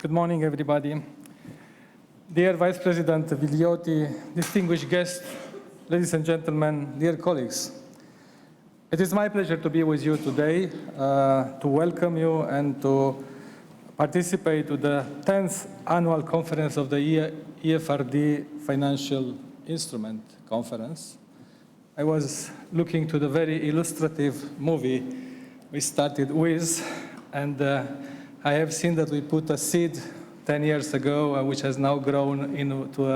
Good morning, everybody. Dear Vice President Vigliotti, distinguished guests, ladies and gentlemen, dear colleagues. It is my pleasure to be with you today, to welcome you and to participate to the 10th annual conference of the EAFRD Financial Instrument Conference. I was looking to the very illustrative movie we started with, and I have seen that we put a seed 10 years ago, which has now grown into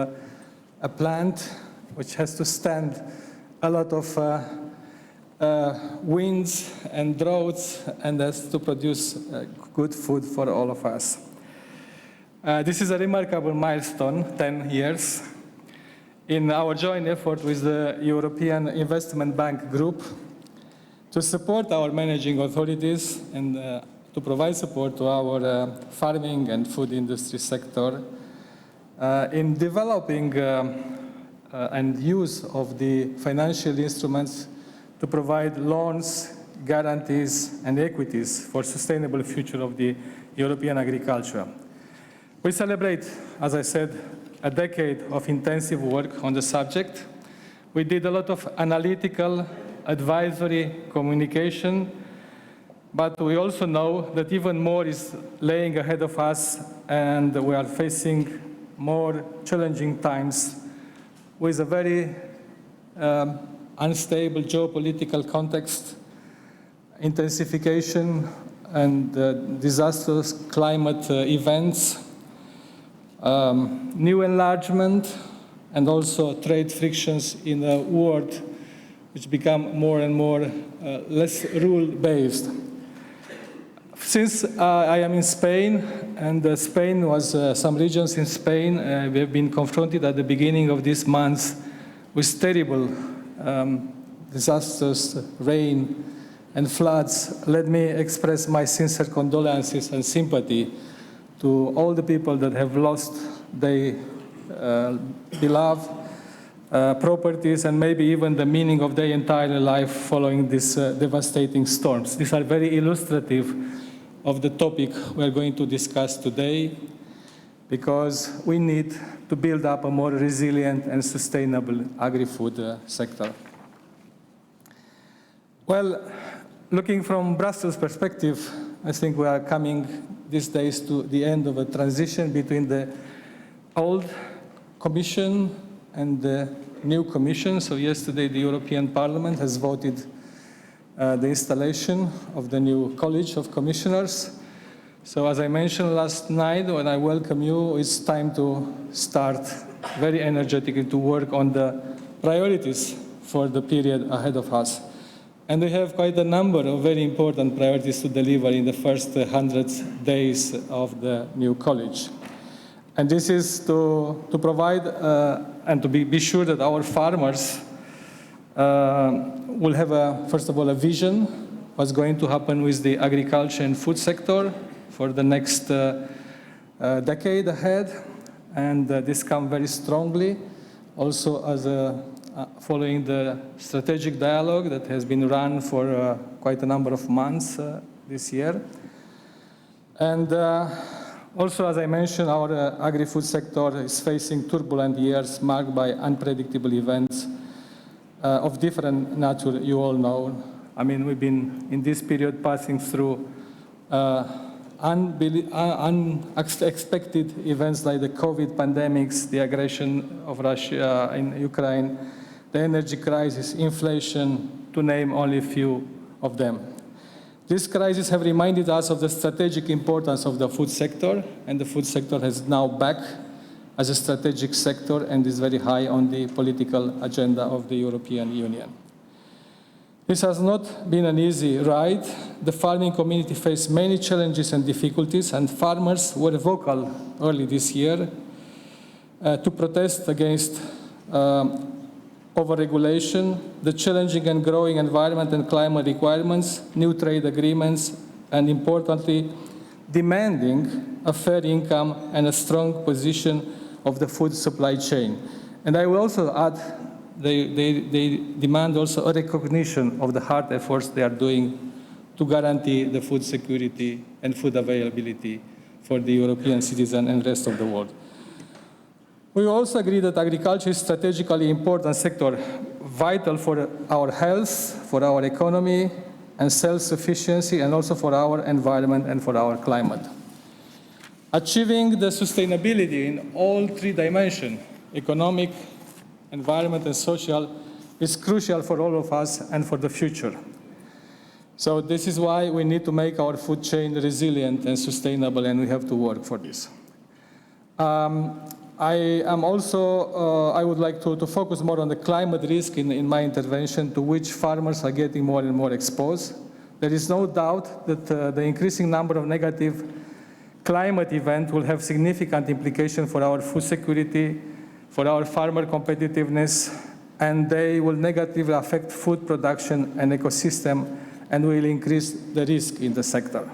a plant which has to stand a lot of winds and droughts and has to produce good food for all of us. This is a remarkable milestone, 10 years, in our joint effort with the European Investment Bank Group to support our managing authorities and to provide support to our farming and food industry sector in developing and use of the financial instruments to provide loans, guarantees, and equities for sustainable future of the European agriculture. We celebrate, as I said, a decade of intensive work on the subject. We did a lot of analytical, advisory communication, but we also know that even more is laying ahead of us, and we are facing more challenging times with a very unstable geopolitical context, intensification and disastrous climate events, new enlargement, and also trade frictions in a world which become more and more less rule-based. Since I am in Spain, and Spain was some regions in Spain, we have been confronted at the beginning of this month with terrible disastrous rain and floods. Let me express my sincere condolences and sympathy to all the people that have lost their beloved properties and maybe even the meaning of their entire life following these devastating storms. These are very illustrative of the topic we are going to discuss today, because we need to build up a more resilient and sustainable agri-food sector. Well, looking from Brussels' perspective, I think we are coming these days to the end of a transition between the old Commission and the new Commission. So yesterday the European Parliament has voted the installation of the new College of Commissioners. So as I mentioned last night when I welcome you, it's time to start very energetically to work on the priorities for the period ahead of us. And we have quite a number of very important priorities to deliver in the first 100 days of the new college. And this is to provide and to be sure that our farmers will have, first of all, a vision what's going to happen with the agriculture and food sector for the next decade ahead. And this comes very strongly also as following the strategic dialogue that has been run for quite a number of months this year. And also, as I mentioned, our agri-food sector is facing turbulent years marked by unpredictable events of different nature, you all know. I mean, we've been in this period passing through unexpected events like the COVID pandemics, the aggression of Russia in Ukraine, the energy crisis, inflation, to name only a few of them. These crises have reminded us of the strategic importance of the food sector, and the food sector is now back as a strategic sector and is very high on the political agenda of the European Union. This has not been an easy ride. The farming community faced many challenges and difficulties, and farmers were vocal early this year to protest against overregulation, the challenging and growing environment and climate requirements, new trade agreements, and importantly, demanding a fair income and a strong position of the food supply chain. And I will also add, they demand also a recognition of the hard efforts they are doing to guarantee the food security and food availability for the European citizen and rest of the world. We also agree that agriculture is a strategically important sector, vital for our health, for our economy and self-sufficiency, and also for our environment and for our climate. Achieving the sustainability in all three dimensions, economic, environment and social, is crucial for all of us and for the future. So this is why we need to make our food chain resilient and sustainable, and we have to work for this. I would like to focus more on the climate risk in my intervention, to which farmers are getting more and more exposed. There is no doubt that the increasing number of negative climate events will have significant implications for our food security, for our farmer competitiveness, and they will negatively affect food production and ecosystem, and will increase the risk in the sector.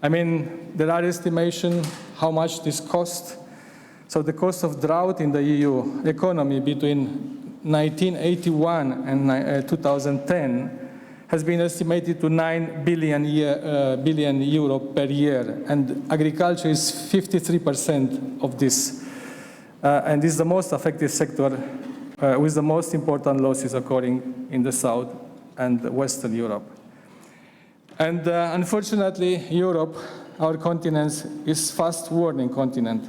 I mean, there are estimations how much this costs. So the cost of drought in the EU economy between 1981 and 2010 has been estimated to 9 billion euro per year, and agriculture is 53% of this. And this is the most affected sector with the most important losses occurring in the South and Western Europe. And unfortunately, Europe, our continent, is fast-warning continent.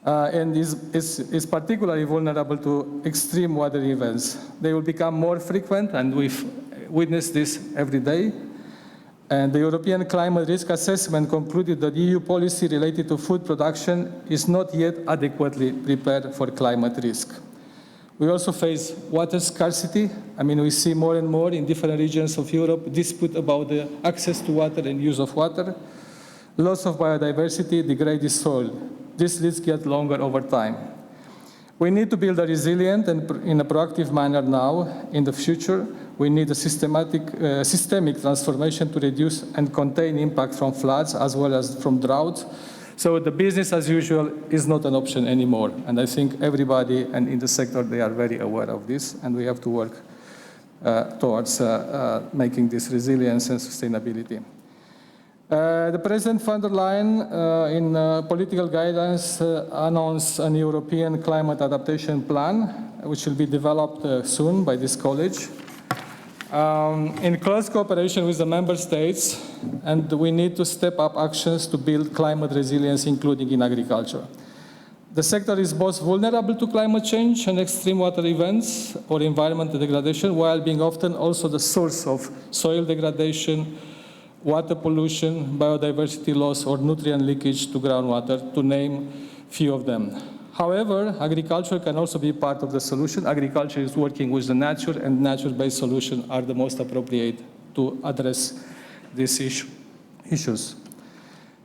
And is particularly vulnerable to extreme weather events. They will become more frequent, and we've witnessed this every day. And the European Climate Risk Assessment concluded that EU policy related to food production is not yet adequately prepared for climate risk. We also face water scarcity. I mean, we see more and more in different regions of Europe dispute about the access to water and use of water, loss of biodiversity, degraded soil. This list gets longer over time. We need to build a resilient and in a proactive manner now. In the future, we need a systemic transformation to reduce and contain impact from floods as well as from drought. So the business as usual is not an option anymore. And I think everybody and in the sector, they are very aware of this, and we have to work towards making this resilience and sustainability. The President von der Leyen, in political guidance, announced an European climate adaptation plan, which will be developed soon by this college, in close cooperation with the member states, and we need to step up actions to build climate resilience, including in agriculture. The sector is both vulnerable to climate change and extreme water events or environmental degradation, while being often also the source of soil degradation, water pollution, biodiversity loss, or nutrient leakage to groundwater, to name few of them. However, agriculture can also be part of the solution. Agriculture is working with the nature, and nature-based solutions are the most appropriate to address these issues.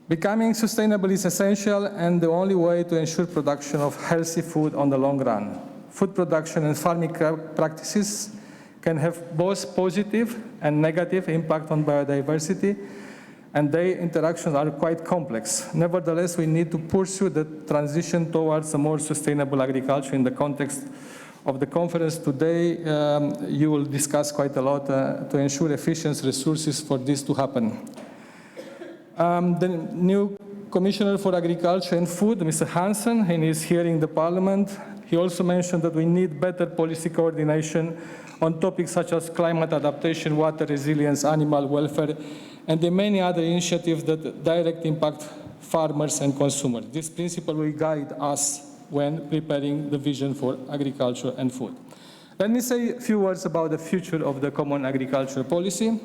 Becoming sustainable is essential and the only way to ensure production of healthy food on the long run. Food production and farming practices can have both positive and negative impact on biodiversity, and their interactions are quite complex. Nevertheless, we need to pursue the transition towards a more sustainable agriculture. In the context of the conference today, you will discuss quite a lot to ensure efficient resources for this to happen. The new Commissioner for Agriculture and Food, Mr. Hansen, in his hearing in the Parliament, he also mentioned that we need better policy coordination on topics such as climate adaptation, water resilience, animal welfare, and the many other initiatives that direct impact farmers and consumers. This principle will guide us when preparing the vision for agriculture and food. Let me say a few words about the future of the Common Agricultural Policy.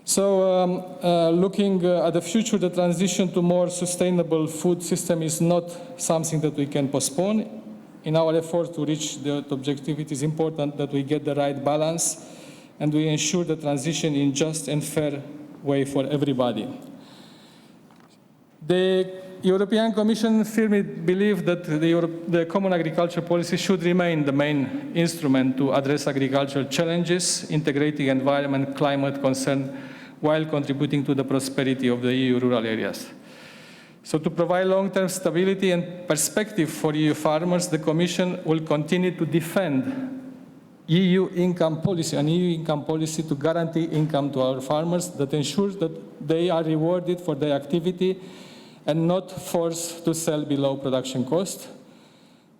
So looking at the future, the transition to more sustainable food system is not something that we can postpone. In our effort to reach the objective, it is important that we get the right balance and we ensure the transition in just and fair way for everybody. The European Commission firmly believes that the Common Agricultural Policy should remain the main instrument to address agricultural challenges, integrating environment, climate concern, while contributing to the prosperity of the EU rural areas. So to provide long-term stability and perspective for EU farmers, the Commission will continue to defend EU income policy, an EU income policy to guarantee income to our farmers that ensures that they are rewarded for their activity and not forced to sell below production cost.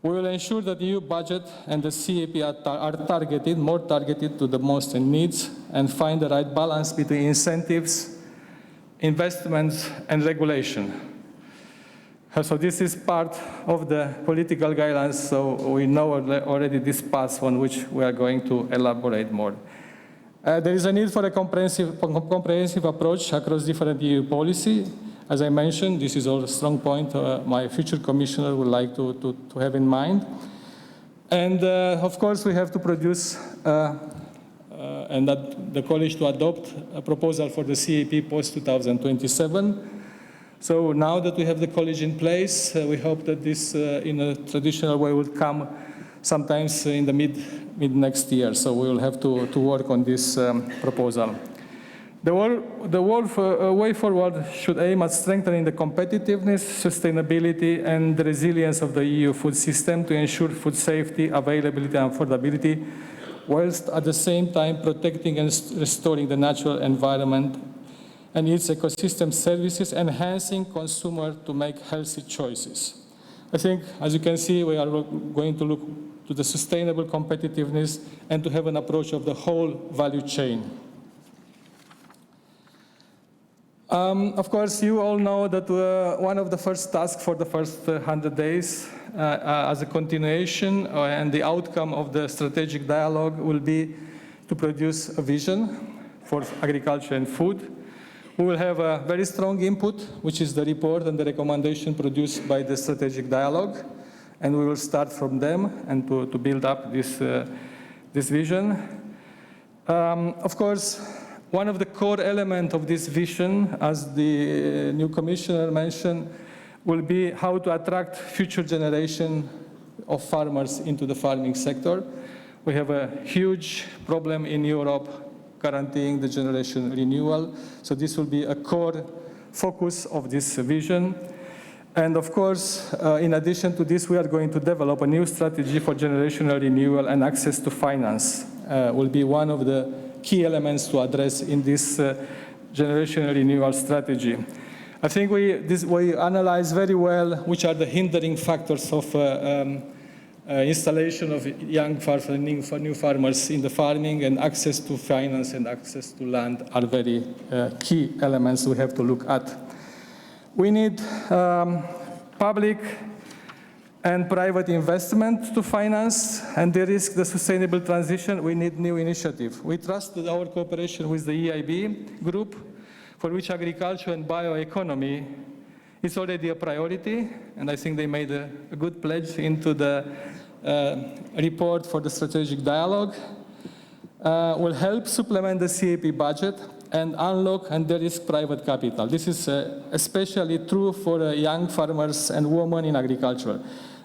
We will ensure that the EU budget and the CAP are targeted, more targeted to the most in needs, and find the right balance between incentives, investments, and regulation. So this is part of the political guidelines, so we know already this path on which we are going to elaborate more. There is a need for a comprehensive approach across different EU policy. As I mentioned, this is a strong point my future commissioner would like to have in mind. And of course, we have to produce and the college to adopt a proposal for the CAP post-2027. So now that we have the college in place, we hope that this, in a traditional way, will come sometimes in the mid next year. So we will have to work on this proposal. The way forward should aim at strengthening the competitiveness, sustainability, and the resilience of the EU food system to ensure food safety, availability, and affordability, whilst at the same time protecting and restoring the natural environment and its ecosystem services, enhancing consumers to make healthy choices. I think, as you can see, we are going to look to the sustainable competitiveness and to have an approach of the whole value chain. Of course, you all know that one of the first tasks for the first 100 days as a continuation and the outcome of the strategic dialogue will be to produce a vision for agriculture and food. We will have a very strong input, which is the report and the recommendation produced by the strategic dialogue, and we will start from them and to build up this vision. Of course, one of the core elements of this vision, as the new commissioner mentioned, will be how to attract future generation of farmers into the farming sector. We have a huge problem in Europe guaranteeing the generation renewal, so this will be a core focus of this vision. And of course, in addition to this, we are going to develop a new strategy for generational renewal, and access to finance will be one of the key elements to address in this generational renewal strategy. I think we analyze very well which are the hindering factors of installation of young farmers, for new farmers in the farming, and access to finance and access to land are very key elements we have to look at. We need public and private investment to finance and de-risk the sustainable transition. We need new initiative. We trust that our cooperation with the EIB Group, for which agriculture and bioeconomy It's already a priority, and I think they made a good pledge into the report for the strategic dialogue. Will help supplement the CAP budget and unlock and de-risk private capital. This is especially true for young farmers and women in agriculture.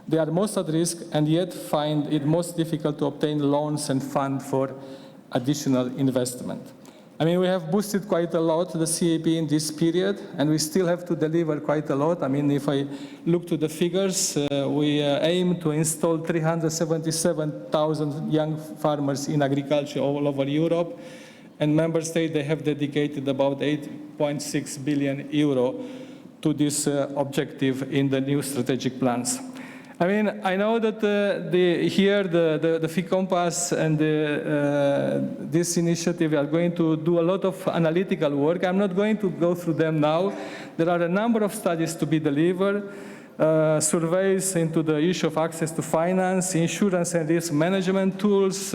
They are most at risk and yet find it most difficult to obtain loans and funds for additional investment. I mean, we have boosted quite a lot the CAP in this period, and we still have to deliver quite a lot. I mean, if I look to the figures, we aim to install 377,000 young farmers in agriculture all over Europe, and member states, they have dedicated about 8.6 billion euro to this objective in the new strategic plans. I mean, I know that here the FI Compass and this initiative are going to do a lot of analytical work. I'm not going to go through them now. There are a number of studies to be delivered, surveys into the issue of access to finance, insurance and risk management tools,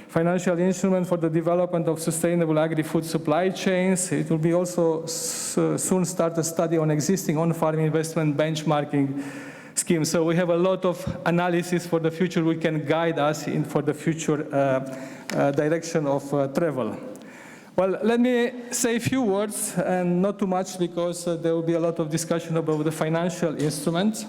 financial instruments for the development of sustainable agri-food supply chains. It will be also soon start a study on existing on-farm investment benchmarking scheme. So we have a lot of analysis for the future. We can guide us in for the future direction of travel. Well, let me say a few words, and not too much, because there will be a lot of discussion about the financial instruments.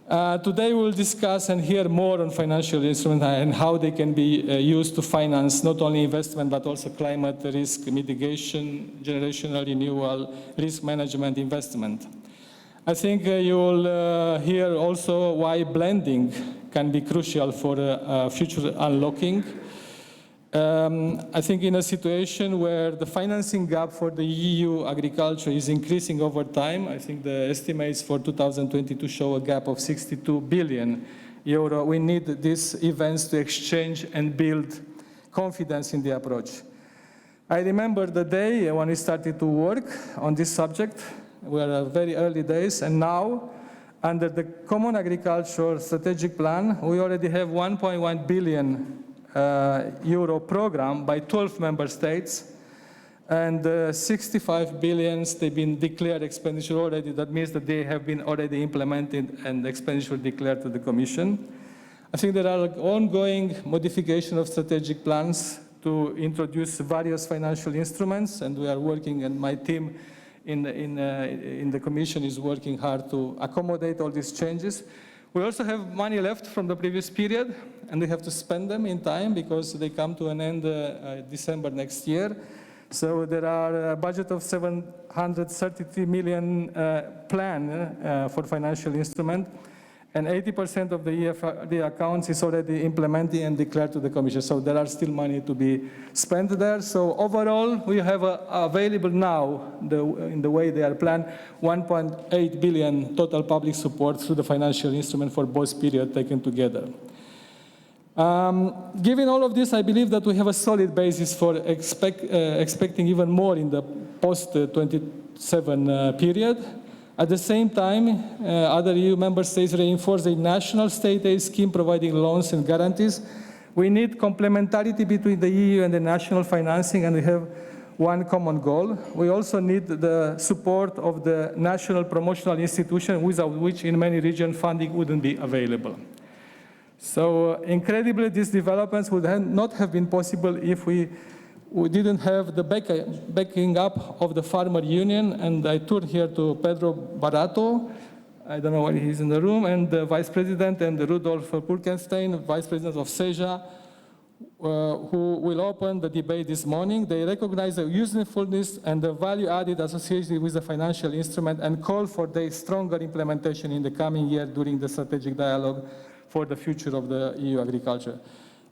Today we'll discuss and hear more on financial instruments and how they can be used to finance not only investment, but also climate risk mitigation, generational renewal, risk management, investment. I think you will hear also why blending can be crucial for future unlocking. I think in a situation where the financing gap for the EU agriculture is increasing over time, I think the estimates for 2022 show a gap of 62 billion euro. We need these events to exchange and build confidence in the approach. I remember the day when we started to work on this subject. We are at very early days, and now, under the Common Agricultural Strategic Plan, we already have 1.1 billion euro program by 12 member states, and 65 billions, they've been declared expenditure already. That means that they have been already implemented and expenditure declared to the Commission. I think there are ongoing modification of strategic plans to introduce various financial instruments, and we are working, and my team in the Commission is working hard to accommodate all these changes. We also have money left from the previous period, and we have to spend them in time because they come to an end December next year. So there are a budget of 733 million plan for financial instrument, and 80% of the EAFRD accounts is already implemented and declared to the Commission. So there are still money to be spent there. So overall, we have available now, in the way they are planned, 1.8 billion total public support through the financial instrument for both periods taken together. Given all of this, I believe that we have a solid basis for expecting even more in the post-27 period. At the same time, other EU member states reinforce a national state aid scheme providing loans and guarantees. We need complementarity between the EU and the national financing, and we have one common goal. We also need the support of the national promotional institution, without which in many regions funding wouldn't be available. So incredibly, these developments would not have been possible if we didn't have the backing up of the Farmer Union, and I turn here to Pedro Barato, I don't know when he's in the room, and the Vice President, and Rudolf Pulkenstein, Vice President of SEJA, who will open the debate this morning. They recognize the usefulness and the value added associated with the financial instrument and call for their stronger implementation in the coming year during the strategic dialogue for the future of the EU agriculture.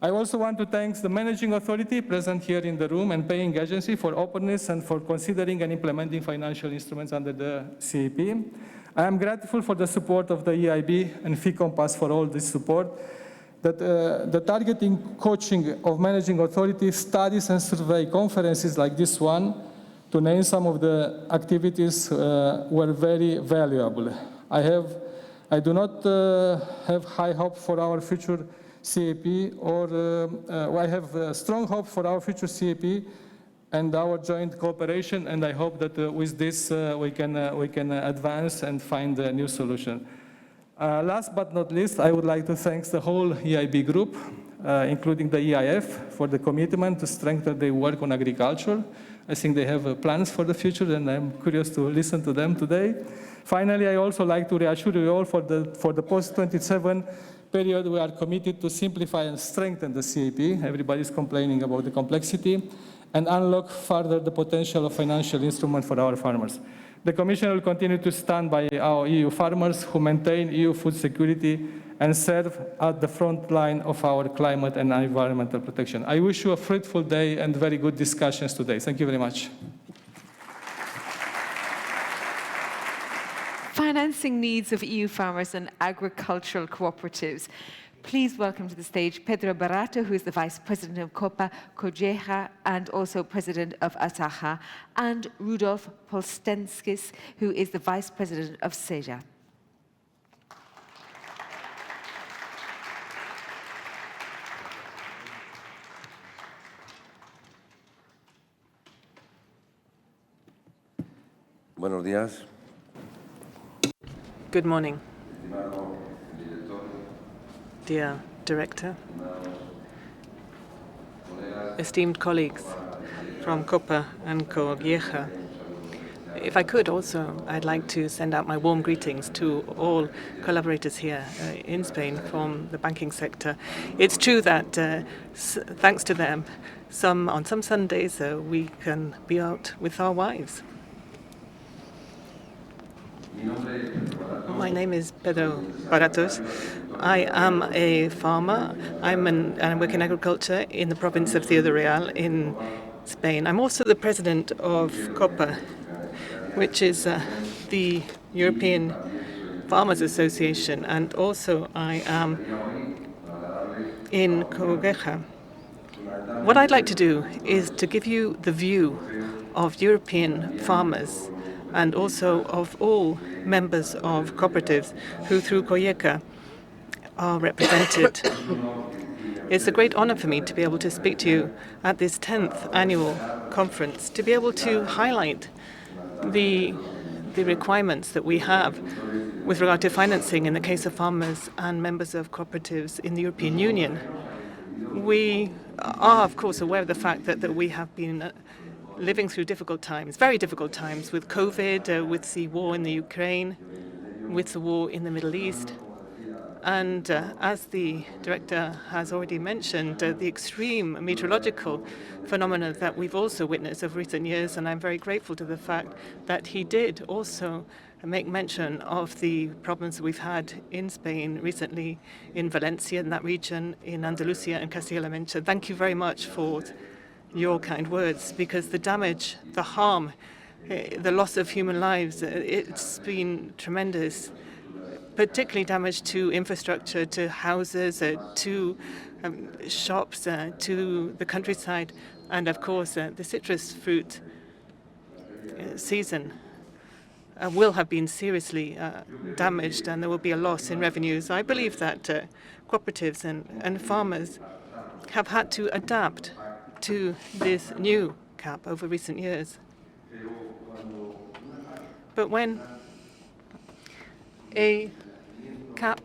I also want to thank the managing authority present here in the room and paying agency for openness and for considering and implementing financial instruments under the CAP. I am grateful for the support of the EIB and FI Compass for all this support. That the targeting coaching of managing authorities, studies and survey conferences like this one, to name some of the activities, were very valuable. I do not have high hope for our future CAP, or I have strong hope for our future CAP, and our joint cooperation, and I hope that with this we can advance and find a new solution. Last but not least, I would like to thank the whole EIB Group, including the EIF, for the commitment to strengthen their work on agriculture. I think they have plans for the future, and I'm curious to listen to them today. Finally, I also like to reassure you all for the post-27 period, we are committed to simplify and strengthen the CAP. Everybody's complaining about the complexity, and unlock further the potential of financial instruments for our farmers. The Commission will continue to stand by our EU farmers who maintain EU food security and serve at the front line of our climate and environmental protection. I wish you a fruitful day and very good discussions today. Thank you very much. Financing needs of EU farmers and agricultural cooperatives. Please welcome to the stage Pedro Barato, who is the Vice President of COPA COGECA and also President of ASAJA, and Rudolf Polstenskis, who is the Vice President of SEJA. Buenos días. Good morning, dear Director, esteemed colleagues from COPA and COGECA. If I could also, I'd like to send out my warm greetings to all collaborators here in Spain from the banking sector. It's true that thanks to them, on some Sundays we can be out with our wives. My name is Pedro Baratos. I am a farmer. I work in agriculture in the province of Ciudad Real in Spain. I'm also the president of COPA, which is the European Farmers Association, and also I am in COGECA. What I'd like to do is to give you the view of European farmers and also of all members of cooperatives who, through COGECA, are represented. It's a great honor for me to be able to speak to you at this 10th annual conference, to be able to highlight the requirements that we have with regard to financing in the case of farmers and members of cooperatives in the European Union. We are, of course, aware of the fact that we have been living through difficult times, very difficult times, with COVID, with the war in the Ukraine, with the war in the Middle East. And as the director has already mentioned, the extreme meteorological phenomena that we've also witnessed over recent years, and I'm very grateful to the fact that he did also make mention of the problems that we've had in Spain recently, in Valencia, in that region, in Andalusia and Castilla-La Mancha. Thank you very much for your kind words, because the damage, the harm, the loss of human lives, it's been tremendous, particularly damage to infrastructure, to houses, to shops, to the countryside, and of course the citrus fruit season will have been seriously damaged, and there will be a loss in revenues. I believe that cooperatives and farmers have had to adapt to this new CAP over recent years. But when a CAP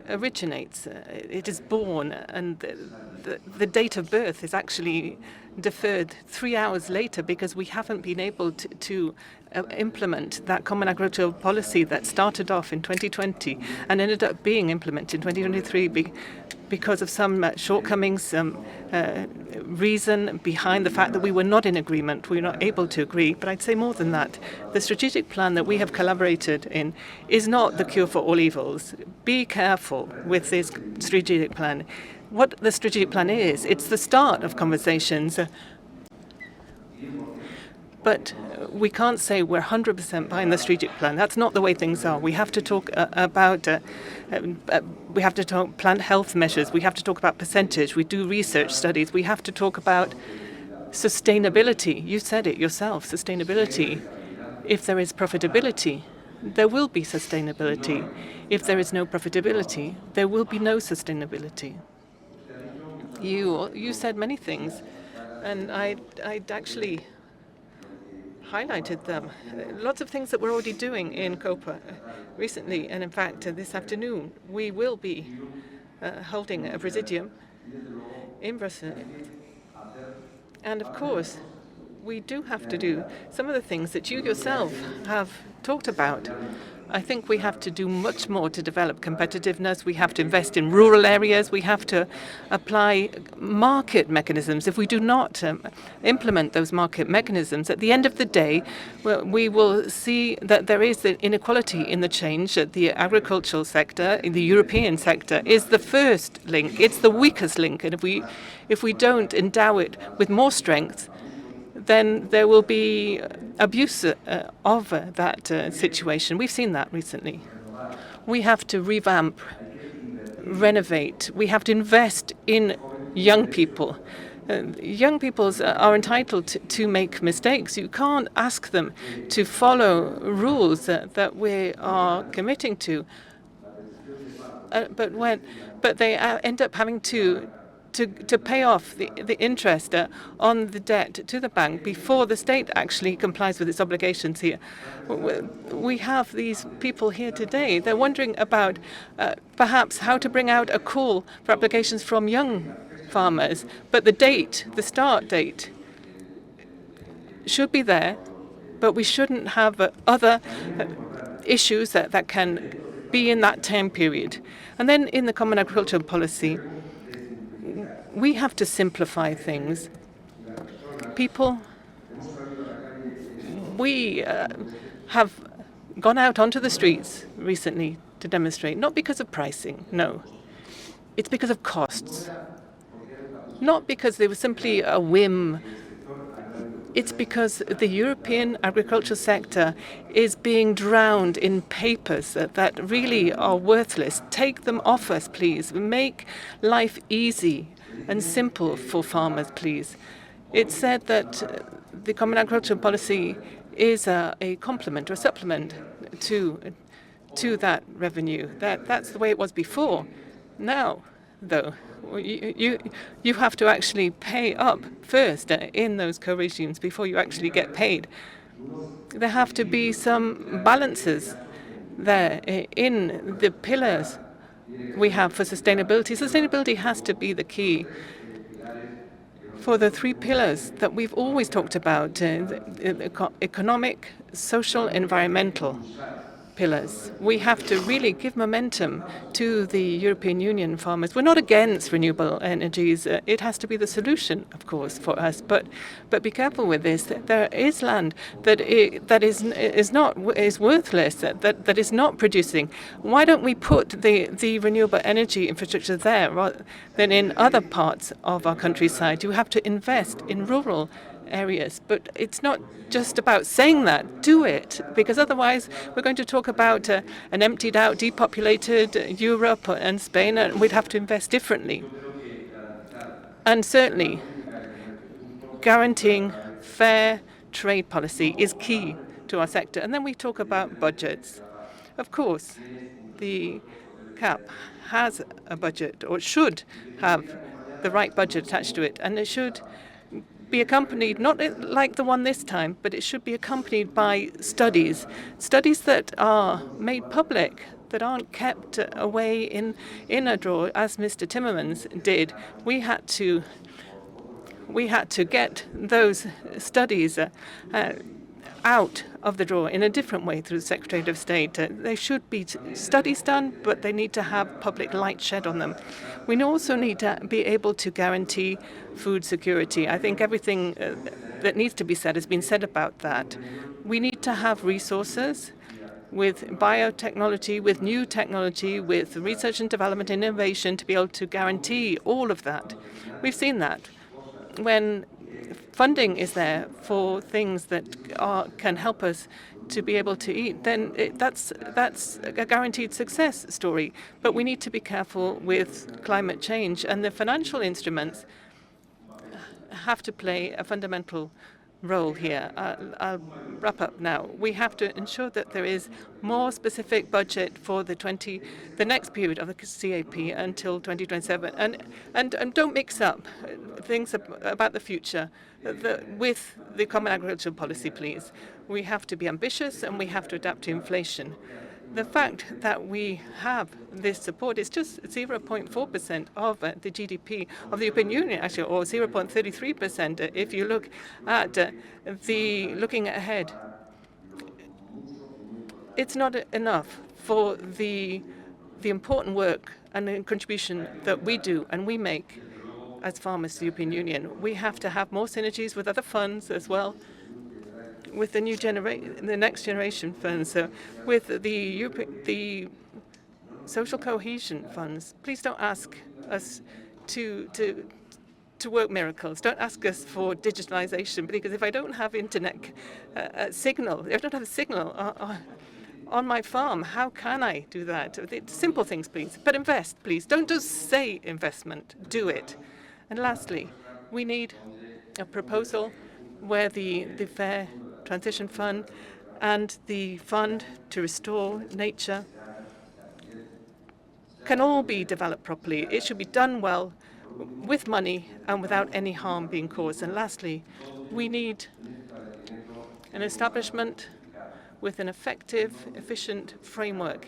originates, it is born, and the date of birth is actually deferred 3 hours later because we haven't been able to implement that common agricultural policy that started off in 2020 and ended up being implemented in 2023 because of some shortcomings, some reason behind the fact that we were not in agreement. We were not able to agree. But I'd say more than that. The strategic plan that we have collaborated in is not the cure for all evils. Be careful with this strategic plan. What the strategic plan is, it's the start of conversations. But we can't say we're 100% behind the strategic plan. That's not the way things are. We have to talk about plant health measures. We have to talk about percentage. We do research studies. We have to talk about sustainability. You said it yourself, sustainability. If there is profitability, there will be sustainability. If there is no profitability, there will be no sustainability. You said many things And I'd actually highlighted them. Lots of things that we're already doing in COPA recently, and in fact this afternoon we will be holding a presidium in Brussels. And of course, we do have to do some of the things that you yourself have talked about. I think we have to do much more to develop competitiveness. We have to invest in rural areas. We have to apply market mechanisms. If we do not implement those market mechanisms, at the end of the day, we will see that there is an inequality in the change. The agricultural sector, in the European sector, is the first link. It's the weakest link. And if we don't endow it with more strength, then there will be abuse of that situation. We've seen that recently. We have to revamp, renovate. We have to invest in young people. Young people are entitled to make mistakes. You can't ask them to follow rules that we are committing to. But they end up having to pay off the interest on the debt to the bank before the state actually complies with its obligations here. We have these people here today. They're wondering about perhaps how to bring out a call for applications from young farmers, but the start date should be there, but we shouldn't have other issues that can be in that time period. And then in the Common Agricultural Policy, we have to simplify things. We have gone out onto the streets recently to demonstrate, not because of pricing, no. It's because of costs. Not because they were simply a whim. It's because the European agricultural sector is being drowned in papers that really are worthless. Take them off us, please. Make life easy and simple for farmers, please. It's said that the Common Agricultural Policy is a complement or a supplement to that revenue. That's the way it was before. Now, though, you have to actually pay up first in those co-regimes before you actually get paid. There have to be some balances there in the pillars we have for sustainability. Sustainability has to be the key for the three pillars that we've always talked about, economic, social, environmental pillars. We have to really give momentum to the European Union farmers. We're not against renewable energies. It has to be the solution, of course, for us. But be careful with this. There is land that is worthless, that is not producing. Why don't we put the renewable energy infrastructure there rather than in other parts of our countryside? You have to invest in rural areas. But it's not just about saying that. Do it, because otherwise we're going to talk about an emptied out, depopulated Europe and Spain, and we'd have to invest differently. And certainly guaranteeing fair trade policy is key to our sector. And then we talk about budgets. Of course, the CAP has a budget, or should have the right budget attached to it, and it should be accompanied, not like the one this time, but it should be accompanied by studies that are made public, that aren't kept away in a drawer, as Mr. Timmermans did. We had to get those studies out of the drawer in a different way through the Secretary of State. There should be studies done, but they need to have public light shed on them. We also need to be able to guarantee food security. I think everything that needs to be said has been said about that. We need to have resources with biotechnology, with new technology, with research and development, innovation, to be able to guarantee all of that. We've seen that. When funding is there for things that can help us to be able to eat, then that's a guaranteed success story. But we need to be careful with climate change, and the financial instruments have to play a fundamental role here. I'll wrap up now. We have to ensure that there is more specific budget for the next period of the CAP until 2027, and don't mix up things about the future with the common agricultural policy, please. We have to be ambitious and we have to adapt to inflation. The fact that we have this support is just 0.4% of the GDP of the European Union, actually, or 0.33% if you look at looking ahead. It's not enough for the important work and the contribution that we do and we make as farmers to the European Union. We have to have more synergies with other funds as well, with the next generation funds, with the social cohesion funds. Please don't ask us to work miracles. Don't ask us for digitalization, because if I don't have internet signal, if I don't have a signal on my farm, how can I do that? Simple things, please. But invest, please. Don't just say investment. Do it. And lastly, we need a proposal where the Fair Transition Fund and the Fund to Restore Nature can all be developed properly. It should be done well, with money and without any harm being caused. And lastly, we need an establishment with an effective, efficient framework.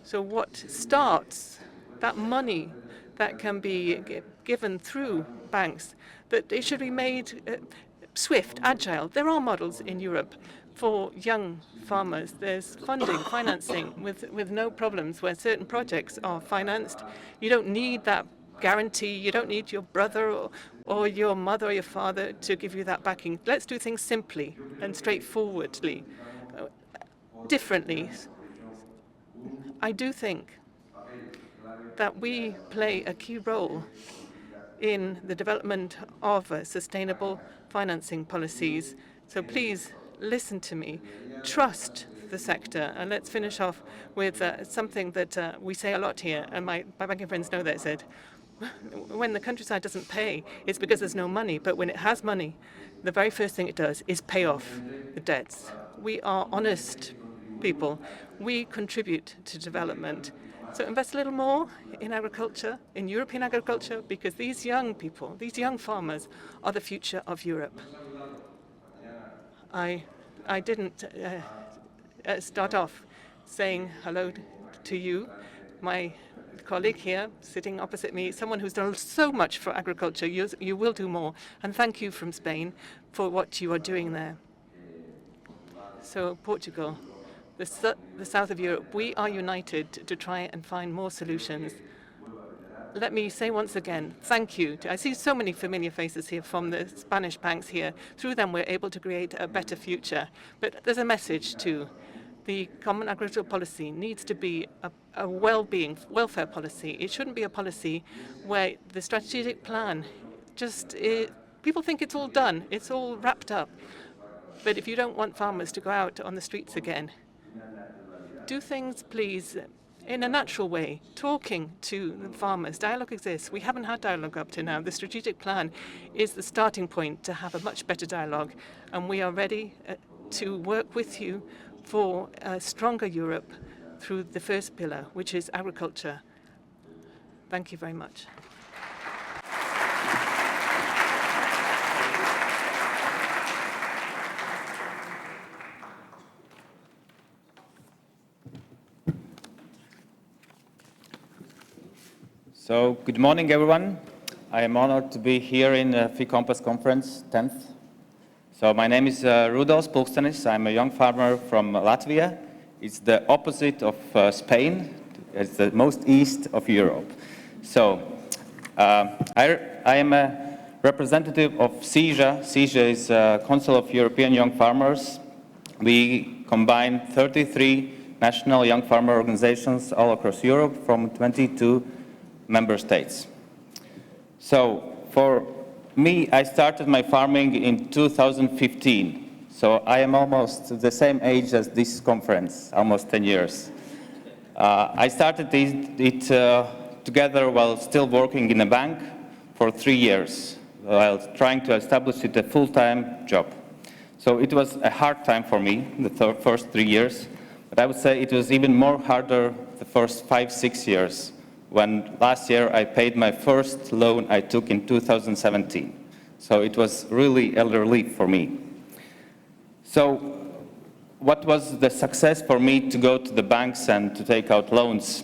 So what starts, that money that can be given through banks, that it should be made swift, agile. There are models in Europe for young farmers. There's financing with no problems where certain projects are financed. You don't need that guarantee. You don't need your brother or your mother or your father to give you that backing. Let's do things simply and straightforwardly, differently. I do think that we play a key role in the development of sustainable financing policies. So please listen to me. Trust the sector. And let's finish off with something that we say a lot here, and my banking friends know that. Said, when the countryside doesn't pay, it's because there's no money. But when it has money, the very first thing it does is pay off the debts. We are honest people. We contribute to development. So invest a little more in agriculture, in European agriculture, because these young people, these young farmers, are the future of Europe. I didn't start off saying hello to you, my colleague here sitting opposite me, someone who's done so much for agriculture. You will do more. And thank you from Spain for what you are doing there. So Portugal, the south of Europe, we are united to try and find more solutions. Let me say once again, thank you. I see so many familiar faces here from the Spanish banks here. Through them, we're able to create a better future. But there's a message too. The common agricultural policy needs to be a well-being, welfare policy. It shouldn't be a policy where the strategic plan people think it's all done, it's all wrapped up. But if you don't want farmers to go out on the streets again, do things, please, in a natural way, talking to the farmers. Dialogue exists. We haven't had dialogue up to now. The strategic plan is the starting point to have a much better dialogue, and we are ready to work with you for a stronger Europe through the first pillar, which is agriculture. Thank you very much. So, good morning, everyone. I am honored to be here in the FI Compass Conference 10th. So, my name is Rudolf Pulkstenis. I'm a young farmer from Latvia. It's the opposite of Spain. It's the most east of Europe. So, I am a representative of CIJA. CIJA is Council of European Young Farmers. We combine 33 national young farmer organizations all across Europe from 22 member states. So for me, I started my farming in 2015. So I am almost the same age as this conference, almost 10 years. I started it together while still working in a bank for 3 years, while trying to establish it a full-time job. So it was a hard time for me, the first 3 years, but I would say it was even more harder the first 5-6 years, when last year I paid my first loan I took in 2017. So it was really a relief for me. So what was the success for me to go to the banks and to take out loans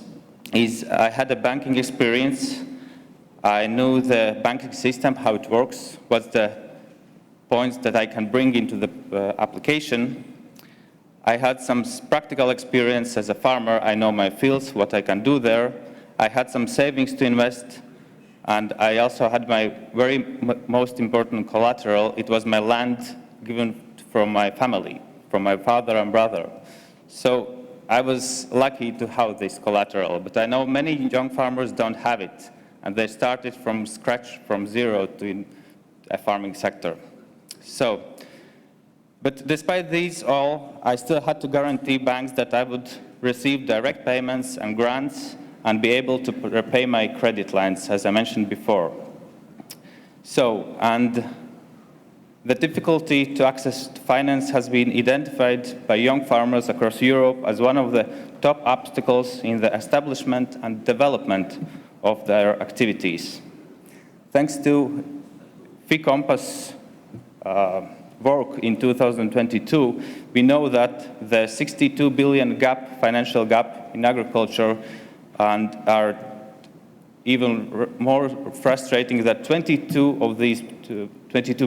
is I had a banking experience. I knew the banking system, how it works, what's the points that I can bring into the application. I had some practical experience as a farmer. I know my fields, what I can do there. I had some savings to invest, and I also had my most important collateral. It was my land given from my family, from my father and brother. So I was lucky to have this collateral, but I know many young farmers don't have it, and they started from scratch, from zero to a farming sector. So, but despite these all, I still had to guarantee banks that I would receive direct payments and grants and be able to repay my credit lines, as I mentioned before. So, and the difficulty to access finance has been identified by young farmers across Europe as one of the top obstacles in the establishment and development of their activities. Thanks to FICOMPA's work in 2022, we know that the 62 billion financial gap in agriculture, and are even more frustrating that 22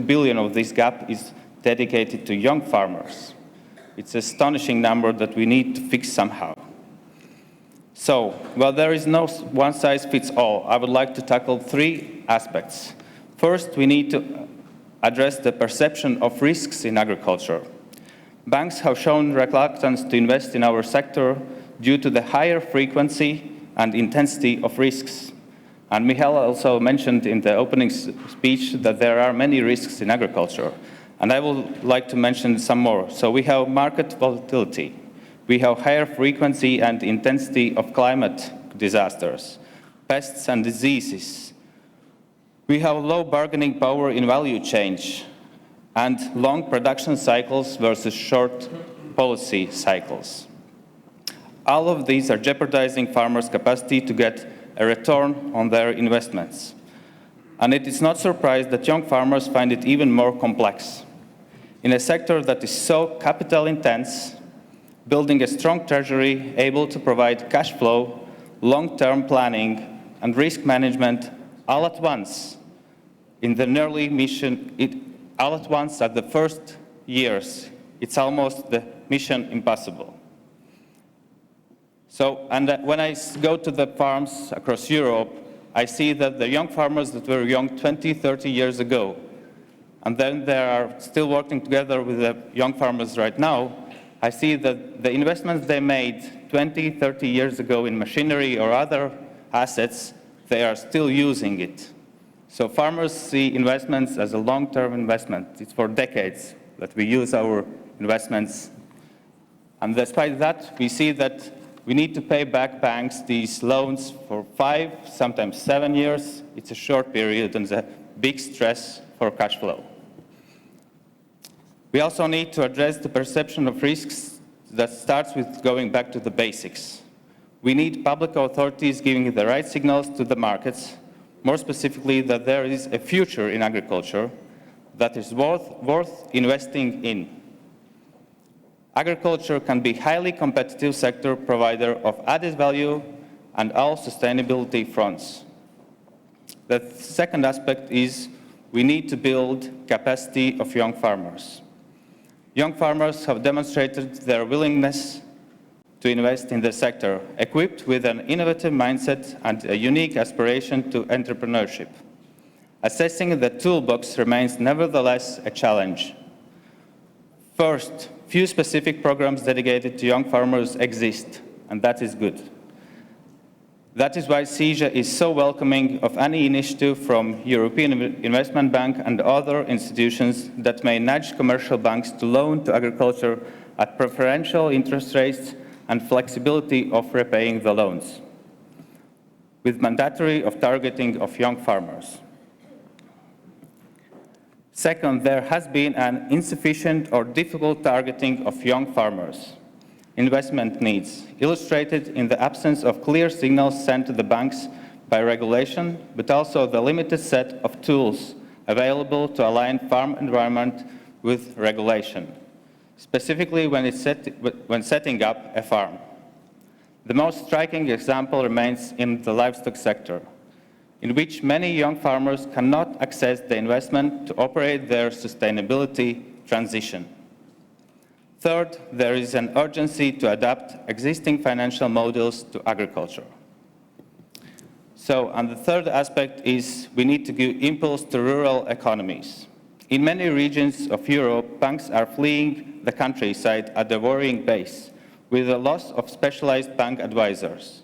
billion of this gap is dedicated to young farmers. It's an astonishing number that we need to fix somehow. So, well, there is no one-size-fits-all. I would like to tackle 3 aspects. First, we need to address the perception of risks in agriculture. Banks have shown reluctance to invest in our sector due to the higher frequency and intensity of risks. And Michal also mentioned in the opening speech that there are many risks in agriculture. And I would like to mention some more. So we have market volatility. We have higher frequency and intensity of climate disasters, pests and diseases. We have low bargaining power in value change and long production cycles versus short policy cycles. All of these are jeopardizing farmers' capacity to get a return on their investments. And it is not surprising that young farmers find it even more complex. In a sector that is so capital intense, building a strong treasury able to provide cash flow, long-term planning, and risk management all at once in the early mission, all at once at the first years, it's almost the mission impossible. So, and when I go to the farms across Europe, I see that the young farmers that were young 20, 30 years ago, and then they are still working together with the young farmers right now, I see that the investments they made 20, 30 years ago in machinery or other assets, they are still using it. So farmers see investments as a long-term investment. It's for decades that we use our investments. And despite that, we see that we need to pay back banks these loans for 5, sometimes 7 years. It's a short period and it's a big stress for cash flow. We also need to address the perception of risks that starts with going back to the basics. We need public authorities giving the right signals to the markets, more specifically that there is a future in agriculture that is worth investing in. Agriculture can be a highly competitive sector provider of added value and all sustainability fronts. The second aspect is we need to build capacity of young farmers. Young farmers have demonstrated their willingness to invest in the sector, equipped with an innovative mindset and a unique aspiration to entrepreneurship. Assessing the toolbox remains nevertheless a challenge. First, few specific programs dedicated to young farmers exist, and that is good. That is why CIJA is so welcoming of any initiative from European Investment Bank and other institutions that may nudge commercial banks to loan to agriculture at preferential interest rates and flexibility of repaying the loans, with mandatory of targeting of young farmers. Second, there has been an insufficient or difficult targeting of young farmers' investment needs, illustrated in the absence of clear signals sent to the banks by regulation, but also the limited set of tools available to align farm environment with regulation, specifically when setting up a farm. The most striking example remains in the livestock sector, in which many young farmers cannot access the investment to operate their sustainability transition. Third, there is an urgency to adapt existing financial models to agriculture. And the third aspect is we need to give impulse to rural economies. In many regions of Europe, banks are fleeing the countryside at a worrying pace, with the loss of specialized bank advisors.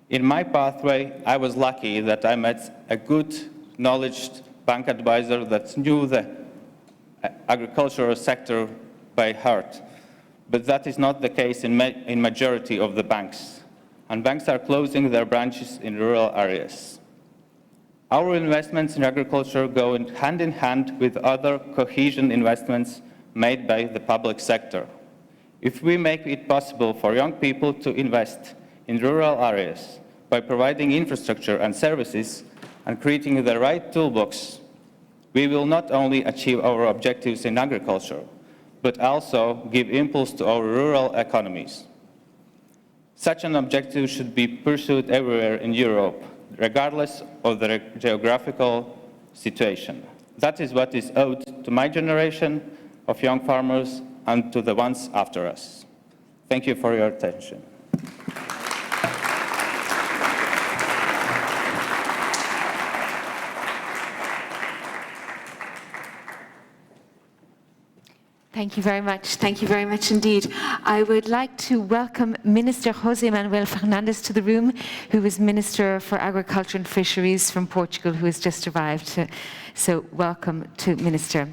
In my pathway, I was lucky that I met a good, knowledgeable bank advisor that knew the agricultural sector by heart. But that is not the case in majority of the banks. And banks are closing their branches in rural areas. Our investments in agriculture go hand in hand with other cohesion investments made by the public sector. If we make it possible for young people to invest in rural areas by providing infrastructure and services and creating the right toolbox, we will not only achieve our objectives in agriculture, but also give impulse to our rural economies. Such an objective should be pursued everywhere in Europe, regardless of the geographical situation. That is what is owed to my generation of young farmers and to the ones after us. Thank you for your attention. Thank you very much. Thank you very much indeed. I would like to welcome Minister José Manuel Fernandes to the room, who is Minister for Agriculture and Fisheries from Portugal, who has just arrived. So welcome to Minister.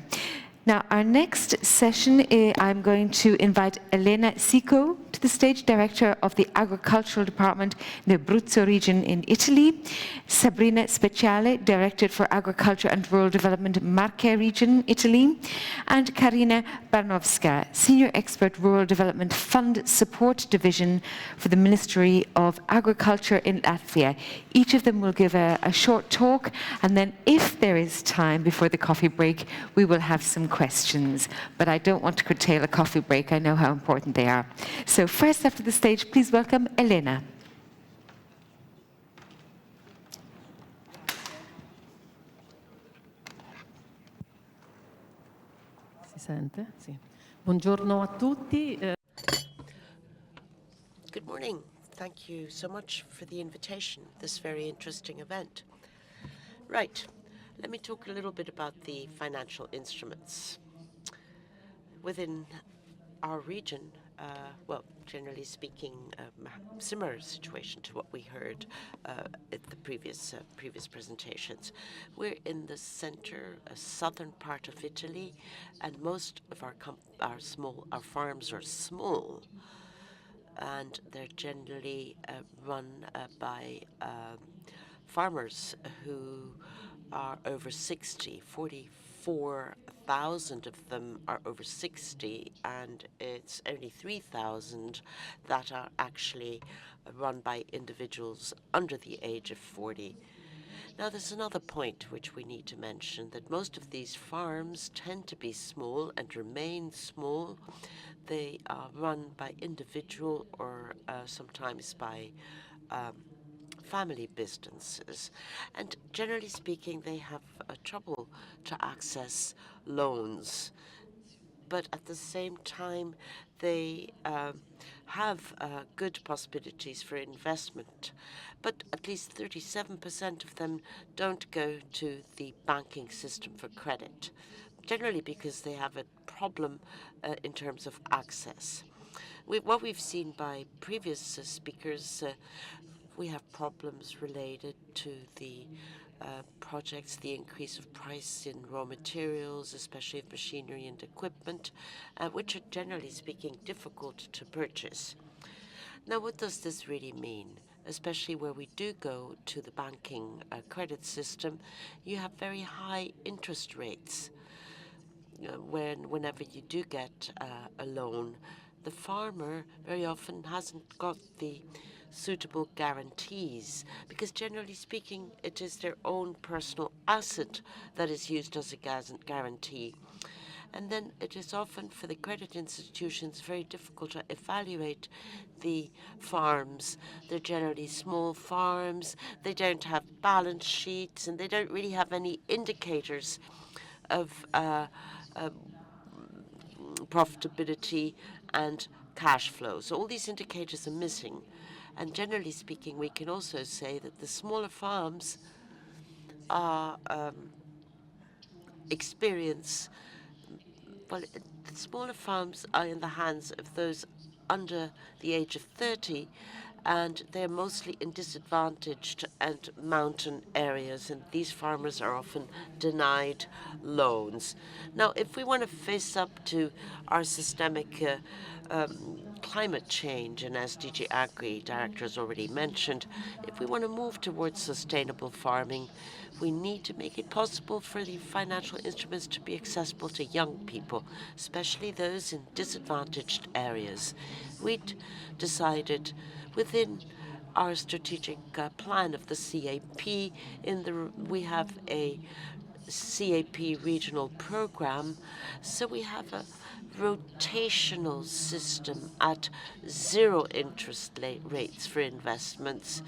Now, our next session, I'm going to invite Elena Sico to the stage, Director of the Agricultural Department in the Abruzzo region in Italy, Sabrina Speciale, Director for Agriculture and Rural Development, Marche region, Italy, and Karina Barnowska, Senior Expert Rural Development Fund Support Division for the Ministry of Agriculture in Latvia. Each of them will give a short talk, and then if there is time before the coffee break, we will have some questions. But I don't want to curtail a coffee break. I know how important they are. So first, after the stage, please welcome Elena. Si sente? Sì. Buongiorno a tutti. Good morning. Thank you so much for the invitation, this very interesting event. Right, let me talk a little bit about the financial instruments. Within our region, well, generally speaking, similar situation to what we heard at the previous presentations. We're in the center, southern part of Italy, and most of our farms are small, and they're generally run by farmers who are over 60. 44,000 of them are over 60, and it's only 3,000 that are actually run by individuals under the age of 40. Now, there's another point which we need to mention, that most of these farms tend to be small and remain small. They are run by individual or sometimes by family businesses. And generally speaking, they have trouble to access loans. But at the same time, they have good possibilities for investment. But at least 37% of them don't go to the banking system for credit, generally because they have a problem in terms of access. What we've seen by previous speakers, we have problems related to the projects, the increase of price in raw materials, especially of machinery and equipment, which are generally speaking difficult to purchase. Now, what does this really mean? Especially where we do go to the banking credit system, you have very high interest rates. whenever you do get a loan, the farmer very often hasn't got the suitable guarantees, because generally speaking, it is their own personal asset that is used as a guarantee. And then it is often for the credit institutions very difficult to evaluate the farms. They're generally small farms, they don't have balance sheets, and they don't really have any indicators of profitability and cash flow. So all these indicators are missing. And generally speaking, we can also say that the smaller farms are experience, well, the smaller farms are in the hands of those under the age of 30, and they're mostly in disadvantaged and mountain areas, and these farmers are often denied loans. Now, if we want to face up to our systemic climate change, and as DG Agri Director has already mentioned, if we want to move towards sustainable farming, we need to make it possible for the financial instruments to be accessible to young people, especially those in disadvantaged areas. We'd decided within our strategic plan of the CAP, we have a CAP regional program, so we have a rotational system at zero interest rates for investments.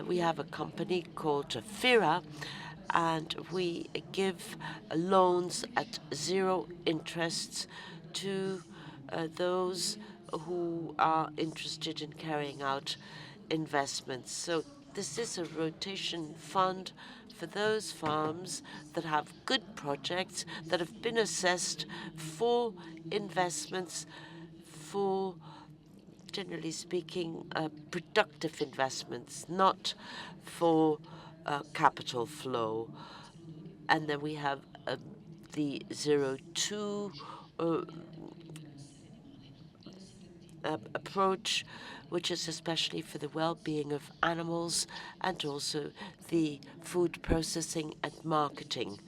We have a company called FIRA, and we give loans at zero interests to those who are interested in carrying out investments. So this is a rotation fund for those farms that have good projects that have been assessed for investments, for, generally speaking, productive investments, not for capital flow. And then we have the 02 approach, which is especially for the well-being of animals and also the food processing and marketing.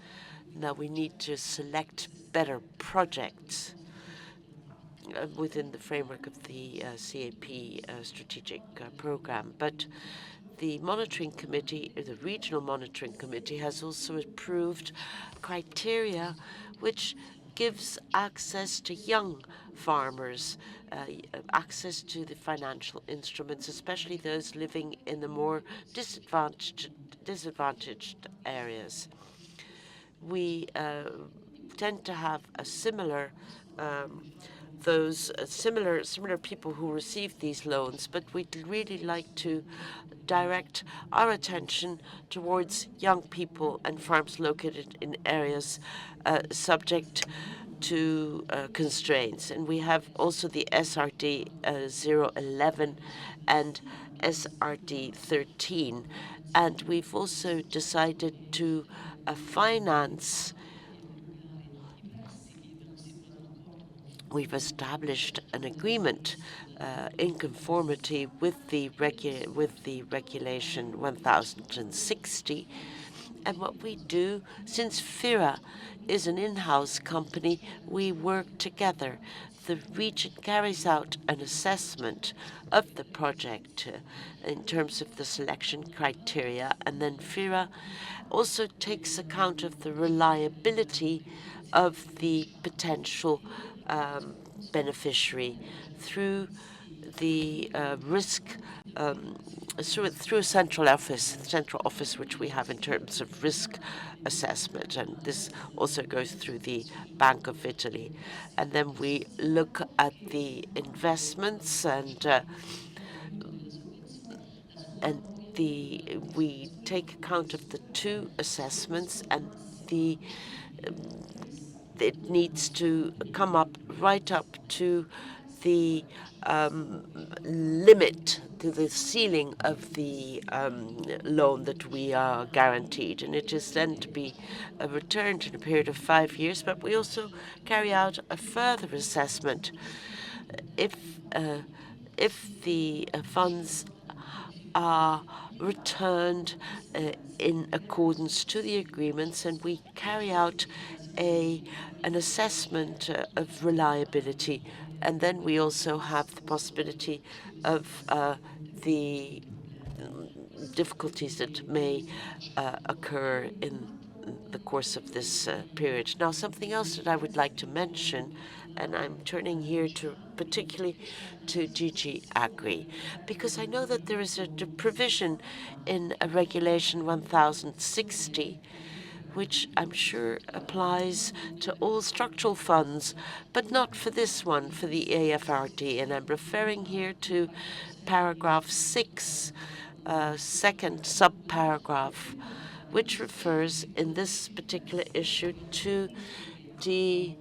Now we need to select better projects within the framework of the CAP strategic program. But the monitoring committee, the regional monitoring committee, has also approved criteria which gives access to young farmers, access to the financial instruments, especially those living in the more disadvantaged areas. We tend to have a similar similar people who receive these loans, but we'd really like to direct our attention towards young people and farms located in areas subject to constraints. And we have also the SRD 011 and SRD 13. And we've also decided to finance. We've established an agreement in conformity with the regulation 1060. And what we do, since FIRA is an in-house company, we work together. The region carries out an assessment of the project in terms of the selection criteria, and then FIRA also takes account of the reliability of the potential beneficiary through the risk through a central office which we have in terms of risk assessment, and this also goes through the Bank of Italy. And then we look at the investments we take account of the two assessments, and it needs to come up right up to the limit, to the ceiling of the loan that we are guaranteed, and it is then to be returned in a period of 5 years. But we also carry out a further assessment if the funds are returned in accordance to the agreements, and we carry out an assessment of reliability. And then we also have the possibility of the difficulties that may occur in the course of this period. Now, something else that I would like to mention, and I'm turning here particularly to DG Agri, because I know that there is a provision in a Regulation 1060, which I'm sure applies to all structural funds, but not for this one, for the EAFRD. And I'm referring here to paragraph 6, second subparagraph, which refers in this particular issue to the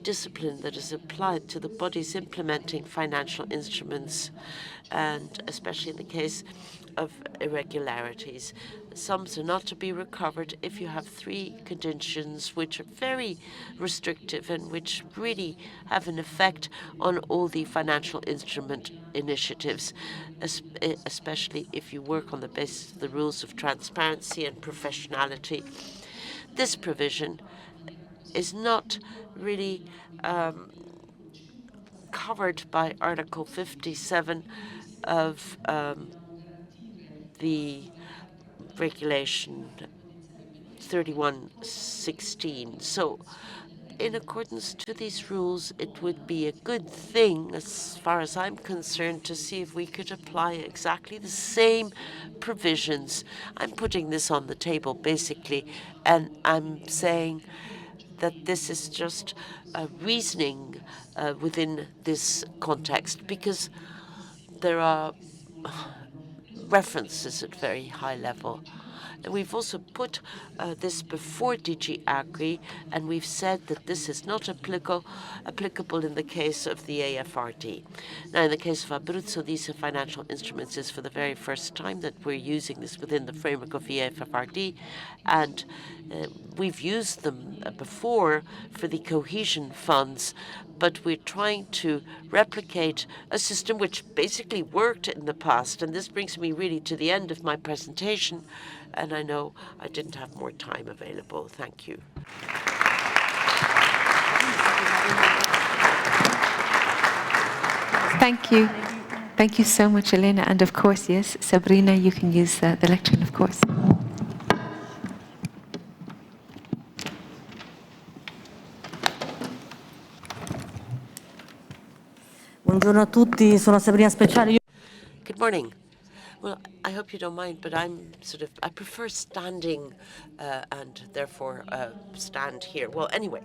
discipline that is applied to the bodies implementing financial instruments, and especially in the case of irregularities. Sums are not to be recovered if you have 3 conditions which are very restrictive and which really have an effect on all the financial instrument initiatives, especially if you work on the basis of the rules of transparency and professionality. This provision is not really covered by Article 57 of the Regulation 3116. So in accordance to these rules, it would be a good thing, as far as I'm concerned, to see if we could apply exactly the same provisions. I'm putting this on the table, basically, and I'm saying that this is just reasoning within this context, because there are references at very high level. And we've also put this before DG Agri, and we've said that this is not applicable in the case of the EAFRD. Now, in the case of Abruzzo, these are financial instruments. It's for the very first time that we're using this within the framework of EAFRD, and we've used them before for the cohesion funds, but we're trying to replicate a system which basically worked in the past. And this brings me really to the end of my presentation, and I know I didn't have more time available. Thank you. Thank you. Thank you so much, Elena. And of course, yes, Sabrina, you can use the lectern, of course. Buongiorno a tutti, sono Sabrina Speciale. Good morning. Well, I hope you don't mind, but I prefer standing and therefore stand here. Well, anyway,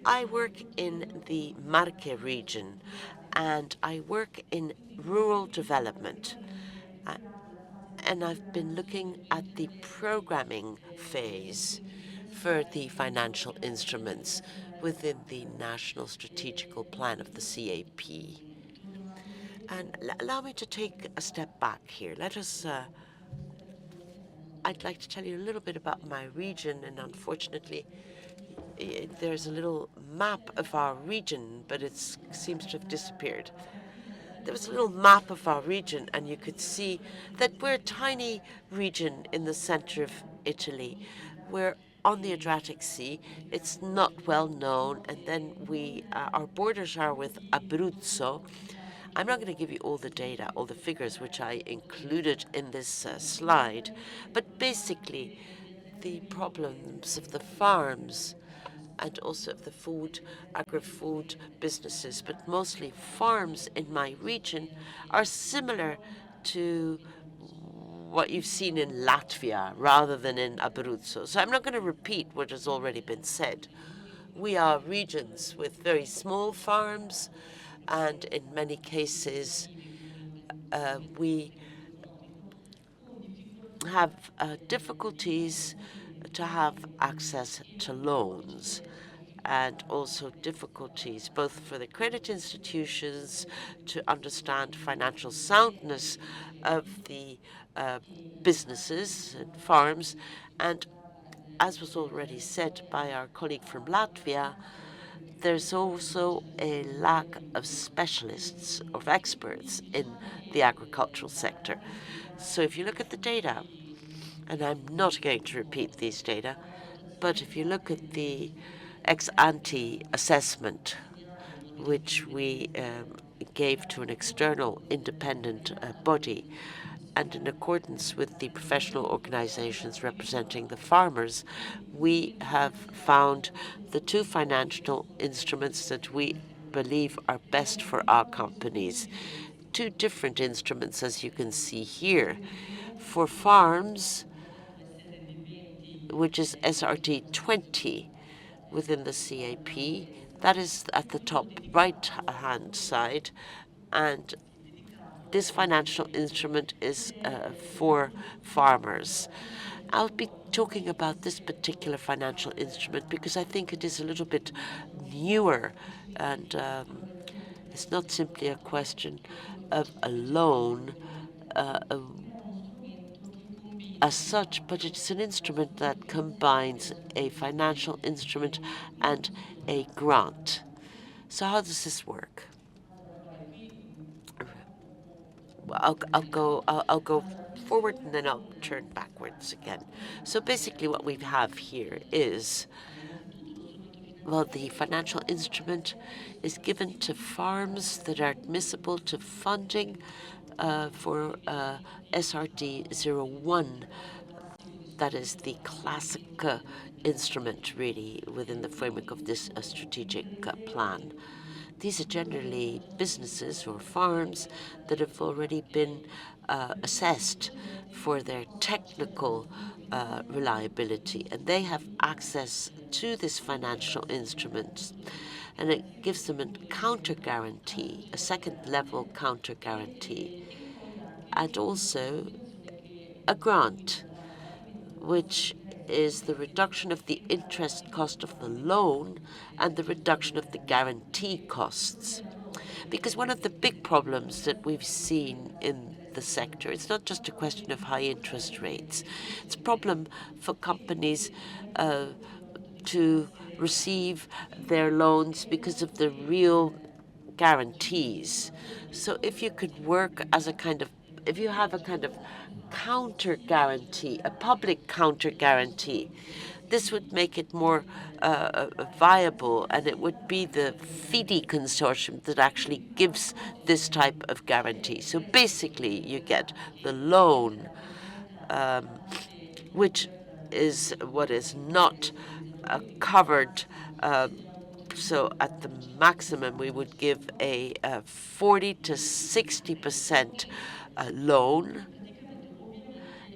I work in the Marche region, and I work in rural development. And I've been looking at the programming phase for the financial instruments within the National Strategical Plan of the CAP. And allow me to take a step back here. I'd like to tell you a little bit about my region, and unfortunately, there's a little map of our region, but it seems to have disappeared. There was a little map of our region, and you could see that we're a tiny region in the center of Italy. We're on the Adriatic Sea. It's not well known, and then our borders are with Abruzzo. I'm not going to give you all the data, all the figures which I included in this slide, but basically the problems of the farms and also of the agri-food businesses, but mostly farms in my region, are similar to what you've seen in Latvia rather than in Abruzzo. So I'm not going to repeat what has already been said. We are regions with very small farms, and in many cases, we have difficulties to have access to loans, and also difficulties both for the credit institutions to understand financial soundness of the businesses and farms. And as was already said by our colleague from Latvia, there's also a lack of specialists, of experts in the agricultural sector. So if you look at the data, and I'm not going to repeat these data, but if you look at the ex-ante assessment, which we gave to an external independent body, and in accordance with the professional organizations representing the farmers, we have found the two financial instruments that we believe are best for our companies. Two different instruments, as you can see here. For farms, which is SRT 20 within the CAP, that is at the top right-hand side, and this financial instrument is for farmers. I'll be talking about this particular financial instrument because I think it is a little bit newer, and it's not simply a question of a loan as such, but it's an instrument that combines a financial instrument and a grant. So how does this work? I'll go forward and then I'll turn backwards again. So basically what we have here is, well, the financial instrument is given to farms that are admissible to funding for SRD 01. That is the classic instrument, really, within the framework of this strategic plan. These are generally businesses or farms that have already been assessed for their technical reliability, and they have access to this financial instrument, and it gives them a counter guarantee, a second level counter guarantee, and also a grant, which is the reduction of the interest cost of the loan and the reduction of the guarantee costs. Because one of the big problems that we've seen in the sector, it's not just a question of high interest rates. It's a problem for companies to receive their loans because of the real guarantees. So if you could work as a kind of, if you have a kind of counter guarantee, a public counter guarantee, this would make it more viable, and it would be the FIDI consortium that actually gives this type of guarantee. So basically, you get the loan, which is what is not covered. So at the maximum, we would give a 40 to 60% loan.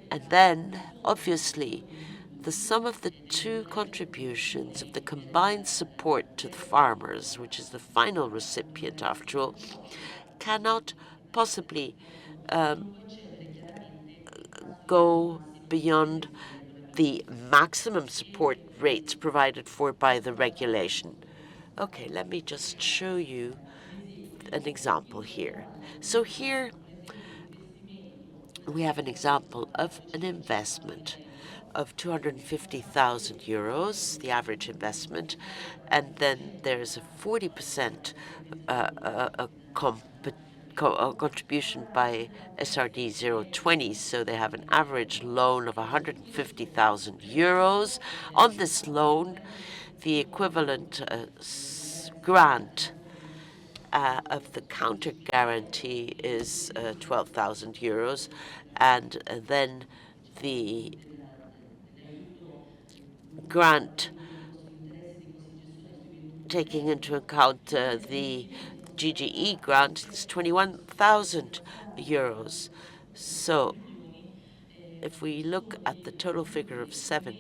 And then, obviously, the sum of the two contributions of the combined support to the farmers, which is the final recipient after all, cannot possibly go beyond the maximum support rates provided for by the regulation. Okay, let me just show you an example here. So here we have an example of an investment of 250,000 euros, the average investment, and then there's a 40% contribution by SRD 020, so they have an average loan of 150,000 euros. On this loan, the equivalent grant of the counter guarantee is 12,000 euros, and then the grant, taking into account the GGE grant, is 21,000 euros. So if we look at the total figure of 7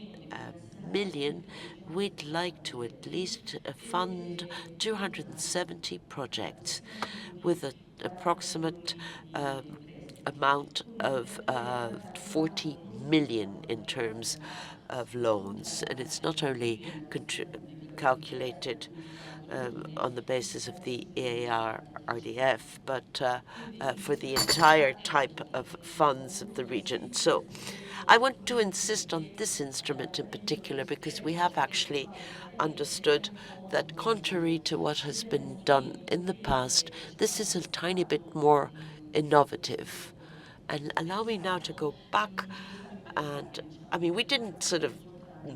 million, we'd like to at least fund 270 projects with an approximate amount of 40 million in terms of loans. And it's not only calculated on the basis of the EAFRD, but for the entire type of funds of the region. So I want to insist on this instrument in particular because we have actually understood that contrary to what has been done in the past, this is a tiny bit more innovative. And allow me now to go back and, I mean, we didn't sort of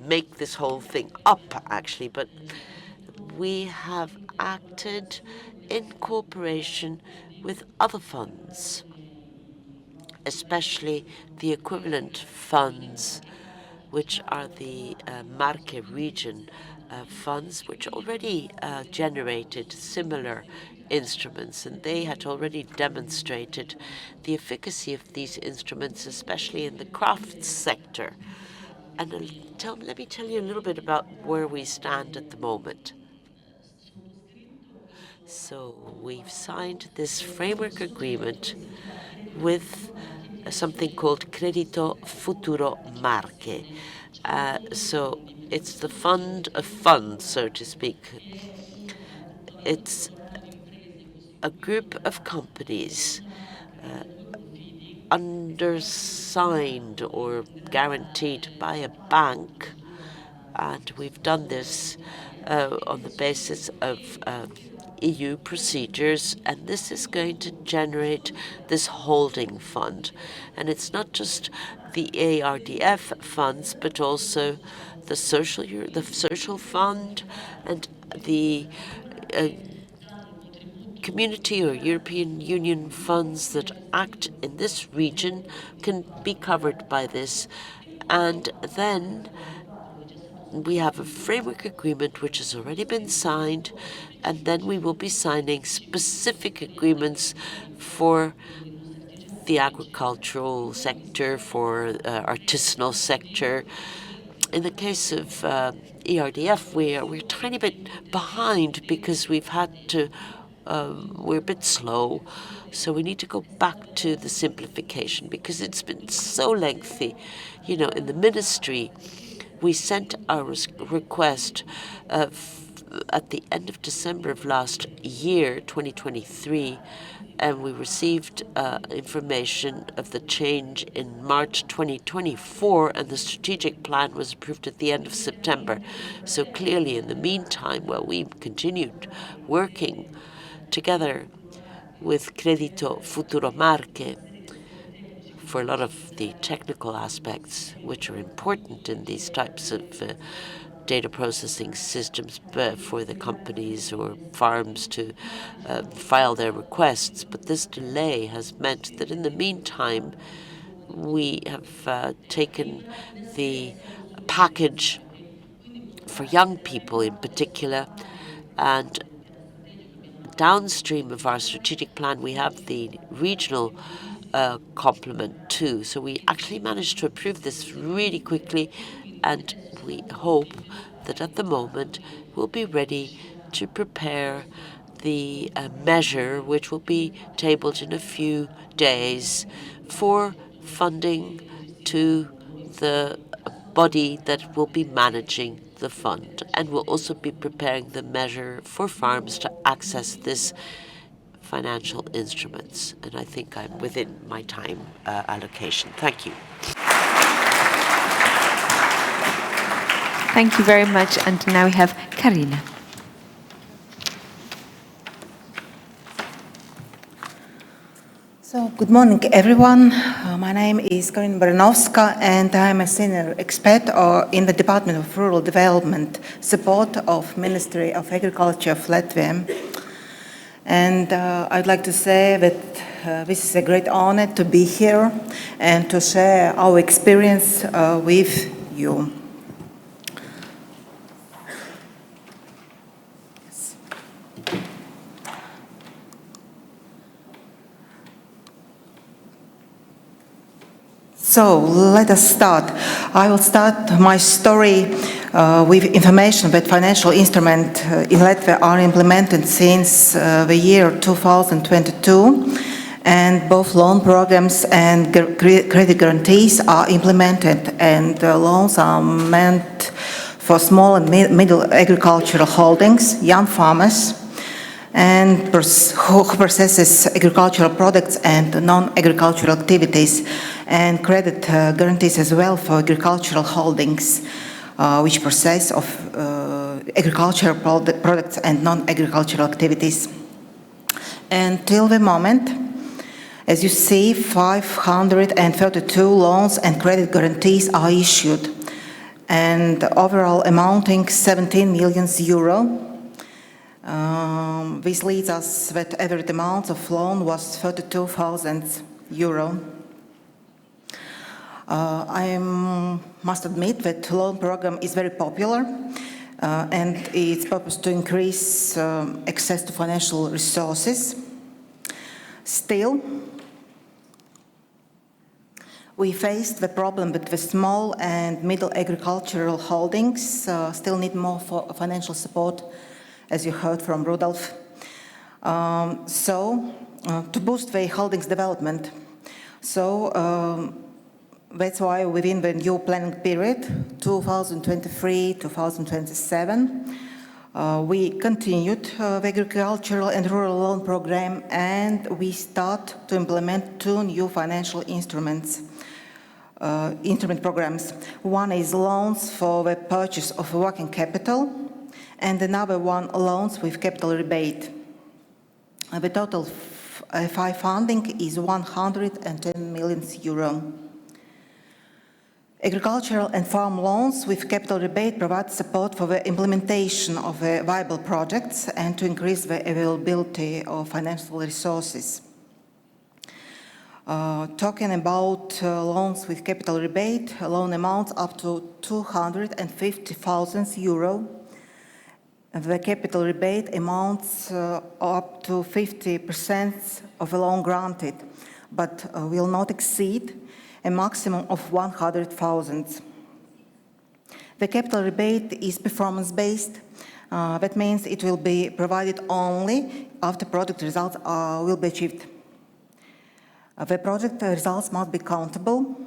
make this whole thing up, actually, but we have acted in cooperation with other funds, especially the equivalent funds, which are the Marche region funds, which already generated similar instruments, and they had already demonstrated the efficacy of these instruments, especially in the crafts sector. And let me tell you a little bit about where we stand at the moment. So we've signed this framework agreement with something called Credito Futuro Marche. So it's the fund of funds, so to speak. It's a group of companies undersigned or guaranteed by a bank, and we've done this on the basis of EU procedures, and this is going to generate this holding fund. And it's not just the ARDF funds, but also the social fund and the community or European Union funds that act in this region can be covered by this. And then we have a framework agreement which has already been signed, and then we will be signing specific agreements for the agricultural sector, for artisanal sector. In the case of ERDF, we're a tiny bit behind because we've had to, we're a bit slow. So we need to go back to the simplification because it's been so lengthy. You know, in the ministry, we sent our request at the end of December of last year, 2023, and we received information of the change in March 2024, and the strategic plan was approved at the end of September. So clearly, in the meantime, well, we continued working together with Credito Futuro Marche for a lot of the technical aspects which are important in these types of data processing systems for the companies or farms to file their requests. But this delay has meant that in the meantime, we have taken the package for young people in particular, and downstream of our strategic plan, we have the regional complement too. So we actually managed to approve this really quickly, and we hope that at the moment we'll be ready to prepare the measure which will be tabled in a few days for funding to the body that will be managing the fund. And we'll also be preparing the measure for farms to access this financial instruments. And I think I'm within my time allocation. Thank you. Thank you very much. And now we have Karina. So, good morning, everyone. My name is Karina Baranovska, and I'm a senior expert in the Department of Rural Development, support of Ministry of Agriculture of Latvia. And I'd like to say that this is a great honor to be here and to share our experience with you. So let us start. I will start my story with information that financial instruments in Latvia are implemented since the year 2022, and both loan programs and credit guarantees are implemented, and loans are meant for small and middle agricultural holdings, young farmers, and who processes agricultural products and non-agricultural activities, and credit guarantees as well for agricultural holdings, which process of agricultural products and non-agricultural activities. Until the moment, as you see, 532 loans and credit guarantees are issued, and overall amounting 17 million euro. This leads us that average amount of loan was 32,000 euro. I must admit that loan program is very popular, and its purpose to increase access to financial resources. Still, we faced the problem that the small and middle agricultural holdings still need more financial support, as you heard from Rudolf. To boost the holdings development. That's why within the new planning period, 2023-2027, we continued the agricultural and rural loan program, and we start to implement 2 new financial instrument programs. One is loans for the purchase of working capital, and another one loans with capital rebate. The total FI funding is 110 million euro. Agricultural and farm loans with capital rebate provide support for the implementation of viable projects and to increase the availability of financial resources. Talking about loans with capital rebate, loan amounts up to 250,000 euro. The capital rebate amounts up to 50% of the loan granted, but will not exceed a maximum of 100,000. The capital rebate is performance-based. That means it will be provided only after project results will be achieved. The project results must be countable.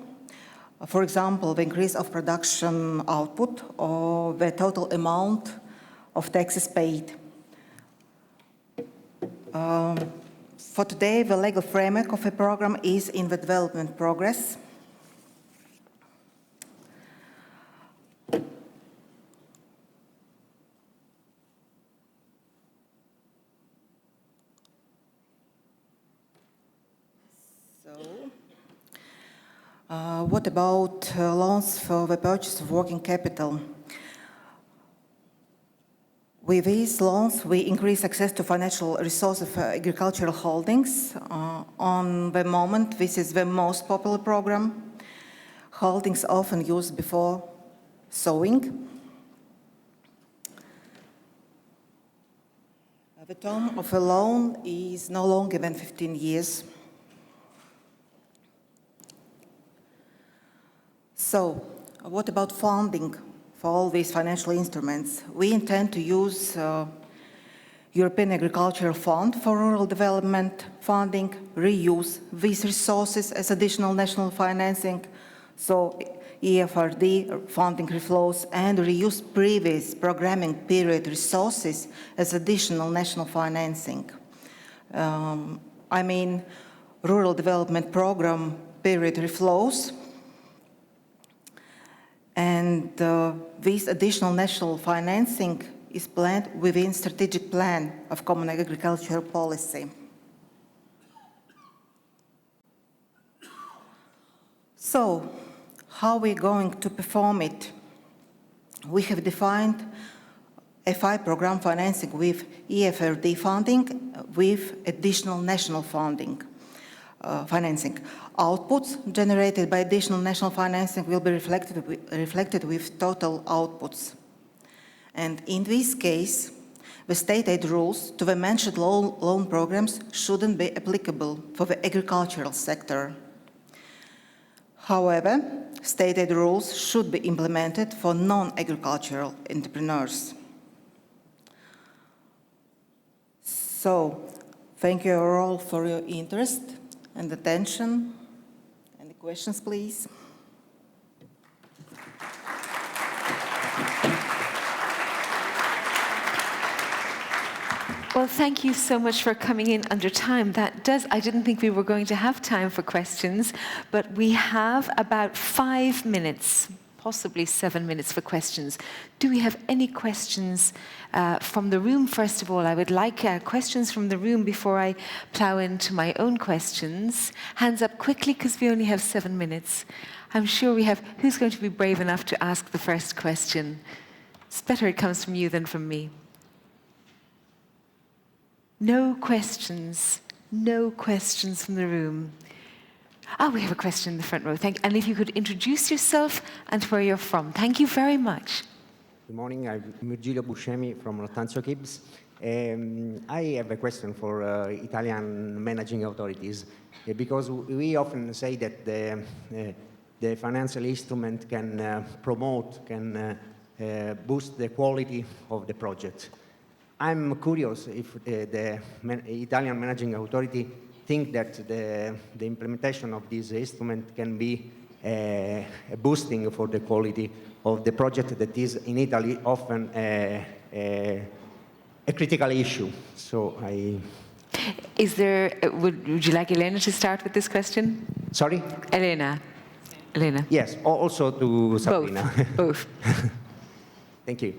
For example, the increase of production output or the total amount of taxes paid. For today, the legal framework of the program is in the development progress. What about loans for the purchase of working capital? With these loans, we increase access to financial resources for agricultural holdings. On the moment, this is the most popular program. Holdings often used before sowing. The term of a loan is no longer than 15 years. So, what about funding for all these financial instruments? We intend to use European Agricultural Fund for rural development funding, reuse these resources as additional national financing, so EAFRD funding reflows, and reuse previous programming period resources as additional national financing. I mean, rural development program period reflows, and this additional national financing is planned within strategic plan of common agricultural policy. So, how are we going to perform it? We have defined FI program financing with EAFRD funding with additional national funding. Financing. Outputs generated by additional national financing will be reflected with total outputs. And in this case, the state aid rules to the mentioned loan programs shouldn't be applicable for the agricultural sector. However, state aid rules should be implemented for non-agricultural entrepreneurs. So, thank you all for your interest and attention. Any questions, please? Well, thank you so much for coming in under time. I didn't think we were going to have time for questions, but we have about 5 minutes, possibly 7 minutes for questions. Do we have any questions from the room? First of all, I would like questions from the room before I plow into my own questions. Hands up quickly, because we only have 7 minutes. I'm sure we have. Who's going to be brave enough to ask the first question? It's better it comes from you than from me. No questions. No questions from the room. We have a question in the front row. And if you could introduce yourself and where you're from. Thank you very much. Good morning. I'm Virgilio Buscemi from Rotanzio Kibs. I have a question for Italian managing authorities, because we often say that the financial instrument can boost the quality of the project. I'm curious if the Italian managing authority think that the implementation of this instrument can be a boosting for the quality of the project that is in Italy often a critical issue. So would you like Elena to start with this question? Sorry? Elena. Yes, also to Sabrina. Both. Thank you.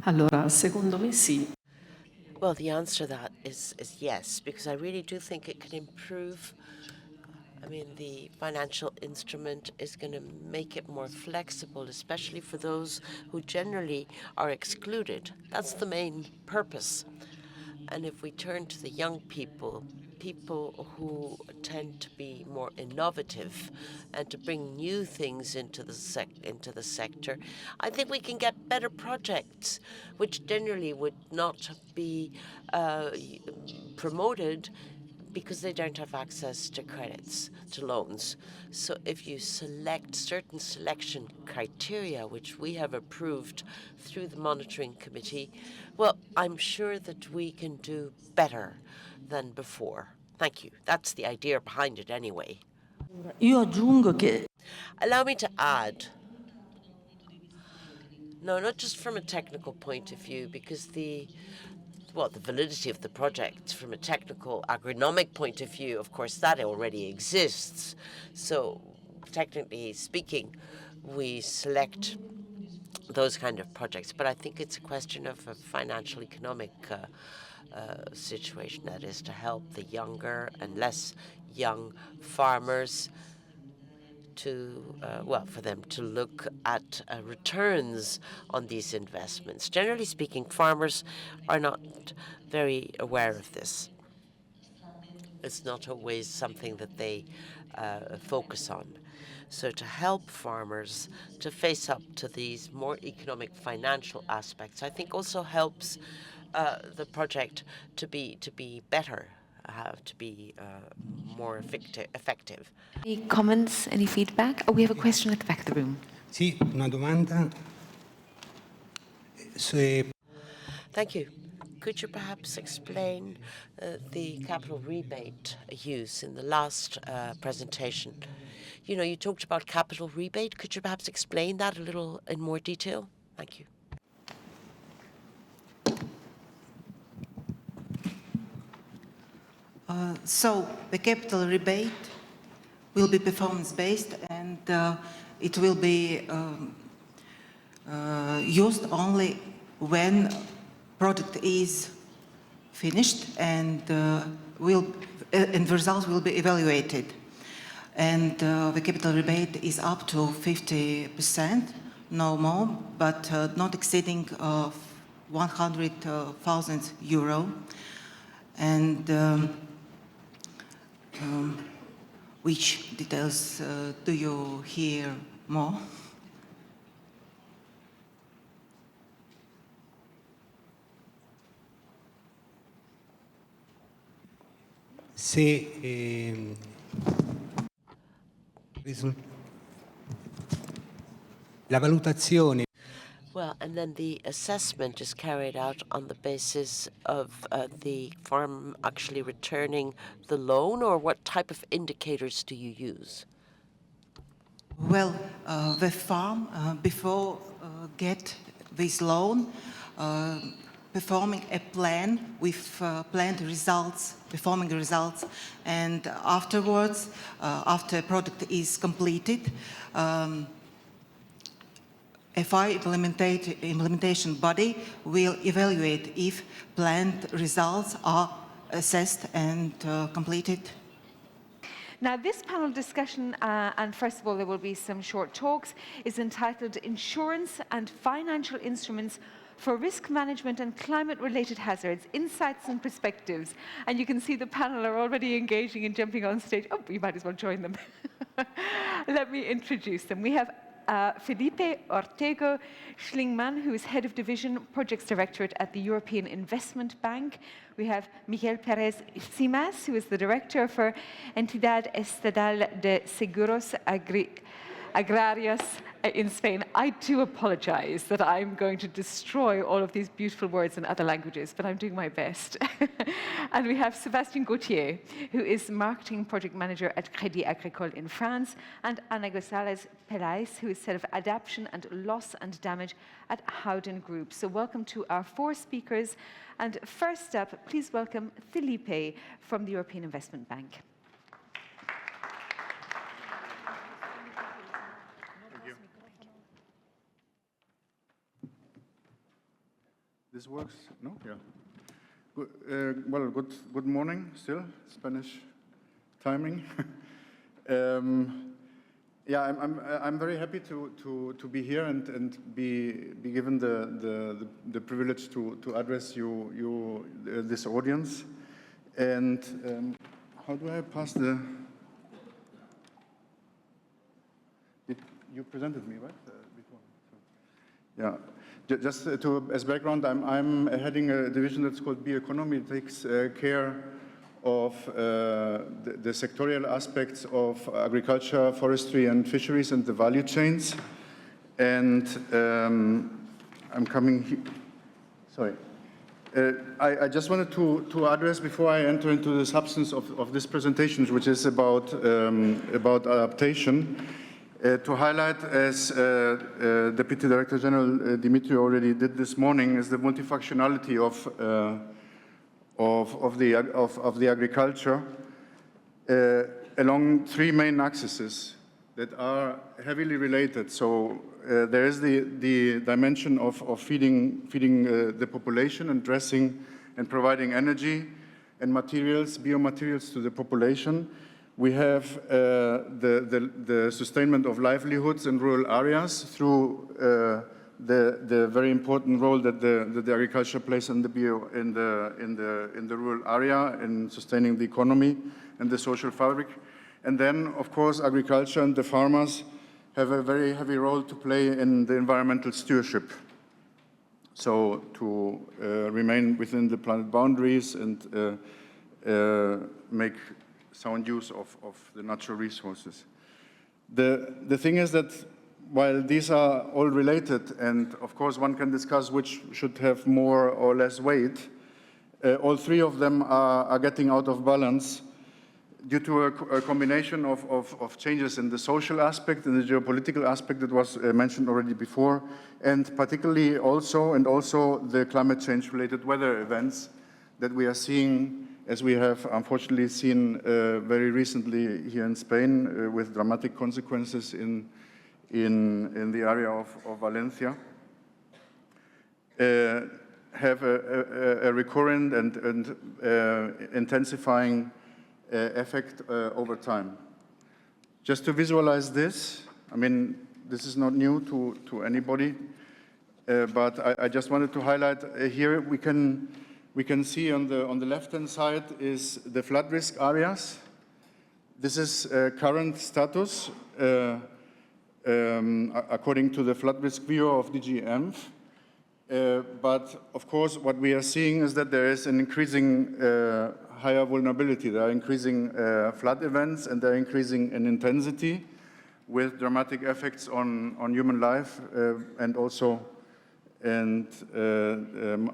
Allora, secondo me sì. Well, the answer to that is yes, because I really do think it can improve. I mean, the financial instrument is going to make it more flexible, especially for those who generally are excluded. That's the main purpose. And if we turn to the young people who tend to be more innovative and to bring new things into the sector, I think we can get better projects, which generally would not be promoted because they don't have access to credits, to loans. So if you select certain selection criteria, which we have approved through the monitoring committee, well, I'm sure that we can do better than before. Thank you. That's the idea behind it anyway. Io aggiungo che Allow me to add, no, not just from a technical point of view, because the validity of the project from a technical agronomic point of view, of course, that already exists. So technically speaking, we select those kind of projects. But I think it's a question of a financial economic situation, that is to help the younger and less young farmers for them to look at returns on these investments. Generally speaking, farmers are not very aware of this. It's not always something that they focus on. So to help farmers to face up to these more economic financial aspects, I think also helps the project to be better, to be more effective. Any comments, any feedback? We have a question at the back of the room. Sì, una domanda. Thank you. Could you perhaps explain the capital rebate use in the last presentation? You talked about capital rebate. Could you perhaps explain that a little in more detail? Thank you. So the capital rebate will be performance-based, and it will be used only when project is finished and and results will be evaluated. And the capital rebate is up to 50%, no more, but not exceeding 100,000 euro. And which details do you hear more? La valutazione. Well, and then the assessment is carried out on the basis of the farm actually returning the loan, or what type of indicators do you use? Well, the farm, before get this loan, performing a plan with planned results, performing results, and afterwards, after a product is completed, FI implementation body will evaluate if planned results are assessed and completed. Now, this panel discussion, and first of all, there will be some short talks, is entitled Insurance and Financial Instruments for Risk Management and Climate-Related Hazards, Insights and Perspectives. And you can see the panel are already engaging and jumping on stage. Oh, you might as well join them. Let me introduce them. We have Felipe Ortego Schlingmann, who is Head of Division Projects Directorate at the European Investment Bank. We have Miguel Pérez Simas, who is the Director for Entidad Estatal de Seguros Agrarios in Spain. I do apologize that I'm going to destroy all of these beautiful words in other languages, but I'm doing my best. And we have Sébastien Gauthier, who is Marketing Project Manager at Crédit Agricole in France, and Ana González Pelais, who is Head of Adaptation and Loss and Damage at Howden Group. So welcome to our 4 speakers. And first up, please welcome Felipe from the European Investment Bank. This works? No? Yeah. Well, good morning still, Spanish timing. Yeah, I'm very happy to be here and be given the privilege to address you this audience. And how do I pass the? You presented me, right? Before. Yeah. Just as background, I'm heading a division that's called B Economy. It takes care of the sectorial aspects of agriculture, forestry, and fisheries, and the value chains. And I'm coming here. Sorry. I just wanted to address, before I enter into the substance of this presentation, which is about adaptation, to highlight, as Deputy Director General Dimitri already did this morning, is the multifunctionality of the agriculture along 3 main axes that are heavily related. So there is the dimension of feeding the population and dressing and providing energy and materials, biomaterials to the population. We have the sustainment of livelihoods in rural areas through the very important role that the agriculture plays in the rural area in sustaining the economy and the social fabric. And then, of course, agriculture and the farmers have a very heavy role to play in the environmental stewardship. So to remain within the planet boundaries and make sound use of the natural resources. The thing is that while these are all related, and of course one can discuss which should have more or less weight, all 3 of them are getting out of balance due to a combination of changes in the social aspect and the geopolitical aspect that was mentioned already before, and particularly also the climate change related weather events that we are seeing, as we have unfortunately seen very recently here in Spain, with dramatic consequences in the area of Valencia, have a recurrent and intensifying effect over time. Just to visualize this, I mean, this is not new to anybody, but I just wanted to highlight here we can see on the left-hand side is the flood risk areas. This is current status according to the flood risk view of DG ENF. But of course, what we are seeing is that there is an increasing higher vulnerability. There are increasing flood events, and they're increasing in intensity with dramatic effects on human life and also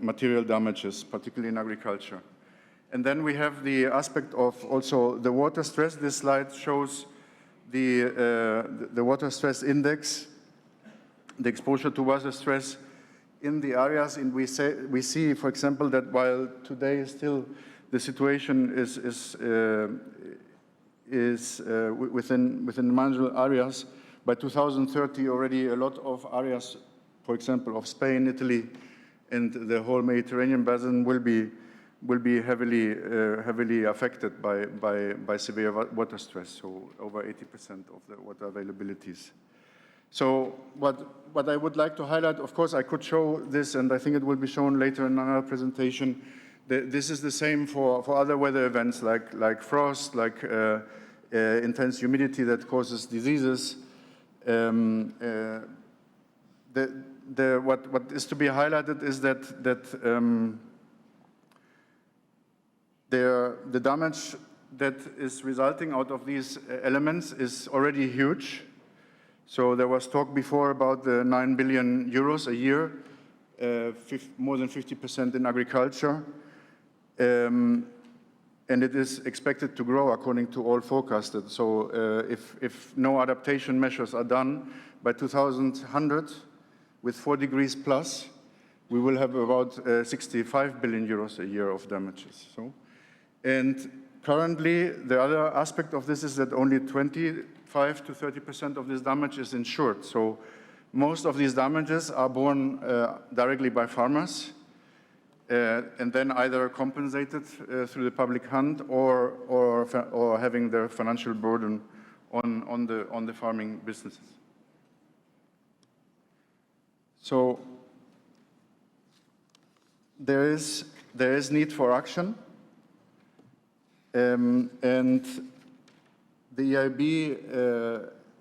material damages, particularly in agriculture. And then we have the aspect of also the water stress. This slide shows the water stress index, the exposure to water stress in the areas, and we see, for example, that while today still the situation is within marginal areas, by 2030 already a lot of areas, for example, of Spain, Italy, and the whole Mediterranean basin will be heavily affected by severe water stress, so over 80% of the water availabilities. So what I would like to highlight, of course, I could show this, and I think it will be shown later in another presentation. This is the same for other weather events like frost, like intense humidity that causes diseases. What is to be highlighted is that the damage that is resulting out of these elements is already huge. So there was talk before about the 9 billion euros a year, more than 50% in agriculture. And it is expected to grow according to all forecasted. So if no adaptation measures are done, by 2100, with 4 degrees plus, we will have about 65 billion euros a year of damages. So, and currently, the other aspect of this is that only 25 to 30% of this damage is insured. So most of these damages are borne directly by farmers, and then either compensated through the public fund or having their financial burden on the farming businesses. So there is need for action, and the EIB,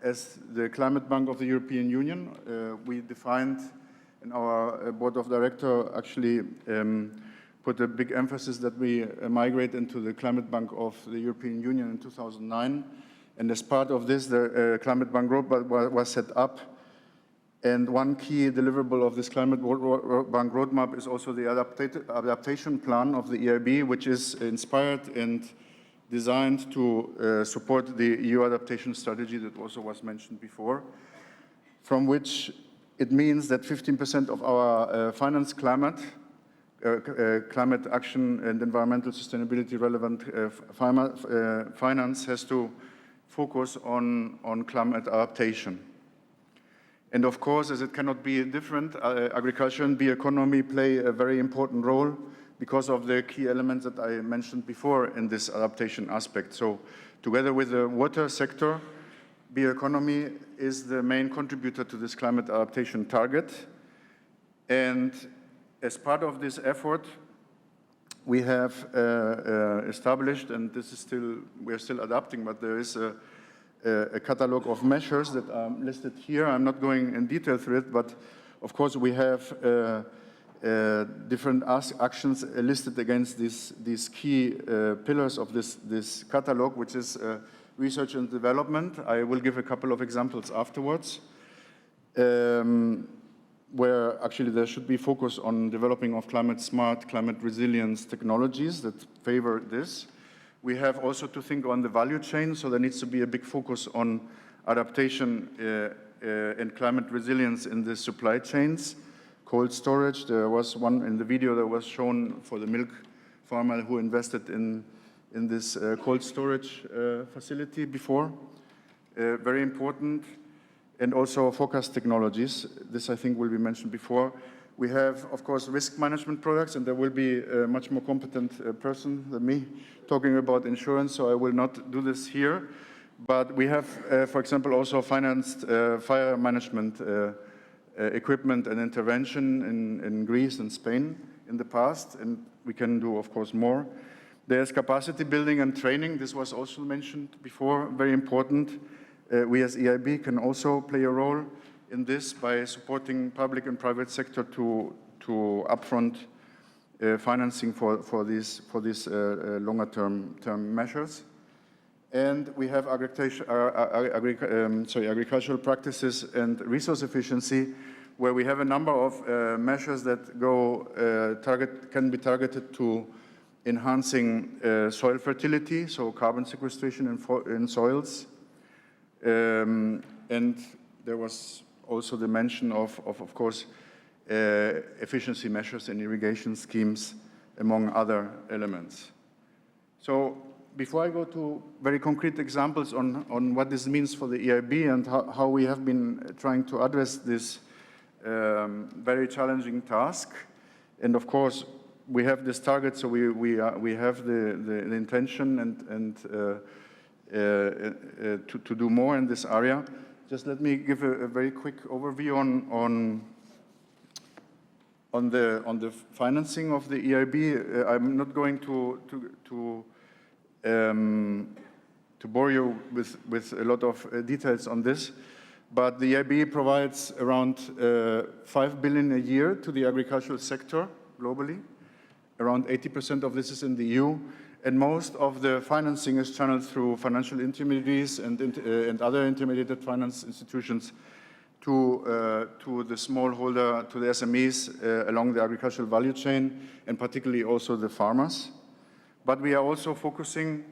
as the Climate Bank of the European Union, we defined in our board of directors actually put a big emphasis that we migrate into the Climate Bank of the European Union in 2009. And as part of this, the Climate Bank Group was set up. And one key deliverable of this Climate Bank roadmap is also the adaptation plan of the EIB, which is inspired and designed to support the EU adaptation strategy that also was mentioned before, from which it means that 15% of our finance climate action and environmental sustainability relevant finance has to focus on climate adaptation. And of course, as it cannot be different, agriculture and bioeconomy play a very important role because of the key elements that I mentioned before in this adaptation aspect. So together with the water sector, bioeconomy is the main contributor to this climate adaptation target. And as part of this effort, we have established, and this is we're still adapting, but there is a catalog of measures that are listed here. I'm not going in detail through it, but of course we have different actions listed against these key pillars of this catalog, which is research and development. I will give a couple of examples afterwards, where actually there should be focus on developing of climate-smart, climate-resilience technologies that favor this. We have also to think on the value chain, so there needs to be a big focus on adaptation and climate resilience in the supply chains. Cold storage, there was one in the video that was shown for the milk farmer who invested in this cold storage facility before. Very important. And also forecast technologies. This, I think, will be mentioned before. We have, of course, risk management products, and there will be a much more competent person than me talking about insurance, so I will not do this here. But we have, for example, also financed fire management equipment and intervention in Greece and Spain in the past, and we can do, of course, more. There's capacity building and training. This was also mentioned before, very important. We as EIB can also play a role in this by supporting public and private sector to upfront financing for these longer term measures. And we have agricultural practices and resource efficiency, where we have a number of measures that can be targeted to enhancing soil fertility, so carbon sequestration in soils. And there was also the mention of course, efficiency measures in irrigation schemes, among other elements. So before I go to very concrete examples on what this means for the EIB and how we have been trying to address this very challenging task, and of course, we have this target, so we have the intention and to do more in this area. Just let me give a very quick overview on the financing of the EIB. I'm not going to bore you with a lot of details on this, but the EIB provides around 5 billion a year to the agricultural sector globally. Around 80% of this is in the EU, and most of the financing is channeled through financial intermediaries and other intermediated finance institutions to the smallholder, to the SMEs along the agricultural value chain, and particularly also the farmers. But we are also focusing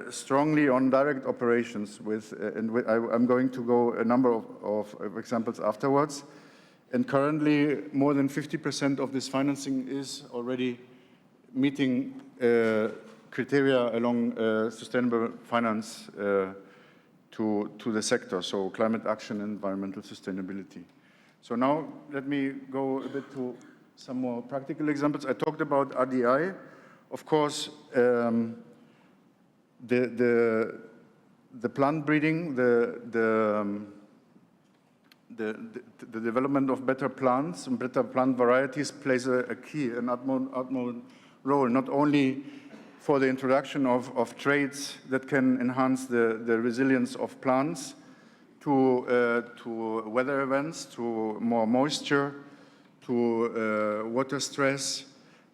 strongly on direct operations I'm going to go a number of examples afterwards. And currently, more than 50% of this financing is already meeting criteria along sustainable finance to the sector, so climate action and environmental sustainability. So now let me go a bit to some more practical examples. I talked about RDI. Of course, the plant breeding, the development of better plants and better plant varieties plays a key, an utmost role, not only for the introduction of traits that can enhance the resilience of plants to weather events, to more moisture, to water stress,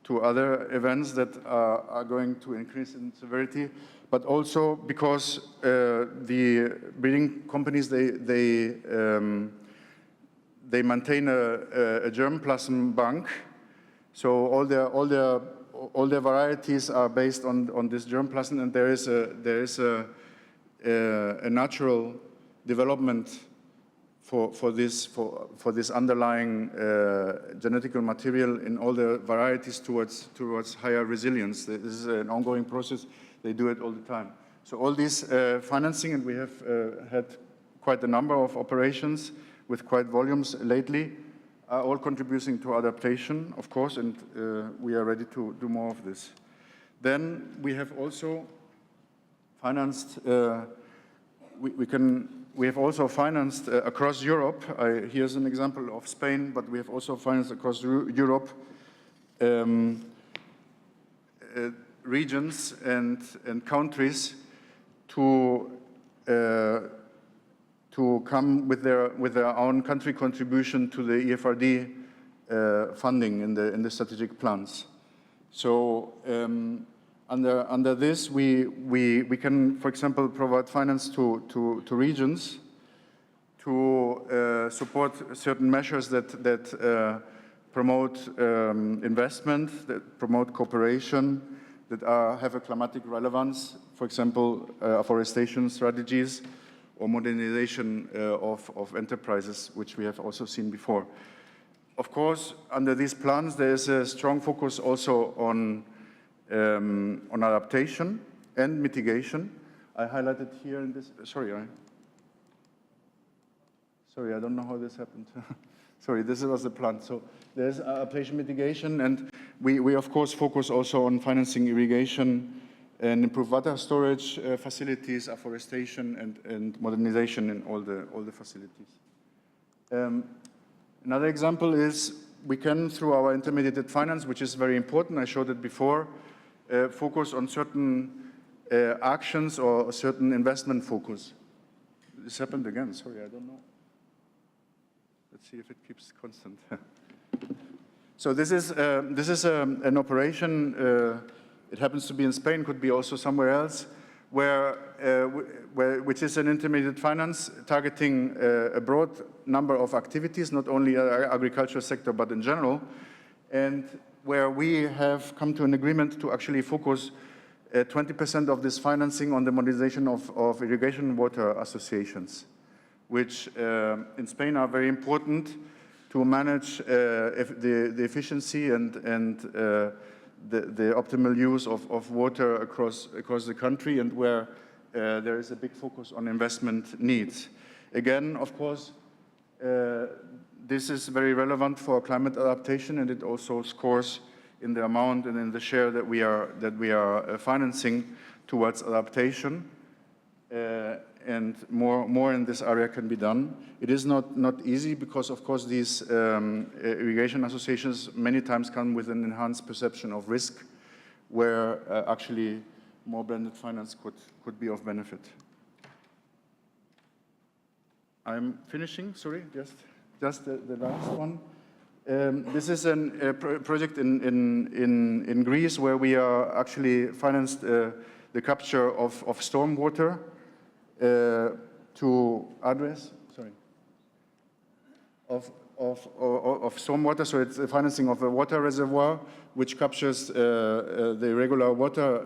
to other events that are going to increase in severity, but also because the breeding companies, they maintain a germplasm bank, so all their varieties are based on this germplasm, and there is a natural development for this underlying genetical material in all the varieties towards higher resilience. This is an ongoing process. They do it all the time. So all this financing, and we have had quite a number of operations with quite volumes lately, are all contributing to adaptation, of course, and we are ready to do more of this. Then we have also financed, we have also financed across Europe. Here's an example of Spain, but we have also financed across Europe regions and countries to come with their own country contribution to the EAFRD funding in the strategic plans. So under this, we can, for example, provide finance to regions to support certain measures that promote investment, that promote cooperation, that have a climatic relevance, for example, afforestation strategies, or modernization of enterprises, which we have also seen before. Of course, under these plans, there is a strong focus also on adaptation and mitigation. I highlighted here in this, sorry, I don't know how this happened. Sorry, this was the plan. So there's adaptation mitigation, and we of course focus also on financing irrigation and improve water storage facilities, afforestation, and modernization in all the facilities. Another example is we can, through our intermediated finance, which is very important, I showed it before, focus on certain actions or a certain investment focus. This happened again, sorry, I don't know. Let's see if it keeps constant. So this is an operation, it happens to be in Spain, could be also somewhere else, which is an intermediate finance targeting a broad number of activities, not only agricultural sector, but in general, and where we have come to an agreement to actually focus 20% of this financing on the modernization of irrigation water associations, which in Spain are very important to manage the efficiency and the optimal use of water across the country, and where there is a big focus on investment needs. Again, of course, this is very relevant for climate adaptation, and it also scores in the amount and in the share that we are financing towards adaptation. And more in this area can be done. It is not easy because, of course, these irrigation associations many times come with an enhanced perception of risk, where actually more blended finance could be of benefit. I'm finishing, sorry, just the last one. This is a project in Greece where we are actually financed the capture of stormwater to address, of stormwater. So it's the financing of a water reservoir which captures the irregular water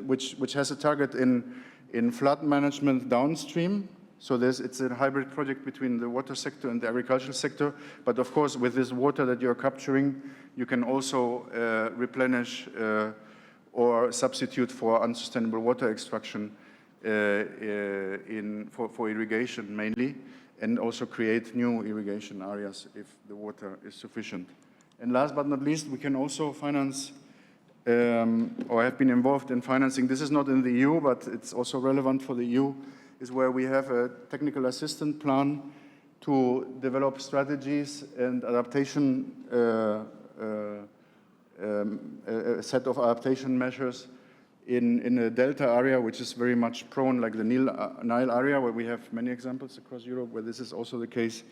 which has a target in flood management downstream. So it's a hybrid project between the water sector and the agricultural sector. But of course, with this water that you're capturing, you can also replenish or substitute for unsustainable water extraction for irrigation mainly, and also create new irrigation areas if the water is sufficient. And last but not least, we can also finance or have been involved in financing. This is not in the EU, but it's also relevant for the EU, is where we have a technical assistance plan to develop strategies and adaptation, a set of adaptation measures in a delta area, which is very much prone, like the Nile area, where we have many examples across Europe, where this is also the case,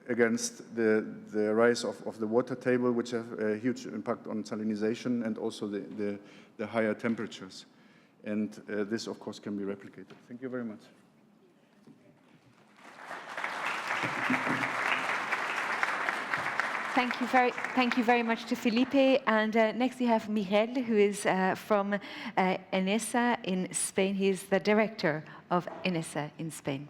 against the rise of the water table, which have a huge impact on salinization and also the higher temperatures. And this, of course, can be replicated. Thank you very much. Thank you very much to Felipe. And next we have Miguel, who is from ENESA in Spain. He is the director of ENESA in Spain.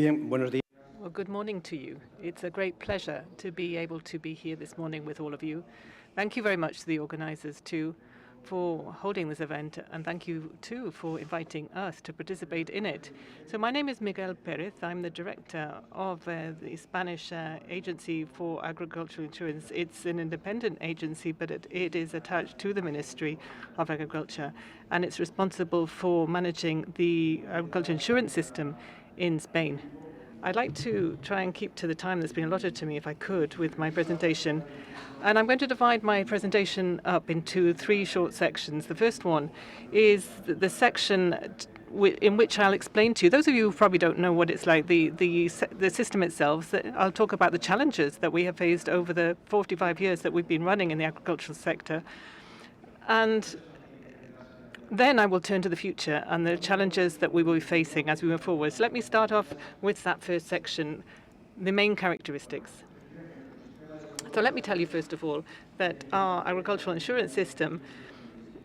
Well, good morning to you. It's a great pleasure to be able to be here this morning with all of you. Thank you very much to the organizers, too, for holding this event, and thank you, too, for inviting us to participate in it. So my name is Miguel Perez. I'm the director of the Spanish Agency for Agricultural Insurance. It's an independent agency, but it is attached to the Ministry of Agriculture, and it's responsible for managing the agricultural insurance system in Spain. I'd like to try and keep to the time that's been allotted to me, if I could, with my presentation. And I'm going to divide my presentation up into 3 short sections. The first one is the section in which I'll explain to you, those of you who probably don't know what it's like, the system itself. I'll talk about the challenges that we have faced over the 45 years that we've been running in the agricultural sector. And then I will turn to the future and the challenges that we will be facing as we move forward. So let me start off with that first section, the main characteristics. So let me tell you, first of all, that our agricultural insurance system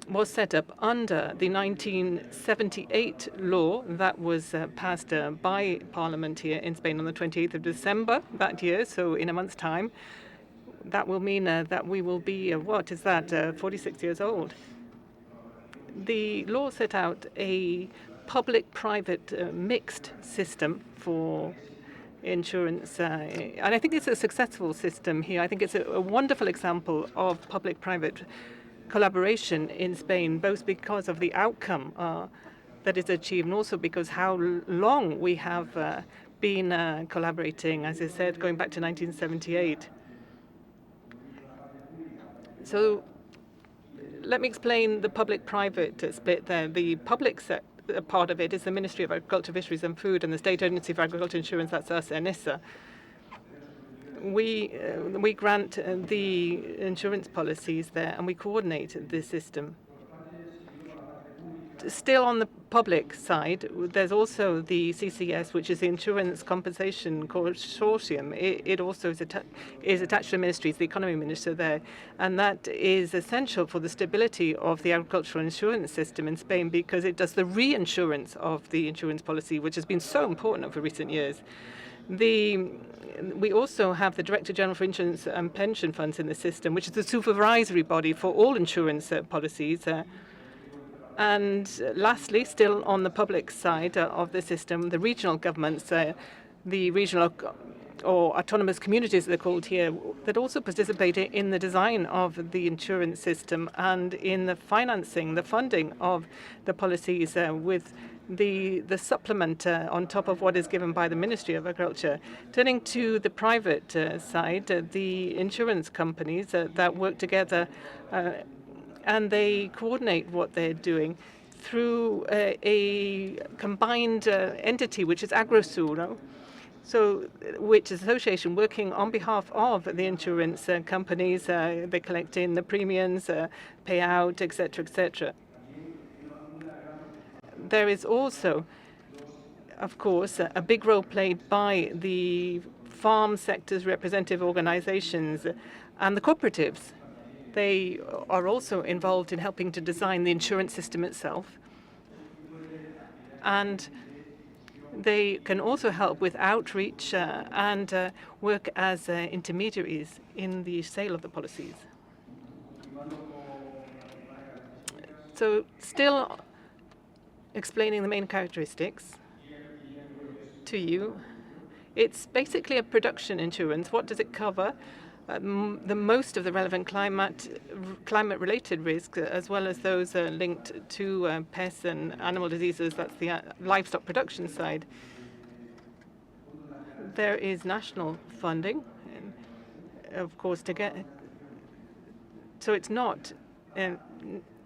was set up under the 1978 law that was passed by Parliament here in Spain on the 28th of December that year, so in a month's time. That will mean that we will be, 46 years old. The law set out a public-private mixed system for insurance, and I think it's a successful system here. I think it's a wonderful example of public-private collaboration in Spain, both because of the outcome that is achieved and also because how long we have been collaborating, as I said, going back to 1978. So let me explain the public-private split there. The public part of it is the Ministry of Agriculture, Fisheries and Food, and the State Agency for Agriculture Insurance, that's us, ENESA. We grant the insurance policies there, and we coordinate the system. still on the public side, there's also the CCS, which is the Insurance Compensation Consortium. It also is attached to the ministry, it's the economy minister there, and that is essential for the stability of the agricultural insurance system in Spain because it does the reinsurance of the insurance policy, which has been so important over recent years. We also have the Director General for Insurance and Pension Funds in the system, which is the supervisory body for all insurance policies. And lastly, still on the public side of the system, the regional governments, the regional or autonomous communities they're called here, that also participate in the design of the insurance system and in the financing, the funding of the policies with the supplement on top of what is given by the Ministry of Agriculture. Turning to the private side, the insurance companies that work together and they coordinate what they're doing through a combined entity, which is Agrosuro, which is an association working on behalf of the insurance companies. They collect in the premiums, pay out, etc., etc. There is also, of course, a big role played by the farm sector's representative organizations and the cooperatives. They are also involved in helping to design the insurance system itself. And they can also help with outreach and work as intermediaries in the sale of the policies. So still explaining the main characteristics to you, it's basically a production insurance. What does it cover? The most of the relevant climate-related risks, as well as those linked to pests and animal diseases. That's the livestock production side. There is national funding, of course, to get. So it's not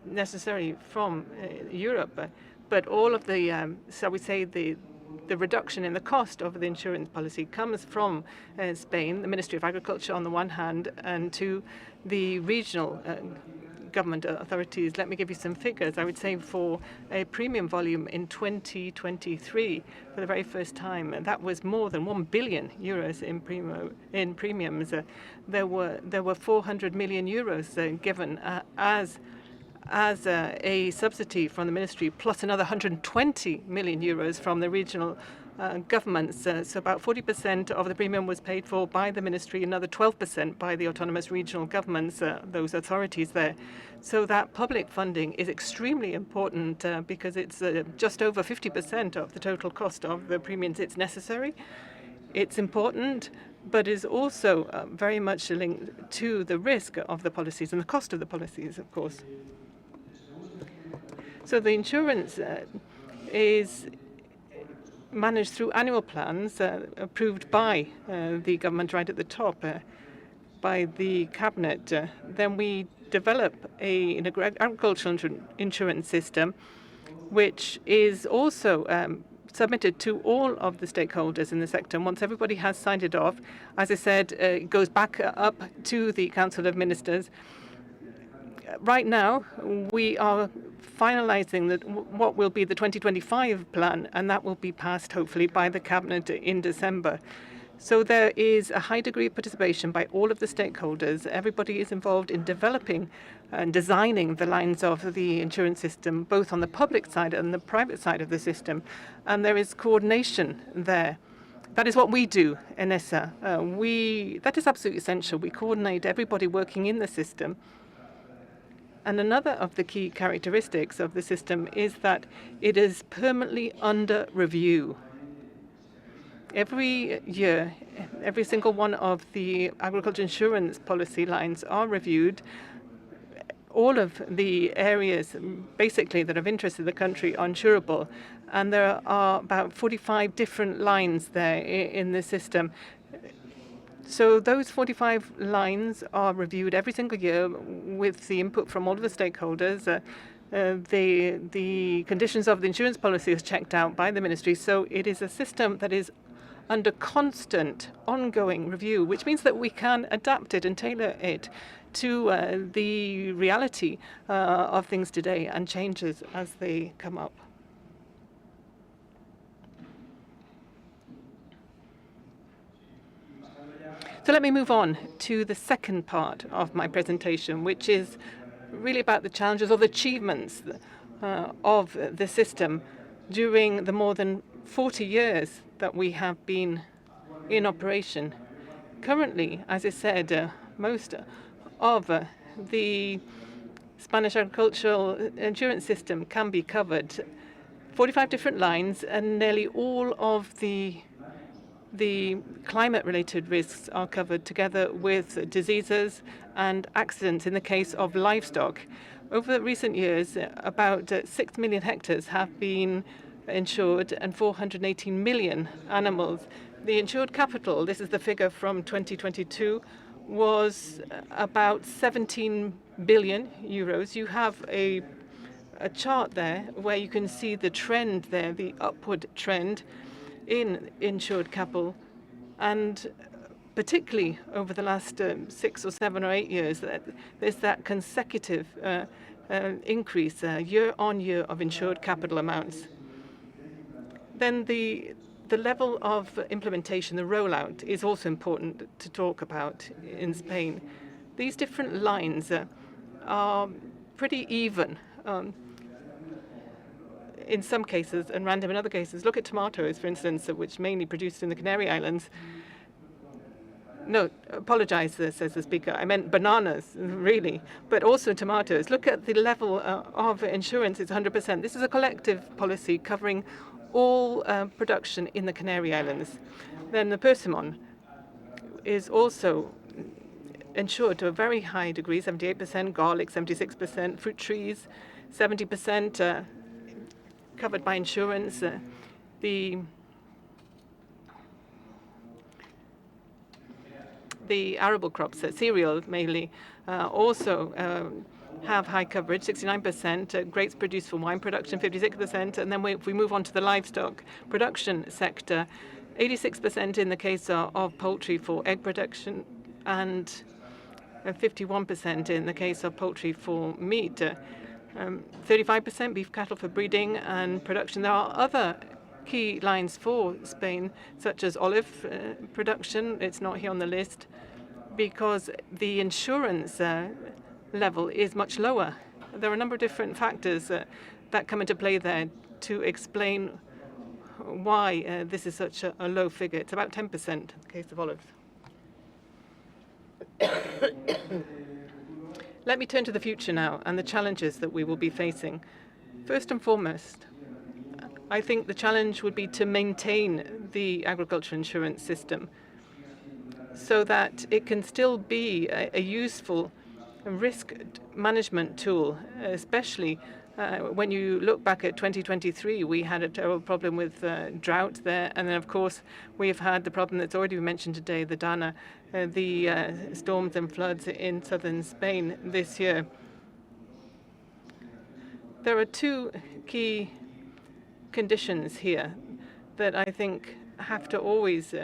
necessary from Europe, but all of the, shall we say, the reduction in the cost of the insurance policy comes from Spain, the Ministry of Agriculture on the one hand, and to the regional government authorities. Let me give you some figures. I would say for a premium volume in 2023, for the very first time, that was more than 1 billion euros in premiums. There were 400 million euros given as a subsidy from the ministry, plus another 120 million euros from the regional governments. So about 40% of the premium was paid for by the ministry, another 12% by the autonomous regional governments, those authorities there. So that public funding is extremely important because it's just over 50% of the total cost of the premiums. It's necessary, it's important, but is also very much linked to the risk of the policies and the cost of the policies, of course. So the insurance is managed through annual plans approved by the government right at the top, by the cabinet. Then we develop an agricultural insurance system, which is also submitted to all of the stakeholders in the sector. And once everybody has signed it off, as I said, it goes back up to the Council of Ministers. Right now, we are finalizing what will be the 2025 plan, and that will be passed, hopefully, by the Cabinet in December. So there is a high degree of participation by all of the stakeholders. Everybody is involved in developing and designing the lines of the insurance system, both on the public side and the private side of the system. And there is coordination there. That is what we do in ESA. That is absolutely essential. We coordinate everybody working in the system. And another of the key characteristics of the system is that it is permanently under review. Every year, every single one of the agriculture insurance policy lines are reviewed. All of the areas, basically, that are of interest to the country are insurable. And there are about 45 different lines there in the system. So those 45 lines are reviewed every single year with the input from all of the stakeholders. The conditions of the insurance policy is checked out by the ministry. So it is a system that is under constant, ongoing review, which means that we can adapt it and tailor it to the reality of things today and changes as they come up. So let me move on to the second part of my presentation, which is really about the challenges or the achievements of the system during the more than 40 years that we have been in operation. Currently, as I said, most of the Spanish agricultural insurance system can be covered. 45 different lines, and nearly all of the climate-related risks are covered, together with diseases and accidents in the case of livestock. Over recent years, about 6 million hectares have been insured and 418 million animals. The insured capital, this is the figure from 2022, was about 17 billion euros. You have a chart there where you can see the trend there, the upward trend in insured capital, and particularly over the last 6 or 7 or 8 years, there's that consecutive increase year on year of insured capital amounts. Then the level of implementation, the rollout, is also important to talk about in Spain. These different lines are pretty even in some cases and random in other cases. Look at tomatoes, for instance, which mainly produced in the Canary Islands. No, apologize, says the speaker. I meant bananas, really, but also tomatoes. Look at the level of insurance. It's 100%. This is a collective policy covering all production in the Canary Islands. Then the persimmon is also insured to a very high degree, 78%, garlic 76%, fruit trees 70% covered by insurance. The arable crops, cereal mainly, also have high coverage, 69%, grapes produced for wine production, 56%, and then if we move on to the livestock production sector, 86% in the case of poultry for egg production, and 51% in the case of poultry for meat, 35% beef cattle for breeding and production. There are other key lines for Spain, such as olive production. It's not here on the list because the insurance level is much lower. There are a number of different factors that come into play there to explain why this is such a low figure. It's about 10% in the case of olives. Let me turn to the future now and the challenges that we will be facing. First and foremost, I think the challenge would be to maintain the agricultural insurance system so that it can still be a useful risk management tool, especially when you look back at 2023, we had a terrible problem with drought there. And then, of course, we've had the problem that's already been mentioned today, the Dana, the storms and floods in southern Spain this year. There are two key conditions here that I think have to always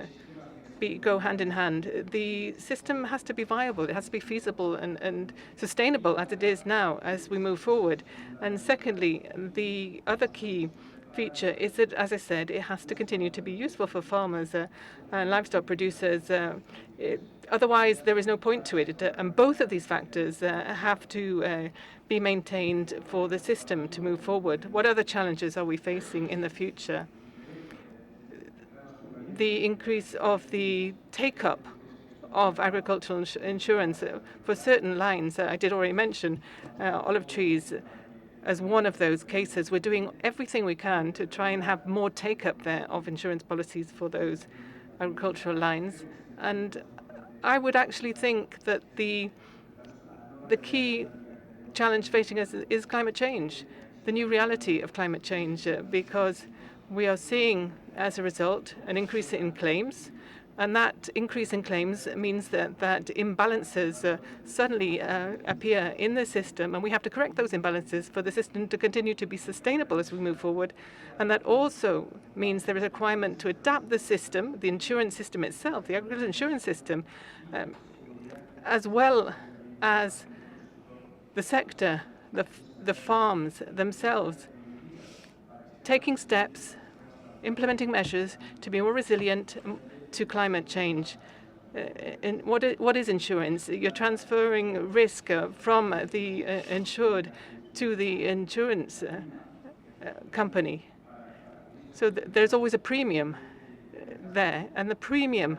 go hand in hand. The system has to be viable. It has to be feasible and sustainable as it is now as we move forward. And secondly, the other key feature is that, as I said, it has to continue to be useful for farmers and livestock producers. Otherwise, there is no point to it. And both of these factors have to be maintained for the system to move forward. What other challenges are we facing in the future? The increase of the take-up of agricultural insurance for certain lines. I did already mention olive trees as one of those cases. We're doing everything we can to try and have more take-up there of insurance policies for those agricultural lines. And I would actually think that the key challenge facing us is climate change, the new reality of climate change, because we are seeing, as a result, an increase in claims And that increase in claims means that imbalances suddenly appear in the system, and we have to correct those imbalances for the system to continue to be sustainable as we move forward. And that also means there is a requirement to adapt the system, the insurance system itself, the agricultural insurance system, as well as the sector, the farms themselves, taking steps, implementing measures to be more resilient to climate change. And what is insurance? You're transferring risk from the insured to the insurance company. So there's always a premium there, and the premium,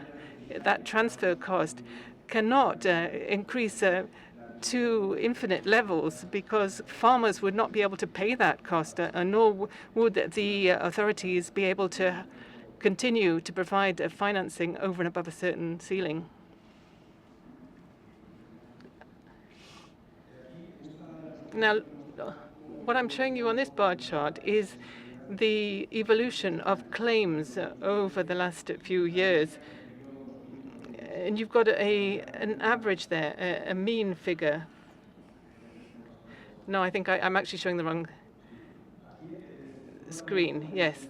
that transfer cost, cannot increase to infinite levels, because farmers would not be able to pay that cost, nor would the authorities be able to continue to provide financing over and above a certain ceiling. Now, what I'm showing you on this bar chart is the evolution of claims over the last few years. And you've got an average there, a mean figure. No, I think I'm actually showing the wrong screen. Yes.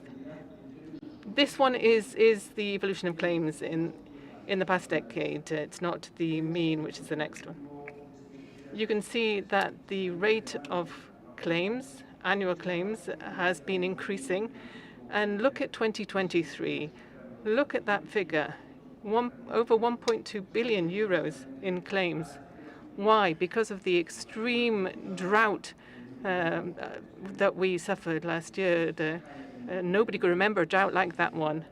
This one is the evolution of claims in the past decade. It's not the mean, which is the next one. You can see that the rate of claims, annual claims, has been increasing. And look at 2023. Look at that figure. Over 1.2 billion euros in claims. Why? Because of the extreme drought that we suffered last year. Nobody could remember a drought like that one.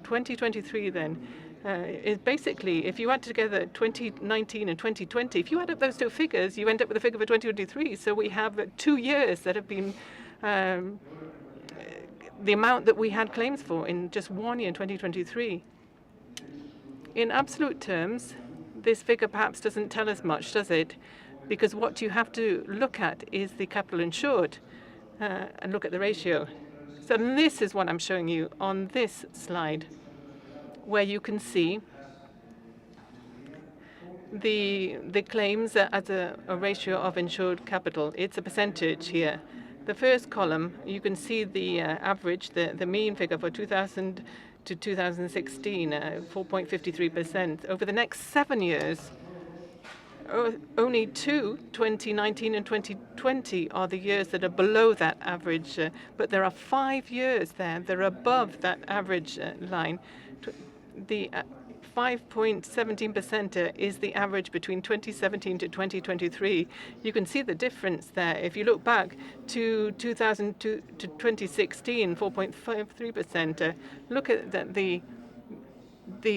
2023 then is basically, if you add together 2019 and 2020, if you add up those two figures, you end up with a figure for 2023. So we have 2 years that have been the amount that we had claims for in just 1 year in 2023. In absolute terms, this figure perhaps doesn't tell us much, does it? Because what you have to look at is the capital insured and look at the ratio. So this is what I'm showing you on this slide, where you can see the claims as a ratio of insured capital. It's a percentage here. The first column, you can see the average, the mean figure for 2000 to 2016, 4.53%. Over the next 7 years, only 2019 and 2020, are the years that are below that average. But there are 5 years there that are above that average line. The 5.17% is the average between 2017 to 2023. You can see the difference there. If you look back to 2000 to 2016, 4.53%, look at the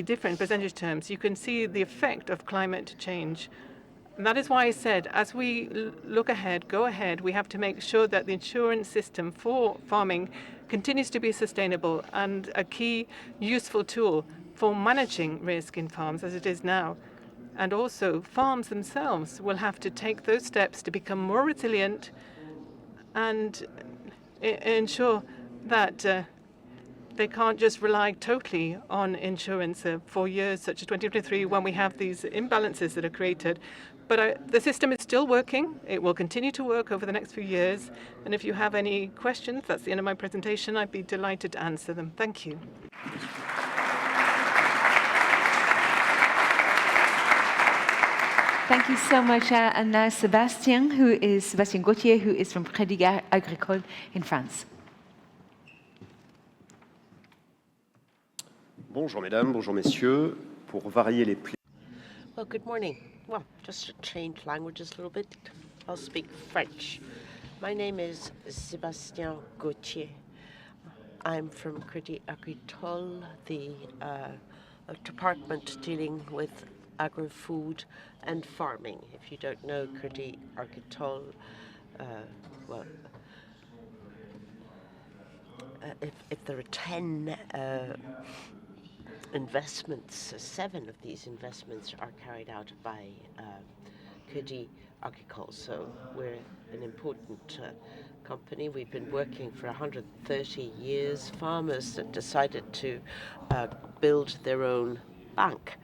different percentage terms. You can see the effect of climate change. And that is why I said, as we look ahead, go ahead, we have to make sure that the insurance system for farming continues to be sustainable and a key useful tool for managing risk in farms as it is now. And also, farms themselves will have to take those steps to become more resilient and ensure that they can't just rely totally on insurance for years such as 2023 when we have these imbalances that are created. But the system is still working. It will continue to work over the next few years. And if you have any questions, that's the end of my presentation. I'd be delighted to answer them. Thank you. Thank you so much. And now Sébastien Gauthier, who is from Crédit Agricole in France. Bonjour mesdames, bonjour messieurs. Pour varier les Well, good morning. Well, just to change languages a little bit, I'll speak French. My name is Sébastien Gauthier. I'm from Crédit Agricole, the department dealing with agri-food and farming. If you don't know Crédit Agricole, well, if there are 10 investments, 7 of these investments are carried out by Crédit Agricole, so we're an important company. We've been working for 130 years. Farmers that decided to build their own bank,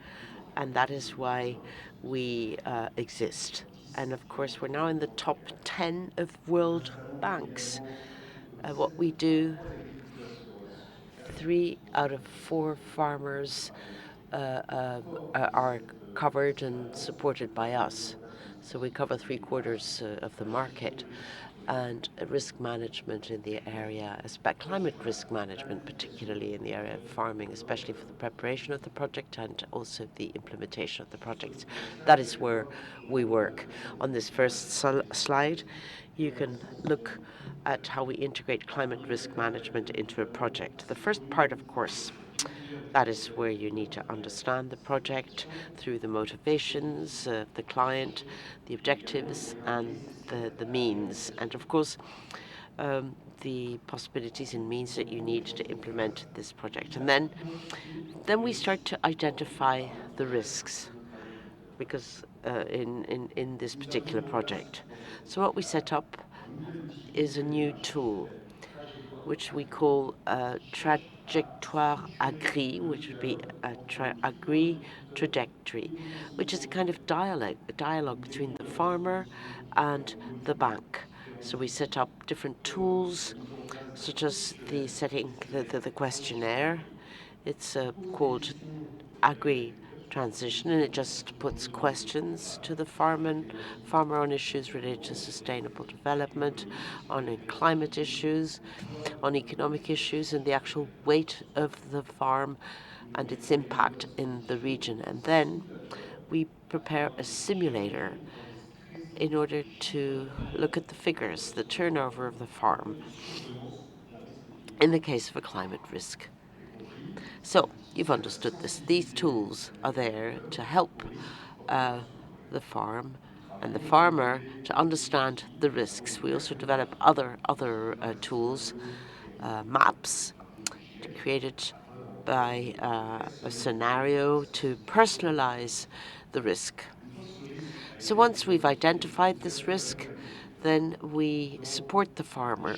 and that is why we exist. And of course, we're now in the top 10 of world banks. What we do, 3 out of 4 farmers are covered and supported by us. So we cover 3/4 of the market. And risk management in the area, climate risk management, particularly in the area of farming, especially for the preparation of the project and also the implementation of the project. That is where we work. On this first slide, you can look at how we integrate climate risk management into a project. The first part, of course, that is where you need to understand the project through the motivations of the client, the objectives, and the means. And of course, the possibilities and means that you need to implement this project. And then we start to identify the risks, because in this particular project. So what we set up is a new tool, which we call trajectoire agri, which would be a agri trajectory, which is a kind of dialogue between the farmer and the bank. So we set up different tools, such as the questionnaire. It's called Agri Transition, and it just puts questions to the farmer on issues related to sustainable development, on climate issues, on economic issues, and the actual weight of the farm and its impact in the region. And then we prepare a simulator in order to look at the figures, the turnover of the farm, in the case of a climate risk. So you've understood this. These tools are there to help the farm and the farmer to understand the risks. We also develop other tools, maps, created by a scenario to personalize the risk. So once we've identified this risk, then we support the farmer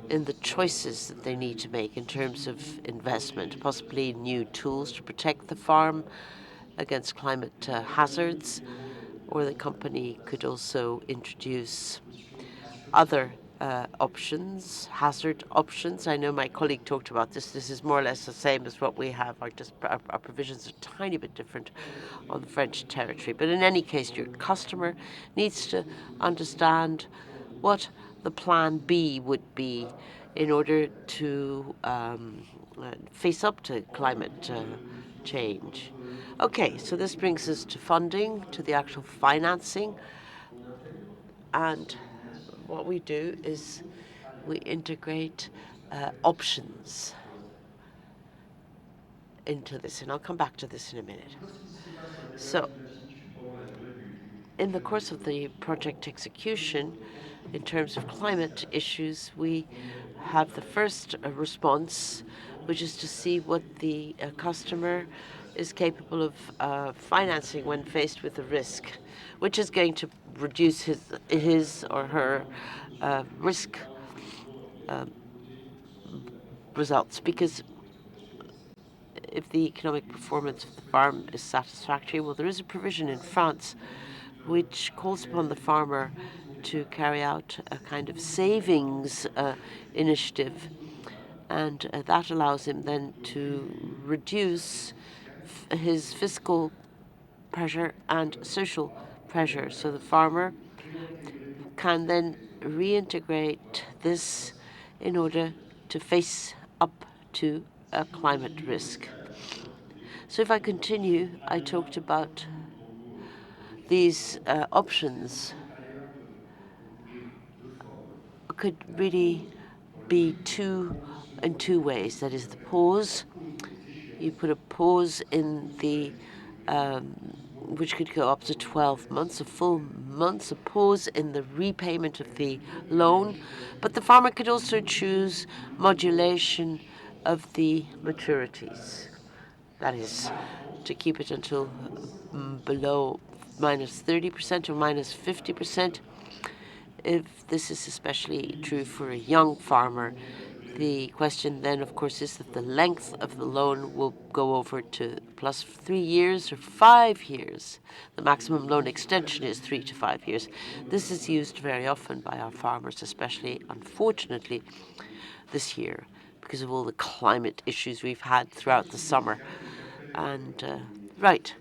in the choices that they need to make in terms of investment, possibly new tools to protect the farm against climate hazards, or the company could also introduce other options, hazard options. I know my colleague talked about this. This is more or less the same as what we have. Our provisions are a tiny bit different on the French territory. But in any case, your customer needs to understand what the plan B would be in order to face up to climate change. Okay, so this brings us to funding, to the actual financing. And what we do is we integrate options into this, and I'll come back to this in a minute. So in the course of the project execution, in terms of climate issues, we have the first response, which is to see what the customer is capable of financing when faced with a risk, which is going to reduce his or her risk results. Because if the economic performance of the farm is satisfactory, well, there is a provision in France which calls upon the farmer to carry out a kind of savings initiative, and that allows him then to reduce his fiscal pressure and social pressure. So the farmer can then reintegrate this in order to face up to a climate risk. So if I continue, I talked about these options could really be in two ways. That is the pause. You put a pause in the which could go up to 12 months, a full month, a pause in the repayment of the loan. But the farmer could also choose modulation of the maturities. That is, to keep it until below -30% or -50%. if this is especially true for a young farmer, the question then, of course, is that the length of the loan will go over to plus 3 years or 5 years. The maximum loan extension is 3 to 5 years. This is used very often by our farmers, especially, unfortunately, this year, because of all the climate issues we've had throughout the summer. And right,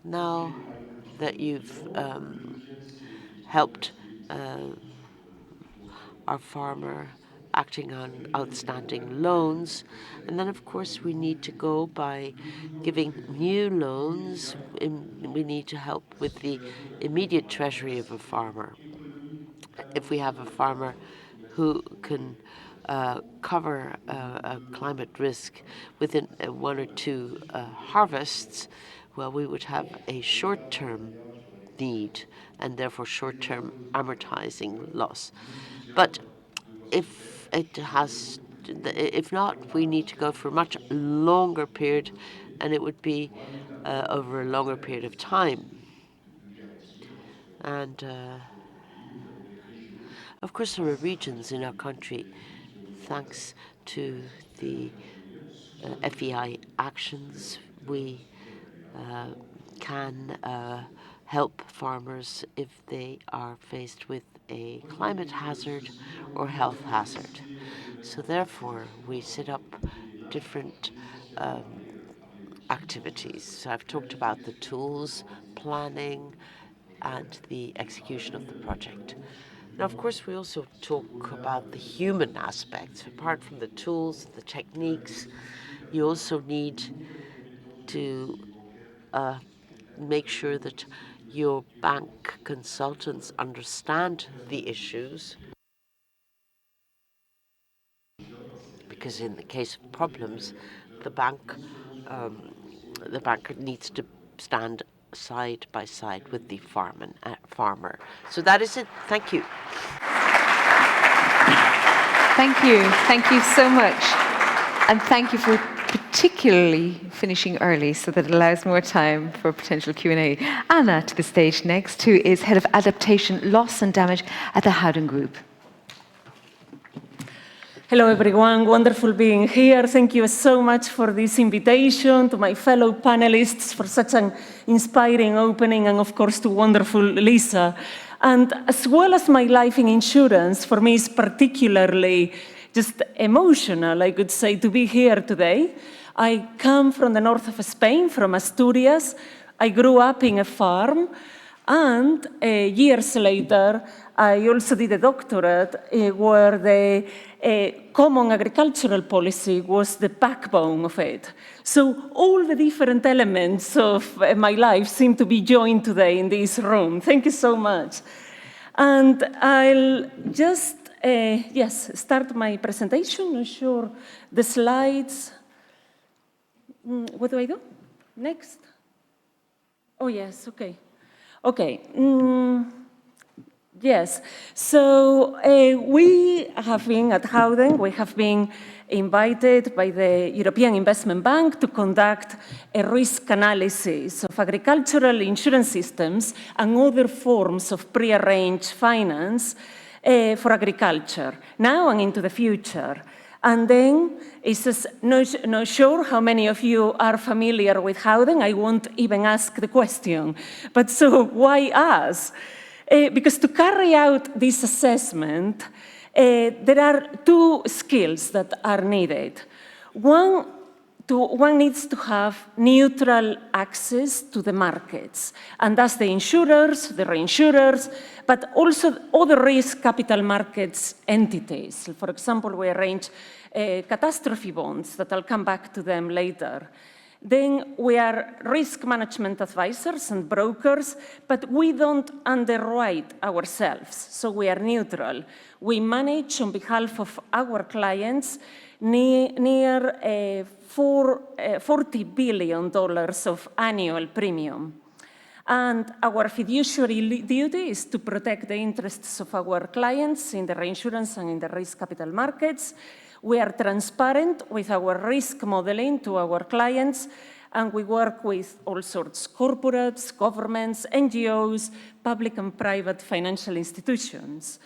now that you've helped our farmer acting on outstanding loans. And then, of course, we need to go by giving new loans. We need to help with the immediate treasury of a farmer. If we have a farmer who can cover a climate risk within 1 or 2 harvests, well, we would have a short-term need and therefore short-term amortizing loss. But if not, we need to go for a much longer period, and it would be over a longer period of time. And of course, there are regions in our country, thanks to the FEI actions, we can help farmers if they are faced with a climate hazard or health hazard. So therefore, we set up different activities. So I've talked about the tools, planning, and the execution of the project. Now, of course, we also talk about the human aspects. Apart from the tools, the techniques, you also need to make sure that your bank consultants understand the issues, because in the case of problems, the bank needs to stand side by side with the farmer. So that is it. Thank you. Thank you. Thank you so much. And thank you for particularly finishing early so that it allows more time for potential Q&A. Anna to the stage next, who is Head of Adaptation, Loss and Damage at the Howden Group. Hello, everyone. Wonderful being here. Thank you so much for this invitation, to my fellow panelists for such an inspiring opening, and of course to wonderful Lisa. And as well as my life in insurance, for me is particularly just emotional, I could say, to be here today. I come from the north of Spain, from Asturias. I grew up in a farm, and years later, I also did a doctorate where the common agricultural policy was the backbone of it. So all the different elements of my life seem to be joined today in this room. Thank you so much. And I'll just, start my presentation. Not sure the slides. What do I do? Next. Oh, yes, okay. Okay. Yes, so we have been at Howden, we have been invited by the European Investment Bank to conduct a risk analysis of agricultural insurance systems and other forms of pre-arranged finance for agriculture, now and into the future. And then, it's just not sure how many of you are familiar with Howden. I won't even ask the question. But so, why us? Because to carry out this assessment, there are 2 skills that are needed. One needs to have neutral access to the markets, and that's the insurers, the reinsurers, but also other risk capital markets entities. For example, we arrange catastrophe bonds that I'll come back to them later. Then we are risk management advisors and brokers, but we don't underwrite ourselves, so we are neutral. We manage on behalf of our clients near $40 billion of annual premium. And our fiduciary duty is to protect the interests of our clients in the reinsurance and in the risk capital markets. We are transparent with our risk modeling to our clients, and we work with all sorts of corporates, governments, NGOs, public and private financial institutions.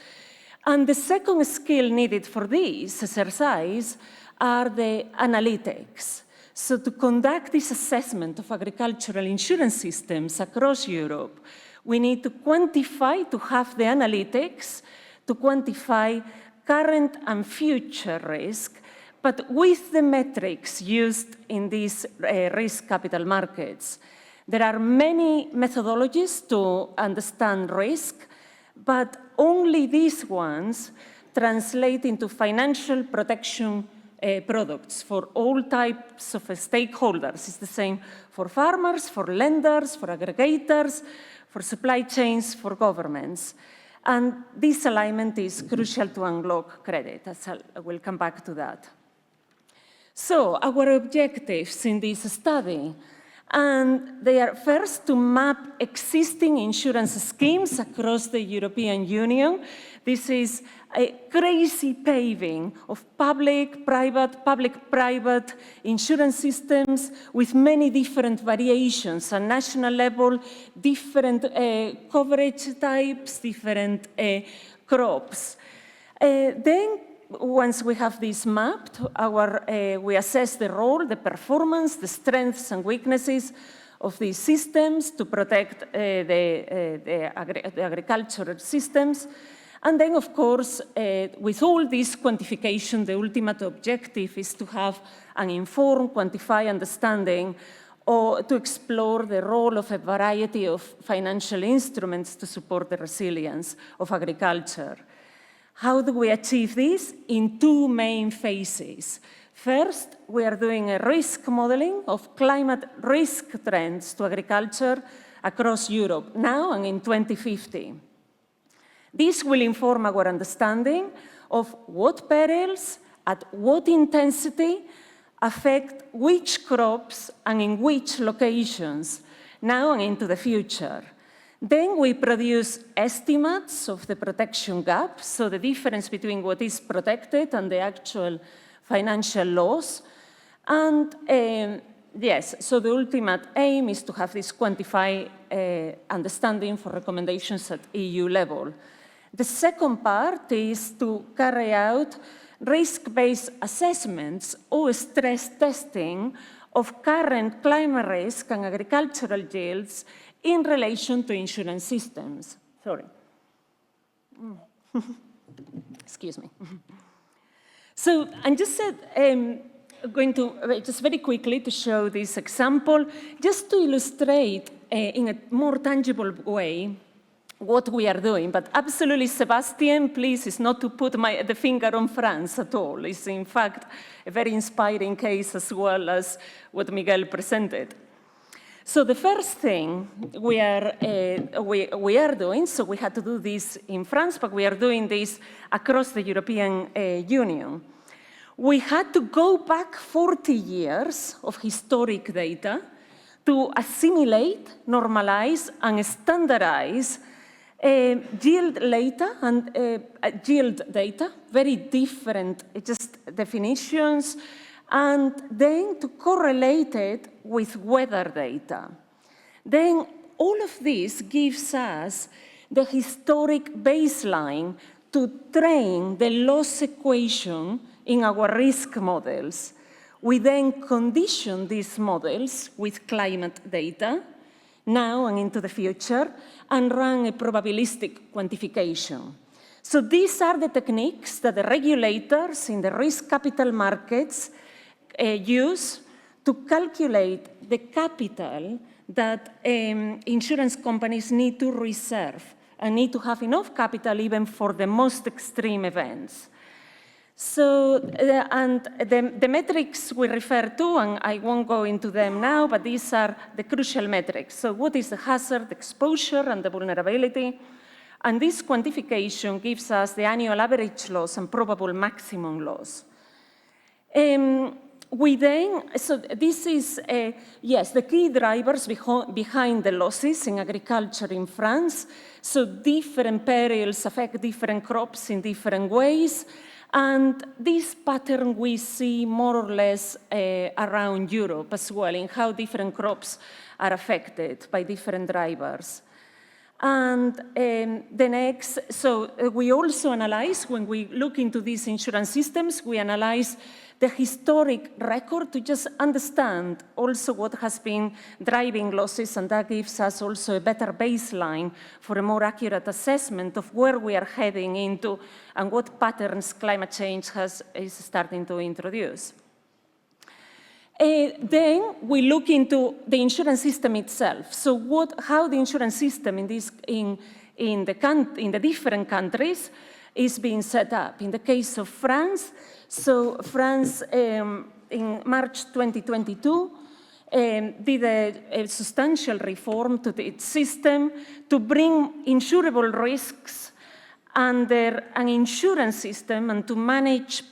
And the second skill needed for this exercise are the analytics. So to conduct this assessment of agricultural insurance systems across Europe, we need to quantify, to have the analytics, to quantify current and future risk, but with the metrics used in these risk capital markets. There are many methodologies to understand risk, but only these ones translate into financial protection products for all types of stakeholders. It's the same for farmers, for lenders, for aggregators, for supply chains, for governments. And this alignment is crucial to unlock credit, as I will come back to that. So our objectives in this study, and they are first to map existing insurance schemes across the European Union. This is a crazy paving of public-private insurance systems with many different variations at national level, different coverage types, different crops. Then, once we have this mapped, we assess the role, the performance, the strengths and weaknesses of these systems to protect the agricultural systems. And then, of course, with all this quantification, the ultimate objective is to have an informed, quantified understanding or to explore the role of a variety of financial instruments to support the resilience of agriculture. How do we achieve this? In two main phases. First, we are doing a risk modeling of climate risk trends to agriculture across Europe now and in 2050. This will inform our understanding of what perils, at what intensity, affect which crops and in which locations, now and into the future. Then we produce estimates of the protection gap, so the difference between what is protected and the actual financial loss. And yes, so the ultimate aim is to have this quantified understanding for recommendations at EU level. The second part is to carry out risk-based assessments or stress testing of current climate risk and agricultural yields in relation to insurance systems. Sorry. Excuse me. So I'm just going to, just very quickly to show this example, just to illustrate in a more tangible way what we are doing. But absolutely, Sebastian, please, is not to put the finger on France at all. It's in fact a very inspiring case as well as what Miguel presented. So the first thing we are doing, so we had to do this in France, but we are doing this across the European Union. We had to go back 40 years of historic data to assimilate, normalize, and standardize yield data and very different just definitions, and then to correlate it with weather data. Then all of this gives us the historic baseline to train the loss equation in our risk models. We then condition these models with climate data, now and into the future, and run a probabilistic quantification. So these are the techniques that the regulators in the risk capital markets use to calculate the capital that insurance companies need to reserve and need to have enough capital even for the most extreme events. So, and the metrics we refer to, and I won't go into them now, but these are the crucial metrics. So what is the hazard, exposure, and the vulnerability? And this quantification gives us the annual average loss and probable maximum loss. So this is, yes, the key drivers behind the losses in agriculture in France. So different perils affect different crops in different ways. And this pattern we see more or less around Europe as well, in how different crops are affected by different drivers. And the next, so we also analyze, when we look into these insurance systems, we analyze the historic record to just understand also what has been driving losses, and that gives us also a better baseline for a more accurate assessment of where we are heading into and what patterns climate change is starting to introduce. Then we look into the insurance system itself. So how the insurance system in the different countries is being set up. In the case of France, so France in March 2022 did a substantial reform to its system to bring insurable risks under an insurance system and to manage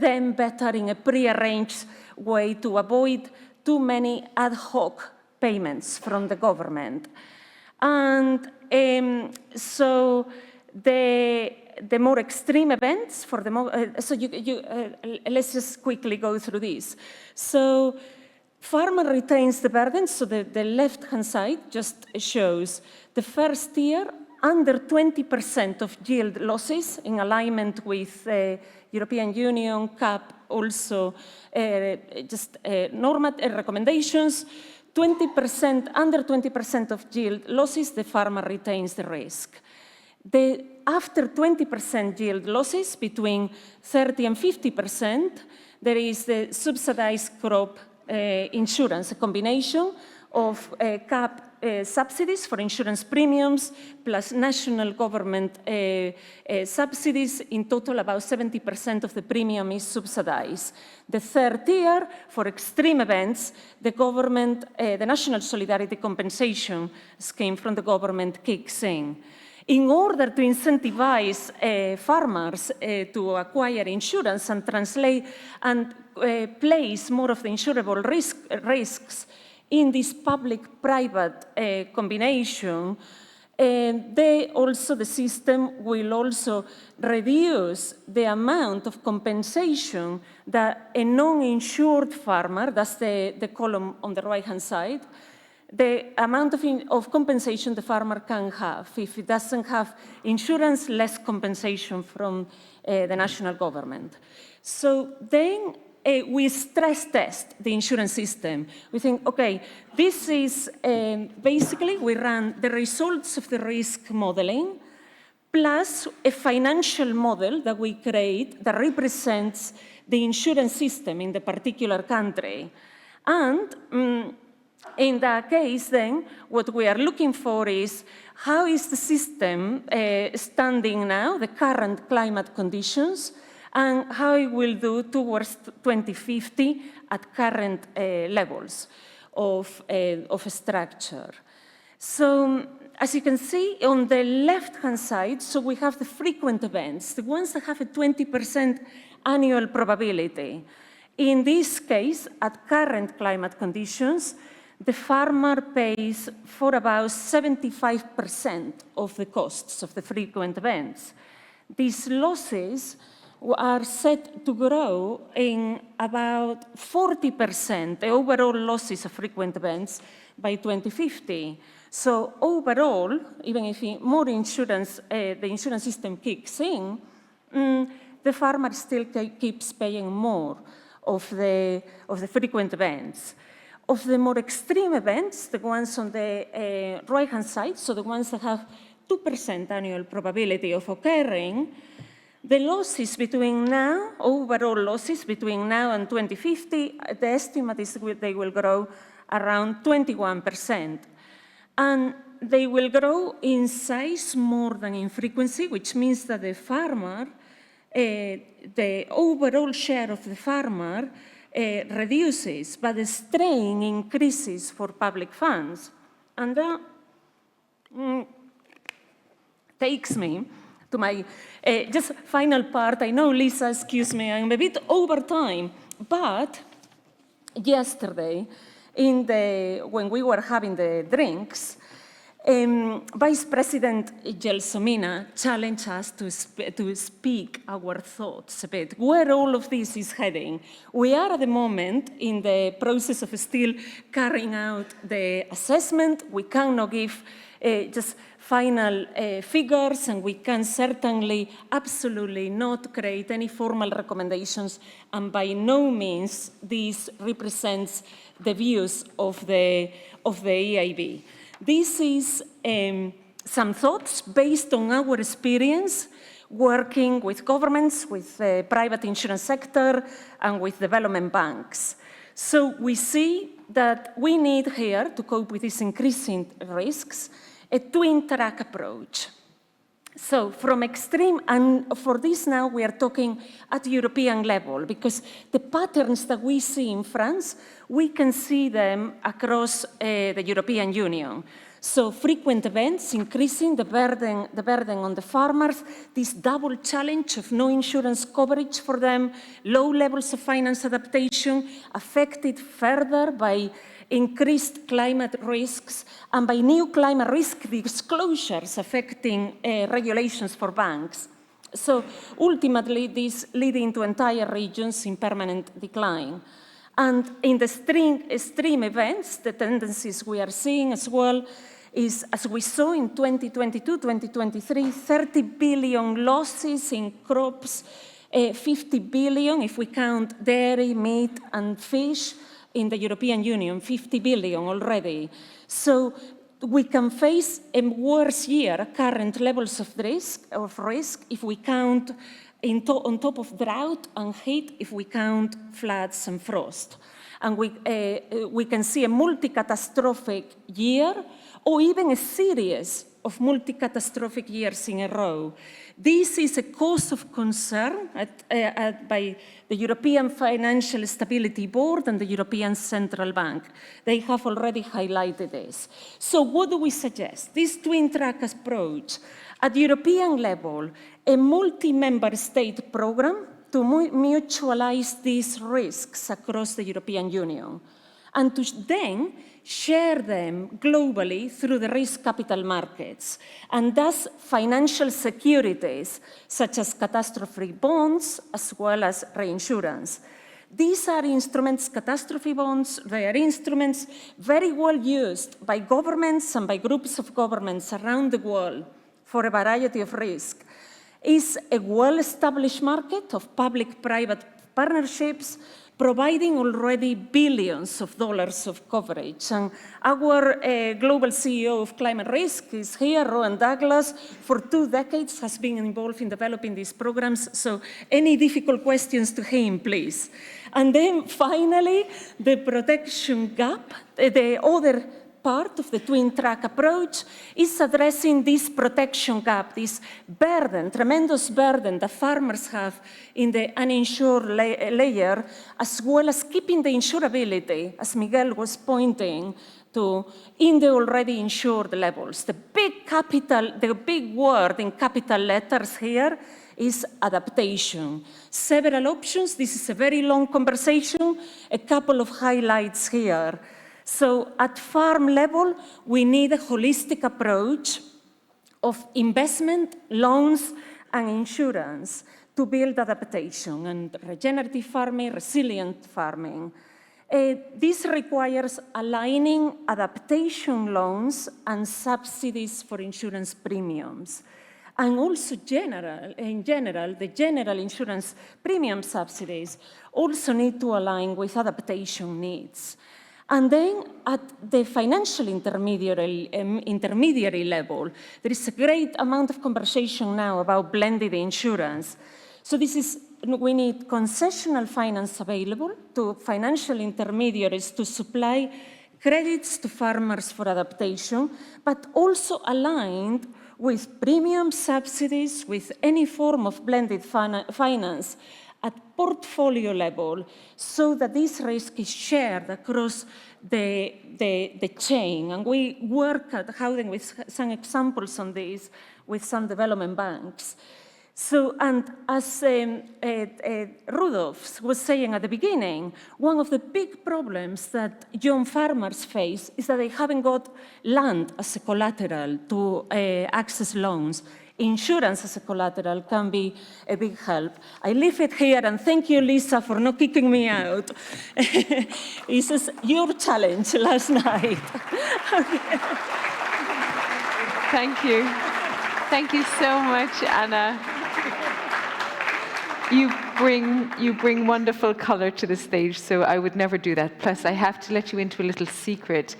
them better in a pre-arranged way to avoid too many ad hoc payments from the government. And so the more extreme events for the let's just quickly go through these. So farmer retains the burden. So the left-hand side just shows the first year under 20% of yield losses in alignment with European Union CAP, also normative recommendations. 20%, under 20% of yield losses, the farmer retains the risk. After 20% yield losses, between 30 and 50%, there is the subsidized crop insurance, a combination of CAP subsidies for insurance premiums plus national government subsidies. In total, about 70% of the premium is subsidized. The third tier, for extreme events, the government, the National Solidarity Compensation Scheme from the government kicks in. In order to incentivize farmers to acquire insurance and translate and place more of the insurable risks in this public-private combination, the system will also reduce the amount of compensation that a non-insured farmer, that's the column on the right-hand side, the amount of compensation the farmer can have. If it doesn't have insurance, less compensation from the national government. So then we stress test the insurance system. We think, okay, this is basically we run the results of the risk modeling plus a financial model that we create that represents the insurance system in the particular country. And in that case, then, what we are looking for is how is the system standing now, the current climate conditions, and how it will do towards 2050 at current levels of structure. So, as you can see on the left-hand side, so we have the frequent events, the ones that have a 20% annual probability. In this case, at current climate conditions, the farmer pays for about 75% of the costs of the frequent events. These losses are set to grow in about 40%, the overall losses of frequent events, by 2050. So overall, even if more insurance, the insurance system kicks in, the farmer still keeps paying more of the frequent events. Of the more extreme events, the ones on the right-hand side, so the ones that have 2% annual probability of occurring, the losses between now, overall losses between now and 2050, the estimate is they will grow around 21%. And they will grow in size more than in frequency, which means that the farmer, the overall share of the farmer reduces, but the strain increases for public funds. And that takes me to my just final part. I know, Lisa, excuse me, I'm a bit over time, but yesterday, when we were having the drinks, Vice President Gelsomina challenged us to speak our thoughts a bit, where all of this is heading. We are at the moment in the process of still carrying out the assessment. We cannot give just final figures, and we can certainly absolutely not create any formal recommendations, and by no means this represents the views of the EIB. This is some thoughts based on our experience working with governments, with the private insurance sector, and with development banks. So we see that we need here, to cope with these increasing risks, a twin-track approach. So from extreme, and for this now we are talking at European level, because the patterns that we see in France, we can see them across the European Union. So frequent events increasing the burden on the farmers, this double challenge of no insurance coverage for them, low levels of finance adaptation, affected further by increased climate risks and by new climate risk disclosures affecting regulations for banks. So ultimately, this leading to entire regions in permanent decline. And in the extreme events, the tendencies we are seeing as well is, as we saw in 2022, 2023, 30 billion losses in crops, 50 billion if we count dairy, meat, and fish, in the European Union, 50 billion already. So we can face a worse year, current levels of risk if we count on top of drought and heat, if we count floods and frost. And we can see a multi-catastrophic year, or even a series of multi-catastrophic years in a row. This is a cause of concern by the European Financial Stability Board and the European Central Bank. They have already highlighted this. So what do we suggest? This twin-track approach. At European level, a multi-member state program to mutualize these risks across the European Union, and to then share them globally through the risk capital markets, and thus financial securities such as catastrophe bonds as well as reinsurance. These are instruments, catastrophe bonds, they are instruments very well used by governments and by groups of governments around the world for a variety of risks. It's a well-established market of public-private partnerships, providing already billions of dollars of coverage. And our global CEO of climate risk is here, Rowan Douglas, for 2 decades has been involved in developing these programs. So any difficult questions to him, please. And then finally, the protection gap, the other part of the twin-track approach is addressing this protection gap, this burden, tremendous burden that farmers have in the uninsured layer, as well as keeping the insurability, as Miguel was pointing to, in the already insured levels. The big word in capital letters here is adaptation. Several options. This is a very long conversation. A couple of highlights here. So at farm level, we need a holistic approach of investment, loans, and insurance to build adaptation and regenerative farming, resilient farming. This requires aligning adaptation loans and subsidies for insurance premiums. And also in general, the general insurance premium subsidies also need to align with adaptation needs. And then at the financial intermediary level, there is a great amount of conversation now about blended insurance. So we need concessional finance available to financial intermediaries to supply credits to farmers for adaptation, but also aligned with premium subsidies, with any form of blended finance at portfolio level, so that this risk is shared across the chain. And we work at Howden with some examples on this with some development banks. So, and as Rudolf was saying at the beginning, one of the big problems that young farmers face is that they haven't got land as a collateral to access loans. Insurance as a collateral can be a big help. I leave it here, and thank you, Lisa, for not kicking me out. This is your challenge last night. Thank you. Thank you so much, Anna. You bring wonderful color to the stage, so I would never do that. Plus, I have to let you into a little secret.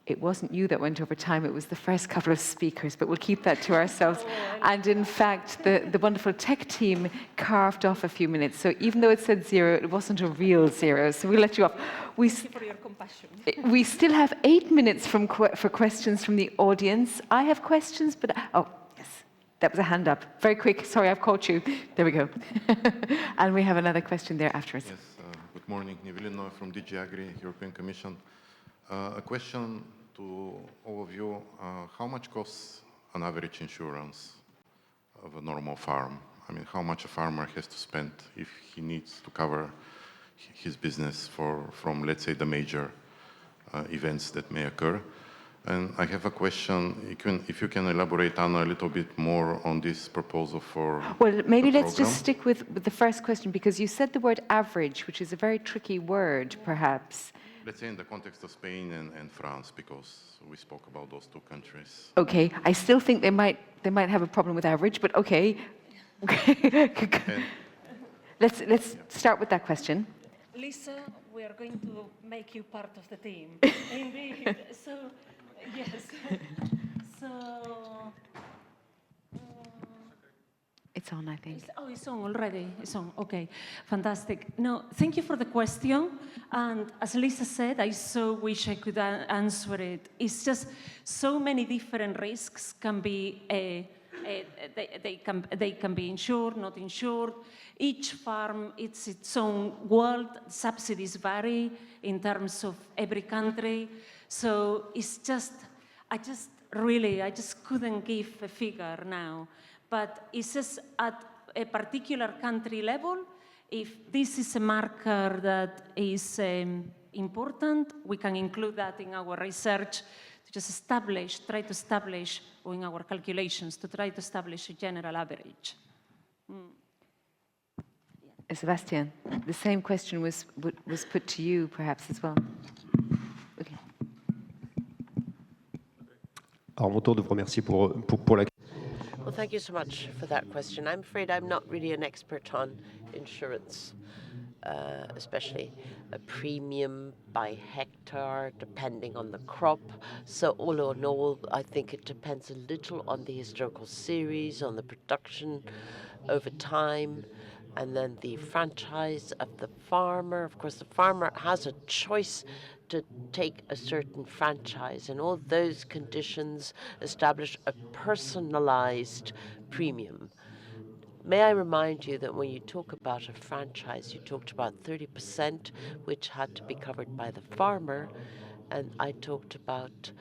It wasn't you that went over time, it was the first couple of speakers, but we'll keep that to ourselves. And in fact, the wonderful tech team carved off a few minutes. So even though it said 0, it wasn't a real 0. So we'll let you off. Thank you for your compassion. We still have 8 minutes for questions from the audience. I have questions, but, oh, yes, that was a hand up. Very quick, sorry, I've caught you. There we go. And we have another question there afterwards. Yes, good morning, Nivelino from DG Agri, European Commission. A question to all of you, how much costs an average insurance of a normal farm? I mean, how much a farmer has to spend if he needs to cover his business from, let's say, the major events that may occur? And I have a question, if you can elaborate, Anna, a little bit more on this proposal for Well, maybe let's just stick with the first question, because you said the word average, which is a very tricky word, perhaps. Let's say in the context of Spain and France, because we spoke about those two countries. Okay, I still think they might have a problem with average, but okay. Let's start with that question. Lisa, we are going to make you part of the team. Indeed. So, yes. So. It's on, I think. It's on already. It's on. Okay, fantastic. No, thank you for the question. And as Lisa said, I so wish I could answer it. It's just so many different risks can be. They can be insured, not insured. Each farm, it's its own world. Subsidies vary in terms of every country. So it's just, I just couldn't give a figure now. But it's just at a particular country level, if this is a marker that is important, we can include that in our research to just try to establish, or in our calculations, to try to establish a general average. Sebastian, the same question was put to you, perhaps, as well. Okay. Alors, mon tour de vous remercier pour la question. Well, thank you so much for that question. I'm afraid I'm not really an expert on insurance, especially a premium by hectare, depending on the crop. So all in all, I think it depends a little on the historical series, on the production over time, and then the franchise of the farmer. Of course, the farmer has a choice to take a certain franchise, and all those conditions establish a personalized premium. May I remind you that when you talk about a franchise, you talked about 30%, which had to be covered by the farmer, and I talked about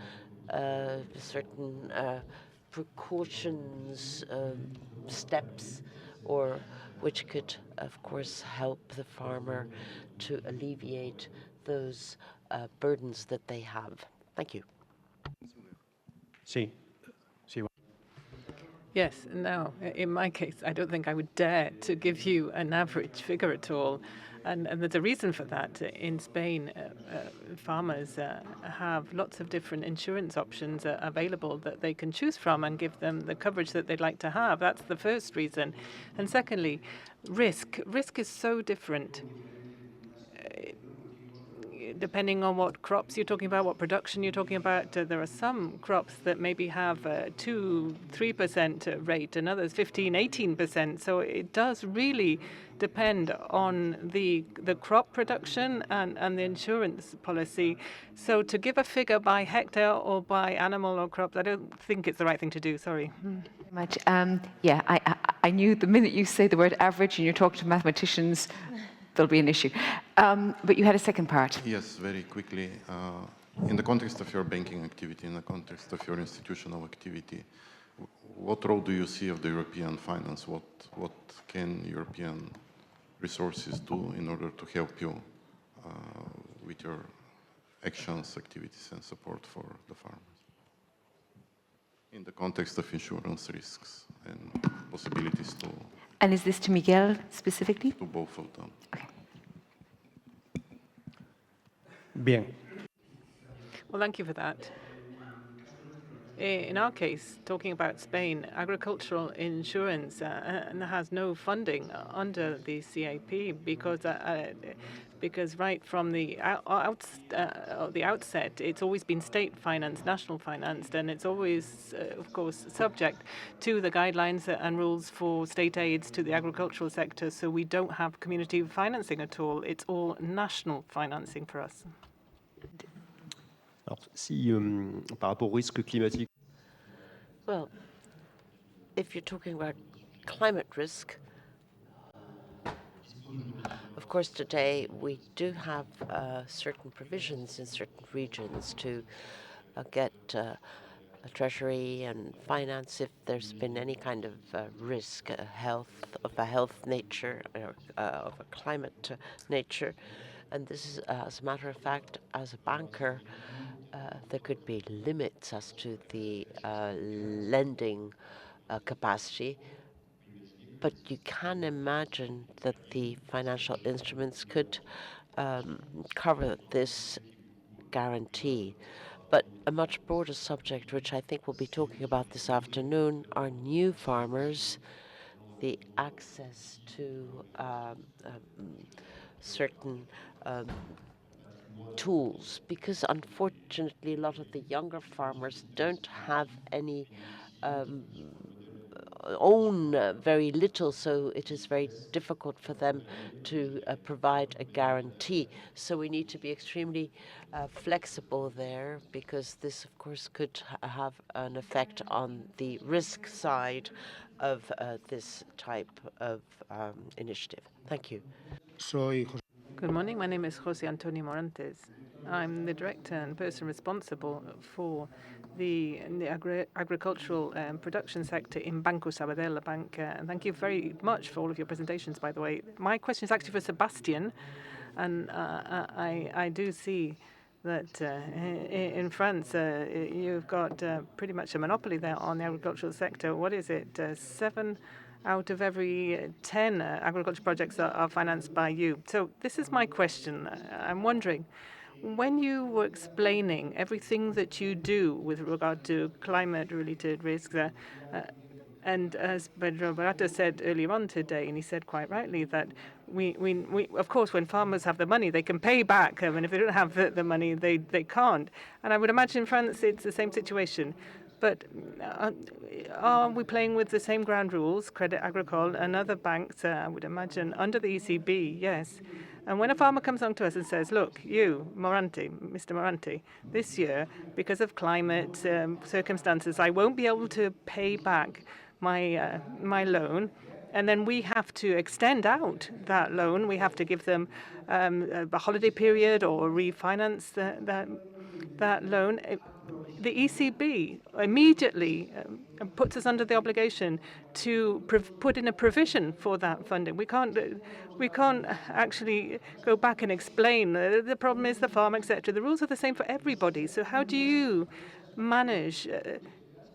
certain precautions, steps, or which could, of course, help the farmer to alleviate those burdens that they have. Thank you. Sí. Yes, no, in my case, I don't think I would dare to give you an average figure at all. And there's a reason for that. In Spain, farmers have lots of different insurance options available that they can choose from and give them the coverage that they'd like to have. That's the first reason. And secondly, risk. Risk is so different. Depending on what crops you're talking about, what production you're talking about, there are some crops that maybe have 2-3% rate and others 15-18%. So it does really depend on the crop production and the insurance policy. So to give a figure by hectare or by animal or crops, I don't think it's the right thing to do. Sorry. Much. Yeah, I knew the minute you say the word average and you're talking to mathematicians, there'll be an issue. But you had a second part. Yes, very quickly. In the context of your banking activity, in the context of your institutional activity, what role do you see of the European finance? What can European resources do in order to help you with your actions, activities, and support for the farmers in the context of insurance risks and possibilities to... And is this to Miguel specifically? To both of them. Okay. Bien. Well, thank you for that. In our case, talking about Spain, agricultural insurance has no funding under the CAP because right from the outset, it's always been state financed, national financed, and it's always, of course, subject to the guidelines and rules for state aids to the agricultural sector. So we don't have community financing at all. It's all national financing for us. Alors, si, par rapport au risque climatique. Well, if you're talking about climate risk, of course, today we do have certain provisions in certain regions to get a treasury and finance if there's been any kind of risk, of a health nature or of a climate nature. And this is, as a matter of fact, as a banker, there could be limits as to the lending capacity. But you can imagine that the financial instruments could cover this guarantee. But a much broader subject, which I think we'll be talking about this afternoon, are new farmers, the access to certain tools, because unfortunately a lot of the younger farmers don't have any own very little, so it is very difficult for them to provide a guarantee. So we need to be extremely flexible there, because this, of course, could have an effect on the risk side of this type of initiative. Thank you. Good morning. My name is José Antonio Morantes. I'm the director and person responsible for the agricultural production sector in Banco Sabadell Bank. And thank you very much for all of your presentations, by the way. My question is actually for Sebastian, and I do see that in France you've got pretty much a monopoly there on the agricultural sector. What is it? 7 out of every 10 agriculture projects are financed by you. So this is my question. I'm wondering, when you were explaining everything that you do with regard to climate-related risks, and as Pedro Barato said earlier on today, and he said quite rightly that we of course, when farmers have the money, they can pay back. And if they don't have the money, they can't. And I would imagine in France it's the same situation. But are we playing with the same ground rules, Crédit Agricole and other banks, I would imagine, under the ECB? Yes. And when a farmer comes on to us and says, look, you, Mr. Morante, this year, because of climate circumstances, I won't be able to pay back my loan, and then we have to extend out that loan. We have to give them a holiday period or refinance that loan. The ECB immediately puts us under the obligation to put in a provision for that funding. We can't actually go back and explain the problem is the farm, etc. The rules are the same for everybody. So how do you manage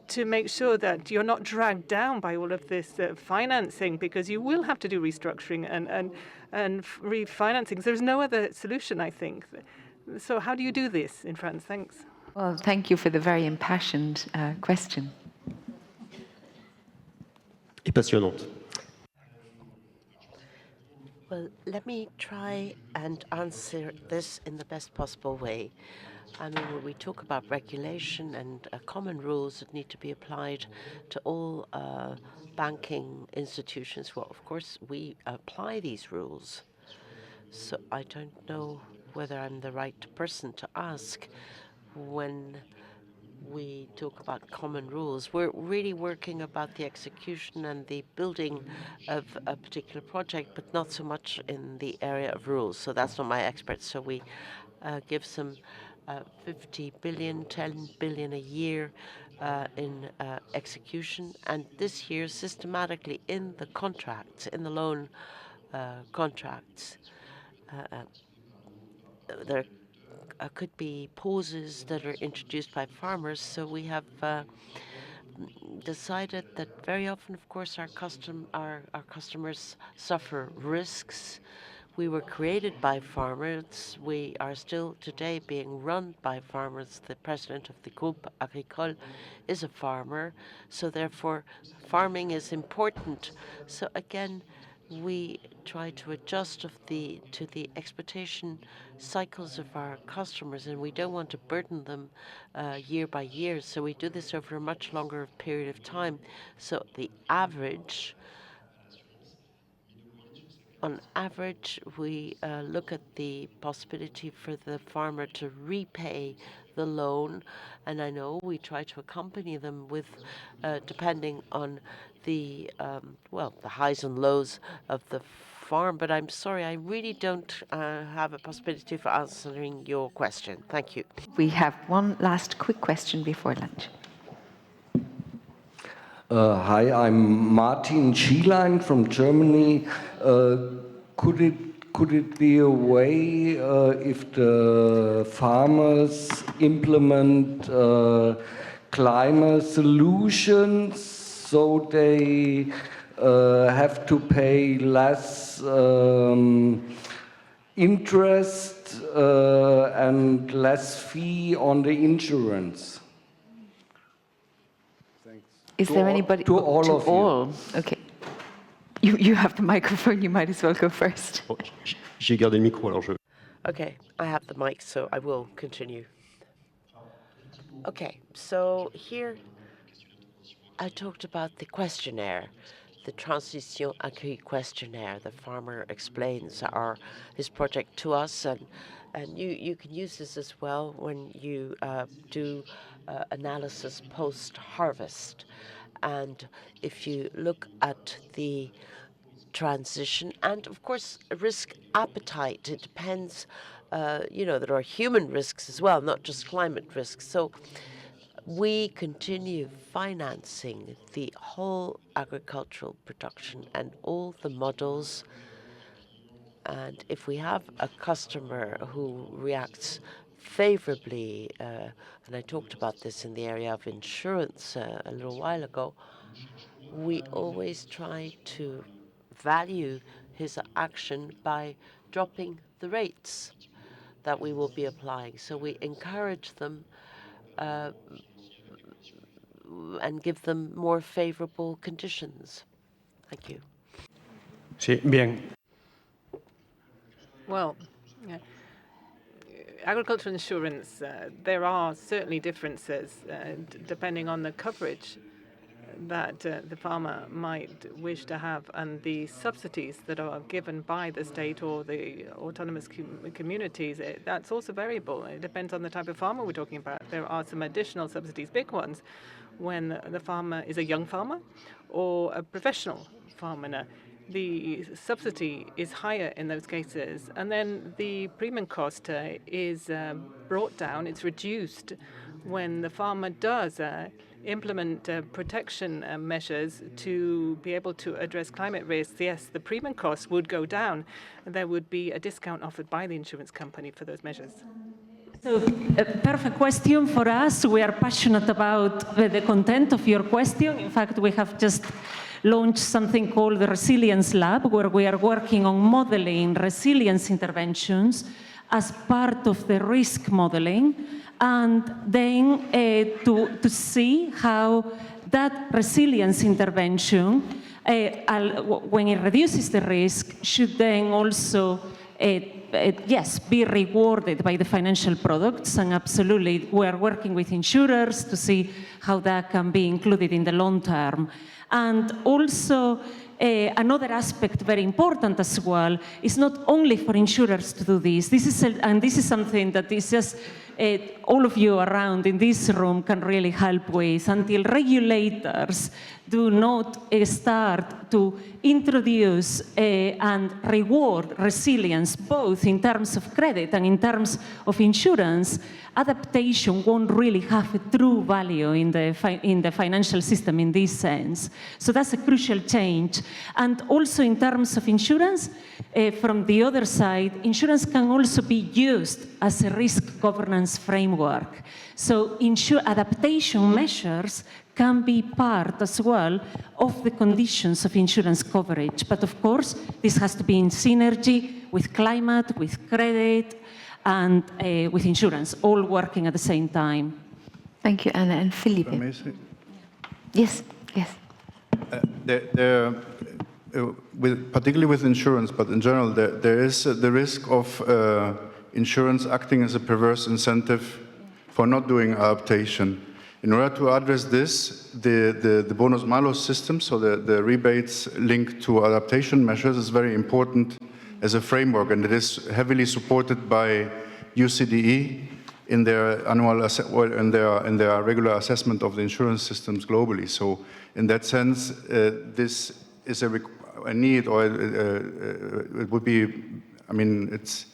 to make sure that you're not dragged down by all of this financing, because you will have to do restructuring and refinancing? There's no other solution, I think. So how do you do this in France? Thanks. Well, thank you for the very impassioned question. Et passionnante. Well, let me try and answer this in the best possible way. I mean, when we talk about regulation and common rules that need to be applied to all banking institutions, well, of course, we apply these rules. So I don't know whether I'm the right person to ask when we talk about common rules. We're really working about the execution and the building of a particular project, but not so much in the area of rules. So that's not my expert. So we give some 50 billion, 10 billion a year in execution, and this year systematically in the contracts, in the loan contracts, there could be pauses that are introduced by farmers. So we have decided that very often, of course, our customers suffer risks. We were created by farmers. We are still today being run by farmers. The president of the Group Agricole is a farmer, so therefore farming is important. So again, we try to adjust to the exploitation cycles of our customers, and we don't want to burden them year by year. So we do this over a much longer period of time. So the average, on average, we look at the possibility for the farmer to repay the loan, and I know we try to accompany them with, depending on the the highs and lows of the farm. But I'm sorry, I really don't have a possibility for answering your question. Thank you. We have one last quick question before lunch. Hi, I'm Martin Schielein from Germany. Could it be a way if the farmers implement climate solutions so they have to pay less interest and less fee on the insurance? Is there anybody? To all of you. Okay. You have the microphone. You might as well go first. J'ai gardé le micro, alors je... Okay, I have the mic, so I will continue. Okay, so here I talked about the questionnaire, the Transition Agricole questionnaire. The farmer explains his project to us, and you can use this as well when you do analysis post-harvest. And if you look at the transition and, of course, risk appetite, it depends, there are human risks as well, not just climate risks. So we continue financing the whole agricultural production and all the models. And if we have a customer who reacts favorably, and I talked about this in the area of insurance a little while ago, we always try to value his action by dropping the rates that we will be applying. So we encourage them and give them more favorable conditions. Thank you. Sí, bien. Well, agricultural insurance, there are certainly differences depending on the coverage that the farmer might wish to have and the subsidies that are given by the state or the autonomous communities. That's also variable. It depends on the type of farmer we're talking about. There are some additional subsidies, big ones, when the farmer is a young farmer or a professional farmer. The subsidy is higher in those cases, and then the premium cost is brought down, it's reduced when the farmer does implement protection measures to be able to address climate risks. Yes, the premium cost would go down, and there would be a discount offered by the insurance company for those measures. So, a perfect question for us. We are passionate about the content of your question. In fact, we have just launched something called the Resilience Lab, where we are working on modeling resilience interventions as part of the risk modeling, and then to see how that resilience intervention, when it reduces the risk, should then also yes, be rewarded by the financial products. And absolutely, we are working with insurers to see how that can be included in the long term. And also, another aspect very important as well is not only for insurers to do this. This is something that is just all of you around in this room can really help with until regulators do not start to introduce and reward resilience, both in terms of credit and in terms of insurance. Adaptation won't really have a true value in the financial system in this sense. So that's a crucial change. And also in terms of insurance, from the other side, insurance can also be used as a risk governance framework. So adaptation measures can be part as well of the conditions of insurance coverage. But of course, this has to be in synergy with climate, with credit, and with insurance, all working at the same time. Thank you, Anna. And Felipe. Yes, yes. Particularly with insurance, but in general, there is the risk of insurance acting as a perverse incentive for not doing adaptation. In order to address this, the bonus malus system, so the rebates linked to adaptation measures, is very important as a framework, and it is heavily supported by UCDE in their annual in their regular assessment of the insurance systems globally. So, in that sense, this is a need, or it would be. I mean, it's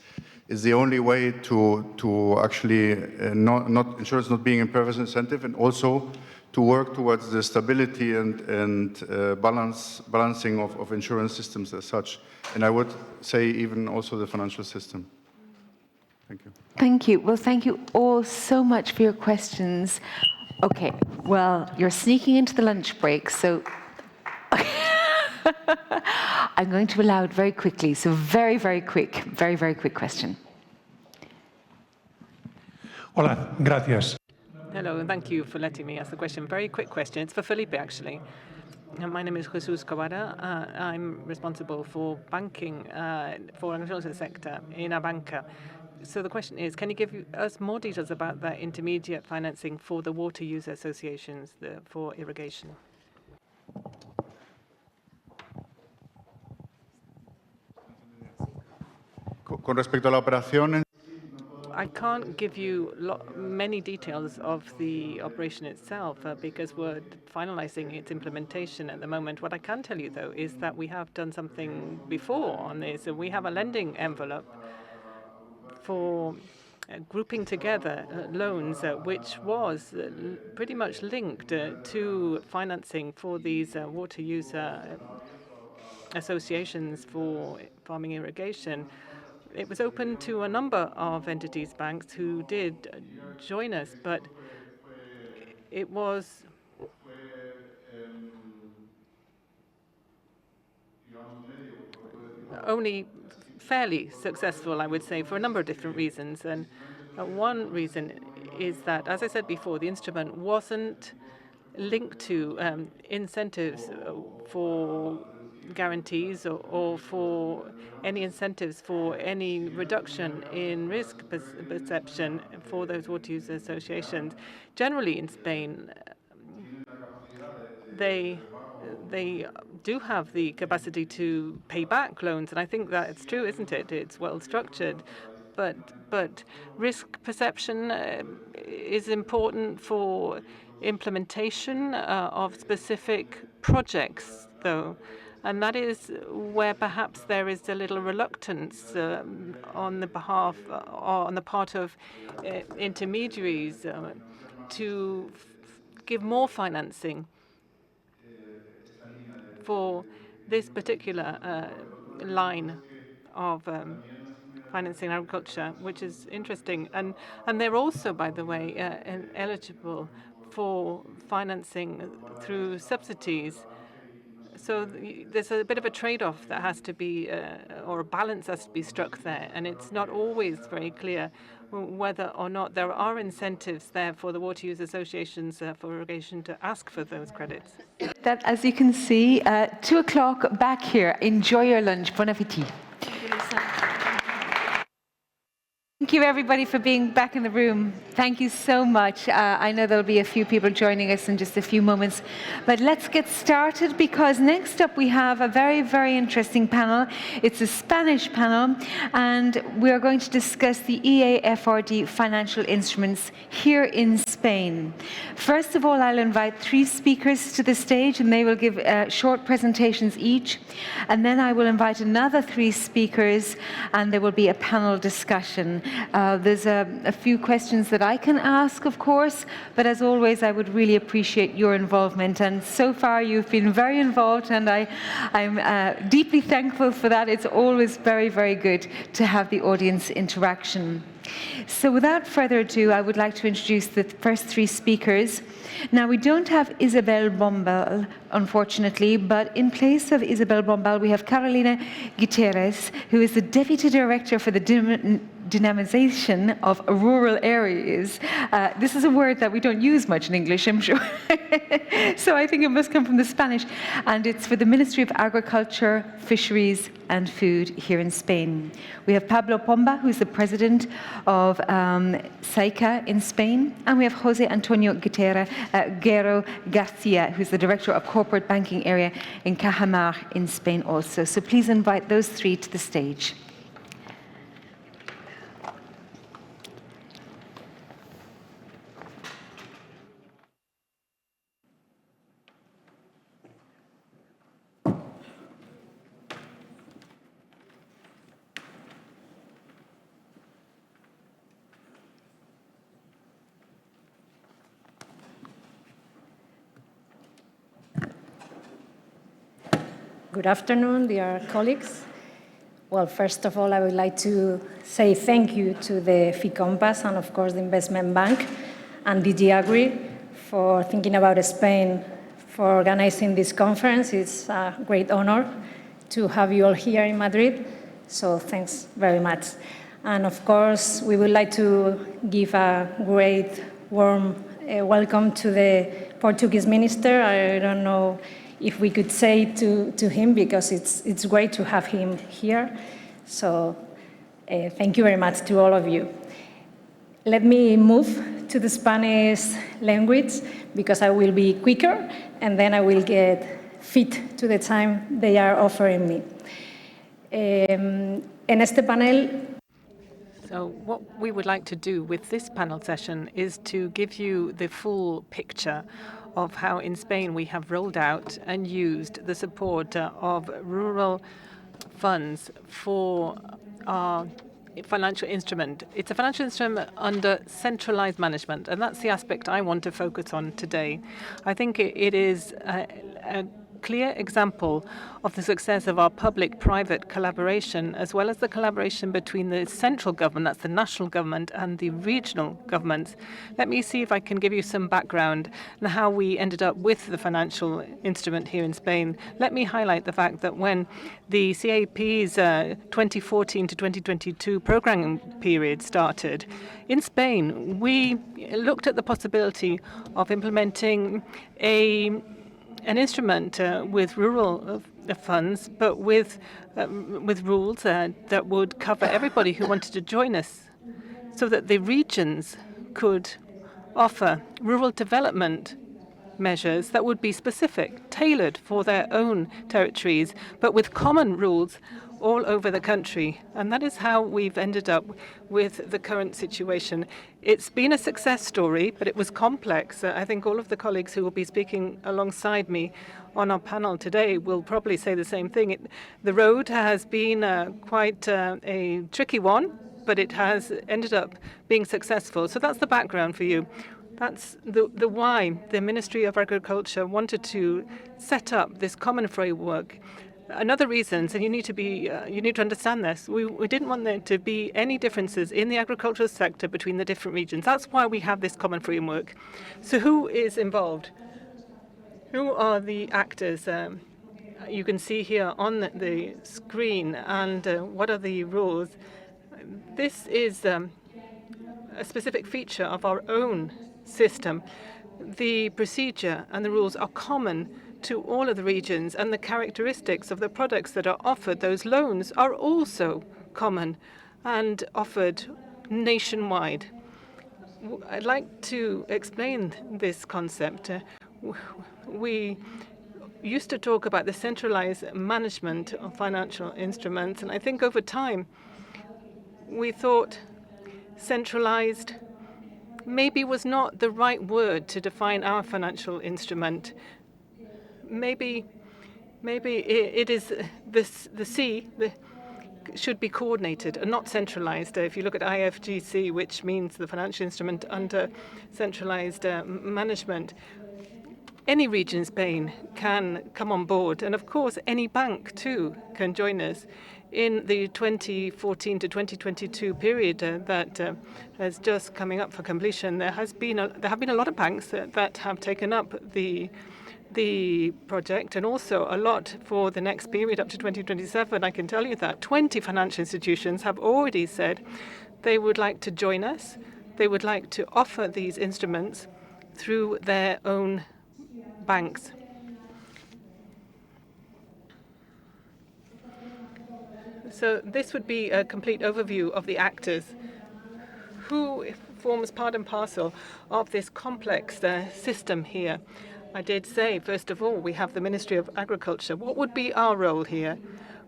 the only way to actually insurance not being a perverse incentive, and also to work towards the stability and balancing of insurance systems as such. And I would say even also the financial system. Thank you. Thank you. Well, thank you all so much for your questions. Okay, well, you're sneaking into the lunch break, so I'm going to allow it very quickly. So very, very quick question. Hola, gracias. Hello, and thank you for letting me ask the question. Very quick question. It's for Felipe, actually. My name is Jesus Cavada. I'm responsible for banking for the insurance sector in Abanca. So the question is, can you give us more details about the intermediate financing for the water user associations for irrigation? Con respecto a la operación, I can't give you many details of the operation itself because we're finalizing its implementation at the moment. What I can tell you, though, is that we have done something before on this. We have a lending envelope for grouping together loans, which was pretty much linked to financing for these water user associations for farming irrigation. It was open to a number of entities, banks, who did join us, but it was only fairly successful, I would say, for a number of different reasons. And one reason is that, as I said before, the instrument wasn't linked to incentives for guarantees or for any incentives for any reduction in risk perception for those water user associations. Generally in Spain, they do have the capacity to pay back loans, and I think that's true, isn't it? It's well structured, but risk perception is important for implementation of specific projects, though. And that is where perhaps there is a little reluctance on the part of intermediaries to give more financing for this particular line of financing agriculture, which is interesting. And they're also, by the way, eligible for financing through subsidies. So there's a bit of a trade-off that has to be, or a balance has to be struck there, and it's not always very clear whether or not there are incentives there for the water use associations for irrigation to ask for those credits. That, as you can see, 2 o'clock back here. Enjoy your lunch. Bon appétit. Thank you, everybody, for being back in the room. Thank you so much. I know there'll be a few people joining us in just a few moments, but let's get started because next up we have a very, very interesting panel. It's a Spanish panel, and we're going to discuss the EAFRD financial instruments here in Spain. First of all, I'll invite 3 speakers to the stage, and they will give short presentations each. And then I will invite another 3 speakers, and there will be a panel discussion. There's a few questions that I can ask, of course, but as always, I would really appreciate your involvement. And so far, you've been very involved, and I'm deeply thankful for that. It's always very, very good to have the audience interaction. So without further ado, I would like to introduce the first 3 speakers. Now, we don't have Isabel Bombal, unfortunately, but in place of Isabel Bombal, we have Carolina Gutierrez, who is the Deputy Director for the dynamization of rural areas. This is a word that we don't use much in English, I'm sure. So I think it must come from the Spanish. And it's for the Ministry of Agriculture, Fisheries and Food here in Spain. We have Pablo Pomba, who's the President of SAICA in Spain. And we have Jose Antonio Guerrero Garcia, who's the Director of Corporate Banking Area in Cajamarca in Spain also. So please invite those 3 to the stage. Good afternoon, dear colleagues. Well, first of all, I would like to say thank you to the FICOMPAS and, of course, the Investment Bank and DG Agri for thinking about Spain for organizing this conference. It's a great honor to have you all here in Madrid, so thanks very much. And, of course, we would like to give a great, warm welcome to the Portuguese minister. I don't know if we could say to him, because it's great to have him here. So thank you very much to all of you. Let me move to the Spanish language, because I will be quicker, and then I will get fit to the time they are offering me. En este panel, So what we would like to do with this panel session is to give you the full picture of how in Spain we have rolled out and used the support of rural funds for our financial instrument. It's a financial instrument under centralized management, and that's the aspect I want to focus on today. I think it is a clear example of the success of our public-private collaboration, as well as the collaboration between the central government, that's the national government, and the regional governments. Let me see if I can give you some background on how we ended up with the financial instrument here in Spain. Let me highlight the fact that when the CAP's 2014 to 2022 programming period started, in Spain, we looked at the possibility of implementing an instrument with rural funds, but with rules that would cover everybody who wanted to join us, so that the regions could offer rural development measures that would be specific, tailored for their own territories, but with common rules all over the country. And that is how we've ended up with the current situation. It's been a success story, but it was complex. I think all of the colleagues who will be speaking alongside me on our panel today will probably say the same thing. The road has been quite a tricky one, but it has ended up being successful. So that's the background for you. That's the why the Ministry of Agriculture wanted to set up this common framework. Another reason, and you need to understand this, we didn't want there to be any differences in the agricultural sector between the different regions. That's why we have this common framework. So who is involved? Who are the actors? You can see here on the screen, and what are the rules? This is a specific feature of our own system. The procedure and the rules are common to all of the regions, and the characteristics of the products that are offered, those loans, are also common and offered nationwide. I'd like to explain this concept. We used to talk about the centralized management of financial instruments, and I think over time we thought centralized maybe was not the right word to define our financial instrument. Maybe it is the C should be coordinated and not centralized. If you look at IFGC, which means the financial instrument under centralized management, any region in Spain can come on board. And of course, any bank too can join us. In the 2014 to 2022 period that is just coming up for completion, there have been a lot of banks that have taken up the project, and also a lot for the next period up to 2027. I can tell you that 20 financial institutions have already said they would like to join us. They would like to offer these instruments through their own banks. So this would be a complete overview of the actors. Who forms part and parcel of this complex system here? I did say, first of all, we have the Ministry of Agriculture. What would be our role here?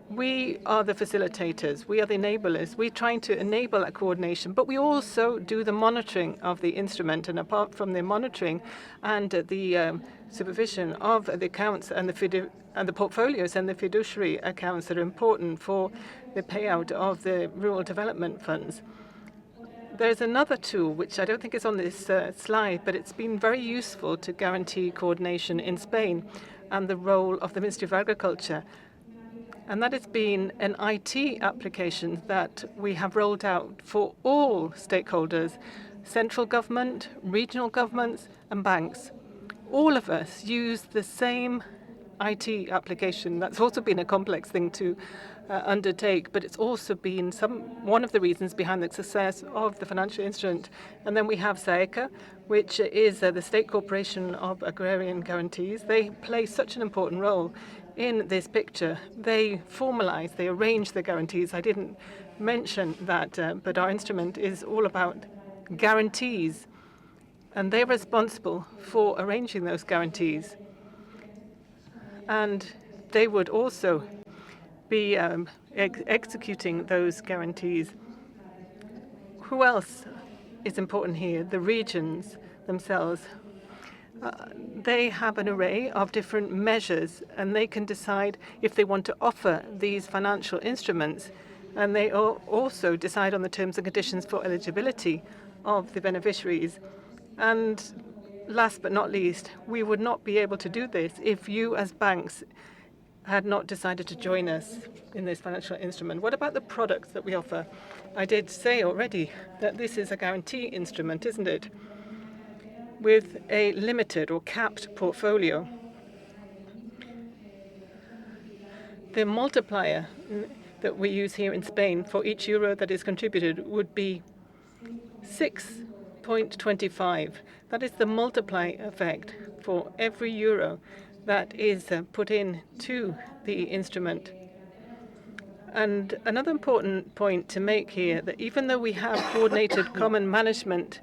We are the facilitators. We are the enablers. We're trying to enable that coordination, but we also do the monitoring of the instrument. And apart from the monitoring and the supervision of the accounts and the portfolios and the fiduciary accounts that are important for the payout of the rural development funds, there's another tool, which I don't think is on this slide, but it's been very useful to guarantee coordination in Spain and the role of the Ministry of Agriculture. And that has been an IT application that we have rolled out for all stakeholders, central government, regional governments, and banks. All of us use the same IT application. That's also been a complex thing to undertake, but it's also been one of the reasons behind the success of the financial instrument. And then we have SAECA, which is the State Corporation of Agrarian Guarantees. They play such an important role in this picture. They formalize, they arrange the guarantees. I didn't mention that, but our instrument is all about guarantees, and they're responsible for arranging those guarantees. And they would also be executing those guarantees. Who else is important here? The regions themselves. They have an array of different measures, and they can decide if they want to offer these financial instruments, and they also decide on the terms and conditions for eligibility of the beneficiaries. And last but not least, we would not be able to do this if you as banks had not decided to join us in this financial instrument. What about the products that we offer? I did say already that this is a guarantee instrument, isn't it? With a limited or capped portfolio. The multiplier that we use here in Spain for each euro that is contributed would be 6.25. That is the multiply effect for every euro that is put in to the instrument. And another important point to make here, that even though we have coordinated common management,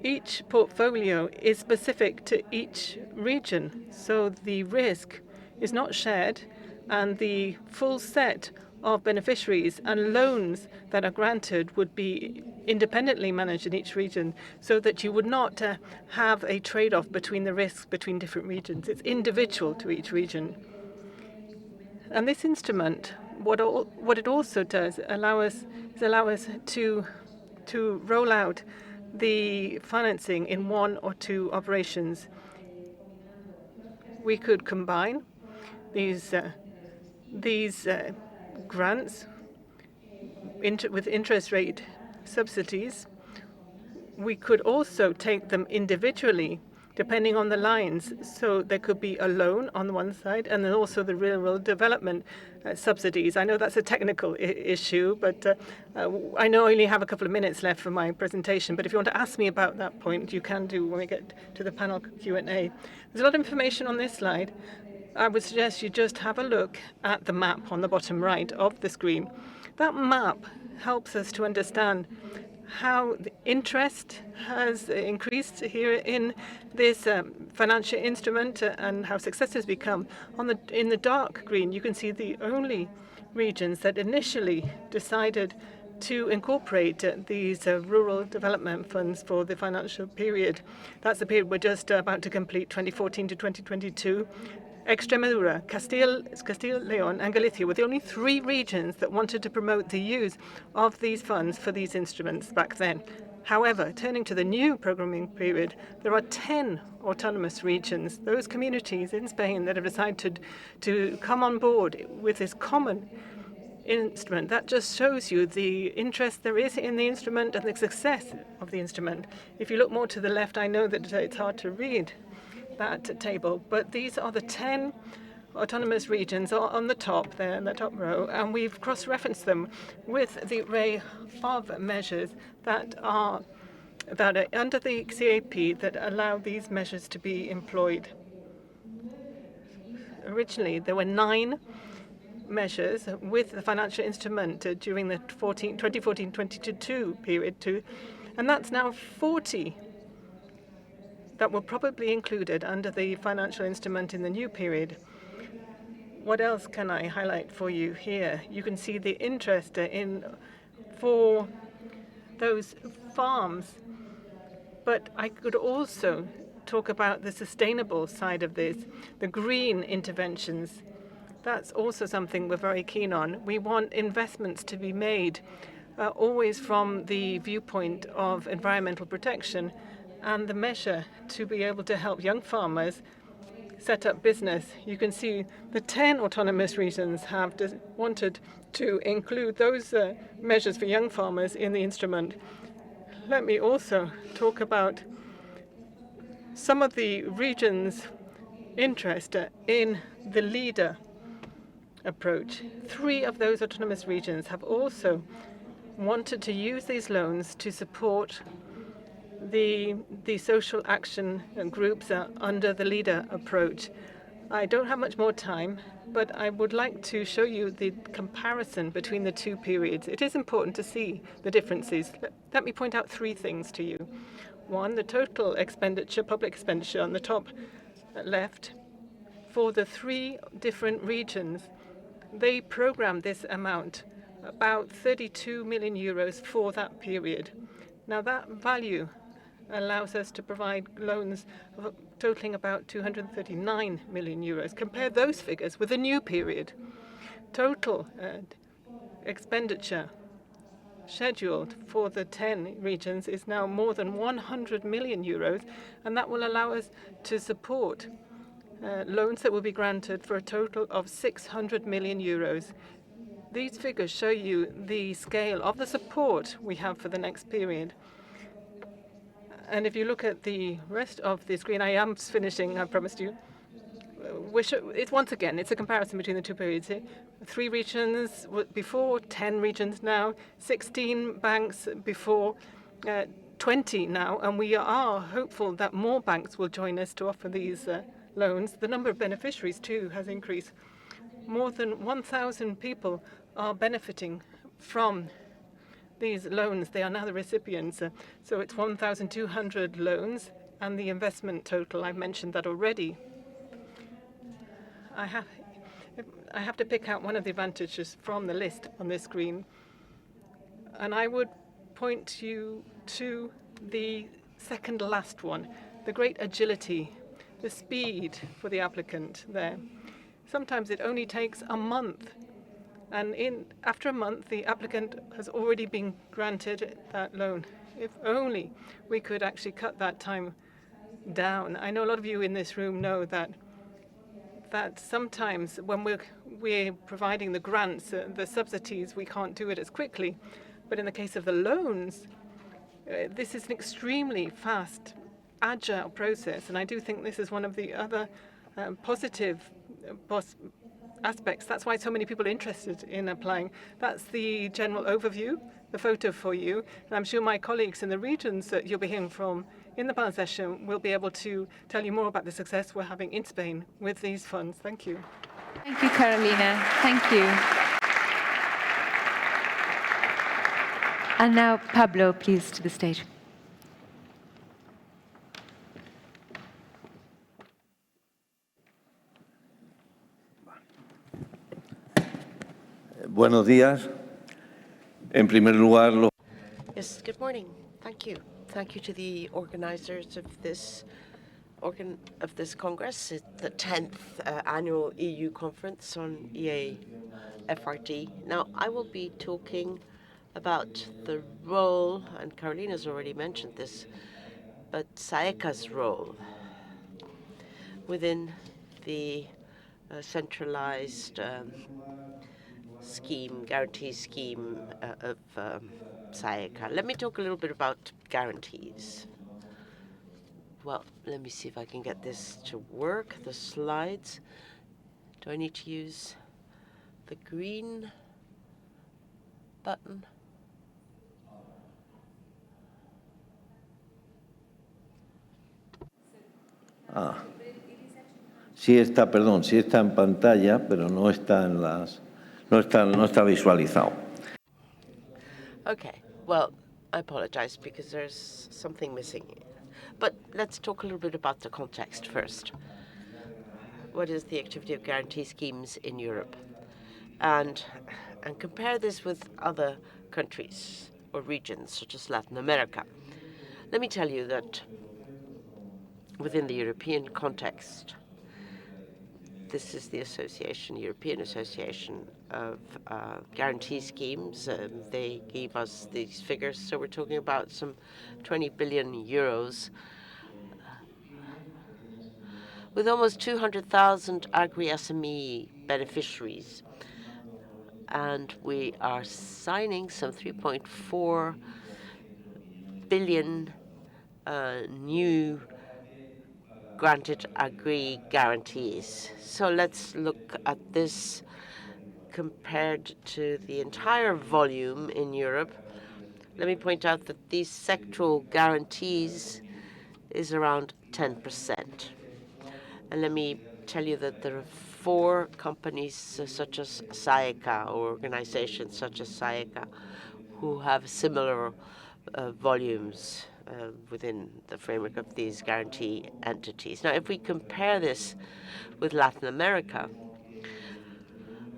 each portfolio is specific to each region. So the risk is not shared, and the full set of beneficiaries and loans that are granted would be independently managed in each region, so that you would not have a trade-off between the risks between different regions. It's individual to each region. And this instrument, what it also does allow us to roll out the financing in one or two operations. We could combine these grants with interest rate subsidies. We could also take them individually, depending on the lines. So there could be a loan on the one side, and then also the rural development subsidies. I know that's a technical issue, but I know I only have a couple of minutes left for my presentation. But if you want to ask me about that point, you can do when we get to the panel Q&A. There's a lot of information on this slide. I would suggest you just have a look at the map on the bottom right of the screen. That map helps us to understand how the interest has increased here in this financial instrument and how success has become. In the dark green, you can see the only regions that initially decided to incorporate these rural development funds for the financial period. That's the period we're just about to complete, 2014 to 2022. Extremadura, Castile, León, and Galicia were the only 3 regions that wanted to promote the use of these funds for these instruments back then. However, turning to the new programming period, there are 10 autonomous regions, those communities in Spain that have decided to come on board with this common instrument. That just shows you the interest there is in the instrument and the success of the instrument. If you look more to the left, I know that it's hard to read that table, but these are the 10 autonomous regions on the top there, in the top row, and we've cross-referenced them with the array of measures that are under the CAP that allow these measures to be employed. Originally, there were 9 measures with the financial instrument during the 2014-2022 period, and that's now 40 that were probably included under the financial instrument in the new period. What else can I highlight for you here? You can see the interest for those farms, but I could also talk about the sustainable side of this, the green interventions. That's also something we're very keen on. We want investments to be made always from the viewpoint of environmental protection, and the measure to be able to help young farmers set up business. You can see the 10 autonomous regions have wanted to include those measures for young farmers in the instrument. Let me also talk about some of the regions' interest in the leader approach. 3 of those autonomous regions have also wanted to use these loans to support the social action groups under the leader approach. I don't have much more time, but I would like to show you the comparison between the 2 periods. It is important to see the differences. Let me point out 3 things to you. 1, the total expenditure, public expenditure on the top left, for the 3 different regions. They programmed this amount, about 32 million euros for that period. Now that value allows us to provide loans totaling about 239 million euros. Compare those figures with the new period. Total expenditure scheduled for the 10 regions is now more than 100 million euros, and that will allow us to support loans that will be granted for a total of 600 million euros. These figures show you the scale of the support we have for the next period. And if you look at the rest of the screen, I am finishing, I promised you. Once again, it's a comparison between the 2 periods here. 3 regions before, 10 regions now, 16 banks before, 20 now, and we are hopeful that more banks will join us to offer these loans. The number of beneficiaries, too, has increased. More than 1,000 people are benefiting from these loans. They are now the recipients. So it's 1,200 loans, and the investment total, I've mentioned that already. I have to pick out one of the advantages from the list on this screen, and I would point you to the second last one, the great agility, the speed for the applicant there. Sometimes it only takes a month, and after a month, the applicant has already been granted that loan. If only we could actually cut that time down. I know a lot of you in this room know that sometimes when we're providing the grants, the subsidies, we can't do it as quickly. But in the case of the loans, this is an extremely fast, agile process, and I do think this is one of the other positive aspects. That's why so many people are interested in applying. That's the general overview, the photo for you. And I'm sure my colleagues in the regions that you'll be hearing from in the panel session will be able to tell you more about the success we're having in Spain with these funds. Thank you. Thank you, Carolina. Thank you. And now, Pablo, please, to the stage. Buenos días. En primer lugar, Yes, good morning. Thank you. Thank you to the organizers of this Congress. It's the 10th annual EU conference on EAFRD. Now, I will be talking about the role, and Carolina's already mentioned this, but SAECA's role within the centralized guarantee scheme of SAECA. Let me talk a little bit about guarantees. Well, let me see if I can get this to work, the slides. Do I need to use the green button? sí está, perdón, sí está en pantalla, pero no está en no está visualizado. Okay, well, I apologize because there's something missing. But let's talk a little bit about the context first. What is the activity of guarantee schemes in Europe? And compare this with other countries or regions, such as Latin America. Let me tell you that within the European context, this is the European Association of Guarantee Schemes. They gave us these figures, so we're talking about some 20 billion euros with almost 200,000 agri-SME beneficiaries. And we are signing some 3.4 billion new granted agri guarantees. So let's look at this compared to the entire volume in Europe. Let me point out that these sectoral guarantees is around 10%. And let me tell you that there are 4 companies such as SAECA, or organizations such as SAECA, who have similar volumes within the framework of these guarantee entities. Now, if we compare this with Latin America,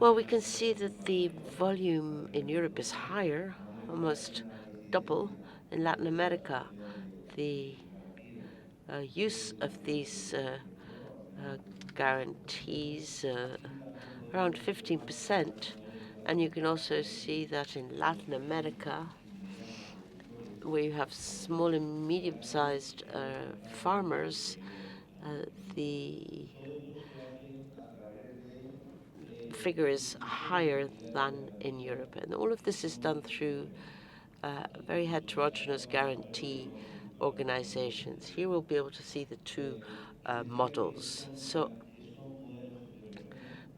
well, we can see that the volume in Europe is higher, almost double. In Latin America, the use of these guarantees around 15%. And you can also see that in Latin America, where you have small and medium-sized farmers, the figure is higher than in Europe. And all of this is done through very heterogeneous guarantee organizations. Here we'll be able to see the 2 models. So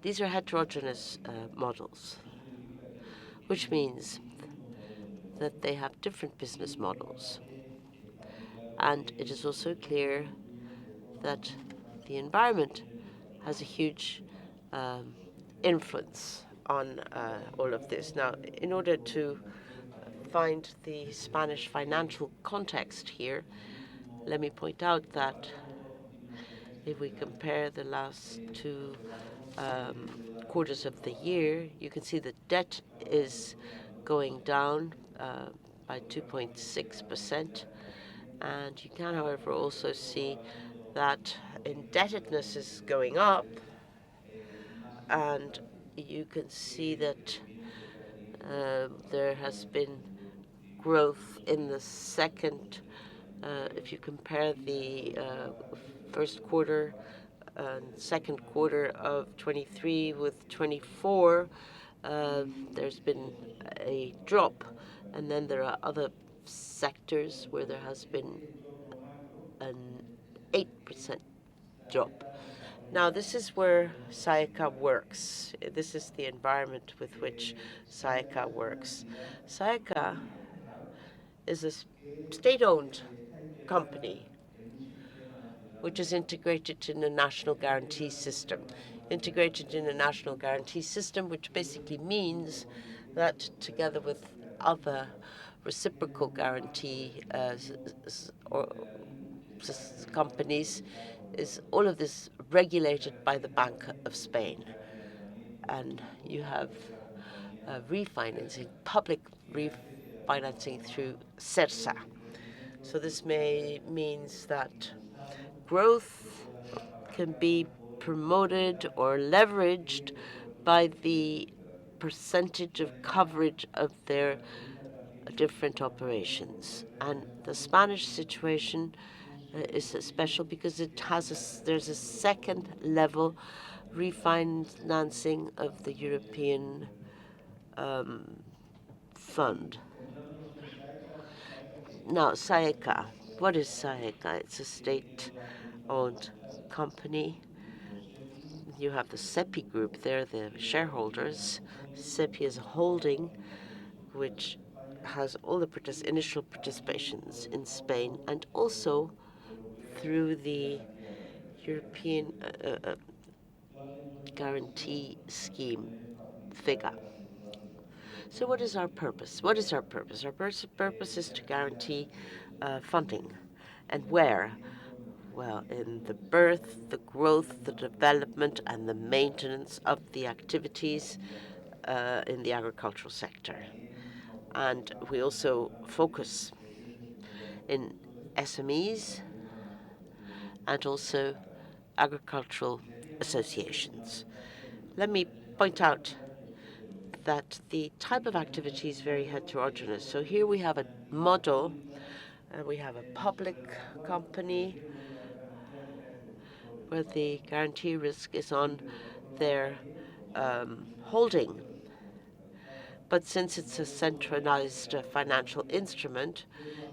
these are heterogeneous models, which means that they have different business models. And it is also clear that the environment has a huge influence on all of this. Now, in order to find the Spanish financial context here, let me point out that if we compare the last 2 quarters of the year, you can see the debt is going down by 2.6%. And you can, however, also see that indebtedness is going up. And you can see that there has been growth in the second, if you compare the first quarter and second quarter of 23 with 24, there's been a drop. And then there are other sectors where there has been an 8% drop. Now, this is where SAECA works. This is the environment with which SAECA works. SAECA is a state-owned company which is integrated in a national guarantee system. Integrated in a national guarantee system, which basically means that together with other reciprocal guarantee companies, is all of this regulated by the Bank of Spain. And you have refinancing, public refinancing through CERSA. So this means that growth can be promoted or leveraged by the percentage of coverage of their different operations. And the Spanish situation is special because there's a second level refinancing of the European fund. Now, SAECA. What is SAECA? It's a state-owned company. You have the CEPI group there, the shareholders. CEPI is a holding which has all the initial participations in Spain and also through the European guarantee scheme, FIGA. So what is our purpose? What is our purpose? Our purpose is to guarantee funding. And where? Well, in the birth, the growth, the development, and the maintenance of the activities in the agricultural sector. And we also focus in SMEs and also agricultural associations. Let me point out that the type of activity is very heterogeneous. So here we have a model, and we have a public company where the guarantee risk is on their holding. But since it's a centralized financial instrument,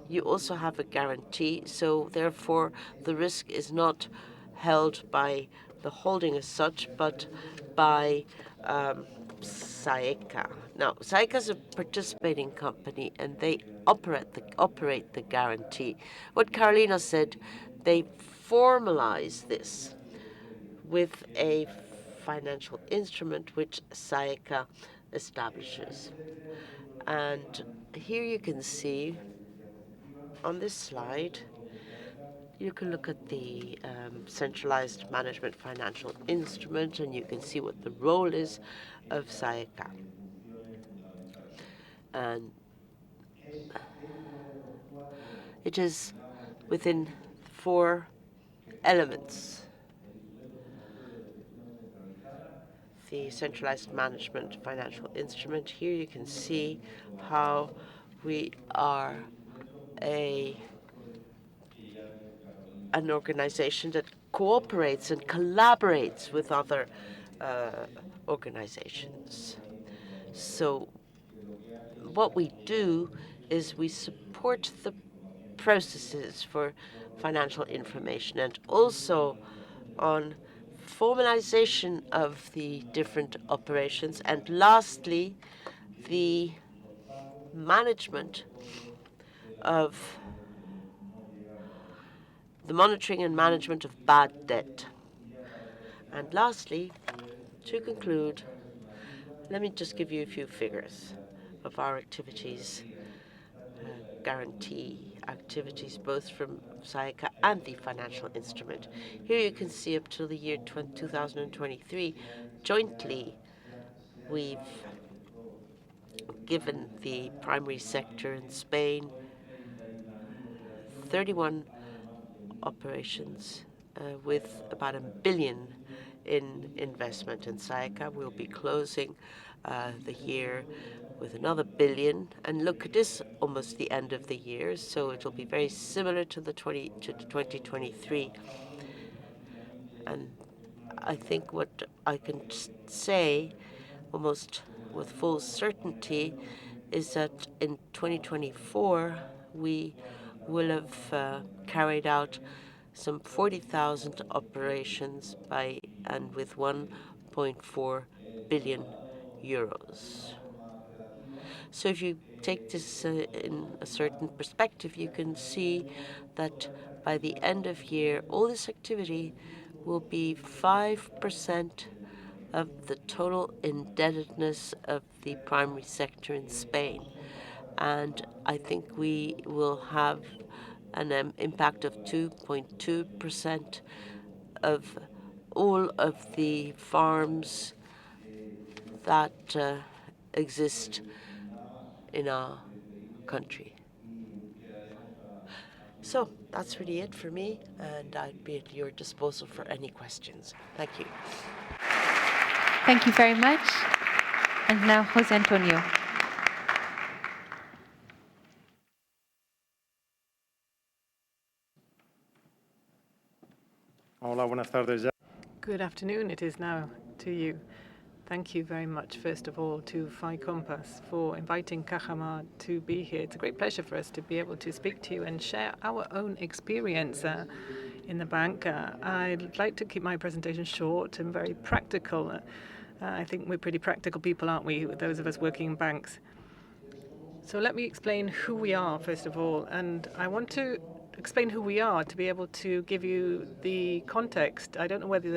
you also have a guarantee. So therefore, the risk is not held by the holding as such, but by SAECA. Now, SAECA is a participating company, and they operate the guarantee. What Carolina said, they formalize this with a financial instrument which SAECA establishes. And here you can see on this slide, you can look at the centralized management financial instrument, and you can see what the role is of SAECA. And it is within 4 elements. The centralized management financial instrument. Here you can see how we are an organization that cooperates and collaborates with other organizations. So what we do is we support the processes for financial information and also on formalization of the different operations, and lastly, the management of the monitoring and management of bad debt. And lastly, to conclude, let me just give you a few figures of our activities, guarantee activities, both from SAECA and the financial instrument. Here you can see up to the year 2023, jointly, we've given the primary sector in Spain 31 operations with about 1 billion in investment. In SAECA, we'll be closing the year with another 1 billion. And look, it is almost the end of the year, so it'll be very similar to 2023. And I think what I can say almost with full certainty is that in 2024, we will have carried out some 40,000 operations and with 1.4 billion euros. So if you take this in a certain perspective, you can see that by the end of year, all this activity will be 5% of the total indebtedness of the primary sector in Spain. and I think we will have an impact of 2.2% of all of the farms that exist in our country. So that's really it for me, and I'd be at your disposal for any questions. Thank you. Thank you very much. And now, José Antonio. Hola, buenas tardes. Good afternoon. It is now to you. Thank you very much, first of all, to FICOMPAS for inviting Cajamarca to be here. It's a great pleasure for us to be able to speak to you and share our own experience in the bank. I'd like to keep my presentation short and very practical. I think we're pretty practical people, aren't we, those of us working in banks? So let me explain who we are, first of all. And I want to explain who we are to be able to give you the context. I don't know whether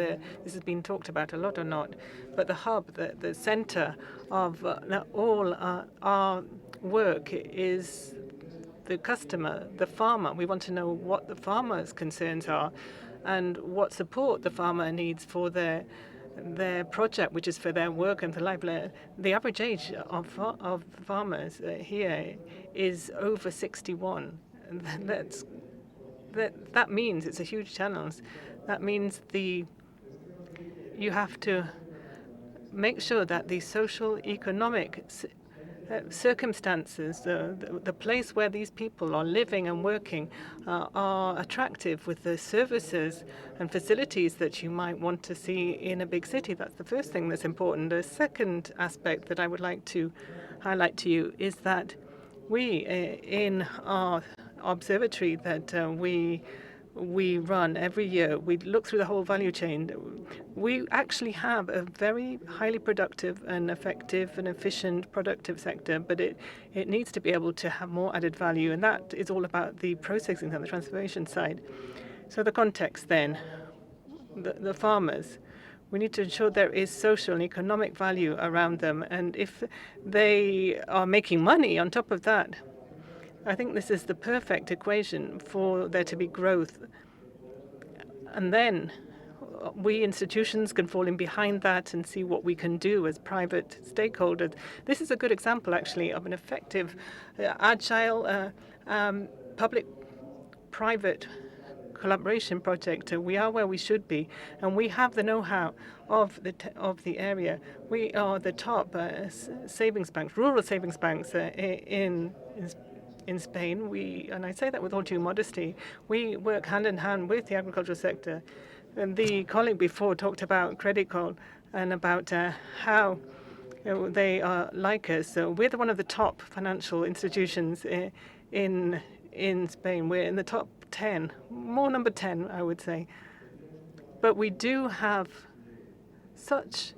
this has been talked about a lot or not, but the hub, the center of all our work is the customer, the farmer. We want to know what the farmer's concerns are and what support the farmer needs for their project, which is for their work and for livelihood. The average age of farmers here is over 61. That means it's a huge challenge. That means you have to make sure that the social, economic circumstances, the place where these people are living and working are attractive with the services and facilities that you might want to see in a big city. That's the first thing that's important. The second aspect that I would like to highlight to you is that we, in our observatory that we run every year, we look through the whole value chain. We actually have a very highly productive and effective and efficient productive sector, but it needs to be able to have more added value, and that is all about the processing and the transformation side. So the context then, the farmers, we need to ensure there is social and economic value around them, and if they are making money on top of that, I think this is the perfect equation for there to be growth. And then we institutions can fall in behind that and see what we can do as private stakeholders. This is a good example, actually, of an effective, agile, public-private collaboration project. We are where we should be, and we have the know-how of the area. We are the top savings banks, rural savings banks in Spain. And I say that with all due modesty, we work hand in hand with the agricultural sector. And the colleague before talked about Credit Call and about how they are like us. So we're one of the top financial institutions in Spain. We're in the top 10, more number 10, I would say. But we do have such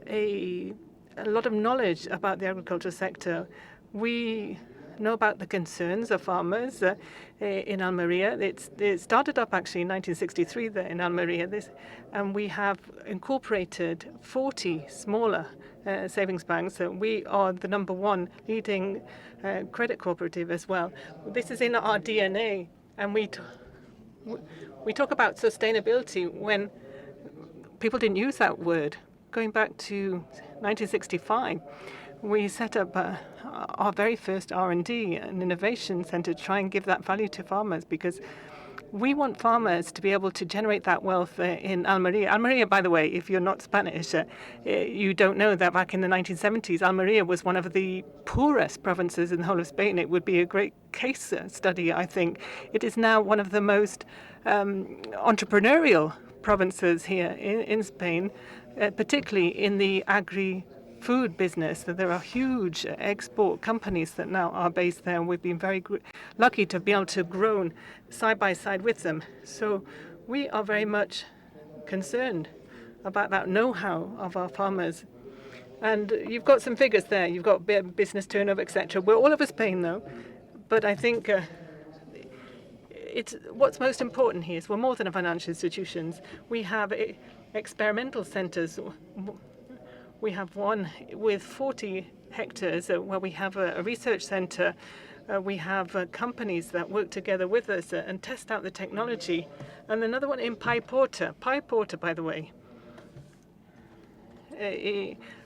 a lot of knowledge about the agricultural sector. We know about the concerns of farmers in Almeria. It started up actually in 1963 there in Almeria, and we have incorporated 40 smaller savings banks. We are the number one leading credit cooperative as well. This is in our DNA, and we talk about sustainability when people didn't use that word. Going back to 1965, we set up our very first R&D, an innovation center, to try and give that value to farmers, because we want farmers to be able to generate that wealth in Almeria. Almeria, by the way, if you're not Spanish, you don't know that back in the 1970s, Almeria was one of the poorest provinces in the whole of Spain. It would be a great case study, I think. It is now one of the most entrepreneurial provinces here in Spain, particularly in the agri-food business. There are huge export companies that now are based there, and we've been very lucky to be able to grow side by side with them. So we are very much concerned about that know-how of our farmers. And you've got some figures there. You've got business turnover, etc. We're all over Spain, though. But I think what's most important here is we're more than a financial institutions. We have experimental centers. We have one with 40 hectares where we have a research center. We have companies that work together with us and test out the technology. And another one in Paiporta. Paiporta, by the way.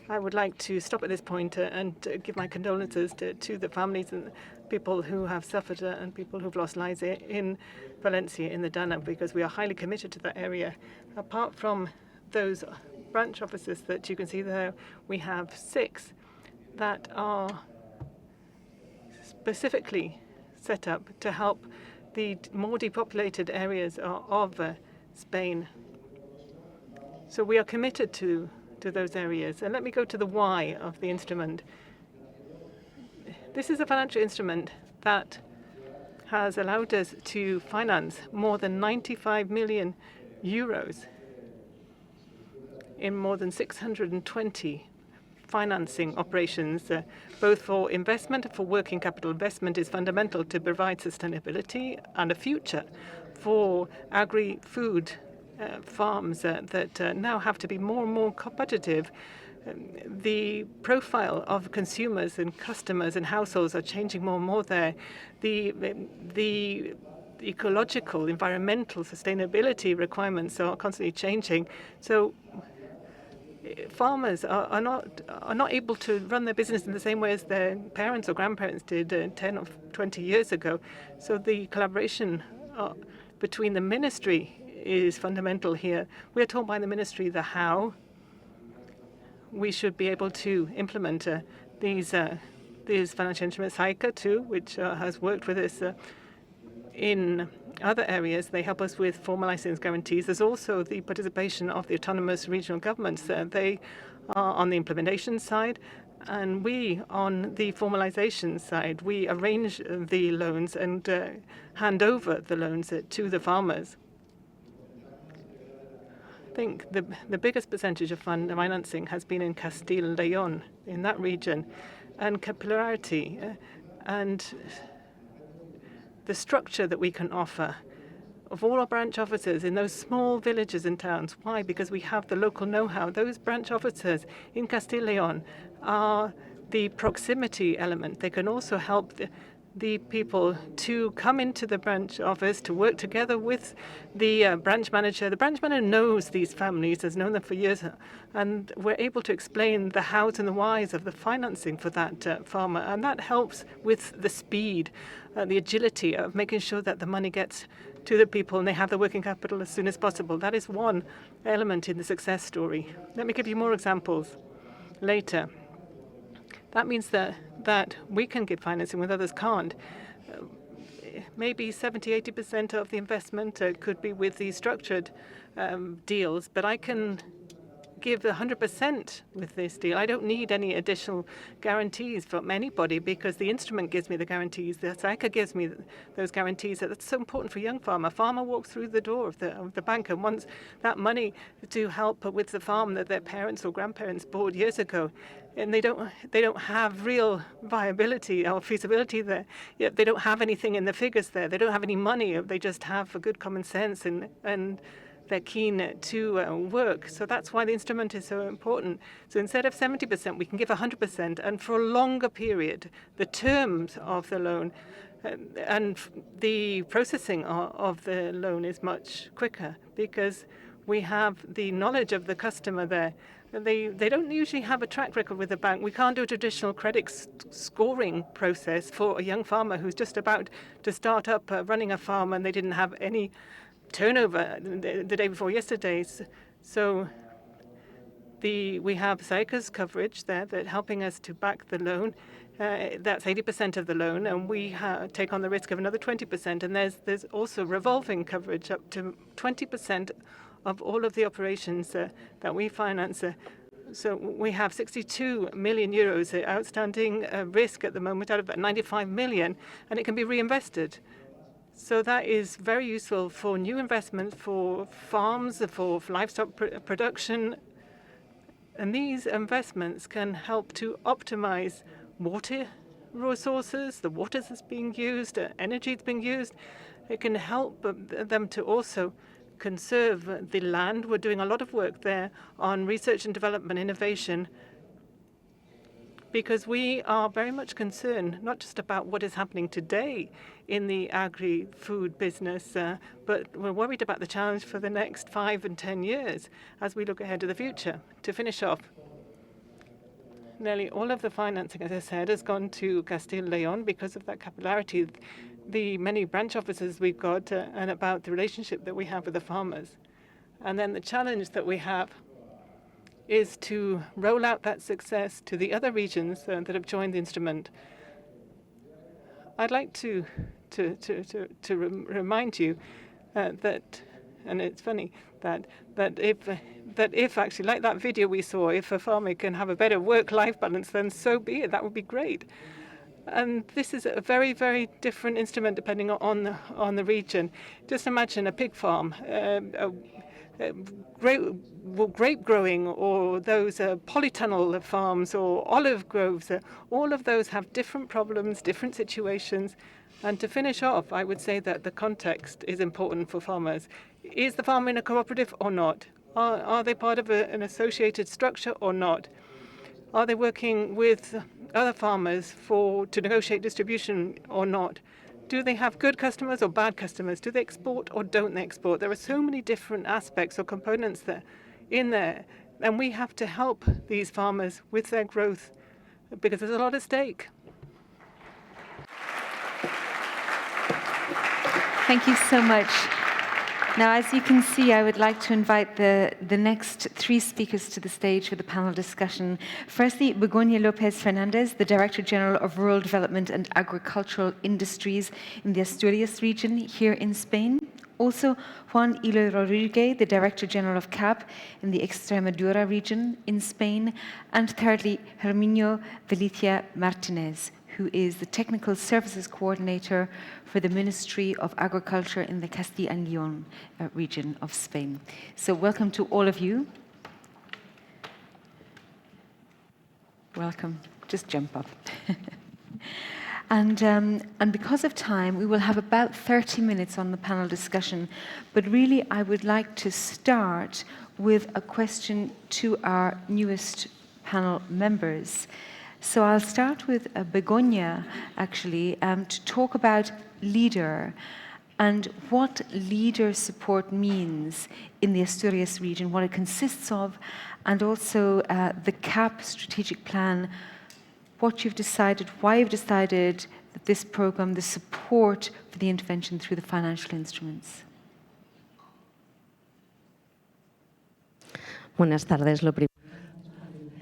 I would like to stop at this point and give my condolences to the families and people who have suffered and people who've lost lives in Valencia, in the Danube, because we are highly committed to that area. Apart from those branch offices that you can see there, we have 6 that are specifically set up to help the more depopulated areas of Spain. So we are committed to those areas. And let me go to the why of the instrument. This is a financial instrument that has allowed us to finance more than 95 million euros in more than 620 financing operations, both for investment, for working capital. Investment is fundamental to provide sustainability and a future for agri-food farms that now have to be more and more competitive. The profile of consumers and customers and households are changing more and more there. The ecological, environmental sustainability requirements are constantly changing. So farmers are not able to run their business in the same way as their parents or grandparents did 10 or 20 years ago. So the collaboration between the ministry is fundamental here. We are told by the ministry the how we should be able to implement these financial instruments. HICA too, which has worked with us in other areas. They help us with formal license guarantees. There's also the participation of the autonomous regional governments. They are on the implementation side, and we on the formalization side. We arrange the loans and hand over the loans to the farmers. I think the biggest percentage of financing has been in Castile and Leon, in that region, and capillarity and the structure that we can offer of all our branch officers in those small villages and towns. Why? Because we have the local know-how. Those branch officers in Castile and Leon are the proximity element. They can also help the people to come into the branch office to work together with the branch manager. The branch manager knows these families, has known them for years, and we're able to explain the hows and the whys of the financing for that farmer. And that helps with the speed, the agility of making sure that the money gets to the people and they have the working capital as soon as possible. That is one element in the success story. Let me give you more examples later. That means that we can give financing when others can't. Maybe 70–80% of the investment could be with these structured deals, but I can give 100% with this deal. I don't need any additional guarantees from anybody because the instrument gives me the guarantees. The SAICA gives me those guarantees. That's so important for a young farmer. A farmer walks through the door of the bank and wants that money to help with the farm that their parents or grandparents bought years ago. And they don't have real viability or feasibility there. Yet they don't have anything in the figures there. They don't have any money. They just have a good common sense and they're keen to work. So that's why the instrument is so important. So instead of 70%, we can give 100%, and for a longer period. The terms of the loan and the processing of the loan is much quicker because we have the knowledge of the customer there. They don't usually have a track record with the bank. We can't do a traditional credit scoring process for a young farmer who's just about to start up running a farm and they didn't have any turnover the day before yesterday. So we have SAICA's coverage there that helping us to back the loan. That's 80% of the loan, and we take on the risk of another 20%. And there's also revolving coverage up to 20% of all of the operations that we finance. So we have 62 million euros outstanding risk at the moment out of that 95 million, and it can be reinvested. So that is very useful for new investments, for farms, for livestock production. And these investments can help to optimize water resources, the water that's being used, energy that's being used. It can help them to also conserve the land. We're doing a lot of work there on research and development innovation because we are very much concerned not just about what is happening today in the agri-food business, but we're worried about the challenge for the next 5 and 10 years as we look ahead to the future. To finish off, nearly all of the financing, as I said, has gone to Castile and Leon because of that capillarity, the many branch offices we've got, and about the relationship that we have with the farmers. And then the challenge that we have is to roll out that success to the other regions that have joined the instrument. I'd like to remind you that, and it's funny that if actually, like that video we saw, if a farmer can have a better work-life balance, then so be it. That would be great. And this is a very, very different instrument depending on the region. Just imagine a pig farm, grape growing, or those polytunnel farms or olive groves. All of those have different problems, different situations. And to finish off, I would say that the context is important for farmers. Is the farmer in a cooperative or not? Are they part of an associated structure or not? Are they working with other farmers to negotiate distribution or not? Do they have good customers or bad customers? Do they export or don't they export? There are so many different aspects or components in there, and we have to help these farmers with their growth because there's a lot at stake. Thank you so much. Now, as you can see, I would like to invite the next 3 speakers to the stage for the panel discussion. Firstly, Begoña López Fernández, the Director General of Rural Development and Agricultural Industries in the Asturias region here in Spain. Also, Juan Hilo Rodríguez, the Director General of CAP in the Extremadura region in Spain. And thirdly, Herminio Delicia Martinez, who is the Technical Services Coordinator for the Ministry of Agriculture in the Castile and Leon region of Spain. So welcome to all of you. Welcome. Just jump up. And because of time, we will have about 30 minutes on the panel discussion. But really, I would like to start with a question to our newest panel members. So I'll start with Begoña, actually, to talk about LEADER and what LEADER support means in the Asturias region, what it consists of, and also the CAP strategic plan, what you've decided, why you've decided that this program, the support for the intervention through the financial instruments. Buenas tardes.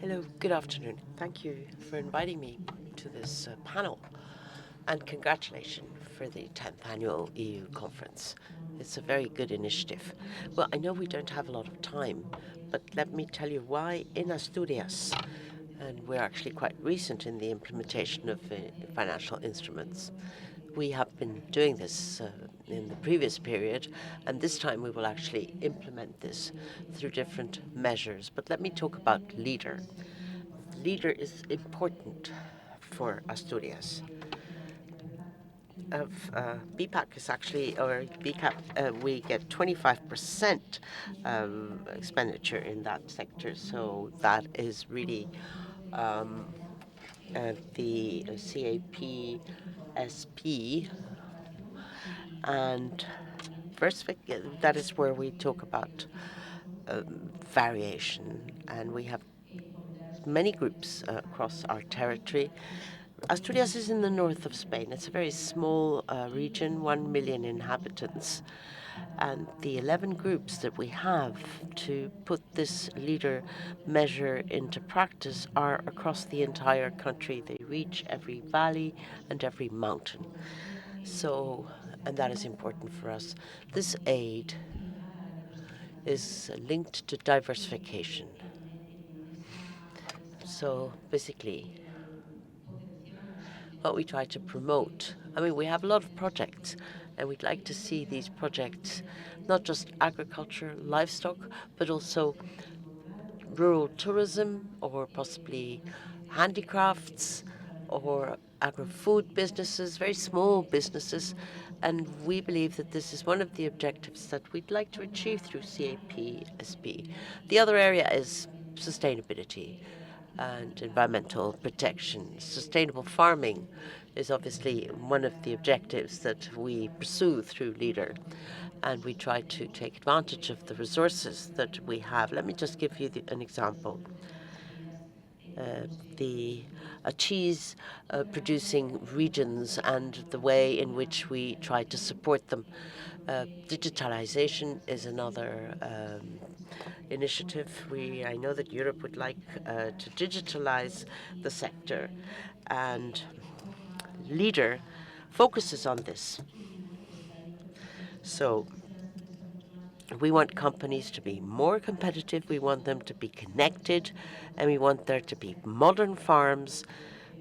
Hello, good afternoon. Thank you for inviting me to this panel, and congratulations for the 10th annual EU conference. It's a very good initiative. Well, I know we don't have a lot of time, but let me tell you why in Asturias, and we're actually quite recent in the implementation of financial instruments. We have been doing this in the previous period, and this time we will actually implement this through different measures. But let me talk about LEADER. LEADER is important for Asturias. Of BPAC is actually, or BCAP, we get 25% expenditure in that sector, so that is really the CAP SP, and first that is where we talk about variation, and we have many groups across our territory. Asturias is in the north of Spain. It's a very small region, 1 million inhabitants, and the 11 groups that we have to put this LEADER measure into practice are across the entire country. They reach every valley and every mountain. So, and that is important for us. This aid is linked to diversification. So basically, what we try to promote, I mean, we have a lot of projects, and we'd like to see these projects, not just agriculture, livestock, but also rural tourism, or possibly handicrafts, or agri-food businesses, very small businesses. And we believe that this is one of the objectives that we'd like to achieve through CAP-SP. The other area is sustainability. and environmental protection. Sustainable farming is obviously one of the objectives that we pursue through LEADER, and we try to take advantage of the resources that we have. Let me just give you an example. Cheese producing regions and the way in which we try to support them. Digitalization is another initiative. I know that Europe would like to digitalize the sector, and LEADER focuses on this. So we want companies to be more competitive, we want them to be connected, and we want there to be modern farms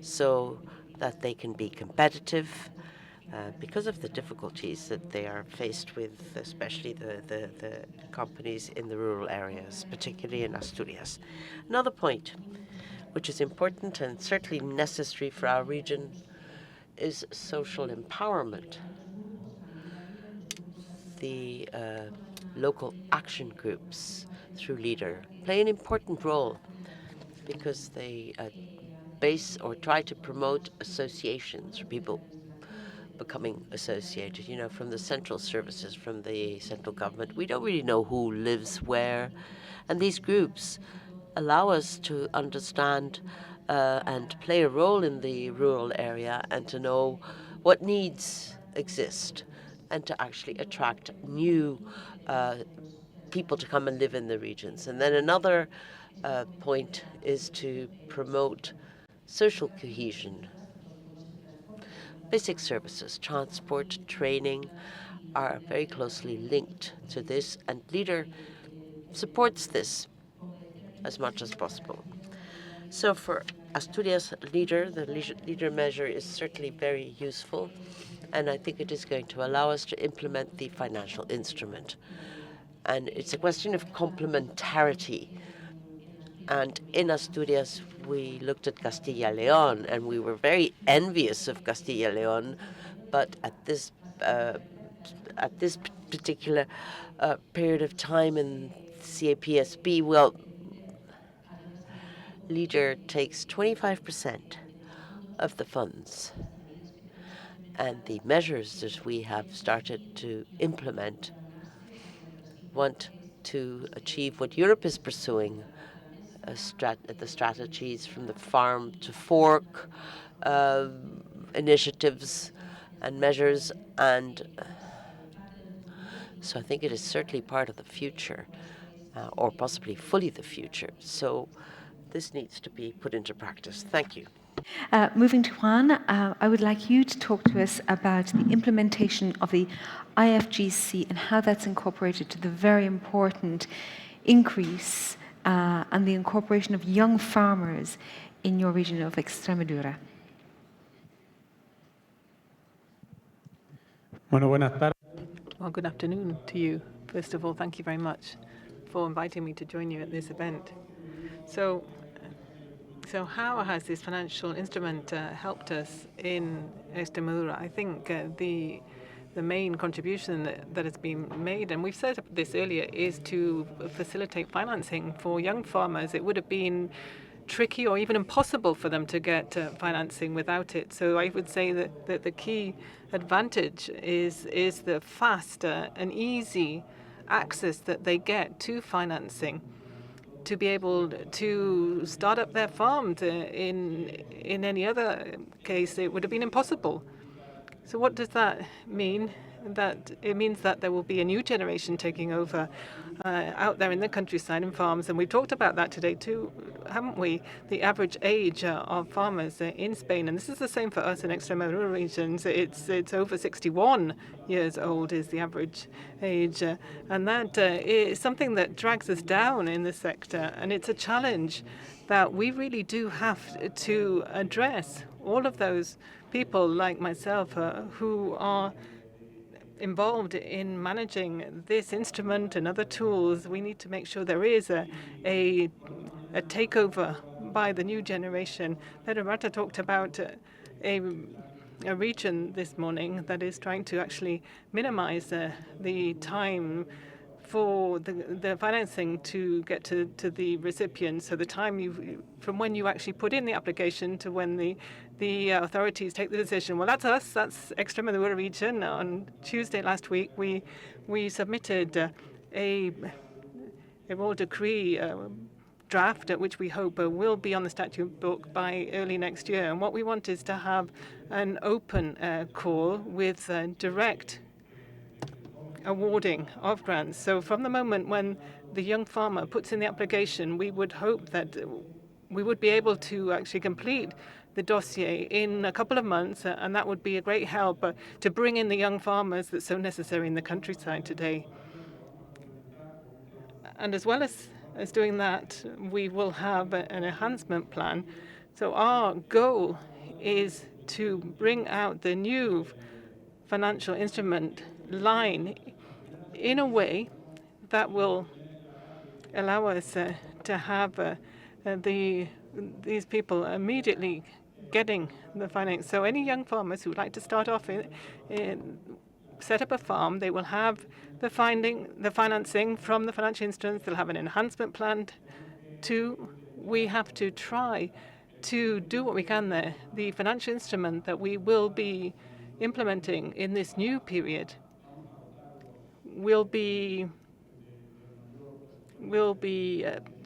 so that they can be competitive because of the difficulties that they are faced with, especially the companies in the rural areas, particularly in Asturias. Another point, which is important and certainly necessary for our region, is social empowerment. The local action groups through LEADER play an important role because they base or try to promote associations for people becoming associated, from the central services, from the central government. We don't really know who lives where, and these groups allow us to understand and play a role in the rural area and to know what needs exist and to actually attract new people to come and live in the regions. And then another point is to promote social cohesion. Basic services, transport, training are very closely linked to this, and LEADER supports this as much as possible. So for Asturias LEADER, the LEADER measure is certainly very useful, and I think it is going to allow us to implement the financial instrument. And it's a question of complementarity. And in Asturias, we looked at Castilla y León, and we were very envious of Castilla y León, but at this particular period of time in CAPSB, well, LEADER takes 25% of the funds, and the measures that we have started to implement want to achieve what Europe is pursuing, the strategies from the farm to fork initiatives and measures, and so I think it is certainly part of the future, or possibly fully the future. So this needs to be put into practice. Thank you. Moving to Juan, I would like you to talk to us about the implementation of the IFGC and how that's incorporated to the very important increase and the incorporation of young farmers in your region of Extremadura. Well, good afternoon to you. First of all, thank you very much for inviting me to join you at this event. So how has this financial instrument helped us in Extremadura? I think the main contribution that has been made, and we've said this earlier, is to facilitate financing for young farmers. It would have been tricky or even impossible for them to get financing without it. So I would say that the key advantage is the fast and easy access that they get to financing to be able to start up their farms. In any other case, it would have been impossible. So what does that mean? That it means that there will be a new generation taking over out there in the countryside and farms, and we've talked about that today too, haven't we? The average age of farmers in Spain, and this is the same for us in Extremadura regions. It's over 61 years old is the average age, and that is something that drags us down in the sector, and it's a challenge that we really do have to address. All of those people like myself who are involved in managing this instrument and other tools, we need to make sure there is a takeover by the new generation. Pedro Marta talked about a region this morning that is trying to actually minimize the time for the financing to get to the recipient. So the time from when you actually put in the application to when the authorities take the decision. Well, that's us. That's Extremadura region. On Tuesday last week, we submitted a royal decree draft, which we hope will be on the statute book by early next year. And what we want is to have an open call with direct awarding of grants. So from the moment when the young farmer puts in the application, we would hope that we would be able to actually complete the dossier in a couple of months, and that would be a great help to bring in the young farmers that's so necessary in the countryside today. And as well as doing that, we will have an enhancement plan. So our goal is to bring out the new financial instrument line in a way that will allow us to have these people immediately getting the finance. So any young farmers who would like to start off set up a farm, they will have the financing from the financial instruments. They'll have an enhancement plan too. We have to try to do what we can there. The financial instrument that we will be implementing in this new period will be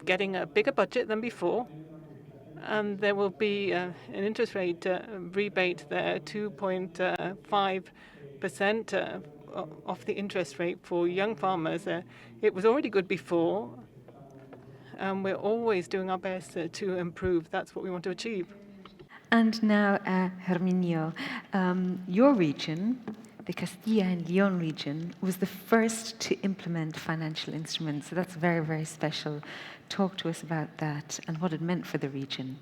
getting a bigger budget than before, and there will be an interest rate rebate there, 2.5% of the interest rate for young farmers. It was already good before, and we're always doing our best to improve. That's what we want to achieve. And now, Herminio, your region, the Castilla and Leon region, was the first to implement financial instruments. So that's very, very special. Talk to us about that and what it meant for the region.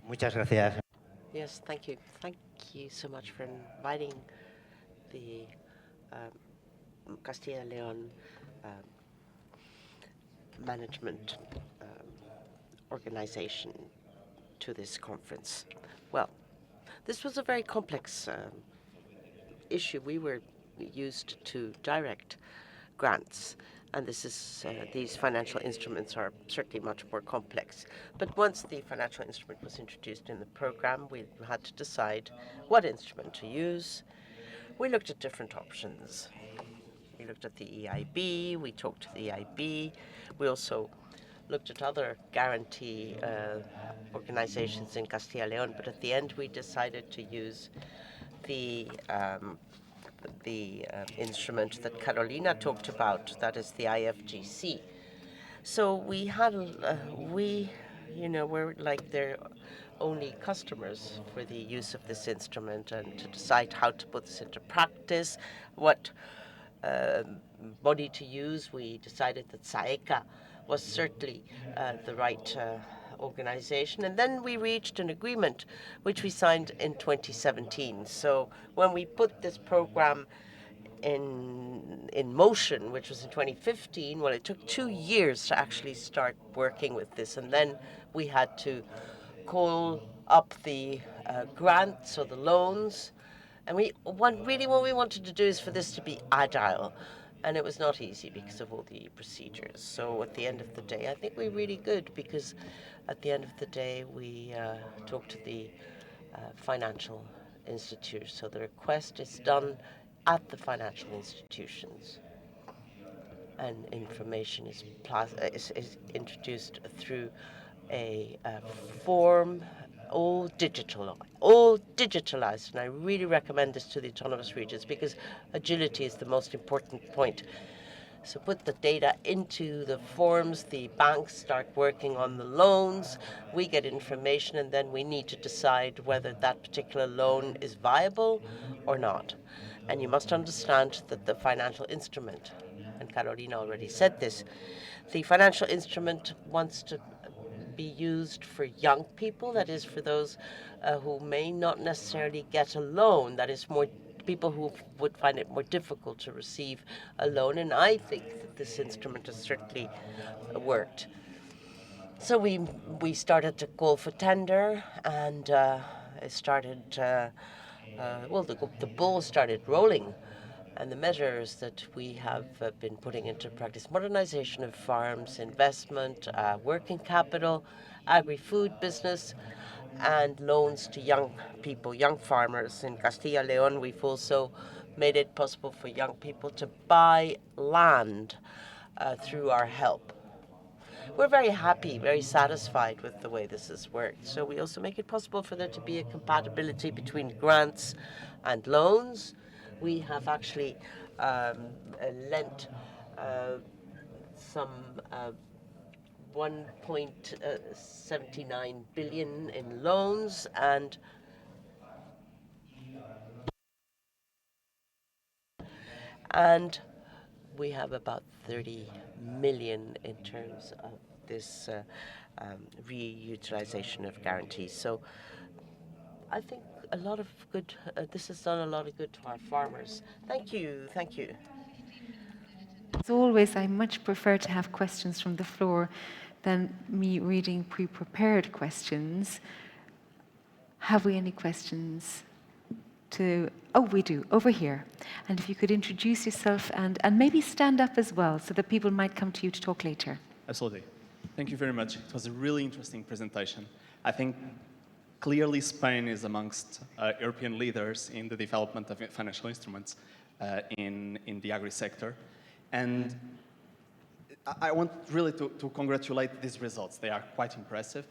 Muchas gracias. Yes, thank you. Thank you so much for inviting the Castilla and Leon management organization to this conference. Well, this was a very complex issue. We were used to direct grants, and these financial instruments are certainly much more complex. But once the financial instrument was introduced in the program, we had to decide what instrument to use. We looked at different options. We looked at the EIB, we talked to the EIB, we also looked at other guarantee organizations in Castilla y León, but at the end we decided to use the instrument that Carolina talked about, that is the IFGC. So we had, we're like their only customers for the use of this instrument, and to decide how to put this into practice, what body to use, we decided that SAECA was certainly the right organization. And then we reached an agreement, which we signed in 2017. So when we put this program in motion, which was in 2015, well, it took 2 years to actually start working with this. And then we had to call up the grants or the loans. And what we wanted to do is for this to be agile. And it was not easy because of all the procedures. So at the end of the day, I think we're really good, because at the end of the day, we talk to the financial institutions. So the request is done at the financial institutions. And information is introduced through a form, all digitalized, and I really recommend this to the autonomous regions, because agility is the most important point. So put the data into the forms, the banks start working on the loans, we get information, and then we need to decide whether that particular loan is viable or not. And you must understand that the financial instrument, and Carolina already said this, the financial instrument wants to be used for young people, that is for those who may not necessarily get a loan, that is more people who would find it more difficult to receive a loan, and I think that this instrument has certainly worked. So we started to call for tender, and the ball started rolling, and the measures that we have been putting into practice: modernization of farms, investment, working capital, agri-food business, and loans to young people, young farmers. In Castilla y León, we've also made it possible for young people to buy land through our help. We're very happy, very satisfied with the way this has worked. So we also make it possible for there to be a compatibility between grants and loans. We have actually lent some 1.79 billion in loans, and we have about 30 million in terms of this reutilization of guarantees. So I think a lot of good, this has done a lot of good to our farmers. Thank you, thank you. As always, I much prefer to have questions from the floor than me reading pre-prepared questions. Have we any questions? Oh, we do, over here. And if you could introduce yourself and maybe stand up as well so that people might come to you to talk later. Absolutely. Thank you very much. It was a really interesting presentation. I think clearly Spain is amongst European leaders in the development of financial instruments in the agri-sector. And I want really to congratulate these results. They are quite impressive.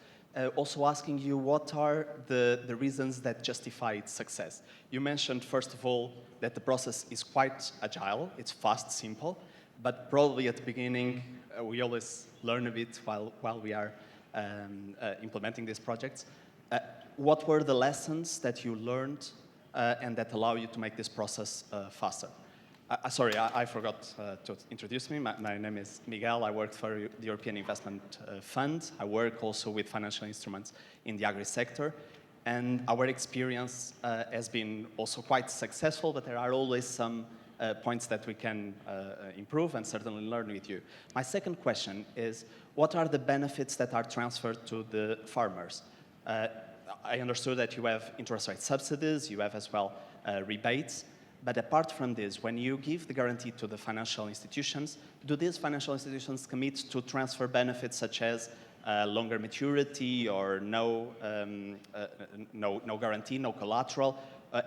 Also asking you, what are the reasons that justify its success? You mentioned, first of all, that the process is quite agile. It's fast, simple, but probably at the beginning, we always learn a bit while we are implementing these projects. What were the lessons that you learned and that allow you to make this process faster? Sorry, I forgot to introduce me. My name is Miguel. I work for the European Investment Fund. I work also with financial instruments in the agri-sector. And our experience has been also quite successful, but there are always some points that we can improve and certainly learn with you. My second question is, what are the benefits that are transferred to the farmers? I understood that you have interest rate subsidies, you have as well rebates. But apart from this, when you give the guarantee to the financial institutions, do these financial institutions commit to transfer benefits such as longer maturity or no guarantee, no collateral?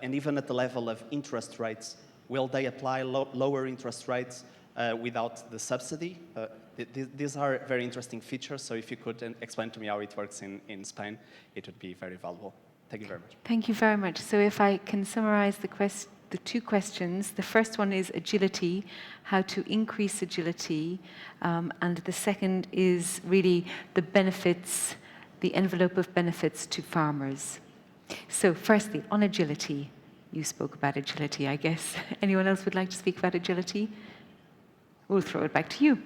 And even at the level of interest rates, will they apply lower interest rates without the subsidy? These are very interesting features, so if you could explain to me how it works in Spain, it would be very valuable. Thank you very much. Thank you very much. So if I can summarize the two questions. The first one is agility, how to increase agility, and the second is really the benefits, the envelope of benefits to farmers. So firstly, on agility, you spoke about agility, I guess. Anyone else would like to speak about agility? We'll throw it back to you.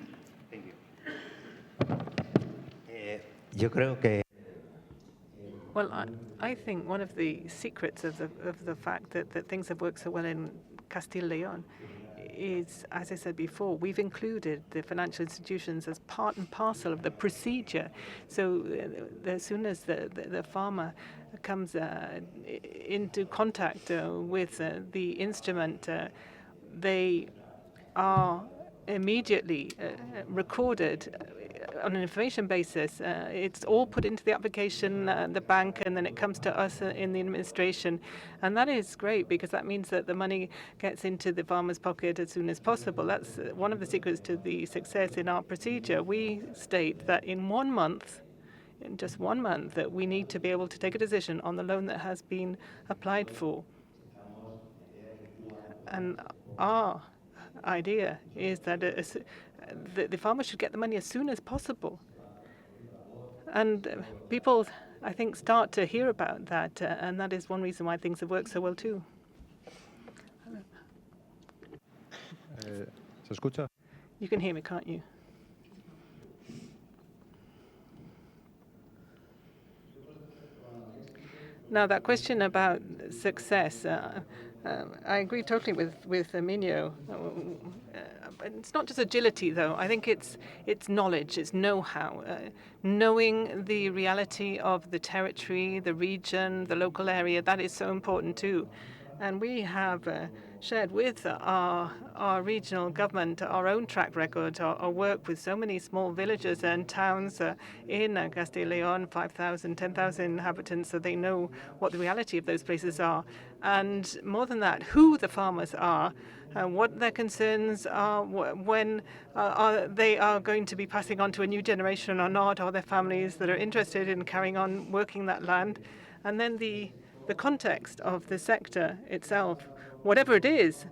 Thank you. Yo creo que Well, I think one of the secrets of the fact that things have worked so well in Castilla y León is, as I said before, we've included the financial institutions as part and parcel of the procedure. So as soon as the farmer comes into contact with the instrument, they are immediately recorded on an information basis. It's all put into the application, the bank, and then it comes to us in the administration. And that is great because that means that the money gets into the farmer's pocket as soon as possible. That's one of the secrets to the success in our procedure. We state that in 1 month, in just 1 month, that we need to be able to take a decision on the loan that has been applied for. And our idea is that the farmer should get the money as soon as possible. And people, I think, start to hear about that, and that is one reason why things have worked so well too. ¿Se escucha? You can hear me, can't you? Now, that question about success, I agree totally with Minho. it's not just agility, though. I think it's knowledge, it's know-how, knowing the reality of the territory, the region, the local area. That is so important too. And we have shared with our regional government our own track record, our work with so many small villages and towns in Castilla y León, 5,000, 10,000 inhabitants, so they know what the reality of those places are. And more than that, who the farmers are, what their concerns are, when they are going to be passing on to a new generation or not, or their families that are interested in carrying on working that land. And then the context of the sector itself, whatever it is,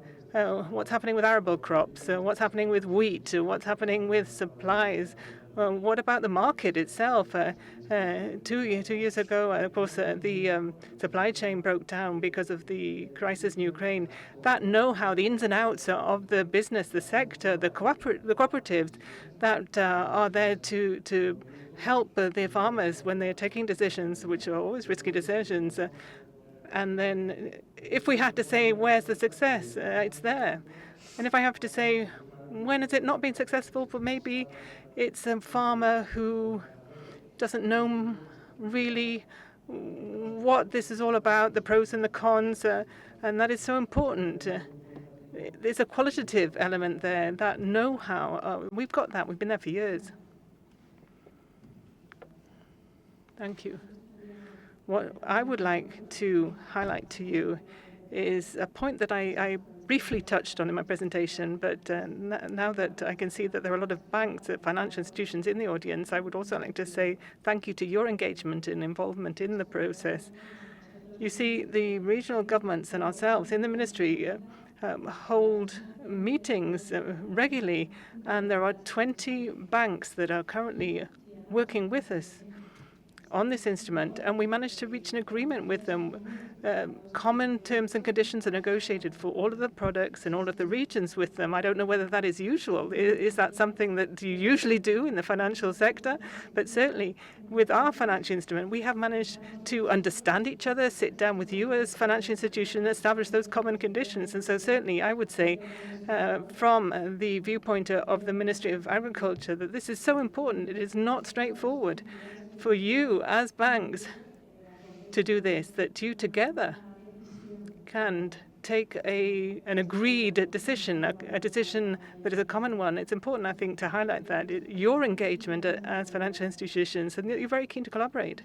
what's happening with arable crops, what's happening with wheat, what's happening with supplies, what about the market itself? 2 years ago, of course, the supply chain broke down because of the crisis in Ukraine. That know-how, the ins and outs of the business, the sector, the cooperatives that are there to help the farmers when they're taking decisions, which are always risky decisions. And then if we had to say, where's the success? It's there. And if I have to say, when has it not been successful? Well, maybe it's a farmer who doesn't know really what this is all about, the pros and the cons, and that is so important. There's a qualitative element there, that know-how. We've got that. We've been there for years. Thank you. What I would like to highlight to you is a point that I briefly touched on in my presentation, but now that I can see that there are a lot of banks, financial institutions in the audience, I would also like to say thank you to your engagement and involvement in the process. You see, the regional governments and ourselves in the ministry hold meetings regularly, and there are 20 banks that are currently working with us on this instrument, and we managed to reach an agreement with them. Common terms and conditions are negotiated for all of the products and all of the regions with them. I don't know whether that is usual. Is that something that you usually do in the financial sector? But certainly with our financial instrument, we have managed to understand each other, sit down with you as financial institution, and establish those common conditions. And so certainly I would say from the viewpoint of the Ministry of Agriculture that this is so important. It is not straightforward for you as banks to do this, that you together can take an agreed decision, a decision that is a common one. It's important, I think, to highlight that. Your engagement as financial institutions, and that you're very keen to collaborate.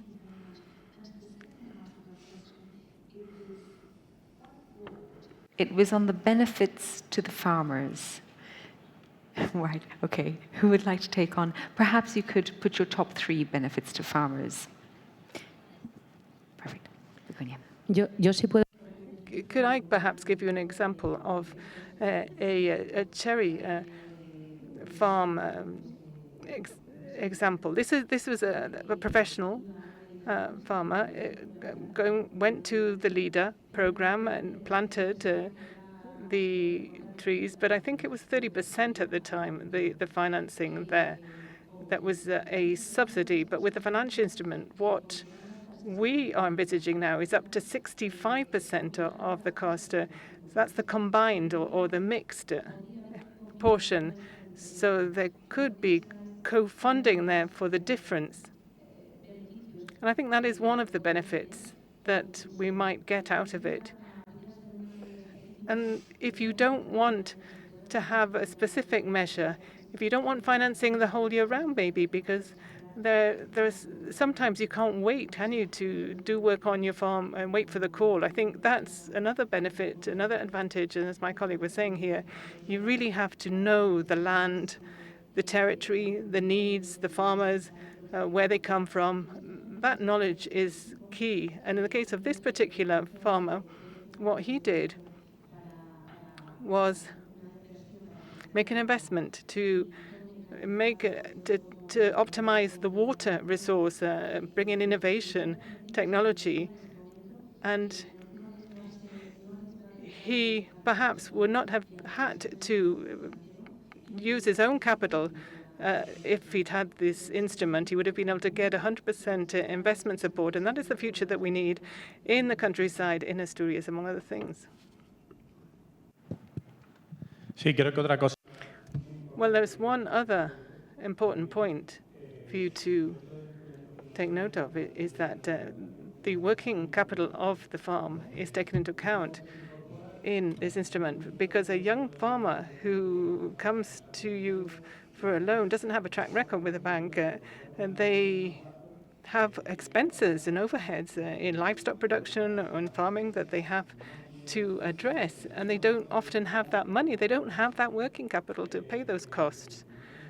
It was on the benefits to the farmers. Right, okay. Who would like to take on? Perhaps you could put your top 3 benefits to farmers. Perfect. Yo sí puedo. Could I perhaps give you an example of a cherry farm example? This was a professional farmer went to the LEADER program and planted the trees, but I think it was 30% at the time, the financing there. That was a subsidy, but with the financial instrument, what we are envisaging now is up to 65% of the cost. That's the combined or the mixed portion. So there could be co-funding there for the difference. And I think that is one of the benefits that we might get out of it. And if you don't want to have a specific measure, if you don't want financing the whole year round, maybe, because there's sometimes you can't wait, can you, to do work on your farm and wait for the call. I think that's another benefit, another advantage. And as my colleague was saying here, you really have to know the land, the territory, the needs, the farmers, where they come from. That knowledge is key. And in the case of this particular farmer, what he did was make an investment to optimize the water resource, bring in innovation, technology, and he perhaps would not have had to use his own capital if he'd had this instrument. He would have been able to get 100% investment support, and that is the future that we need in the countryside in Asturias, among other things. Sí, creo que otra cosa. Well, there's one other important point for you to take note of, is that the working capital of the farm is taken into account in this instrument, because a young farmer who comes to you for a loan doesn't have a track record with a bank, and they have expenses and overheads in livestock production and farming that they have to address, and they don't often have that money. They don't have that working capital to pay those costs.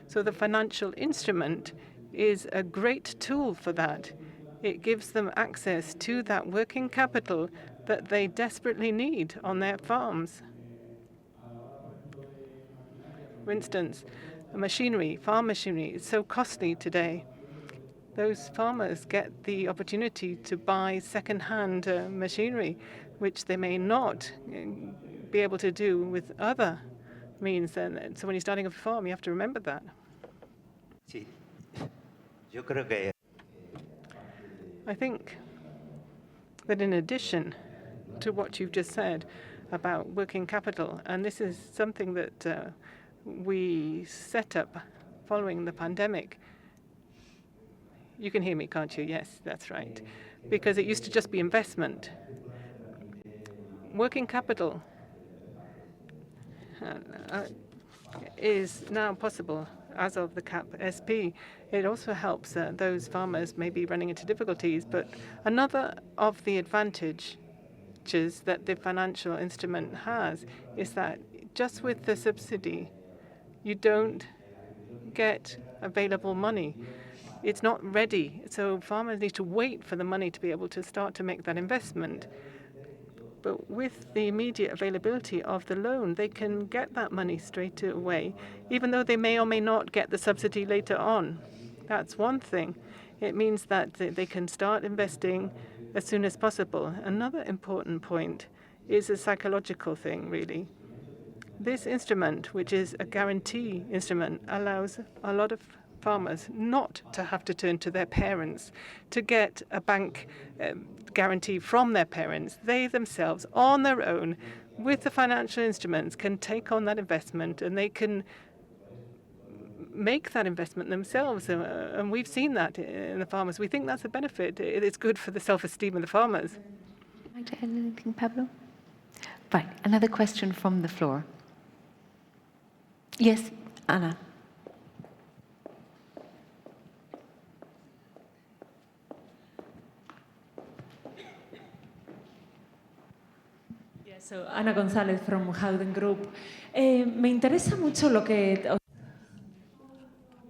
So the financial instrument is a great tool for that. It gives them access to that working capital that they desperately need on their farms. For instance, machinery, farm machinery, is so costly today. Those farmers get the opportunity to buy second-hand machinery, which they may not be able to do with other means. And so when you're starting a farm, you have to remember that. Sí. Yo creo que I think that in addition to what you've just said about working capital, and this is something that we set up following the pandemic. You can hear me, can't you? Yes, that's right. Because it used to just be investment. Working capital is now possible as of the CAP SP. It also helps those farmers maybe running into difficulties. But another of the advantages that the financial instrument has is that just with the subsidy, you don't get available money. It's not ready, so farmers need to wait for the money to be able to start to make that investment. But with the immediate availability of the loan, they can get that money straight away, even though they may or may not get the subsidy later on. That's one thing. It means that they can start investing as soon as possible. Another important point is a psychological thing, really. This instrument, which is a guarantee instrument, allows a lot of farmers not to have to turn to their parents to get a bank guarantee from their parents. They themselves, on their own, with the financial instruments, can take on that investment, and they can make that investment themselves. And we've seen that in the farmers. We think that's a benefit. It's good for the self-esteem of the farmers. Would you like to add anything, Pablo? Right, another question from the floor. Yes, Anna. So, Ana González from EIB Group. Me interesa mucho lo que...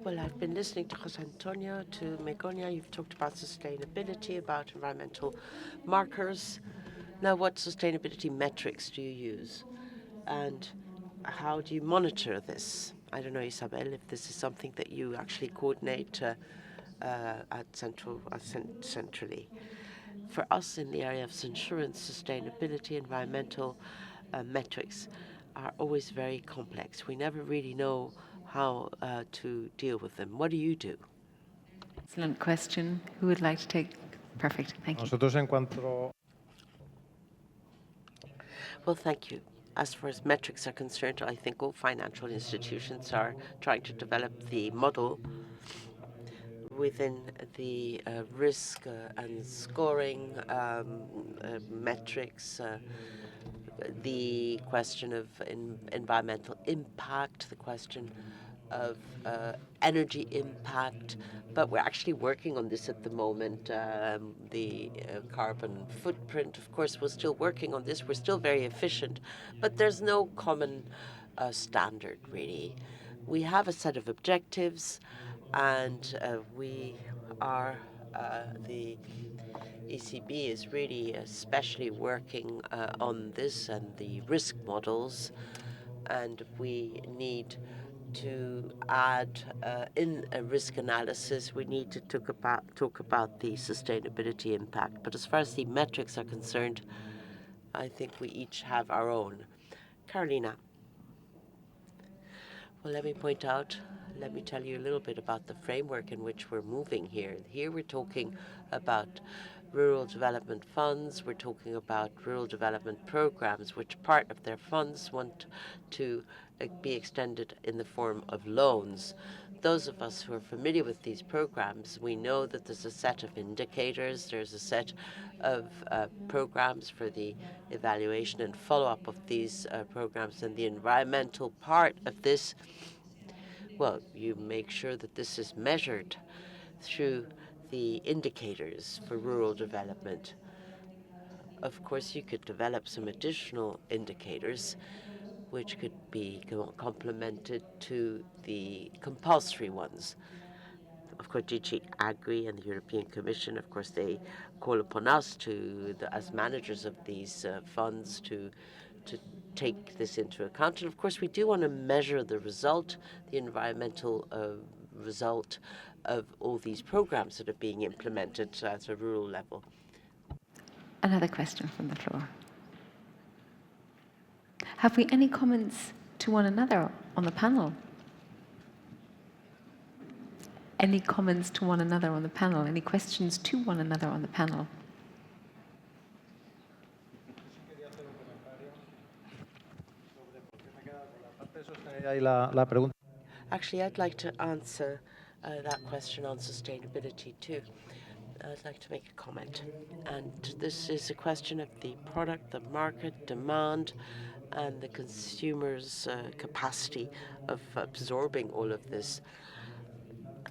Well, I've been listening to José Antonio, to Begoña. You've talked about sustainability, about environmental markers. Now, what sustainability metrics do you use? And how do you monitor this? I don't know, Isabel, if this is something that you actually coordinate centrally. For us in the area of insurance, sustainability, environmental metrics are always very complex. We never really know how to deal with them. What do you do? Excellent question. Who would like to take? Perfect. Thank you. Well, thank you. As far as metrics are concerned, I think all financial institutions are trying to develop the model within the risk and scoring metrics, the question of environmental impact, the question of energy impact, but we're actually working on this at the moment. The carbon footprint, of course, we're still working on this. We're still very efficient, but there's no common standard, really. We have a set of objectives, and we are, the ECB is really especially working on this and the risk models, and we need to add in a risk analysis, we need to talk about the sustainability impact. But as far as the metrics are concerned, I think we each have our own. Carolina. Well, let me tell you a little bit about the framework in which we're moving here. Here we're talking about rural development funds. We're talking about rural development programs, which part of their funds want to be extended in the form of loans. Those of us who are familiar with these programs, we know that there's a set of indicators, there's a set of programs for the evaluation and follow-up of these programs, and the environmental part of this, well, you make sure that this is measured through the indicators for rural development. Of course, you could develop some additional indicators which could be complemented to the compulsory ones. Of course, DG Agri and the European Commission, of course, they call upon us as managers of these funds to take this into account. And of course, we do want to measure the result, the environmental result of all these programs that are being implemented at a rural level. Another question from the floor. Have we any comments to one another on the panel? Any comments to one another on the panel? Any questions to one another on the panel? Actually, I'd like to answer that question on sustainability too. I'd like to make a comment. And this is a question of the product, the market, demand, and the consumer's capacity of absorbing all of this.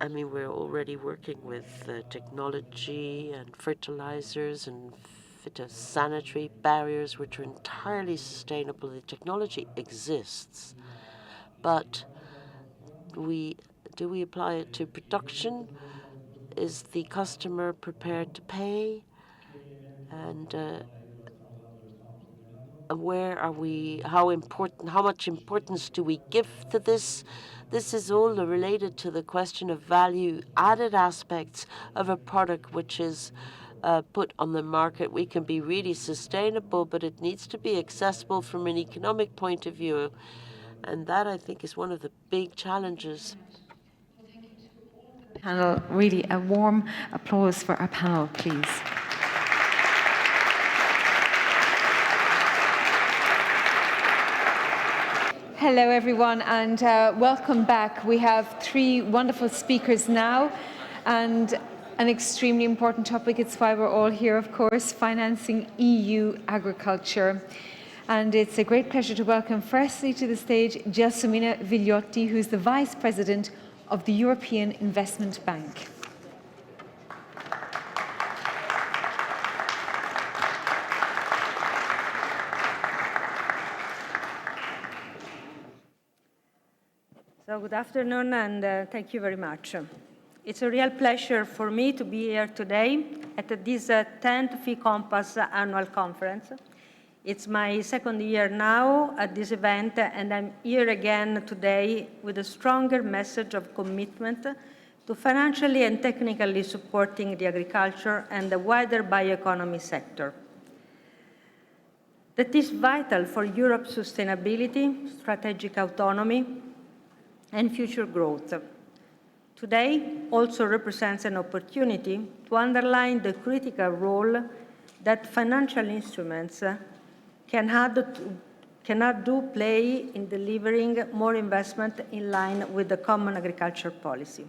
I mean, we're already working with technology and fertilizers and phytosanitary barriers, which are entirely sustainable. The technology exists, but do we apply it to production? Is the customer prepared to pay? And where are we? How much importance do we give to this? This is all related to the question of value-added aspects of a product which is put on the market. We can be really sustainable, but it needs to be accessible from an economic point of view. And that, I think, is one of the big challenges. Panel, really a warm applause for our panel, please. Hello, everyone, and welcome back. We have three wonderful speakers now, and an extremely important topic. It's why we're all here, of course, financing EU agriculture. And it's a great pleasure to welcome firstly to the stage Gelsomina Vigliotti, who's the Vice President of the European Investment Bank. So good afternoon, and thank you very much. It's a real pleasure for me to be here today at this 10th FICOMPAS annual conference. It's my second year now at this event, and I'm here again today with a stronger message of commitment to financially and technically supporting the agriculture and the wider bioeconomy sector. That is vital for Europe's sustainability, strategic autonomy, and future growth. Today also represents an opportunity to underline the critical role that financial instruments cannot play in delivering more investment in line with the common agriculture policy.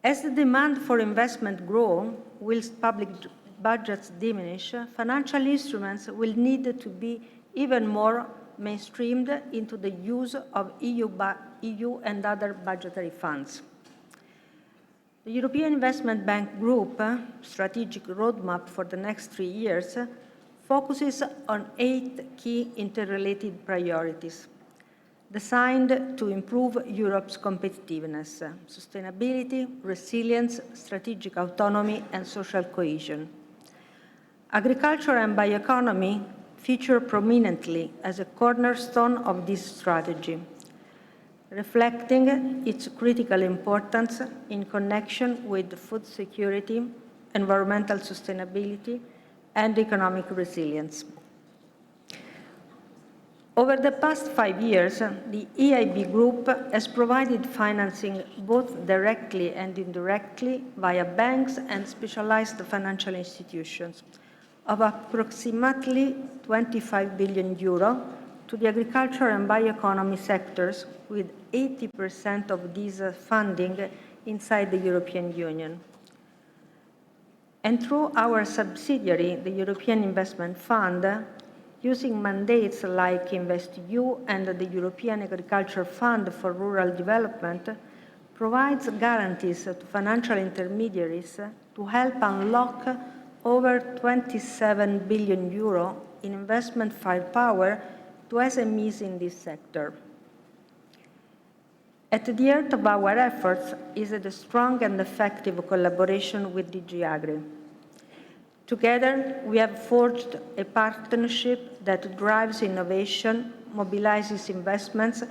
As the demand for investment grows, whilst public budgets diminish, financial instruments will need to be even more mainstreamed into the use of EU and other budgetary funds. The European Investment Bank Group strategic roadmap for the next 3 years focuses on 8 key interrelated priorities designed to improve Europe's competitiveness, sustainability, resilience, strategic autonomy, and social cohesion. Agriculture and bioeconomy feature prominently as a cornerstone of this strategy, reflecting its critical importance in connection with food security, environmental sustainability, and economic resilience. Over the past 5 years, the EIB Group has provided financing both directly and indirectly via banks and specialized financial institutions of approximately 25 billion euro to the agriculture and bioeconomy sectors, with 80% of this funding inside the European Union. And through our subsidiary, the European Investment Fund, using mandates like InvestEU and the European Agriculture Fund for Rural Development, provides guarantees to financial intermediaries to help unlock over 27 billion euro in investment firepower to SMEs in this sector. At the heart of our efforts is the strong and effective collaboration with DG Agri. Together, we have forged a partnership that drives innovation, mobilizes investments,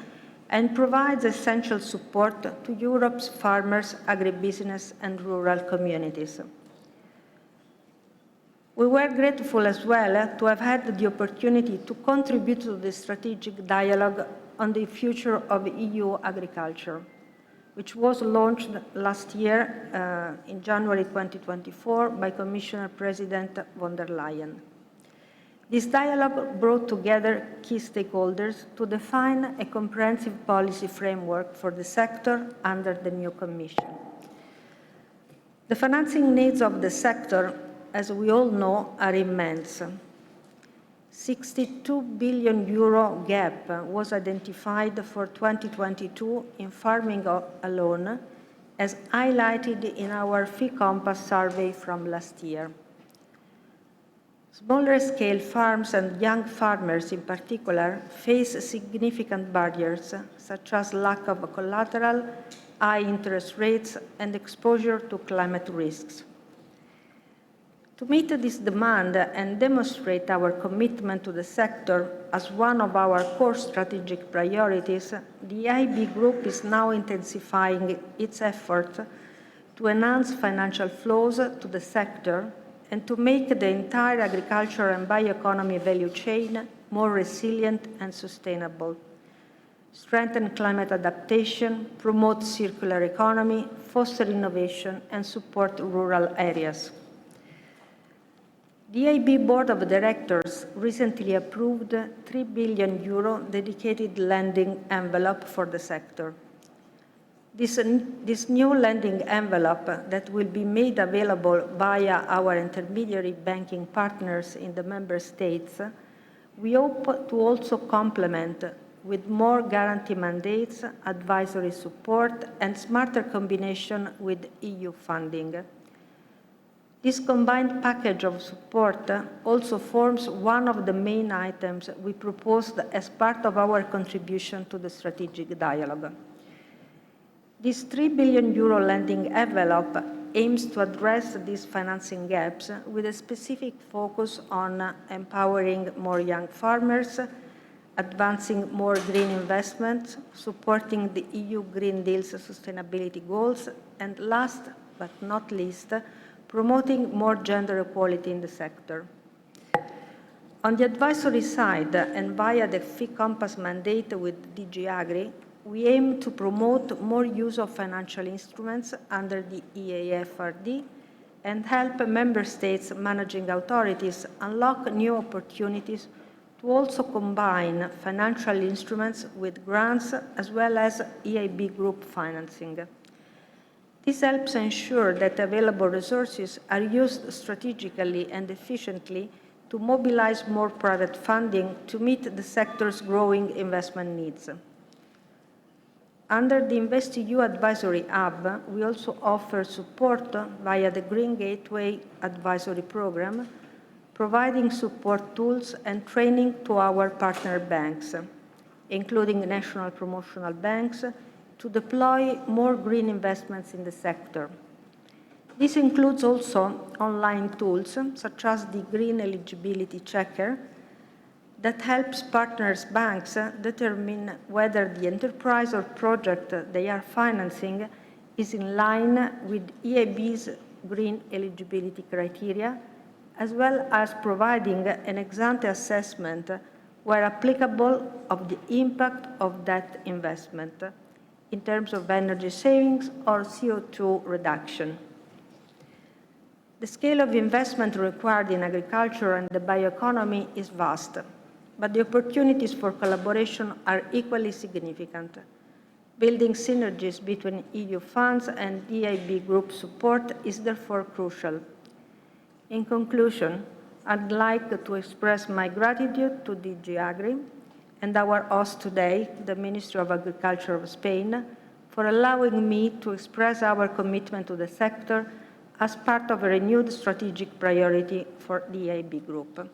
and provides essential support to Europe's farmers, agribusiness, and rural communities. We were grateful as well to have had the opportunity to contribute to the strategic dialogue on the future of EU agriculture, which was launched last year in January 2024 by Commissioner President von der Leyen. This dialogue brought together key stakeholders to define a comprehensive policy framework for the sector under the new Commission. The financing needs of the sector, as we all know, are immense. 62 billion euro gap was identified for 2022 in farming alone, as highlighted in our Fee Compass survey from last year. Smaller scale farms and young farmers in particular face significant barriers, such as lack of collateral, high interest rates, and exposure to climate risks. To meet this demand and demonstrate our commitment to the sector as one of our core strategic priorities, the EIB Group is now intensifying its efforts to enhance financial flows to the sector and to make the entire agriculture and bioeconomy value chain more resilient and sustainable, strengthen climate adaptation, promote circular economy, foster innovation, and support rural areas. The EIB Board of Directors recently approved a 3 billion euro dedicated lending envelope for the sector. This new lending envelope that will be made available via our intermediary banking partners in the Member States, we hope to also complement with more guarantee mandates, advisory support, and smarter combination with EU funding. This combined package of support also forms one of the main items we proposed as part of our contribution to the strategic dialogue. This 3 billion euro lending envelope aims to address these financing gaps with a specific focus on empowering more young farmers, advancing more green investments, supporting the EU Green Deal's sustainability goals, and last but not least, promoting more gender equality in the sector. On the advisory side, and via the Fee Compass mandate with DG Agri, we aim to promote more use of financial instruments under the EAFRD and help Member States managing authorities unlock new opportunities to also combine financial instruments with grants as well as EIB Group financing. This helps ensure that available resources are used strategically and efficiently to mobilize more private funding to meet the sector's growing investment needs. Under the InvestEU Advisory Hub, we also offer support via the Green Gateway Advisory Program, providing support tools and training to our partner banks, including national promotional banks, to deploy more green investments in the sector. This includes also online tools, such as the Green Eligibility Checker, that helps partners banks determine whether the enterprise or project they are financing is in line with EIB's green eligibility criteria, as well as providing an ex-ante assessment where applicable, of the impact of that investment in terms of energy savings or CO2 reduction. The scale of investment required in agriculture and the bioeconomy is vast, but the opportunities for collaboration are equally significant. Building synergies between EU funds and EIB Group support is therefore crucial. In conclusion, I'd like to express my gratitude to DG Agri and our host today, the Ministry of Agriculture of Spain, for allowing me to express our commitment to the sector as part of a renewed strategic priority for the EIB Group.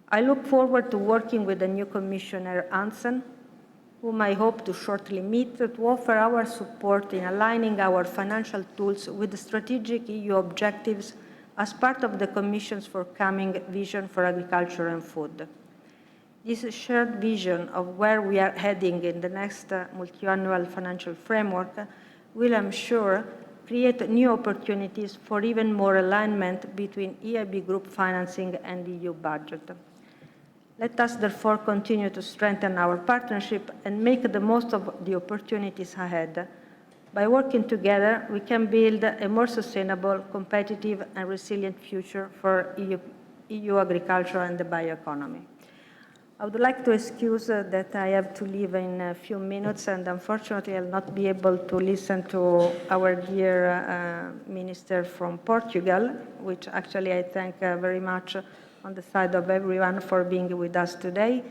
I look forward to working with the new Commissioner Hansen, whom I hope to shortly meet, to offer our support in aligning our financial tools with the strategic EU objectives as part of the Commission's forthcoming vision for agriculture and food. This shared vision of where we are heading in the next multi-annual financial framework will, I'm sure, create new opportunities for even more alignment between EIB Group financing and the EU budget. Let us therefore continue to strengthen our partnership and make the most of the opportunities ahead. By working together, we can build a more sustainable, competitive, and resilient future for EU agriculture and the bioeconomy. I would like to excuse that I have to leave in a few minutes, and unfortunately I'll not be able to listen to our dear Minister from Portugal, which actually I thank very much on the side of everyone for being with us today.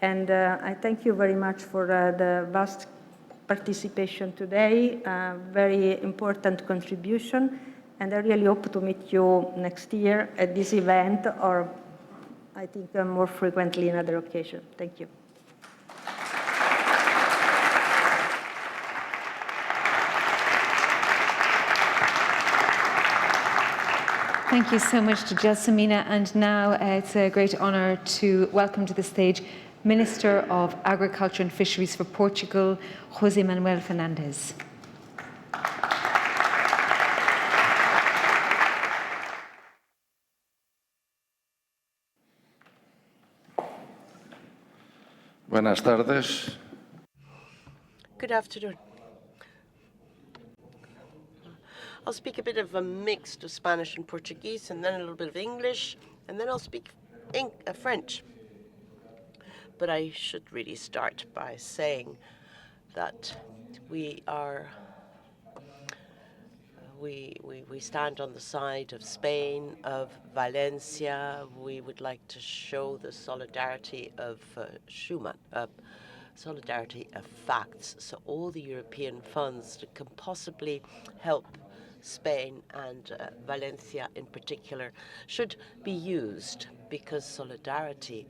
And I thank you very much for the vast participation today, very important contribution, and I really hope to meet you next year at this event, or I think more frequently in other occasions. Thank you. Thank you so much to Gelsomina. And now it's a great honour to welcome to the stage Minister of Agriculture and Fisheries for Portugal, José Manuel Fernandes. Buenas tardes. Good afternoon. I'll speak a bit of a mix of Spanish and Portuguese, and then a little bit of English, and then I'll speak French. But I should really start by saying that we stand on the side of Spain, of Valencia. We would like to show the solidarity of Schuman, solidarity of facts. So all the European funds that can possibly help Spain and Valencia in particular should be used, because solidarity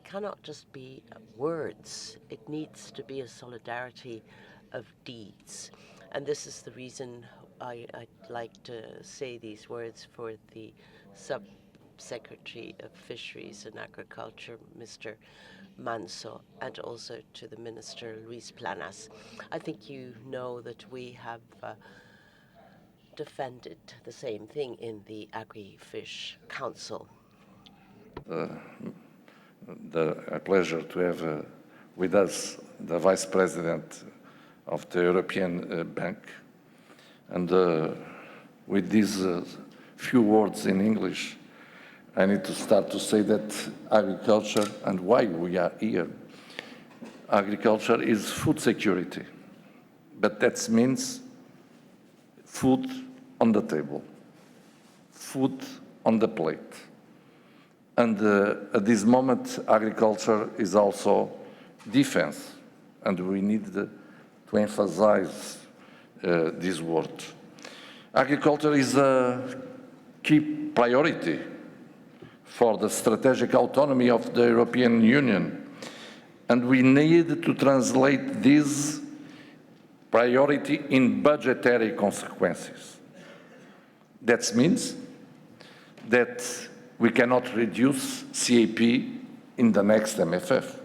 cannot just be words. It needs to be a solidarity of deeds. And this is the reason I'd like to say these words for the Sub-Secretary of Fisheries and Agriculture, Mr. Manso, and also to the Minister, Luis Planas. I think you know that we have defended the same thing in the Agri-Fish Council. A pleasure to have with us the Vice President of the European Bank. And with these few words in English, I need to start to say that agriculture, and why we are here, agriculture is food security, but that means food on the table, food on the plate. And at this moment, agriculture is also defense, and we need to emphasize this word. Agriculture is a key priority for the strategic autonomy of the European Union, and we need to translate this priority in budgetary consequences. That means that we cannot reduce CAP in the next MFF.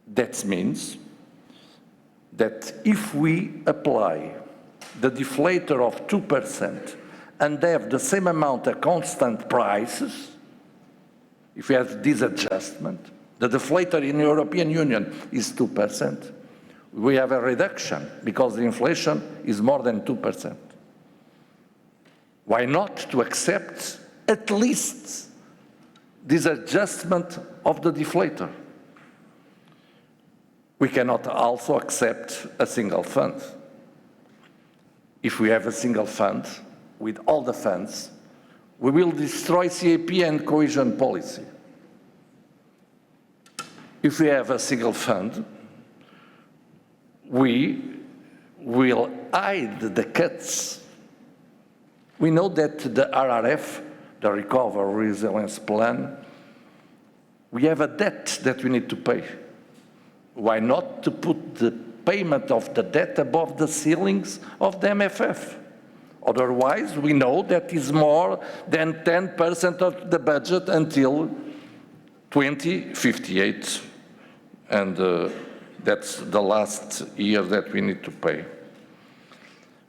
That means that if we apply the deflator of 2% and have the same amount of constant prices, if we have this adjustment, the deflator in the European Union is 2%. We have a reduction because the inflation is more than 2%. Why not to accept at least this adjustment of the deflator? We cannot also accept a single fund. If we have a single fund with all the funds, we will destroy CAP and cohesion policy. If we have a single fund, we will hide the cuts. We know that the RRF, the Recovery Resilience Plan, we have a debt that we need to pay. Why not to put the payment of the debt above the ceilings of the MFF? Otherwise, we know that is more than 10% of the budget until 2058. And that's the last year that we need to pay.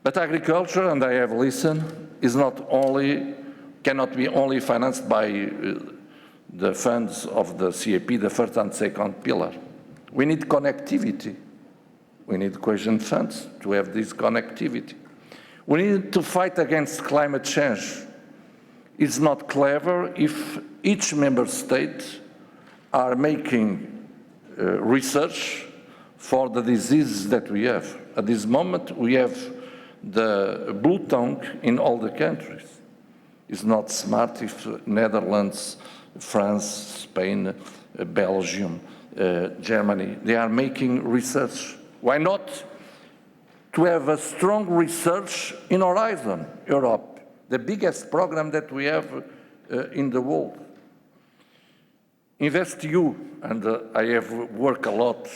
But agriculture, and I have listened, is not only, cannot be only financed by the funds of the CAP, the first and second pillar. We need connectivity. We need cohesion funds to have this connectivity. We need to fight against climate change. It's not clever if each member state are making research for the diseases that we have. At this moment, we have the blue tongue in all the countries. It's not smart if Netherlands, France, Spain, Belgium, Germany, they are making research. Why not to have a strong research in Horizon Europe, the biggest program that we have in the world? InvestEU, and I have worked a lot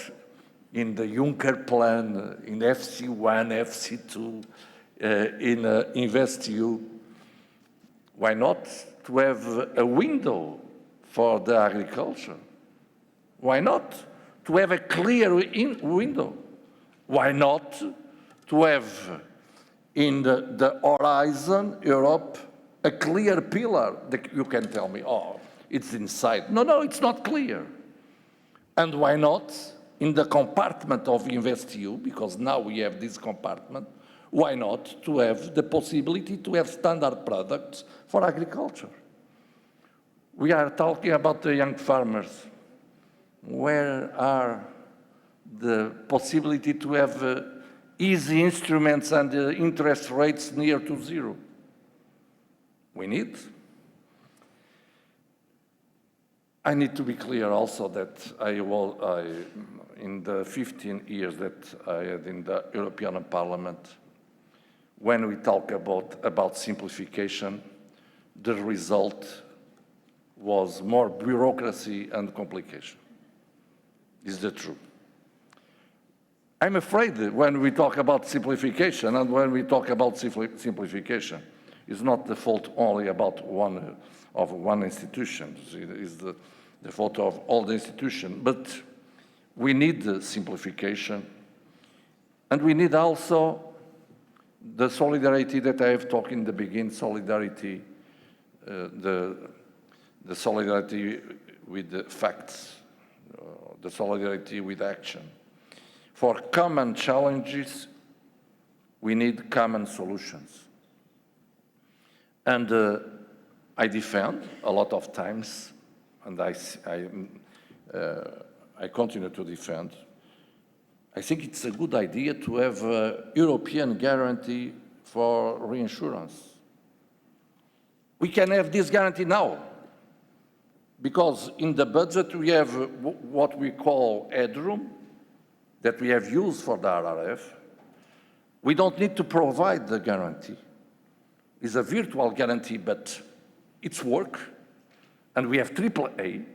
in the Juncker plan, in FC1, FC2, in InvestEU. Why not to have a window for the agriculture? Why not to have a clear window? Why not to have in the Horizon Europe a clear pillar that you can tell me, oh, it's inside. No, no, it's not clear. And why not in the compartment of InvestEU, because now we have this compartment, why not to have the possibility to have standard products for agriculture? We are talking about the young farmers. Where are the possibility to have easy instruments and interest rates near to zero? We need. I need to be clear also that in the 15 years that I had in the European Parliament, when we talk about simplification, the result was more bureaucracy and complication. Is the truth. I'm afraid that when we talk about simplification and when we talk about simplification, it's not the fault only about one institution. It is the fault of all the institutions. But we need the simplification, and we need also the solidarity that I have talked in the beginning. Solidarity, the solidarity with the facts. The solidarity with action. For common challenges, we need common solutions. And I defend a lot of times, and I continue to defend, I think it's a good idea to have a European guarantee for reinsurance. We can have this guarantee now, because in the budget we have what we call headroom that we have used for the RRF. We don't need to provide the guarantee. It's a virtual guarantee, but it's work, and we have AAA.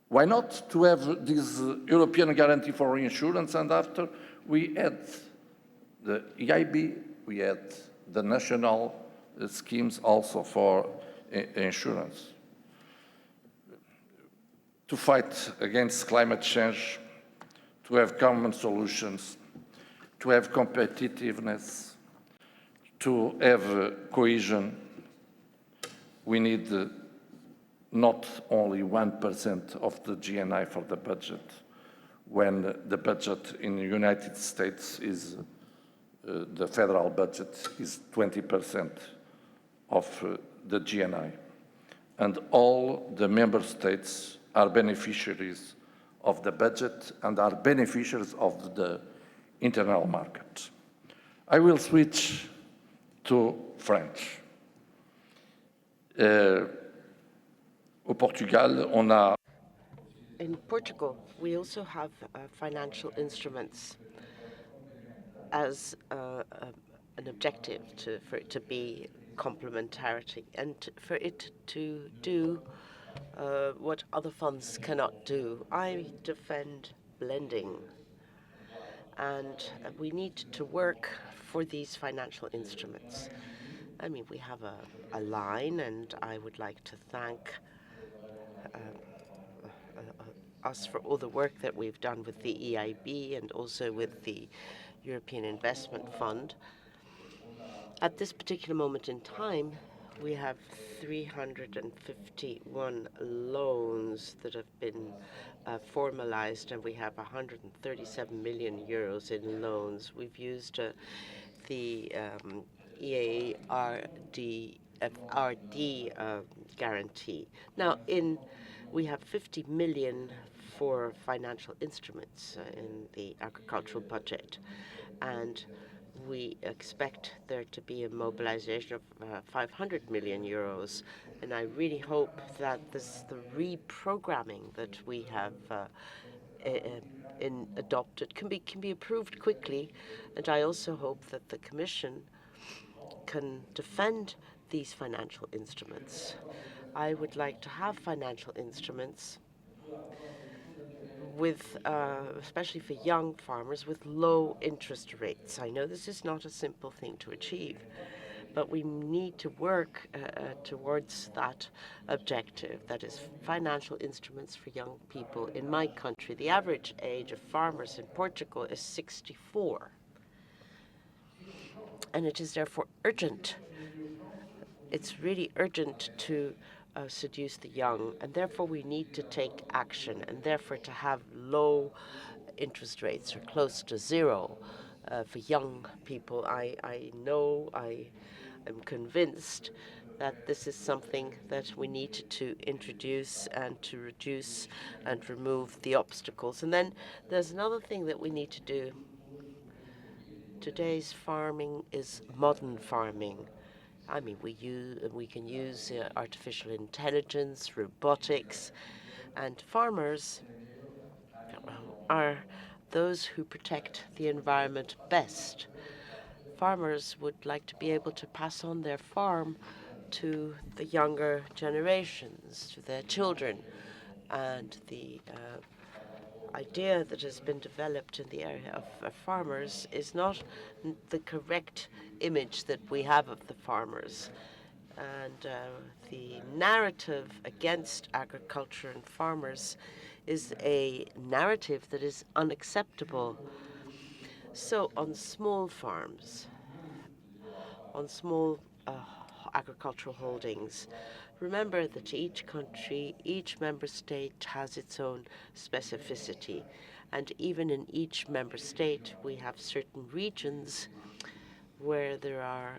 Why not to have this European guarantee for reinsurance, and after we add the EIB, we add the national schemes also for insurance. To fight against climate change, to have common solutions, to have competitiveness, to have cohesion, we need not only 1% of the GNI for the budget, when the budget in the United States is, the federal budget is 20% of the GNI. And all the member states are beneficiaries of the budget and are beneficiaries of the internal market. I will switch to French. Au Portugal, on a... In Portugal, we also have financial instruments as an objective for it to be complementarity and for it to do what other funds cannot do. I defend blending, and we need to work for these financial instruments. I mean, we have a line, and I would like to thank us for all the work that we've done with the EIB and also with the European Investment Fund. At this particular moment in time, we have 351 loans that have been formalized, and we have 137 million euros in loans. We've used the EAFRD guarantee. Now, we have 50 million for financial instruments in the agricultural budget, and we expect there to be a mobilization of 500 million euros. And I really hope that the reprogramming that we have adopted can be approved quickly. And I also hope that the Commission can defend these financial instruments. I would like to have financial instruments with, especially for young farmers, with low interest rates. I know this is not a simple thing to achieve, but we need to work towards that objective, that is financial instruments for young people. In my country, the average age of farmers in Portugal is 64. And it is therefore urgent. It's really urgent to seduce the young, and therefore we need to take action, and therefore to have low interest rates or close to zero for young people. I am convinced that this is something that we need to introduce and to reduce and remove the obstacles. And then there's another thing that we need to do. Today's farming is modern farming. I mean, we can use artificial intelligence, robotics, and farmers are those who protect the environment best. Farmers would like to be able to pass on their farm to the younger generations, to their children, and the idea that has been developed in the area of farmers is not the correct image that we have of the farmers. And the narrative against agriculture and farmers is a narrative that is unacceptable. So on small farms, on small agricultural holdings, remember that each country, each member state has its own specificity. And even in each member state, we have certain regions where there are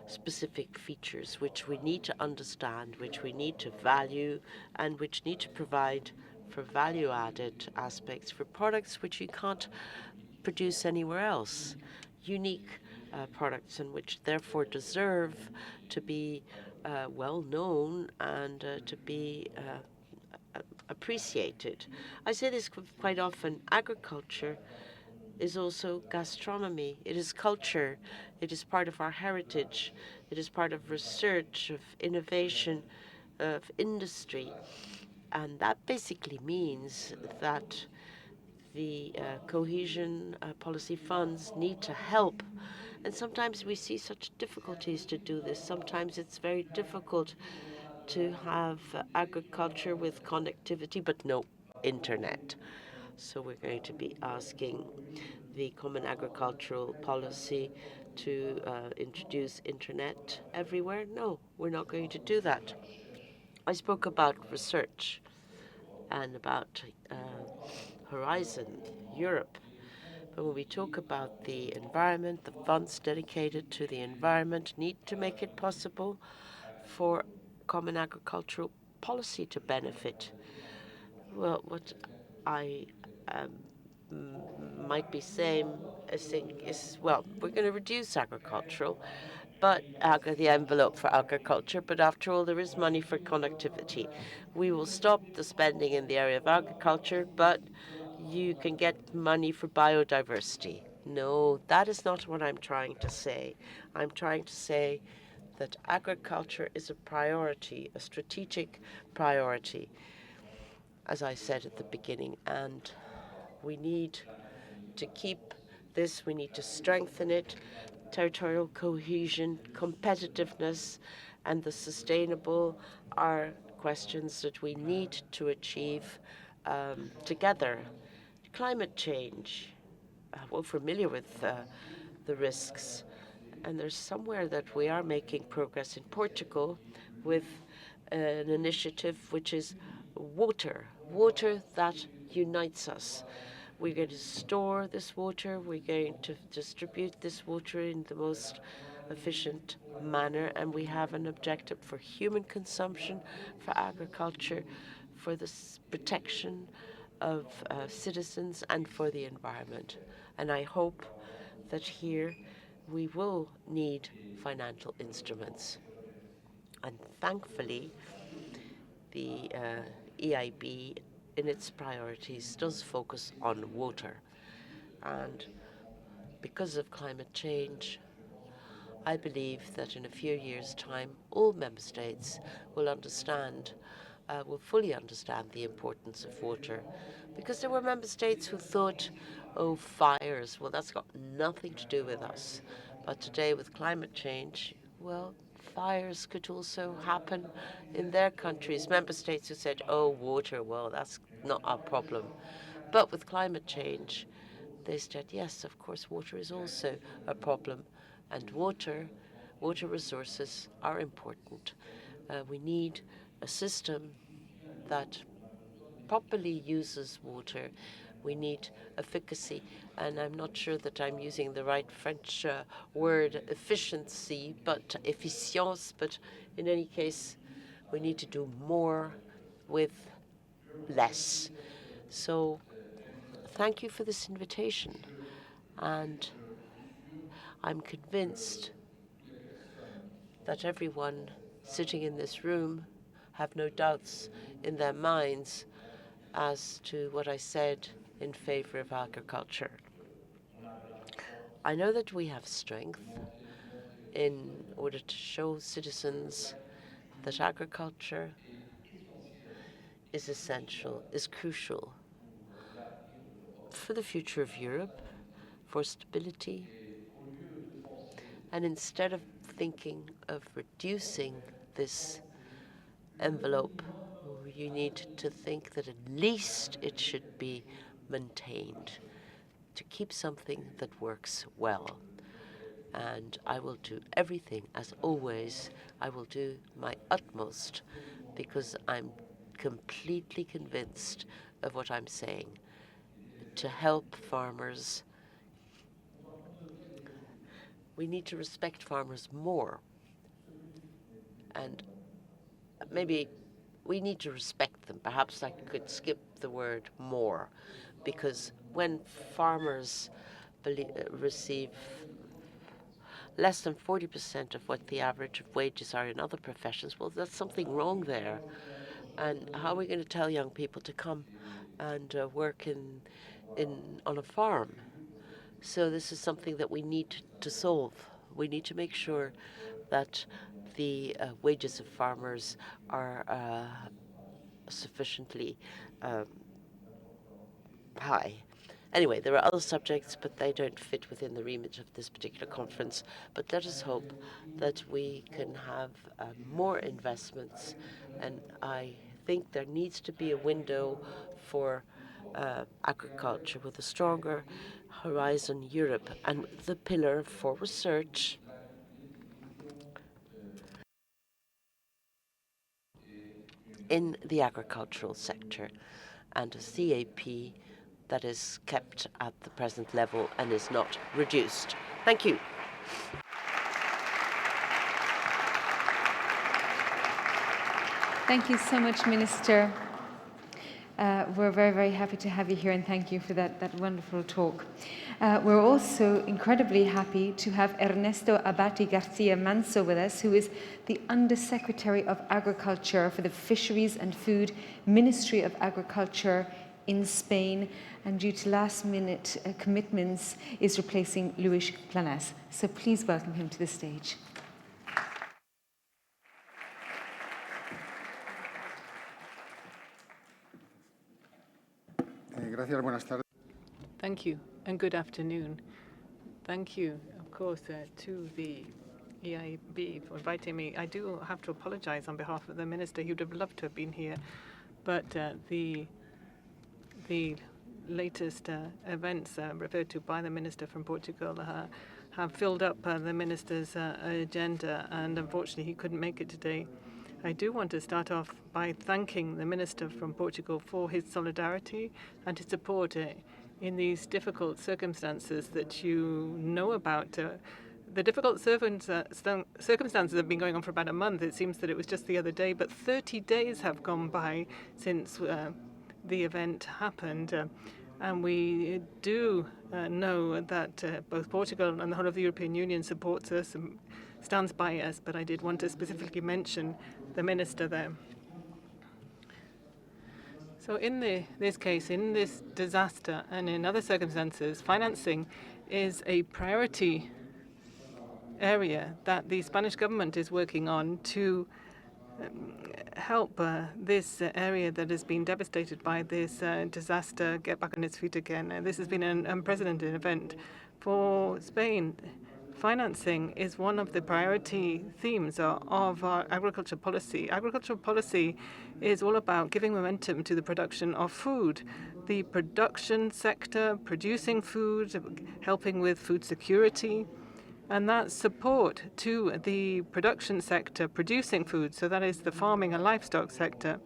specific features which we need to understand, which we need to value, and which need to provide for value-added aspects for products which you can't produce anywhere else. Unique products, and which therefore deserve to be well known and to be appreciated. I say this quite often. Agriculture is also gastronomy. It is culture. It is part of our heritage. It is part of research, of innovation, of industry. And that basically means that the cohesion policy funds need to help. And sometimes we see such difficulties to do this. Sometimes it's very difficult to have agriculture with connectivity, but no internet. So we're going to be asking the Common Agricultural Policy to introduce internet everywhere. No, we're not going to do that. I spoke about research and about Horizon Europe. But when we talk about the environment, the funds dedicated to the environment need to make it possible for common agricultural policy to benefit. Well, what I might be saying, I think, is, well, we're going to reduce agricultural, but the envelope for agriculture, but after all, there is money for connectivity. We will stop the spending in the area of agriculture, but you can get money for biodiversity. No, that is not what I'm trying to say. I'm trying to say that agriculture is a priority, a strategic priority, as I said at the beginning, and we need to keep this, we need to strengthen it. Territorial cohesion, competitiveness, and the sustainable are questions that we need to achieve together. Climate change, we're familiar with the risks, and there's somewhere that we are making progress in Portugal with an initiative which is water that unites us. We're going to store this water. We're going to distribute this water in the most efficient manner. And we have an objective for human consumption, for agriculture, for the protection of citizens, and for the environment. And I hope that here we will need financial instruments. And thankfully, the EIB in its priorities does focus on water. And because of climate change, I believe that in a few years' time, all member states will will fully understand the importance of water. Because there were member states who thought, oh, fires, well, that's got nothing to do with us. But today, with climate change, well, fires could also happen in their countries. Member states who said, oh, water, well, that's not our problem. But with climate change, they said, yes, of course, water is also a problem. And water resources are important. We need a system that properly uses water. We need efficacy, and I'm not sure that I'm using the right French word, efficiency, but efficience, but in any case, we need to do more with less. So thank you for this invitation, and I'm convinced that everyone sitting in this room have no doubts in their minds as to what I said in favor of agriculture. I know that we have strength in order to show citizens that agriculture is essential, is crucial for the future of Europe, for stability. And instead of thinking of reducing this envelope, you need to think that at least it should be maintained to keep something that works well. And I will do everything, as always, I will do my utmost, because I'm completely convinced of what I'm saying, to help farmers. We need to respect farmers more. And maybe we need to respect them. Perhaps I could skip the word more, because when farmers receive less than 40% of what the average of wages are in other professions, well, there's something wrong there. And how are we going to tell young people to come and work on a farm? So this is something that we need to solve. We need to make sure that the wages of farmers are sufficiently high. Anyway, there are other subjects, but they don't fit within the remit of this particular conference. But let us hope that we can have more investments. And I think there needs to be a window for agriculture with a stronger Horizon Europe and the pillar for research. in the agricultural sector, and a CAP that is kept at the present level and is not reduced. Thank you. Thank you so much, Minister. We're very, very happy to have you here, and thank you for that wonderful talk. We're also incredibly happy to have Ernesto Abati Garcia Manso with us, who is the Undersecretary of Agriculture for the Fisheries and Food Ministry of Agriculture in Spain, and due to last-minute commitments is replacing Luis Planas. So please welcome him to the stage. Thank you, and good afternoon. Thank you, of course, to the EIB for inviting me. I do have to apologize on behalf of the Minister. He would have loved to have been here, but the latest events referred to by the Minister from Portugal have filled up the Minister's agenda, and unfortunately he couldn't make it today. I do want to start off by thanking the Minister from Portugal for his solidarity and his support in these difficult circumstances that you know about. The difficult circumstances have been going on for about a month. It seems that it was just the other day, but 30 days have gone by since the event happened. And we do know that both Portugal and the whole of the European Union supports us and stands by us, but I did want to specifically mention the Minister there. So in this case, in this disaster and in other circumstances, financing is a priority area that the Spanish government is working on to help this area that has been devastated by this disaster get back on its feet again. This has been an unprecedented event for Spain. Financing is one of the priority themes of our agriculture policy. Agricultural policy is all about giving momentum to the production of food. The production sector, producing food, helping with food security, and that support to the production sector producing food, so that is the farming and livestock sector,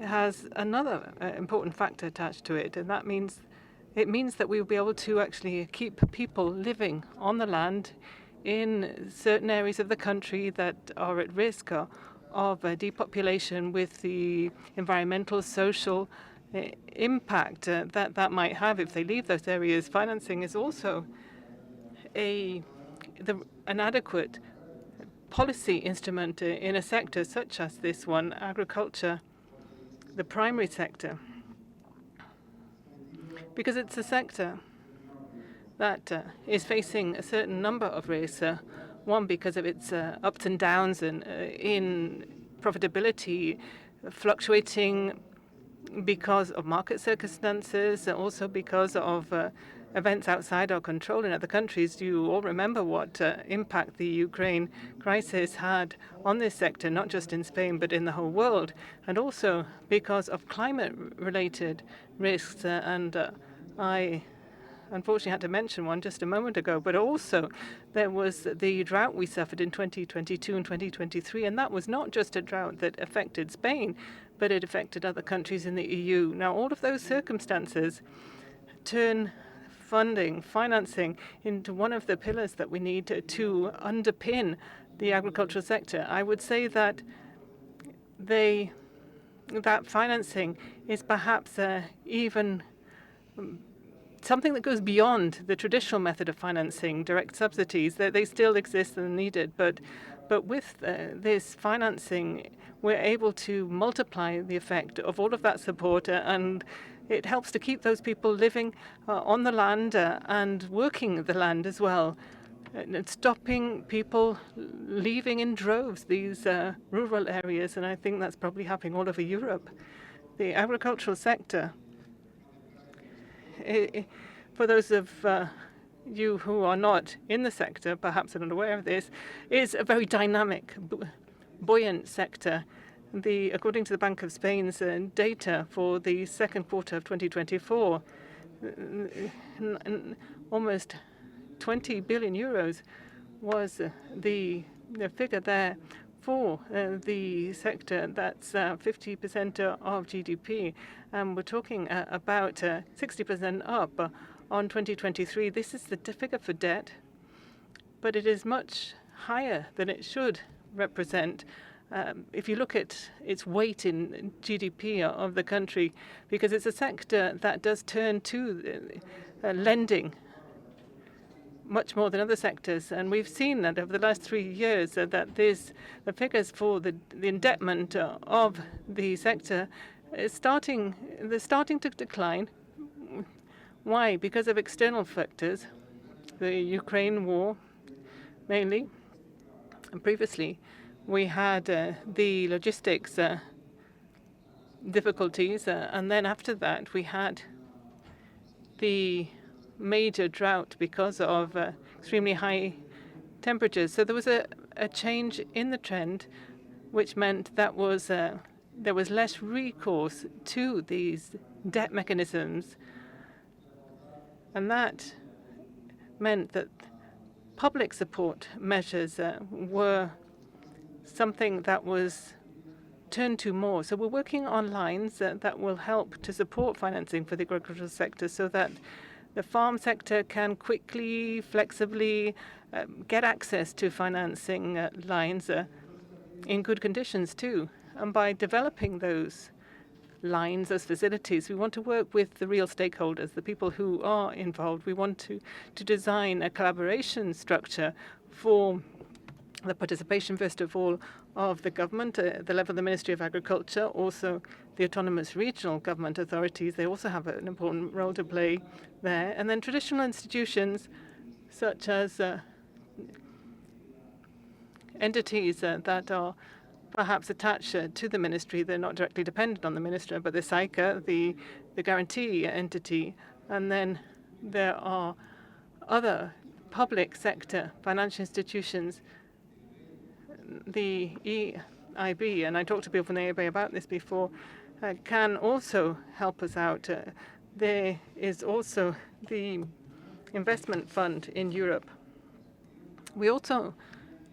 has another important factor attached to it, and that means that we will be able to actually keep people living on the land in certain areas of the country that are at risk of depopulation, with the environmental, social impact that might have if they leave those areas. Financing is also an adequate policy instrument in a sector such as this one, agriculture, the primary sector, because it's a sector that is facing a certain number of risks. One, because of its ups and downs and in profitability, fluctuating because of market circumstances, and also because of events outside our control in other countries. You all remember what impact the Ukraine crisis had on this sector, not just in Spain, but in the whole world, and also because of climate-related risks. I unfortunately had to mention one just a moment ago, but also there was the drought we suffered in 2022 and 2023, and that was not just a drought that affected Spain, but it affected other countries in the EU. Now, all of those circumstances turn financing into one of the pillars that we need to underpin the agricultural sector. I would say that that financing is perhaps even something that goes beyond the traditional method of financing, direct subsidies. They still exist and are needed, but with this financing, we're able to multiply the effect of all of that support, and it helps to keep those people living on the land and working the land as well, and stopping people leaving in droves these rural areas, and I think that's probably happening all over Europe. The agricultural sector, for those of you who are not in the sector, perhaps are not aware of this, is a very dynamic, buoyant sector. According to the Bank of Spain's data for the second quarter of 2024, almost 20 billion euros was the figure there for the sector. That's 50% of GDP. And we're talking about 60% up on 2023. This is the figure for debt, but it is much higher than it should represent. If you look at its weight in GDP of the country, because it's a sector that does turn to lending much more than other sectors. And we've seen that over the last 3 years that the figures for the indebtment of the sector they're starting to decline. Why? Because of external factors, the Ukraine war mainly. And previously, we had the logistics difficulties, and then after that, we had the major drought because of extremely high temperatures. So there was a change in the trend, which meant that there was less recourse to these debt mechanisms, and that meant that public support measures were something that was turned to more. So we're working on lines that will help to support financing for the agricultural sector so that the farm sector can quickly, flexibly get access to financing lines in good conditions too. And by developing those lines, those facilities, we want to work with the real stakeholders, the people who are involved. We want to design a collaboration structure for the participation, first of all, of the government at the level of the Ministry of Agriculture, also the autonomous regional government authorities. They also have an important role to play there. And then traditional institutions such as entities that are perhaps attached to the ministry. They're not directly dependent on the minister, but the SAICA, the guarantee entity. And then there are other public sector financial institutions, the EIB, and I talked to people from the EIB about this before, can also help us out. There is also the investment fund in Europe. We also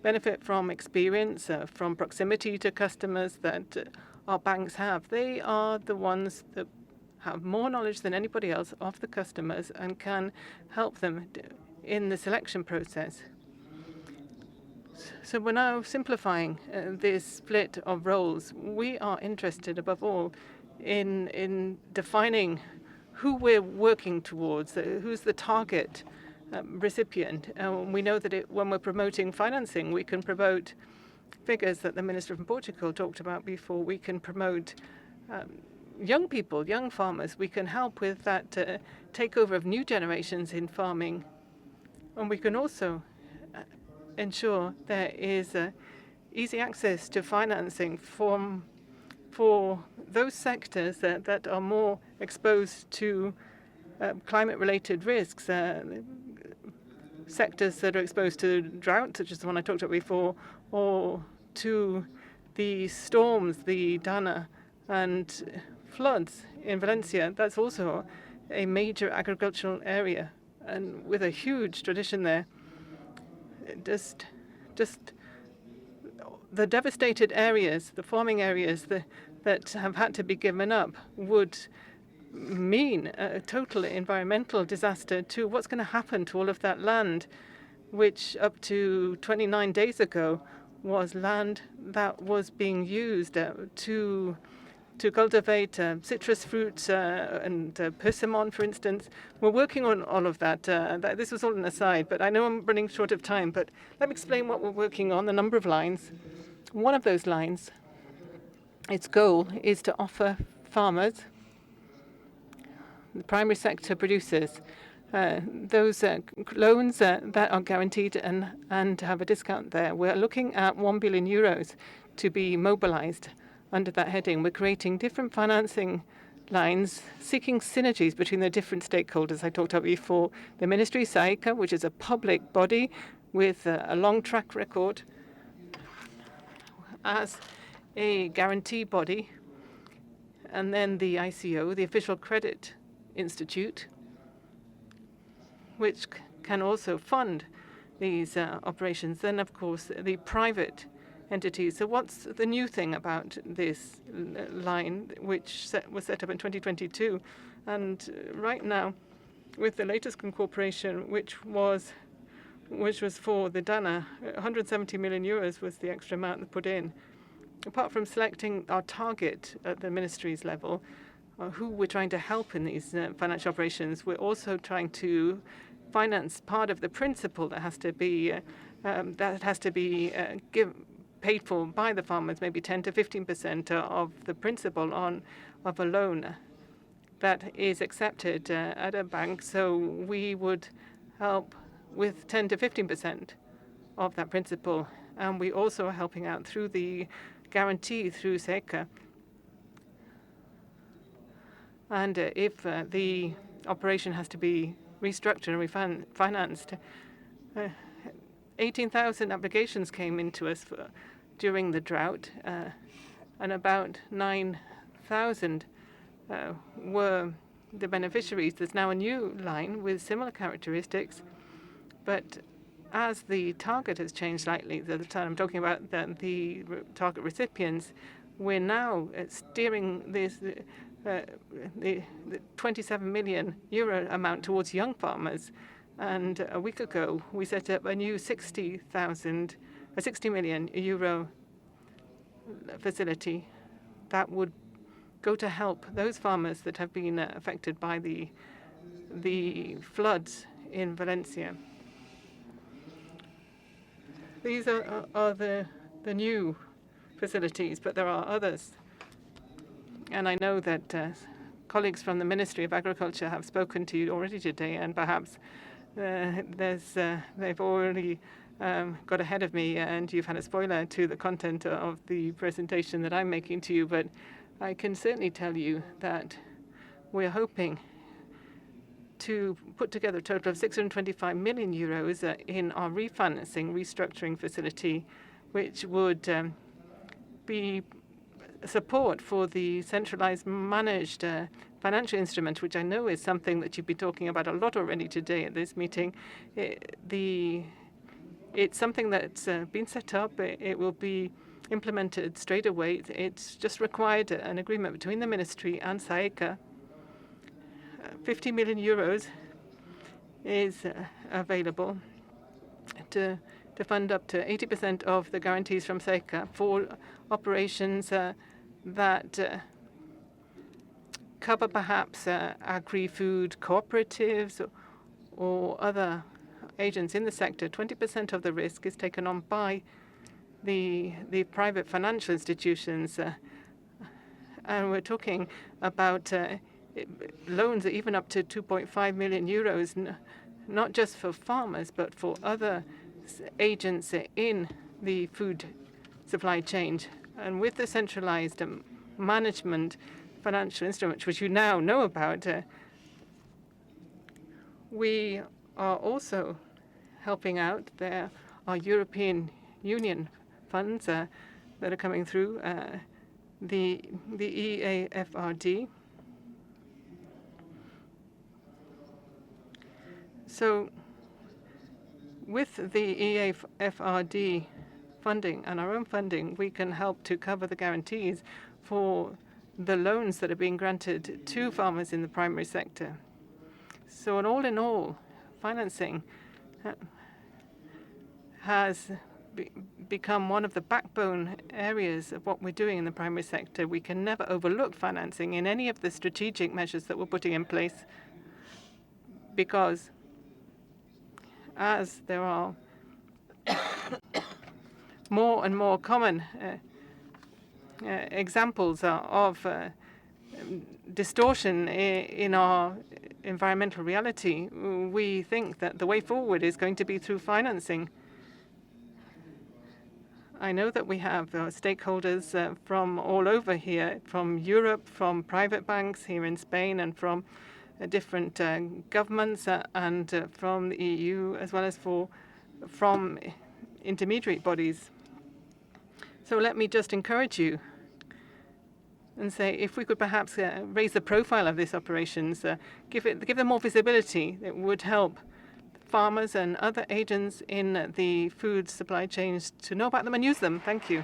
benefit from experience, from proximity to customers that our banks have. They are the ones that have more knowledge than anybody else of the customers and can help them in the selection process. So we're now simplifying this split of roles. We are interested, above all, in defining who we're working towards, who's the target recipient. We know that when we're promoting financing, we can promote figures that the Minister from Portugal talked about before. We can promote young people, young farmers. We can help with that takeover of new generations in farming. And we can also ensure there is easy access to financing for those sectors that are more exposed to climate-related risks, sectors that are exposed to drought, such as the one I talked about before, or to the storms, the Dana, and floods in Valencia. That's also a major agricultural area, and with a huge tradition there. Just the devastated areas, the farming areas that have had to be given up would mean a total environmental disaster too. What's going to happen to all of that land, which up to 29 days ago was land that was being used to cultivate citrus fruits and persimmon, for instance. We're working on all of that. This was all an aside, but I know I'm running short of time. But let me explain what we're working on, the number of lines. One of those lines, its goal is to offer farmers, the primary sector producers, those loans that are guaranteed and have a discount there. We're looking at 1 billion euros to be mobilized under that heading. We're creating different financing lines, seeking synergies between the different stakeholders I talked about before. The Ministry, SAICA, which is a public body with a long track record as a guarantee body, and then the ICO, the Official Credit Institute, which can also fund these operations. Then, of course, the private entities. So what's the new thing about this line, which was set up in 2022? And right now, with the latest incorporation, which was for the Dana, 170 million euros was the extra amount put in. Apart from selecting our target at the ministry's level, who we're trying to help in these financial operations, we're also trying to finance part of the principal that has to be paid for by the farmers, maybe 10 to 15% of the principal of a loan that is accepted at a bank. So we would help with 10 to 15% of that principal, and we also are helping out through the guarantee through SECA. And if the operation has to be restructured and refinanced, 18,000 applications came into us during the drought, and about 9,000 were the beneficiaries. There's now a new line with similar characteristics, but as the target has changed slightly, the time I'm talking about the target recipients, we're now steering this the 27 million euro amount towards young farmers. And a week ago, we set up a new 60 million euro facility that would go to help those farmers that have been affected by the floods in Valencia. These are the new facilities, but there are others. And I know that colleagues from the Ministry of Agriculture have spoken to you already today, and perhaps they've already got ahead of me, and you've had a spoiler to the content of the presentation that I'm making to you. But I can certainly tell you that we're hoping to put together a total of 625 million euros in our restructuring facility, which would be support for the centralized managed financial instrument, which I know is something that you've been talking about a lot already today at this meeting. It's something that's been set up. It will be implemented straight away. It's just required an agreement between the ministry and SAECA. 50 million euros is available to fund up to 80% of the guarantees from SECA for operations that cover perhaps agri-food cooperatives or other agents in the sector. 20% of the risk is taken on by the private financial institutions. And we're talking about loans even up to 2.5 million euros, not just for farmers, but for other agents in the food supply chain. And with the centralized management financial instruments, which you now know about, we are also helping out. There are European Union funds that are coming through, the EAFRD. So with the EAFRD funding and our own funding, we can help to cover the guarantees for the loans that are being granted to farmers in the primary sector. So all in all, financing has become one of the backbone areas of what we're doing in the primary sector. We can never overlook financing in any of the strategic measures that we're putting in place, because as there are more and more common examples of distortion in our environmental reality, we think that the way forward is going to be through financing. I know that we have stakeholders from all over here, from Europe, from private banks here in Spain, and from different governments and from the EU, as well as from intermediary bodies. So let me just encourage you and say, if we could perhaps raise the profile of these operations, give them more visibility, it would help farmers and other agents in the food supply chains to know about them and use them. Thank you.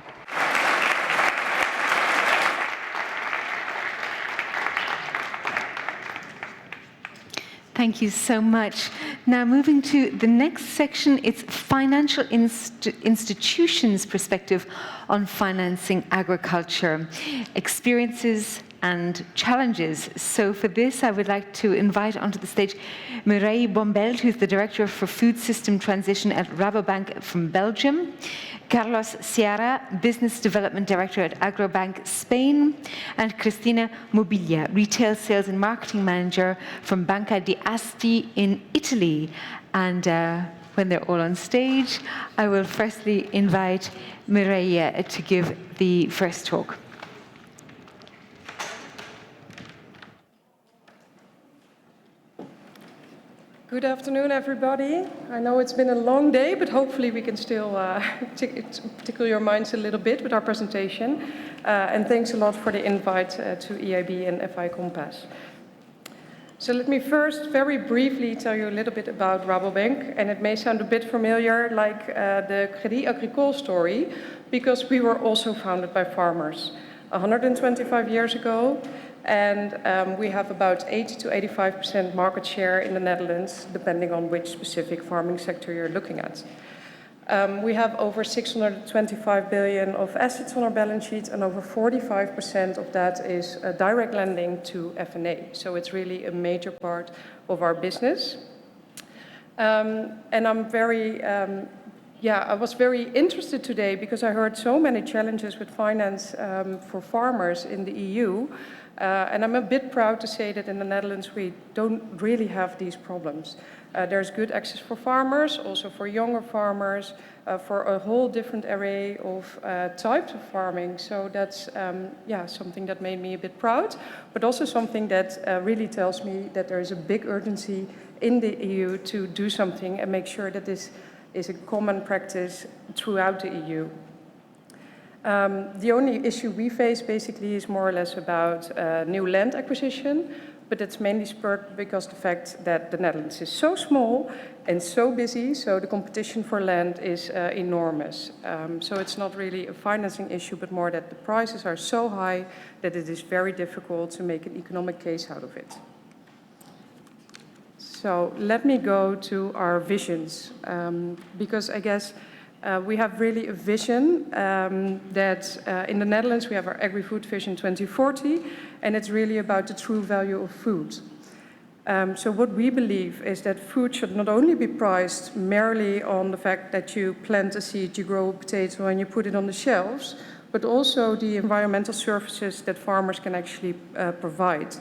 Thank you so much. Now moving to the next section, it's financial institutions' perspective on financing agriculture, experiences and challenges. So for this, I would like to invite onto the stage Mireille Bombelt, who's the Director for Food System Transition at Rabobank from Belgium, Carlos Sierra, Business Development Director at Agrobank Spain, and Cristina Mobilia, Retail Sales and Marketing Manager from Banca di Asti in Italy. And when they're all on stage, I will firstly invite Mireille to give the first talk. Good afternoon, everybody. I know it's been a long day, but hopefully we can still tickle your minds a little bit with our presentation. And thanks a lot for the invite to EIB and FI Compass. So let me first very briefly tell you a little bit about Rabobank, and it may sound a bit familiar like the Crédit Agricole story, because we were also founded by farmers 125 years ago. And we have about 80 to 85% market share in the Netherlands, depending on which specific farming sector you're looking at. We have over 625 billion of assets on our balance sheet, and over 45% of that is direct lending to F&A. So it's really a major part of our business. And I'm very, I was very interested today because I heard so many challenges with finance for farmers in the EU. And I'm a bit proud to say that in the Netherlands we don't really have these problems. There's good access for farmers, also for younger farmers, for a whole different array of types of farming. So that's something that made me a bit proud, but also something that really tells me that there is a big urgency in the EU to do something and make sure that this is a common practice throughout the EU. The only issue we face basically is more or less about new land acquisition, but it's mainly spurred because the fact that the Netherlands is so small and so busy, so the competition for land is enormous. So it's not really a financing issue, but more that the prices are so high that it is very difficult to make an economic case out of it. So let me go to our visions, because I guess we have really a vision that in the Netherlands we have our Agri-Food Vision 2040, and it's really about the true value of food. So what we believe is that food should not only be priced merely on the fact that you plant a seed, you grow a potato, and you put it on the shelves, but also the environmental services that farmers can actually provide.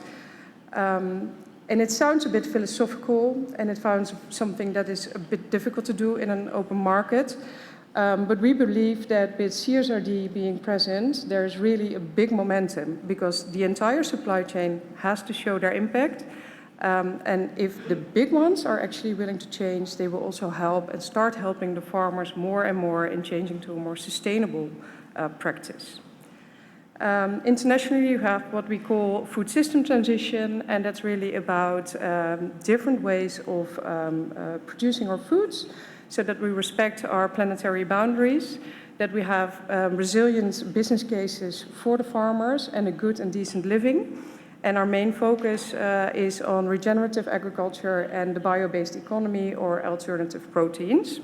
And it sounds a bit philosophical, and it sounds something that is a bit difficult to do in an open market. But we believe that with CSRD being present, there is really a big momentum because the entire supply chain has to show their impact. And if the big ones are actually willing to change, they will also help and start helping the farmers more and more in changing to a more sustainable practice. Internationally, you have what we call food system transition, and that's really about different ways of producing our foods, so that we respect our planetary boundaries, that we have resilient business cases for the farmers and a good and decent living. And our main focus is on regenerative agriculture and the bio-based economy or alternative proteins.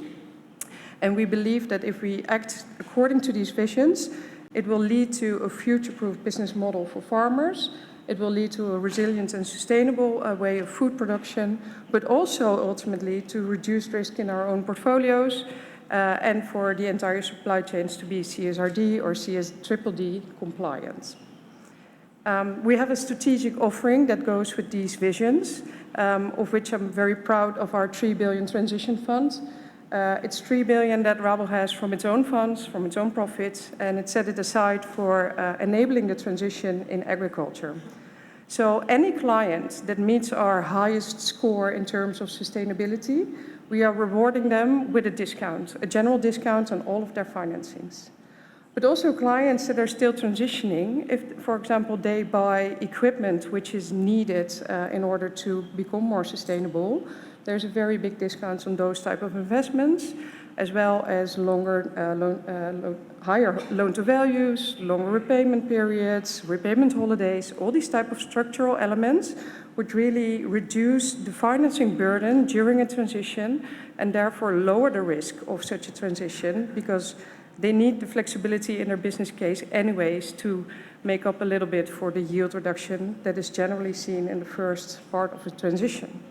And we believe that if we act according to these visions, it will lead to a future-proof business model for farmers. It will lead to a resilient and sustainable way of food production, but also ultimately to reduce risk in our own portfolios and for the entire supply chains to be CSRD or CSDDD compliant. We have a strategic offering that goes with these visions, of which I'm very proud of our 3 billion transition fund. It's 3 billion that Rabo has from its own funds, from its own profits, and it set it aside for enabling the transition in agriculture. So any client that meets our highest score in terms of sustainability, we are rewarding them with a discount, a general discount on all of their financings. But also clients that are still transitioning, if, for example, they buy equipment which is needed in order to become more sustainable, there's a very big discount on those type of investments, as well as higher loan-to-values, longer repayment periods, repayment holidays, all these type of structural elements would really reduce the financing burden during a transition and therefore lower the risk of such a transition, because they need the flexibility in their business case anyways to make up a little bit for the yield reduction that is generally seen in the first part of the transition.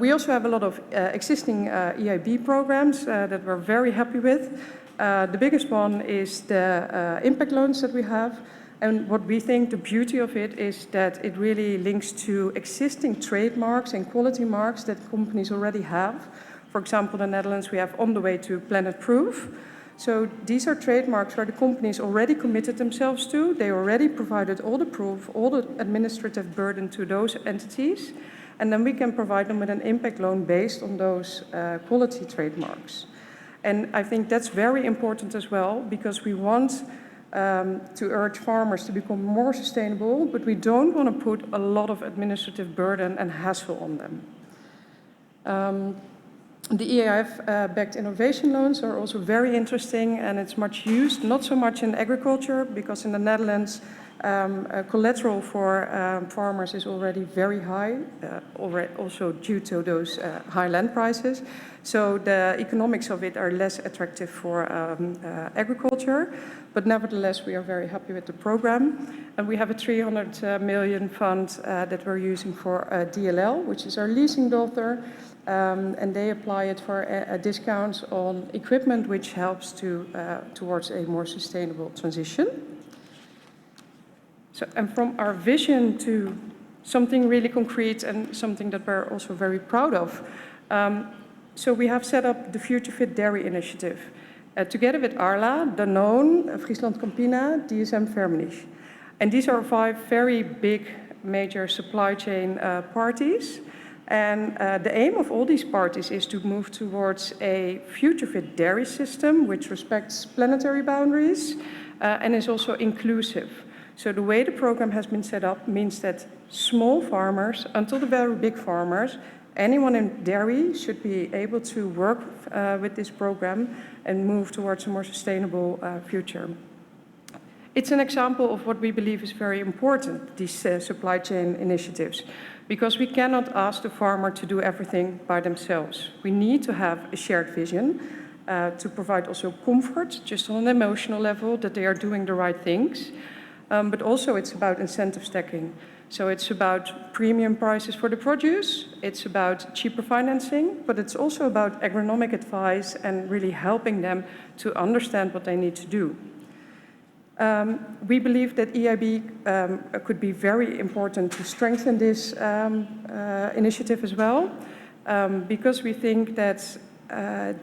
We also have a lot of existing EIB programs that we're very happy with. The biggest one is the impact loans that we have. And what we think the beauty of it is that it really links to existing trademarks and quality marks that companies already have. For example, in the Netherlands, we have On the Way to Planet Proof. So these are trademarks where the companies already committed themselves to. They already provided all the proof, all the administrative burden to those entities. And then we can provide them with an impact loan based on those quality trademarks. And I think that's very important as well, because we want to urge farmers to become more sustainable, but we don't want to put a lot of administrative burden and hassle on them. The EIF-backed innovation loans are also very interesting, and it's much used, not so much in agriculture, because in the Netherlands, collateral for farmers is already very high, also due to those high land prices. So the economics of it are less attractive for agriculture, but nevertheless, we are very happy with the program. And we have a 300 million fund that we're using for DLL, which is our leasing daughter, and they apply it for discounts on equipment, which helps towards a more sustainable transition. So, and from our vision to something really concrete and something that we're also very proud of. So we have set up the Future Fit Dairy Initiative together with Arla, Danone, Friesland Campina, DSM Firmenich. And these are 5 very big major supply chain parties. And the aim of all these parties is to move towards a future-fit dairy system which respects planetary boundaries and is also inclusive. So the way the program has been set up means that small farmers until the very big farmers, anyone in dairy should be able to work with this program and move towards a more sustainable future. It's an example of what we believe is very important, these supply chain initiatives, because we cannot ask the farmer to do everything by themselves. We need to have a shared vision to provide also comfort, just on an emotional level, that they are doing the right things. But also it's about incentive stacking. So it's about premium prices for the produce, it's about cheaper financing, but it's also about agronomic advice and really helping them to understand what they need to do. We believe that EIB could be very important to strengthen this initiative as well, because we think that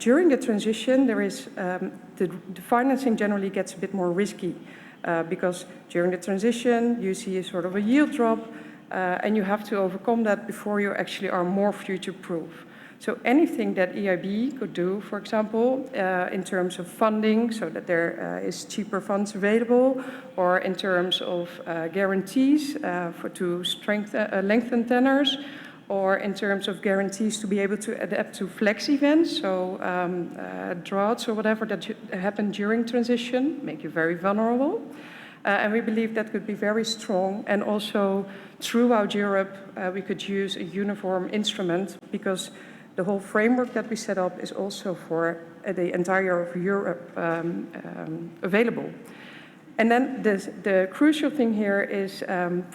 during the transition, there is the financing generally gets a bit more risky. Because during the transition, you see a sort of a yield drop, and you have to overcome that before you actually are more future-proof. So anything that EIB could do, for example, in terms of funding, so that there is cheaper funds available, or in terms of guarantees to lengthen tenors, or in terms of guarantees to be able to adapt to flex events, so droughts or whatever that happen during transition, make you very vulnerable. And we believe that could be very strong. And also throughout Europe, we could use a uniform instrument, because the whole framework that we set up is also for the entire of Europe available. And then the crucial thing here is that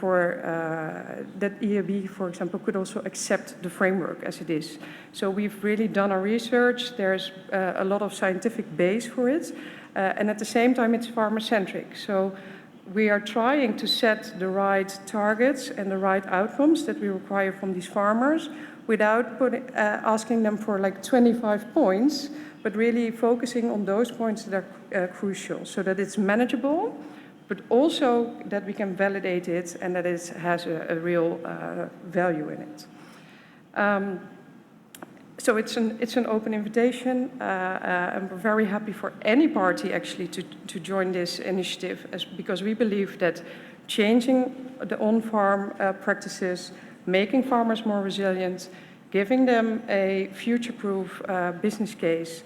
EIB, for example, could also accept the framework as it is. So we've really done our research. There's a lot of scientific base for it. And at the same time, it's farmer-centric. So we are trying to set the right targets and the right outcomes that we require from these farmers without asking them for like 25 points, but really focusing on those points that are crucial, so that it's manageable, but also that we can validate it and that it has a real value in it. So it's an open invitation, and we're very happy for any party actually to join this initiative, because we believe that changing the on-farm practices, making farmers more resilient, Giving them a future-proof business case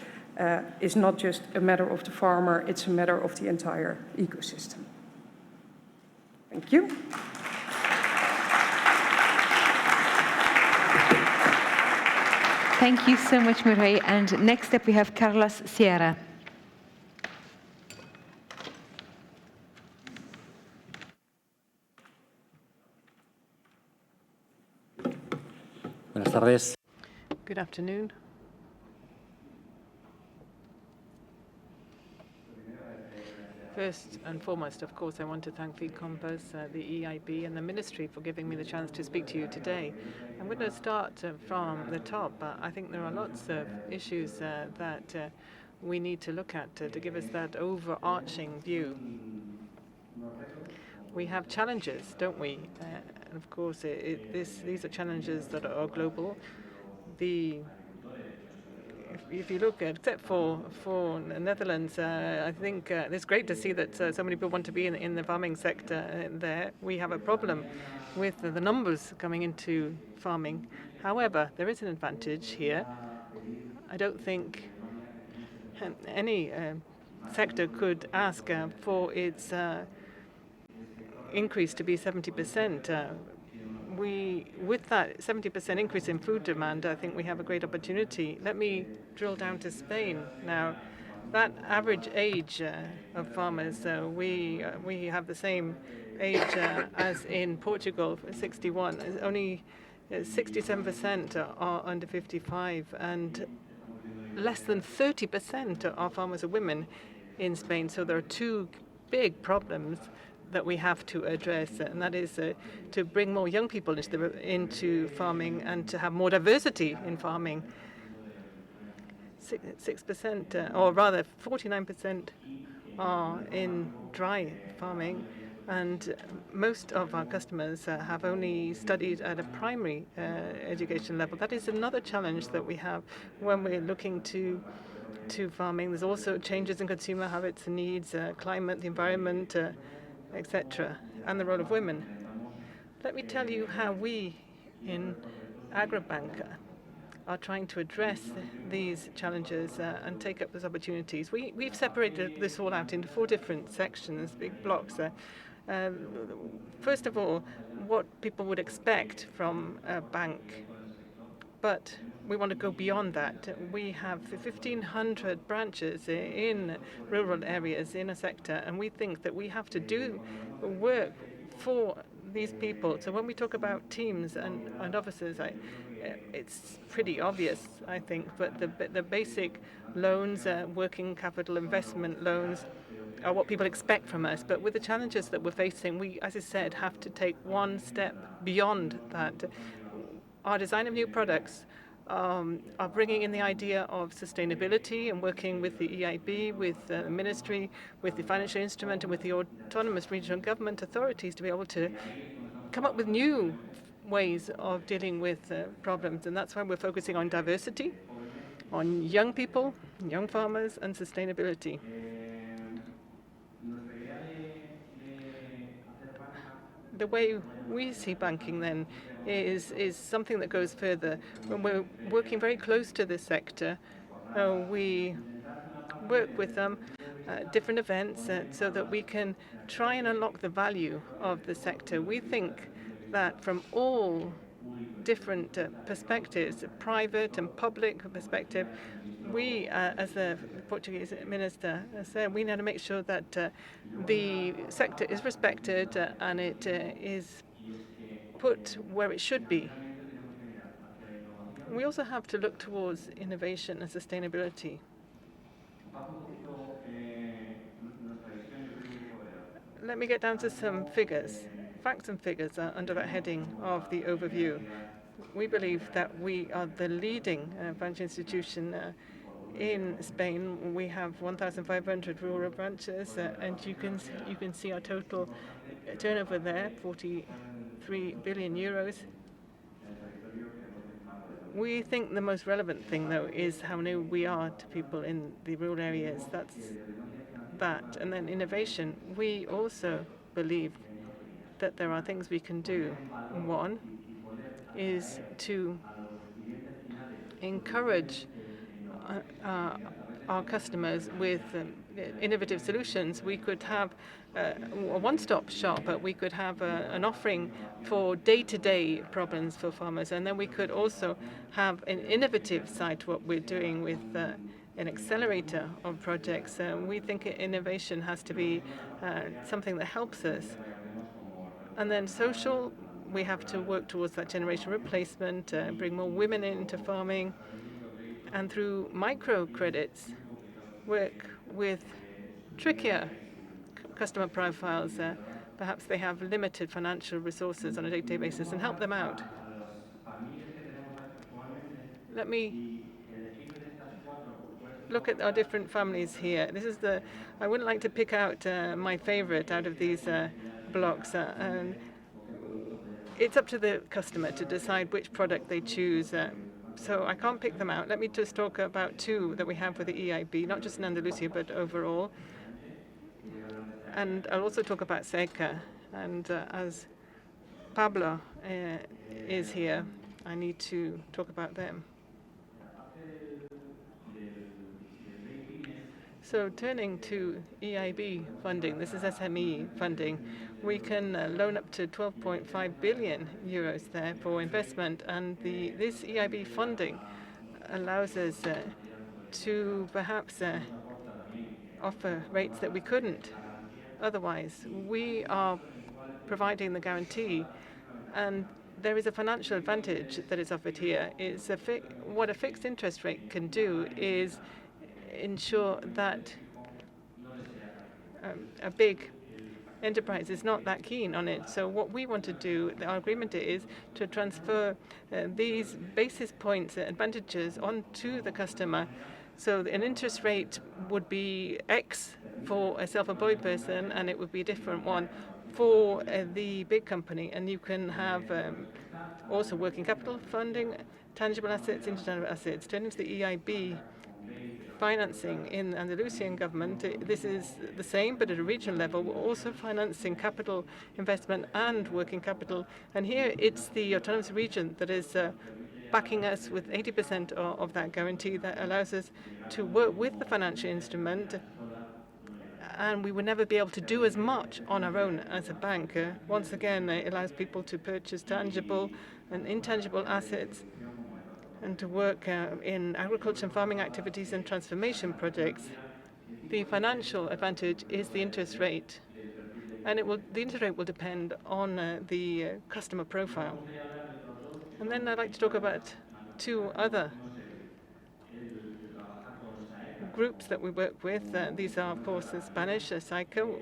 is not just a matter of the farmer, it's a matter of the entire ecosystem. Thank you. Thank you so much, Mireille. And next up we have Carlos Sierra. Buenas tardes. Good afternoon. First and foremost, of course, I want to thank FICOMPAS, the EIB and the Ministry for giving me the chance to speak to you today. I'm going to start from the top. I think there are lots of issues that we need to look at to give us that overarching view. We have challenges, don't we? And of course, these are challenges that are global. If you look at, except for the Netherlands, I think it's great to see that so many people want to be in the farming sector there. We have a problem with the numbers coming into farming. However, there is an advantage here. I don't think any sector could ask for its increase to be 70%. With that 70% increase in food demand, I think we have a great opportunity. Let me drill down to Spain now. That average age of farmers, we have the same age as in Portugal, 61. Only 67% are under 55, and less than 30% of farmers are women in Spain. So there are two big problems that we have to address, and that is to bring more young people into farming and to have more diversity in farming. 6%, or rather 49%, are in dry farming, and most of our customers have only studied at a primary education level. That is another challenge that we have when we're looking to farming. There's also changes in consumer habits and needs, climate, the environment, etc., and the role of women. Let me tell you how we in Agribank are trying to address these challenges and take up those opportunities. We've separated this all out into 4 different sections, big blocks. First of all, what people would expect from a bank. But we want to go beyond that. We have 1,500 branches in rural areas in a sector, and we think that we have to do work for these people. So when we talk about teams and officers, it's pretty obvious, I think, but the basic loans, working capital investment loans, are what people expect from us. But with the challenges that we're facing, we, as I said, have to take one step beyond that. Our design of new products are bringing in the idea of sustainability and working with the EIB, with the Ministry, with the financial instrument, and with the autonomous regional government authorities to be able to come up with new ways of dealing with problems. And that's why we're focusing on diversity, on young people, young farmers, and sustainability. The way we see banking then is something that goes further. When we're working very close to this sector, we work with them at different events so that we can try and unlock the value of the sector. We think that from all different perspectives, private and public perspective, we, as the Portuguese minister said, we need to make sure that the sector is respected and it is put where it should be. We also have to look towards innovation and sustainability. Let me get down to some figures, facts and figures under that heading of the overview. We believe that we are the leading financial institution in Spain. We have 1,500 rural branches, and you can see our total turnover there, 43 billion euros. We think the most relevant thing, though, is how new we are to people in the rural areas. That's that. And then innovation. We also believe that there are things we can do. One is to encourage our customers with innovative solutions. We could have a one-stop shop, but we could have an offering for day-to-day problems for farmers. And then we could also have an innovative side to what we're doing with an accelerator of projects. We think innovation has to be something that helps us. And then social, we have to work towards that generation replacement, bring more women into farming, and through microcredits, work with trickier customer profiles. Perhaps they have limited financial resources on a day-to-day basis, and help them out. Let me look at our different families here. This is I wouldn't like to pick out my favorite out of these blocks. It's up to the customer to decide which product they choose. So I can't pick them out. Let me just talk about two that we have with the EIB, not just in Andalusia, but overall. And I'll also talk about SECA. And as Pablo is here, I need to talk about them. So turning to EIB funding, this is SME funding. We can loan up to 12.5 billion euros there for investment, and this EIB funding allows us to perhaps offer rates that we couldn't otherwise. We are providing the guarantee, and there is a financial advantage that is offered here. It's what a fixed interest rate can do is ensure that a big enterprise is not that keen on it. So what we want to do, our agreement is to transfer these basis points advantages onto the customer. So an interest rate would be X for a self-employed person, and it would be a different one for the big company. And you can have also working capital funding, tangible assets, intangible assets. Turning to the EIB financing in the Andalusian government, this is the same, but at a regional level. We're also financing capital investment and working capital. And here it's the autonomous region that is backing us with 80% of that guarantee that allows us to work with the financial instrument. And we would never be able to do as much on our own as a bank. Once again, it allows people to purchase tangible and intangible assets and to work in agriculture and farming activities and transformation projects. The financial advantage is the interest rate, and the interest rate will depend on the customer profile. And then I'd like to talk about two other groups that we work with. These are, of course, the Spanish SAICA.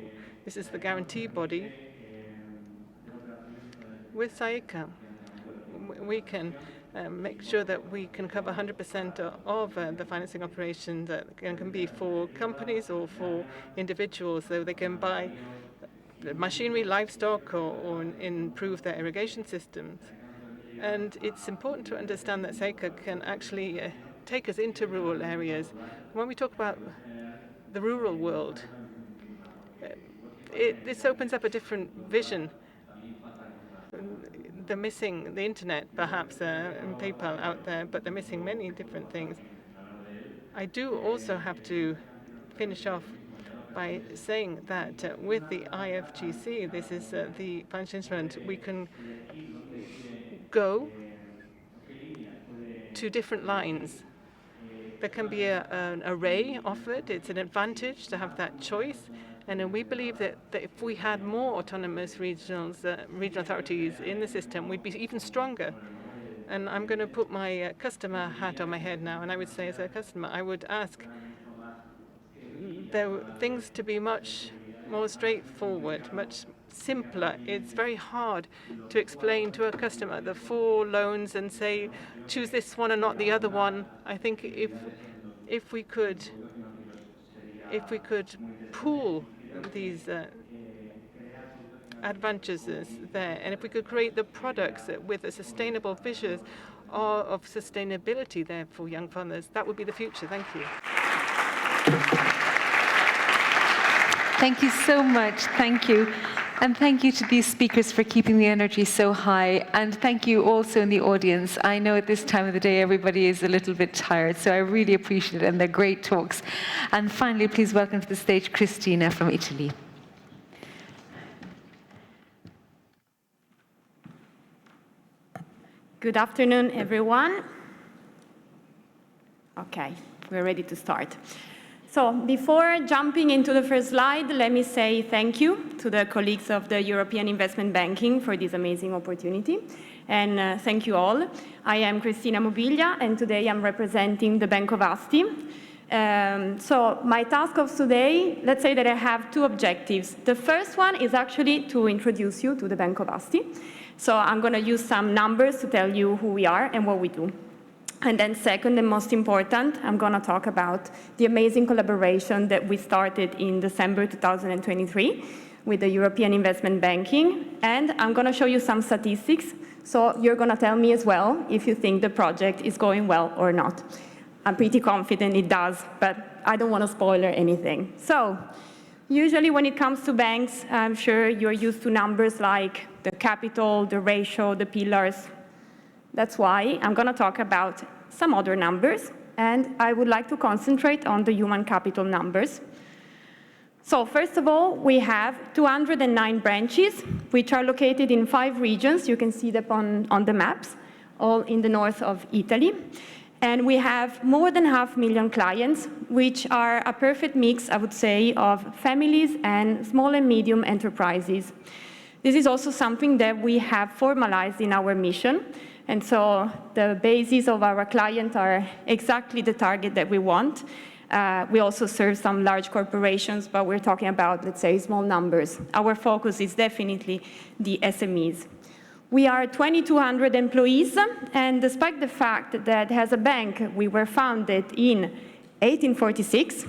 This is the guarantee body. With SAICA, we can make sure that we can cover 100% of the financing operation that can be for companies or for individuals, so they can buy machinery, livestock, or improve their irrigation systems. And it's important to understand that SECA can actually take us into rural areas. When we talk about the rural world, this opens up a different vision. They're missing the internet, perhaps, and PayPal out there, but they're missing many different things. I do also have to finish off by saying that with the IFGC, this is the financial instrument, we can go to different lines. There can be an array offered. It's an advantage to have that choice. And we believe that if we had more autonomous regional authorities in the system, we'd be even stronger. And I'm going to put my customer hat on my head now, and I would say, as a customer, I would ask things to be much more straightforward, much simpler. It's very hard to explain to a customer the 4 loans and say, choose this one and not the other one. I think if we could pool these advantages there, and if we could create the products with a sustainable vision of sustainability there for young farmers, that would be the future. Thank you. Thank you so much. Thank you. And thank you to these speakers for keeping the energy so high. And thank you also in the audience. I know at this time of the day everybody is a little bit tired, so I really appreciate it, and they're great talks. And finally, please welcome to the stage Christina from Italy. Good afternoon, everyone. Okay, we're ready to start. So before jumping into the first slide, let me say thank you to the colleagues of the European Investment Banking for this amazing opportunity. And thank you all. I am Cristina Mobilia, and today I'm representing the Bank of Asti. So my task of today, let's say that I have two objectives. The first one is actually to introduce you to the Bank of Asti. So I'm going to use some numbers to tell you who we are and what we do. And then second and most important, I'm going to talk about the amazing collaboration that we started in December 2023 with the European Investment Banking. And I'm going to show you some statistics. So you're going to tell me as well if you think the project is going well or not. I'm pretty confident it does, but I don't want to spoil anything. So usually when it comes to banks, I'm sure you're used to numbers like the capital, the ratio, the pillars. That's why I'm going to talk about some other numbers, and I would like to concentrate on the human capital numbers. So first of all, we have 209 branches, which are located in 5 regions. You can see them on the maps, all in the north of Italy. And we have more than 500,000 clients, which are a perfect mix, I would say, of families and small and medium enterprises. This is also something that we have formalized in our mission. And so the basis of our clients are exactly the target that we want. We also serve some large corporations, but we're talking about, let's say, small numbers. Our focus is definitely the SMEs. We are 2,200 employees, and despite the fact that as a bank we were founded in 1846,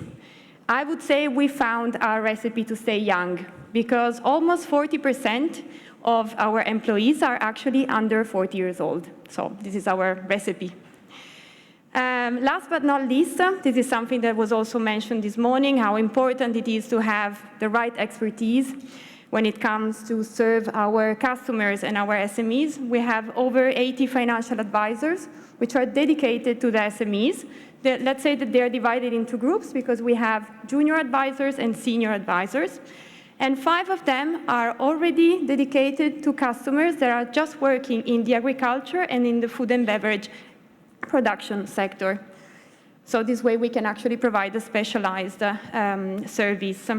I would say we found our recipe to stay young, because almost 40% of our employees are actually under 40 years old. So this is our recipe. Last but not least, this is something that was also mentioned this morning, how important it is to have the right expertise when it comes to serve our customers and our SMEs. We have over 80 financial advisors, which are dedicated to the SMEs. Let's say that they're divided into groups because we have junior advisors and senior advisors. And 5 of them are already dedicated to customers that are just working in the agriculture and in the food and beverage production sector. So this way we can actually provide a specialized service.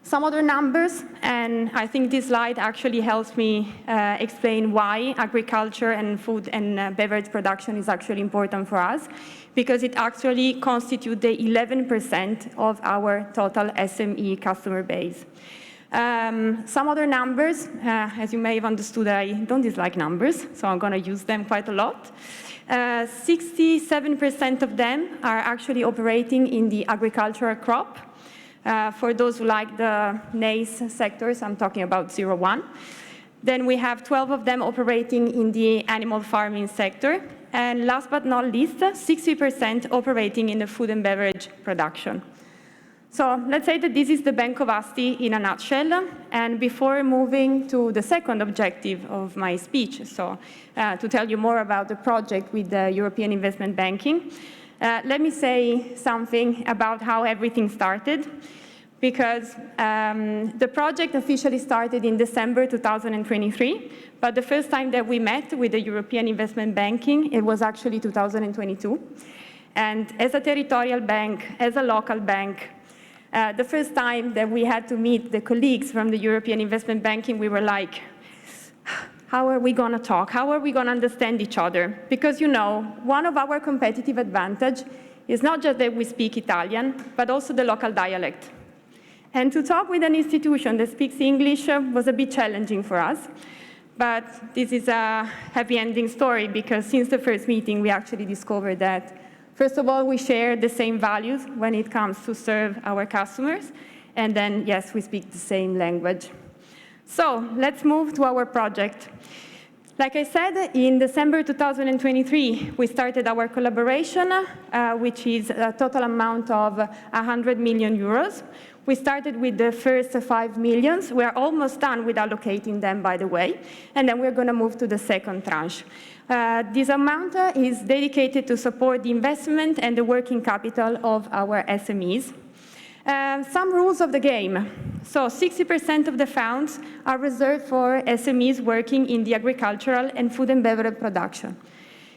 Some other numbers, and I think this slide actually helps me explain why agriculture and food and beverage production is actually important for us, because it actually constitutes the 11% of our total SME customer base. Some other numbers, as you may have understood, I don't dislike numbers, so I'm going to use them quite a lot. 67% of them are actually operating in the agricultural crop. For those who like the NACE sectors, I'm talking about 01. Then we have 12 of them operating in the animal farming sector. And last but not least, 60% operating in the food and beverage production. So let's say that this is the Bank of Asti in a nutshell. And before moving to the second objective of my speech, so to tell you more about the project with the European Investment Banking, let me say something about how everything started, because the project officially started in December 2023, but the first time that we met with the European Investment Banking, it was actually 2022. And as a territorial bank, as a local bank, the first time that we had to meet the colleagues from the European Investment Banking, we were like, how are we going to talk? How are we going to understand each other? Because, you know, one of our competitive advantage is not just that we speak Italian, but also the local dialect. And to talk with an institution that speaks English was a bit challenging for us. But this is a happy ending story, because since the first meeting, we actually discovered that, first of all, we share the same values when it comes to serve our customers. And then, yes, we speak the same language. So let's move to our project. Like I said, in December 2023, we started our collaboration, which is a total amount of 100 million euros. We started with the first 5 million. We are almost done with allocating them, by the way, and then we're going to move to the second tranche. This amount is dedicated to support the investment and the working capital of our SMEs. Some rules of the game. So 60% of the funds are reserved for SMEs working in the agricultural and food and beverage production.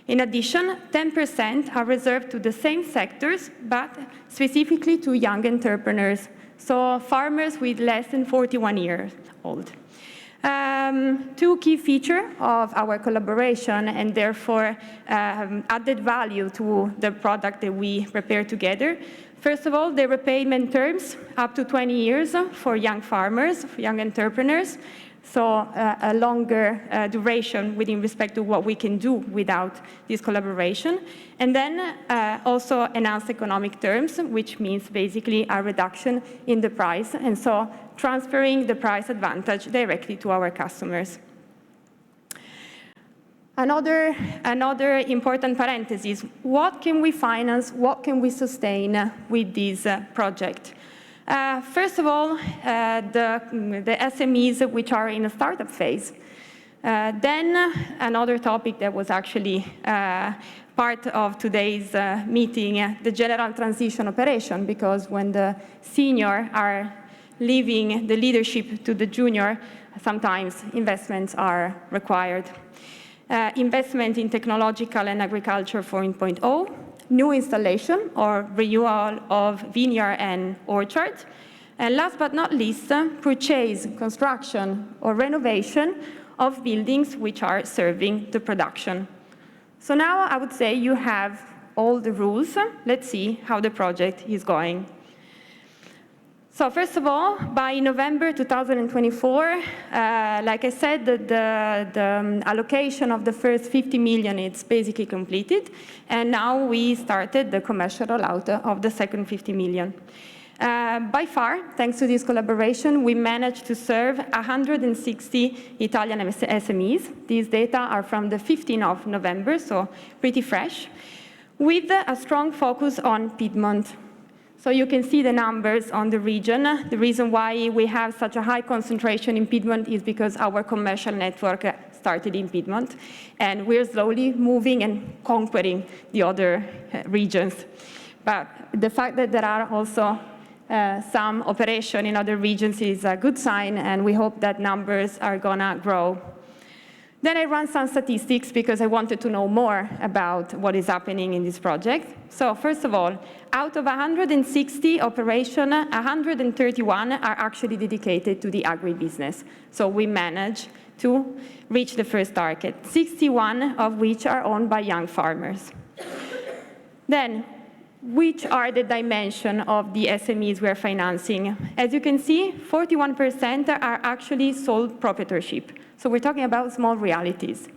In addition, 10% are reserved to the same sectors, but specifically to young entrepreneurs, so farmers with less than 41 years old. Two key features of our collaboration and therefore added value to the product that we prepare together. First of all, the repayment terms up to 20 years for young farmers, for young entrepreneurs, so a longer duration within respect to what we can do without this collaboration. And then also enhanced economic terms, which means basically a reduction in the price, and so transferring the price advantage directly to our customers. Another important parenthesis, what can we finance, what can we sustain with this project? First of all, the SMEs which are in a startup phase. Then another topic that was actually part of today's meeting, the general transition operation, because when the senior are leaving the leadership to the junior, sometimes investments are required. Investment in technological and agriculture 4.0, new installation or renewal of vineyard and orchard, and last but not least, purchase, construction, or renovation of buildings which are serving the production. So now I would say you have all the rules. Let's see how the project is going. So first of all, by November 2024, like I said, the allocation of the first 50 million is basically completed, and now we started the commercial rollout of the second 50 million. By far, thanks to this collaboration, we managed to serve 160 Italian SMEs. These data are from the 15th of November, so pretty fresh, with a strong focus on Piedmont. So you can see the numbers on the region. The reason why we have such a high concentration in Piedmont is because our commercial network started in Piedmont, and we're slowly moving and conquering the other regions. But the fact that there are also some operation in other regions is a good sign, and we hope that numbers are gonna grow. Then I ran some statistics because I wanted to know more about what is happening in this project. So first of all, out of 160 operations, 131 are actually dedicated to the agribusiness. So we managed to reach the first target, 61 of which are owned by young farmers. Then, which are the dimensions of the SMEs we are financing? As you can see, 41% are actually sole proprietorship. So we're talking about small realities.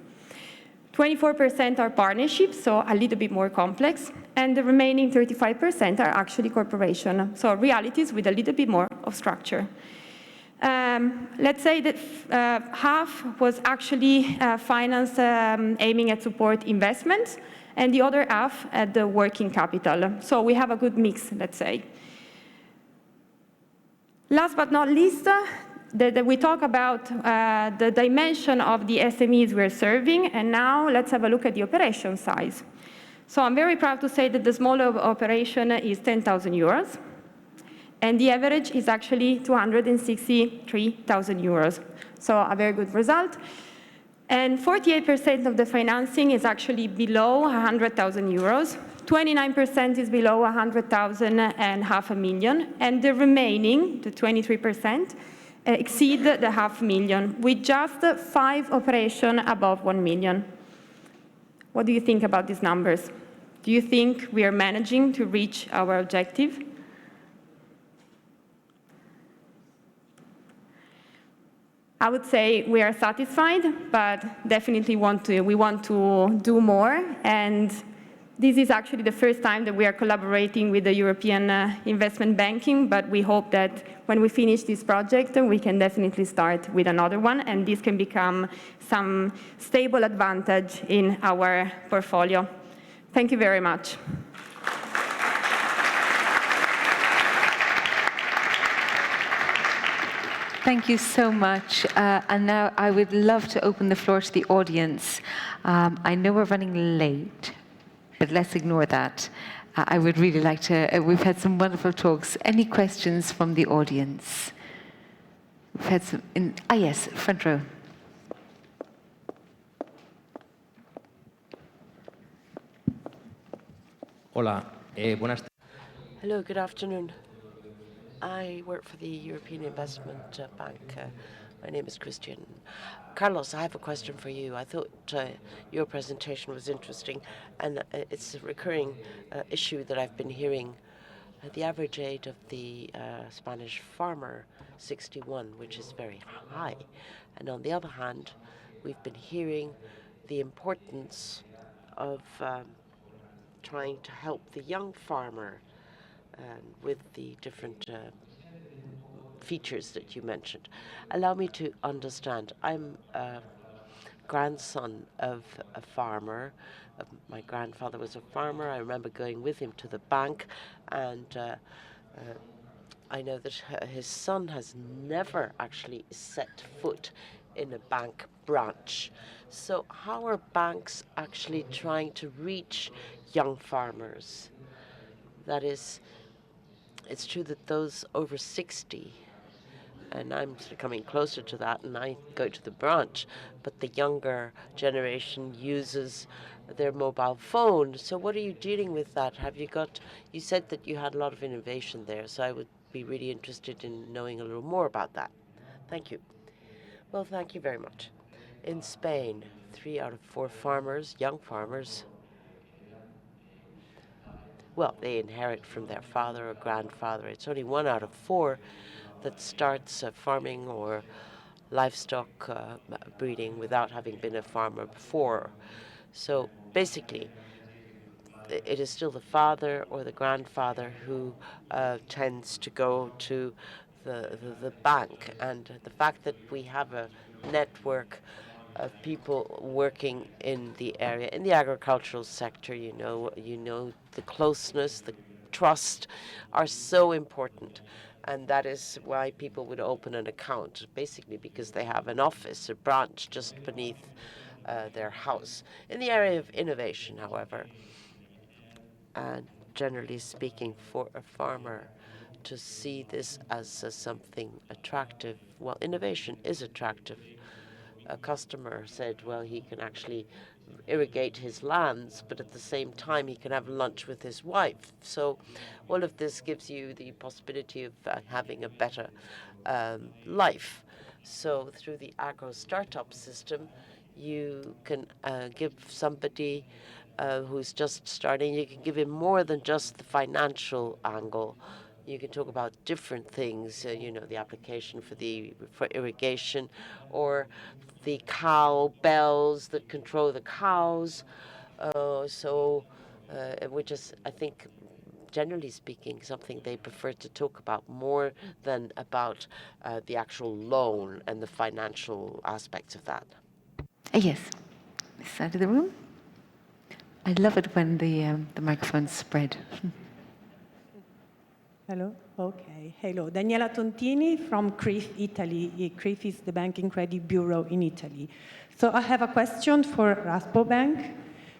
24% are partnerships, so a little bit more complex, and the remaining 35% are actually corporations, so realities with a little bit more of structure. Let's say that half was actually finance aiming at support investments, and the other half at the working capital. So we have a good mix, let's say. Last but not least, we talk about the dimension of the SMEs we're serving, and now let's have a look at the operation size. So I'm very proud to say that the smaller operation is 10,000 euros, and the average is actually 263,000 euros. So a very good result. And 48% of the financing is actually below 100,000 euros. 29% is below 100,000 and 500,000, and the remaining, the 23%, exceed the 500,000, with just 5 operations above 1 million. What do you think about these numbers? Do you think we are managing to reach our objective? I would say we are satisfied, but definitely we want to do more. And this is actually the first time that we are collaborating with the European Investment Banking, but we hope that when we finish this project, we can definitely start with another one, and this can become some stable advantage in our portfolio. Thank you very much. Thank you so much. And now I would love to open the floor to the audience. I know we're running late, but let's ignore that. I would really like to, we've had some wonderful talks. Any questions from the audience? We've had some, yes, front row. Hola, buenas tardes. Hello, good afternoon. I work for the European Investment Bank. My name is Christian. Carlos, I have a question for you. I thought your presentation was interesting, and it's a recurring issue that I've been hearing. The average age of the Spanish farmer, 61, which is very high. And on the other hand, we've been hearing the importance of trying to help the young farmer with the different features that you mentioned. Allow me to understand. I'm a grandson of a farmer. My grandfather was a farmer. I remember going with him to the bank, and I know that his son has never actually set foot in a bank branch. So how are banks actually trying to reach young farmers? That is, it's true that those over 60, and I'm coming closer to that, and I go to the branch, but the younger generation uses their mobile phone. So what are you dealing with that? Have you got, you said that you had a lot of innovation there, so I would be really interested in knowing a little more about that. Thank you. Well, thank you very much. In Spain, 3 out of 4 farmers, young farmers, well, they inherit from their father or grandfather. It's only 1 out of 4 that starts farming or livestock breeding without having been a farmer before. So basically, it is still the father or the grandfather who tends to go to the bank. And the fact that we have a network of people working in the area, in the agricultural sector, you know, the closeness, the trust are so important. And that is why people would open an account, basically because they have an office, a branch just beneath their house. In the area of innovation, however, and generally speaking, for a farmer to see this as something attractive, well, innovation is attractive. A customer said, well, he can actually irrigate his lands, but at the same time he can have lunch with his wife. So all of this gives you the possibility of having a better life. So through the agro startup system, you can give somebody who's just starting, you can give him more than just the financial angle. You can talk about different things, you know, the application for irrigation, or the cow bells that control the cows. Which is, I think, generally speaking, something they prefer to talk about more than about the actual loan and the financial aspects of that. Yes, this side of the room. I love it when the microphones spread. Hello. Okay. Hello. Daniela Tontini from CRIF, Italy. CRIF is the Banking Credit Bureau in Italy. So I have a question for Rabobank.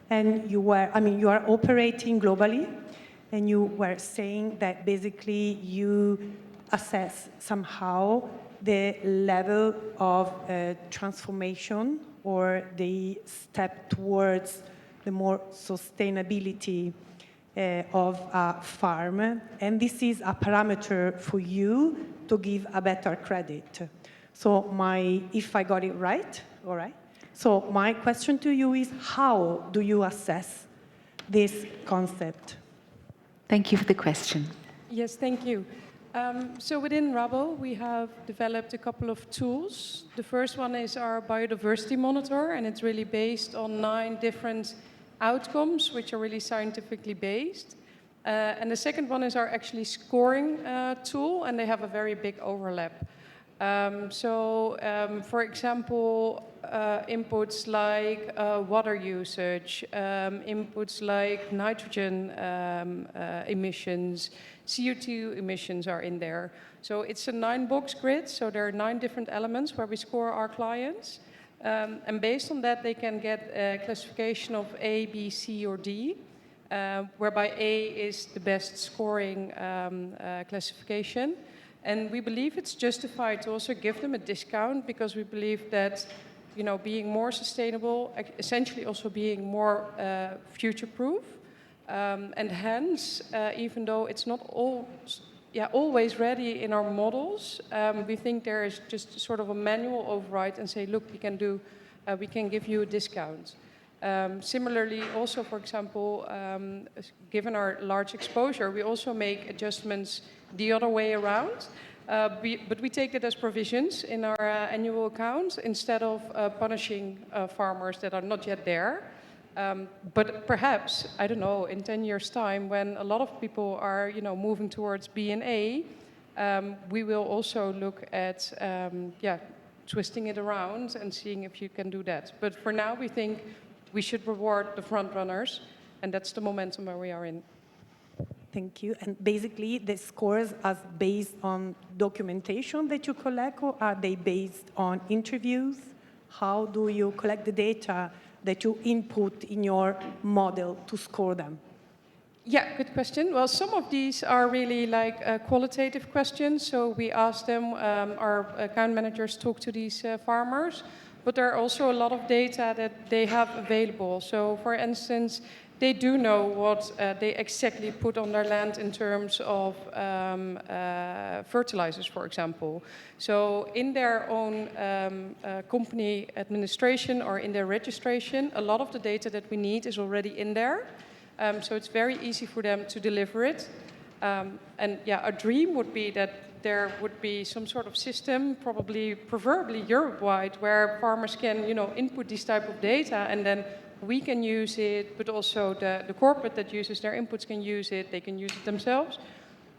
And you are operating globally, and you were saying that basically you assess somehow the level of transformation or the step towards the more sustainability of a farm, and this is a parameter for you to give a better credit. So if I got it right, all right. So my question to you is, how do you assess this concept? Thank you for the question. Yes, thank you. So within Rabo, we have developed a couple of tools. The first one is our biodiversity monitor, and it's really based on 9 different outcomes, which are really scientifically based. And the second one is our actually scoring tool, and they have a very big overlap. For example, inputs like water usage, inputs like nitrogen emissions, CO2 emissions are in there. So it's a 9-box grid, so there are 9 different elements where we score our clients. And based on that, they can get a classification of A, B, C, or D, whereby A is the best scoring classification. And we believe it's justified to also give them a discount because we believe that, you know, being more sustainable, essentially also being more future-proof, and hence, even though it's not always ready in our models, we think there is just sort of a manual override and say, look, we can give you a discount. Similarly, also, for example, given our large exposure, we also make adjustments the other way around. But we take it as provisions in our annual accounts instead of punishing farmers that are not yet there. But perhaps, I don't know, in 10 years' time, when a lot of people are, you know, moving towards B and A, we will also look at, twisting it around and seeing if you can do that. But for now, we think we should reward the front runners, and that's the momentum where we are in. Thank you. And basically, the scores are based on documentation that you collect, or are they based on interviews? How do you collect the data that you input in your model to score them? Yeah, good question. Well, some of these are really like qualitative questions. So we ask them, our account managers talk to these farmers, but there are also a lot of data that they have available. So for instance, they do know what they exactly put on their land in terms of fertilizers, for example. So in their own company administration or in their registration, a lot of the data that we need is already in there. So it's very easy for them to deliver it. And yeah, our dream would be that there would be some sort of system, preferably Europe-wide, where farmers can, you know, input these type of data, and then we can use it, but also the corporate that uses their inputs can use it. They can use it themselves.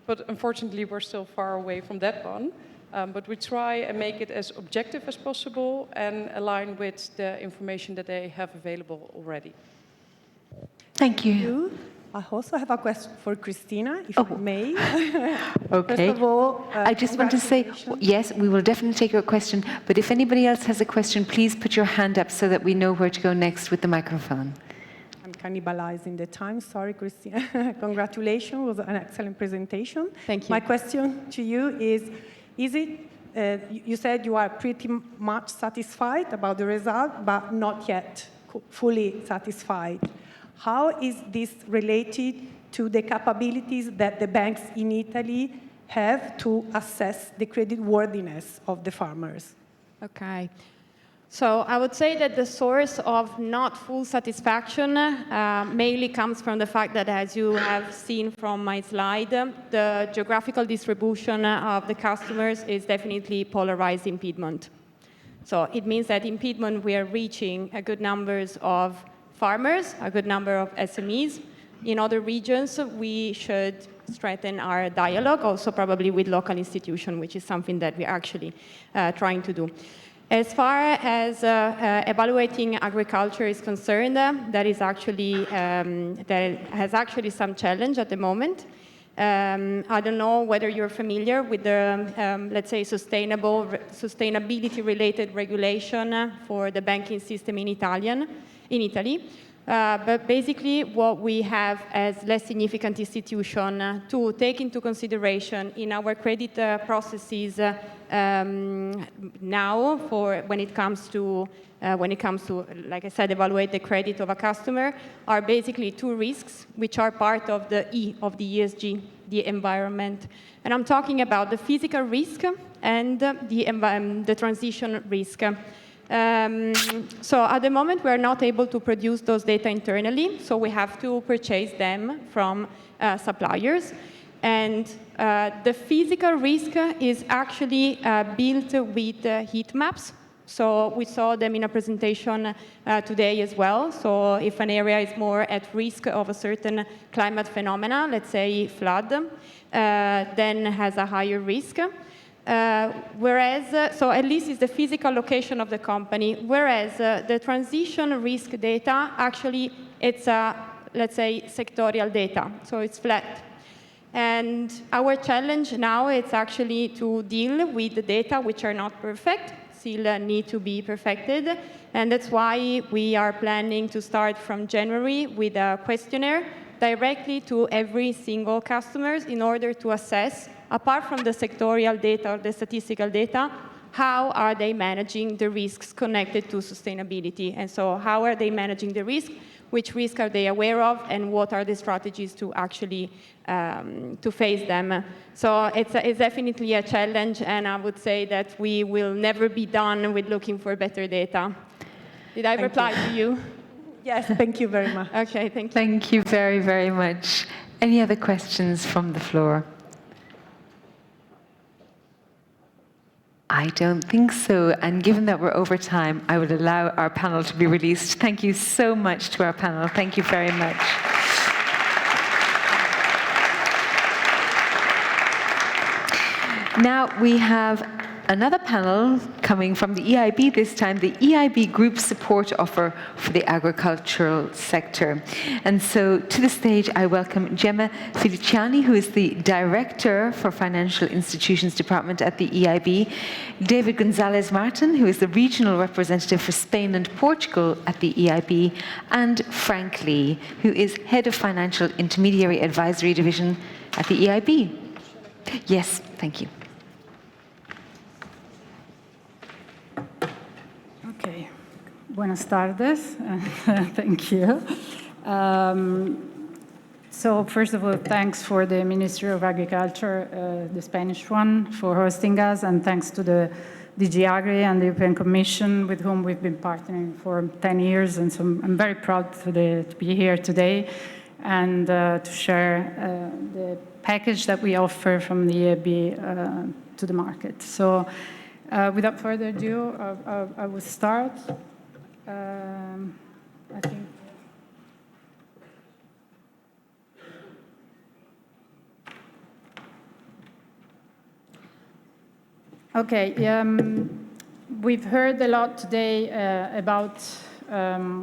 But unfortunately, we're still far away from that one. But we try and make it as objective as possible and align with the information that they have available already. Thank you. I also have a question for Christina, if I may. Okay. First of all, I just want to say, yes, we will definitely take your question, but if anybody else has a question, please put your hand up so that we know where to go next with the microphone. I'm cannibalizing the time. Sorry, Christina. Congratulations. It was an excellent presentation. Thank you. My question to you is it, you said you are pretty much satisfied about the result, but not yet fully satisfied. How is this related to the capabilities that the banks in Italy have to assess the creditworthiness of the farmers? Okay. So I would say that the source of not full satisfaction mainly comes from the fact that, as you have seen from my slide, the geographical distribution of the customers is definitely polarized in Piedmont. So it means that in Piedmont we are reaching a good numbers of farmers, a good number of SMEs. In other regions, we should strengthen our dialogue, also probably with local institutions, which is something that we're actually trying to do. As far as evaluating agriculture is concerned, that is actually, that has actually some challenge at the moment. I don't know whether you're familiar with the, let's say, sustainability-related regulation for the banking system in Italy. But basically, what we have as less significant institution to take into consideration in our credit processes now, for when it comes to, like I said, evaluate the credit of a customer, are basically two risks, which are part of the E of the ESG, the environment. And I'm talking about the physical risk and the transition risk. So at the moment, we're not able to produce those data internally, so we have to purchase them from suppliers. And the physical risk is actually built with heat maps. So we saw them in a presentation today as well. So if an area is more at risk of a certain climate phenomena, let's say flood, then has a higher risk. so at least it's the physical location of the company, whereas the transition risk data, actually, it's, let's say, sectorial data, so it's flat. And our challenge now is actually to deal with the data which are not perfect, still need to be perfected, and that's why we are planning to start from January with a questionnaire directly to every single customer in order to assess, apart from the sectorial data or the statistical data, how are they managing the risks connected to sustainability? And so how are they managing the risk? Which risks are they aware of? And what are the strategies to actually to face them? So it's definitely a challenge, and I would say that we will never be done with looking for better data. Did I reply to you? Yes, thank you very much. Okay, thank you. Thank you very, very much. Any other questions from the floor? I don't think so. And given that we're over time, I would allow our panel to be released. Thank you so much to our panel. Thank you very much. Now we have another panel coming from the EIB, this time the EIB Group support offer for the agricultural sector. And so to the stage, I welcome Gemma Feliciani, who is the Director for Financial Institutions Department at the EIB, David Gonzalez-Martin, who is the Regional Representative for Spain and Portugal at the EIB, and Frank Lee, who is Head of Financial Intermediary Advisory Division at the EIB. Yes, thank you. Okay. Buenas tardes. Thank you. So first of all, thanks for the Ministry of Agriculture, the Spanish one, for hosting us, and thanks to the DG Agri and the European Commission, with whom we've been partnering for 10 years. And so I'm very proud to be here today and to share the package that we offer from the EIB to the market. So without further ado, I will start. I think. Okay, we've heard a lot today about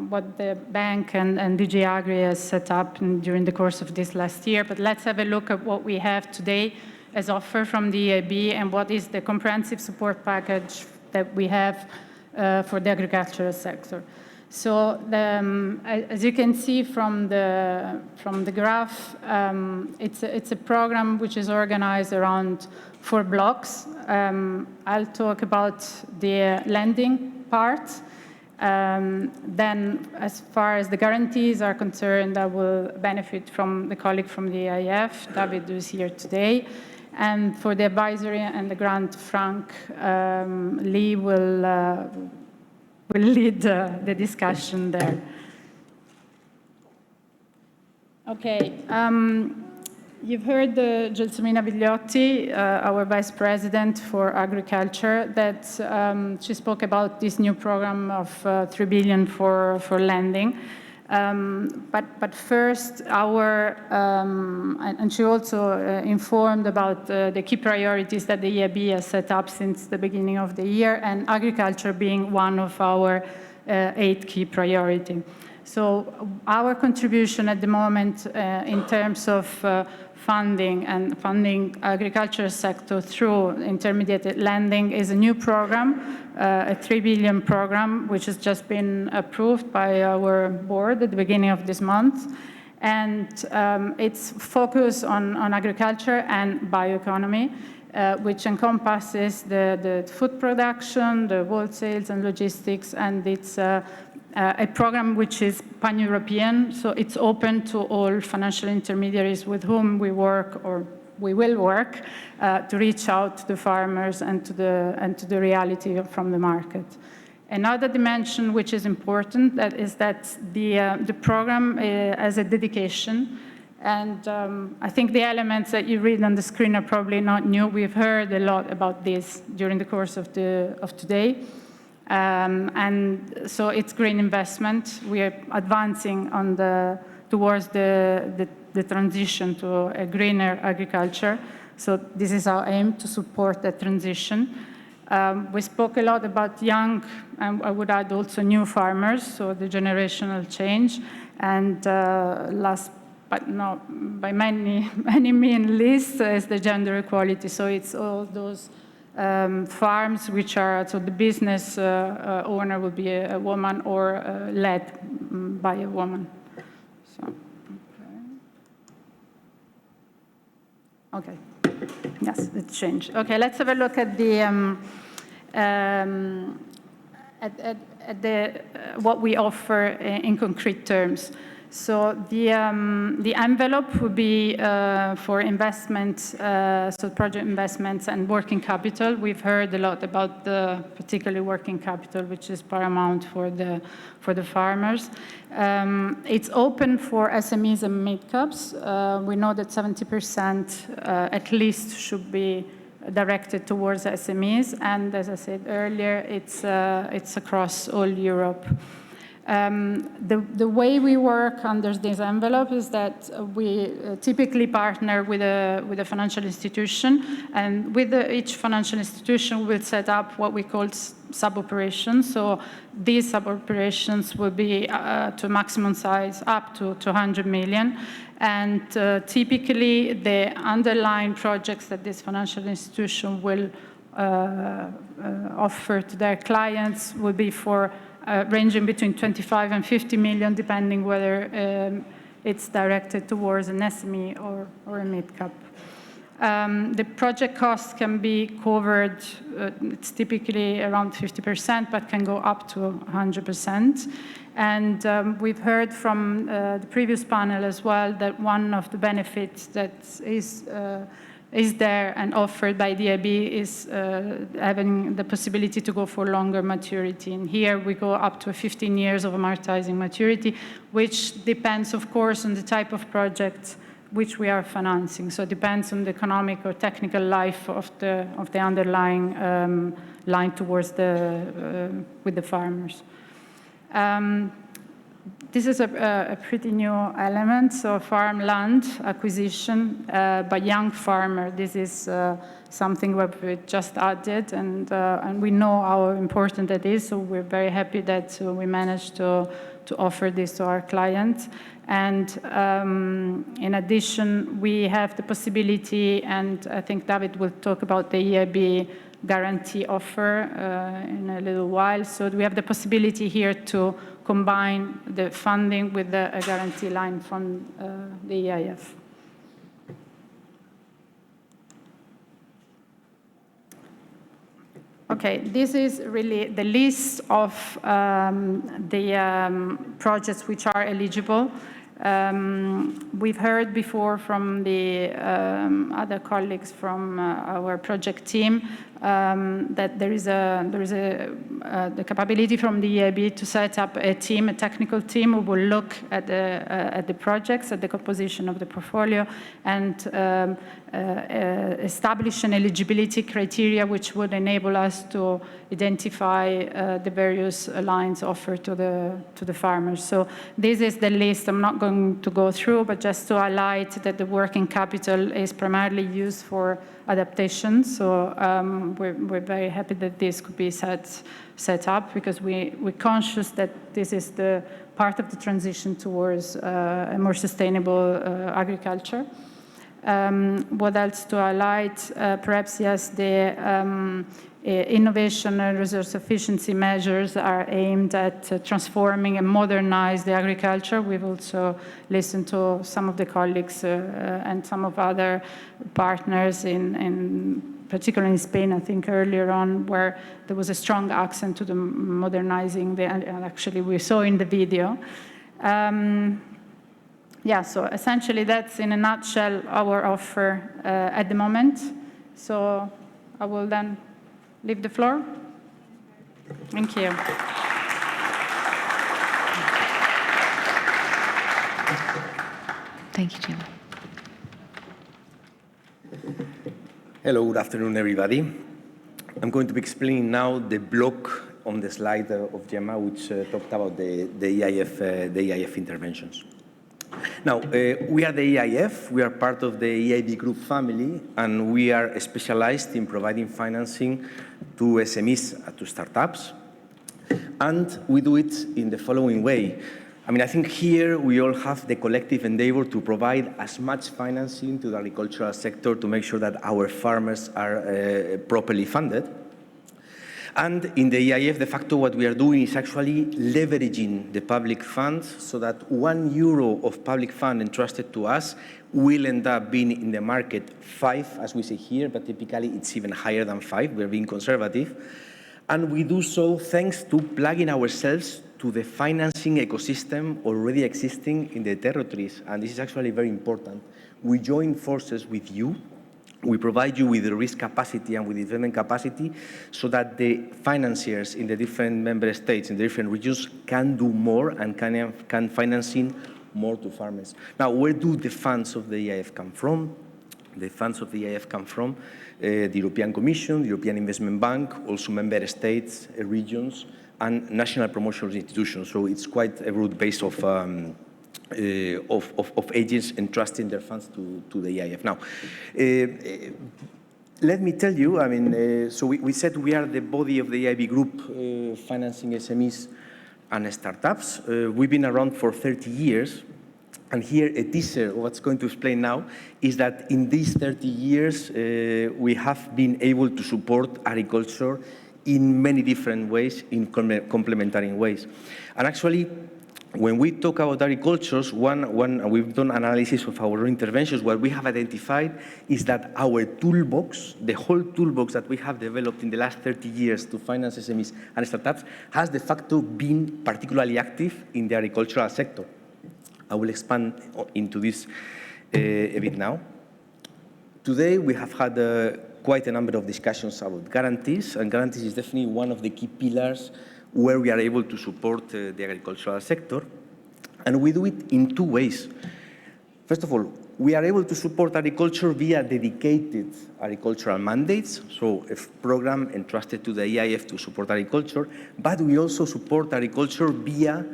what the bank and DG Agri has set up during the course of this last year, but let's have a look at what we have today as offer from the EIB and what is the comprehensive support package that we have for the agricultural sector. So as you can see from the graph, it's a program which is organized around 4 blocks. I'll talk about the lending part. Then, as far as the guarantees are concerned, I will benefit from the colleague from the EIF, David, who's here today. And for the advisory and the grant, Frank Lee will lead the discussion there. Okay. You've heard Gelsomina Vigliotti, our Vice President for Agriculture, that she spoke about this new program of 3 billion for lending. But first, and she also informed about the key priorities that the EIB has set up since the beginning of the year, and agriculture being one of our 8 key priorities. So our contribution at the moment in terms of funding agricultural sector through intermediate lending is a new program, a 3 billion program, which has just been approved by our board at the beginning of this month. And it's focused on agriculture and bioeconomy, which encompasses the food production, the wholesales and logistics, and it's a program which is pan-European, so it's open to all financial intermediaries with whom we work or we will work to reach out to the farmers and to the reality from the market. Another dimension which is important is that the program has a dedication, and I think the elements that you read on the screen are probably not new. We've heard a lot about this during the course of today. And so it's green investment. We are advancing towards the transition to a greener agriculture So this is our aim, to support that transition. We spoke a lot about young, and I would add also new farmers, so the generational change. And last but not by many means least is the gender equality. So it's all those farms which are, so the business owner will be a woman or led by a woman. So, okay. Yes, it's changed. Okay, let's have a look at the what we offer in concrete terms. So the envelope would be for investments, so project investments and working capital. We've heard a lot about the particularly working capital, which is paramount for the farmers. It's open for SMEs and mid-caps. We know that 70% at least should be directed towards SMEs, and as I said earlier, it's across all Europe. The way we work under this envelope is that we typically partner with a financial institution, and with each financial institution we'll set up what we call sub-operations. So these sub-operations will be to maximum size up to 200 million. And typically the underlying projects that this financial institution will offer to their clients will be for ranging between 25 and 50 million, depending whether it's directed towards an SME or a mid-cap. The project costs can be covered, it's typically around 50%, but can go up to 100%. And we've heard from the previous panel as well that one of the benefits that is there and offered by the EIB is having the possibility to go for longer maturity. And here we go up to 15 years of amortizing maturity, which depends, of course, on the type of project which we are financing. So it depends on the economic or technical life of the underlying line towards with the farmers. This is a pretty new element, so farmland acquisition by young farmer. This is something that we just added, and we know how important that is, so we're very happy that we managed to offer this to our clients. And in addition, we have the possibility, and I think David will talk about the EIB guarantee offer in a little while. So we have the possibility here to combine the funding with a guarantee line from the EIF. Okay, this is really the list of the projects which are eligible. We've heard before from the other colleagues from our project team that there is the capability from the EIB to set up a team, a technical team, who will look at the projects, at the composition of the portfolio, and establish an eligibility criteria which would enable us to identify the various lines offered to the farmers. So this is the list. I'm not going to go through, but just to highlight that the working capital is primarily used for adaptation. So we're very happy that this could be set up, because we're conscious that this is the part of the transition towards a more sustainable agriculture. What else to highlight? Perhaps, yes, the innovation and resource efficiency measures are aimed at transforming and modernize the agriculture. We've also listened to some of the colleagues and some of other partners particularly in Spain, I think earlier on, where there was a strong accent to the modernizing, and actually we saw in the video. Yeah, so essentially that's in a nutshell our offer at the moment. So I will then leave the floor. Thank you. Thank you, Jim. Hello, good afternoon, everybody. I'm going to be explaining now the block on the slide of Gemma, which talked about the EIF interventions. Now, we are the EIF. We are part of the EIB Group family, and we are specialized in providing financing to SMEs, to startups. And we do it in the following way. I mean, I think here we all have the collective endeavor to provide as much financing to the agricultural sector to make sure that our farmers are properly funded. And in the EIF, de facto, what we are doing is actually leveraging the public funds so that €1 of public fund entrusted to us will end up being in the market 5, as we say here, but typically it's even higher than 5. We're being conservative. And we do so thanks to plugging ourselves to the financing ecosystem already existing in the territories. And this is actually very important. We join forces with you. We provide you with the risk capacity and with the investment capacity so that the financiers in the different member states, in the different regions, can do more and can financing more to farmers. Now, where do the funds of the EIF come from? The funds of the EIF come from the European Commission, the European Investment Bank, also member states, regions, and national promotional institutions. So it's quite a broad base of agents entrusting their funds to the EIF. Now, let me tell you, I mean, so we said we are the body of the EIB Group financing SMEs and startups. We've been around for 30 years. And here a teaser of what's going to explain now is that in these 30 years, we have been able to support agriculture in many different ways, in complementary ways. And actually, when we talk about agriculture, we've done analysis of our interventions. What we have identified is that our toolbox, the whole toolbox that we have developed in the last 30 years to finance SMEs and startups, has de facto been particularly active in the agricultural sector. I will expand into this a bit now. Today, we have had quite a number of discussions about guarantees, and guarantees is definitely one of the key pillars where we are able to support the agricultural sector. And we do it in 2 ways. First of all, we are able to support agriculture via dedicated agricultural mandates, so a program entrusted to the EIF to support agriculture, but we also support agriculture via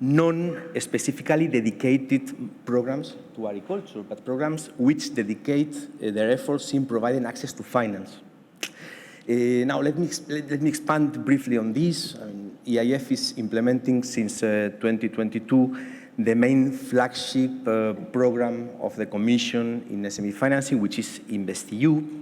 non-specifically dedicated programs to agriculture, but programs which dedicate their efforts in providing access to finance. Now, let me expand briefly on this. EIF is implementing since 2022 the main flagship program of the Commission in SME financing, which is InvestEU.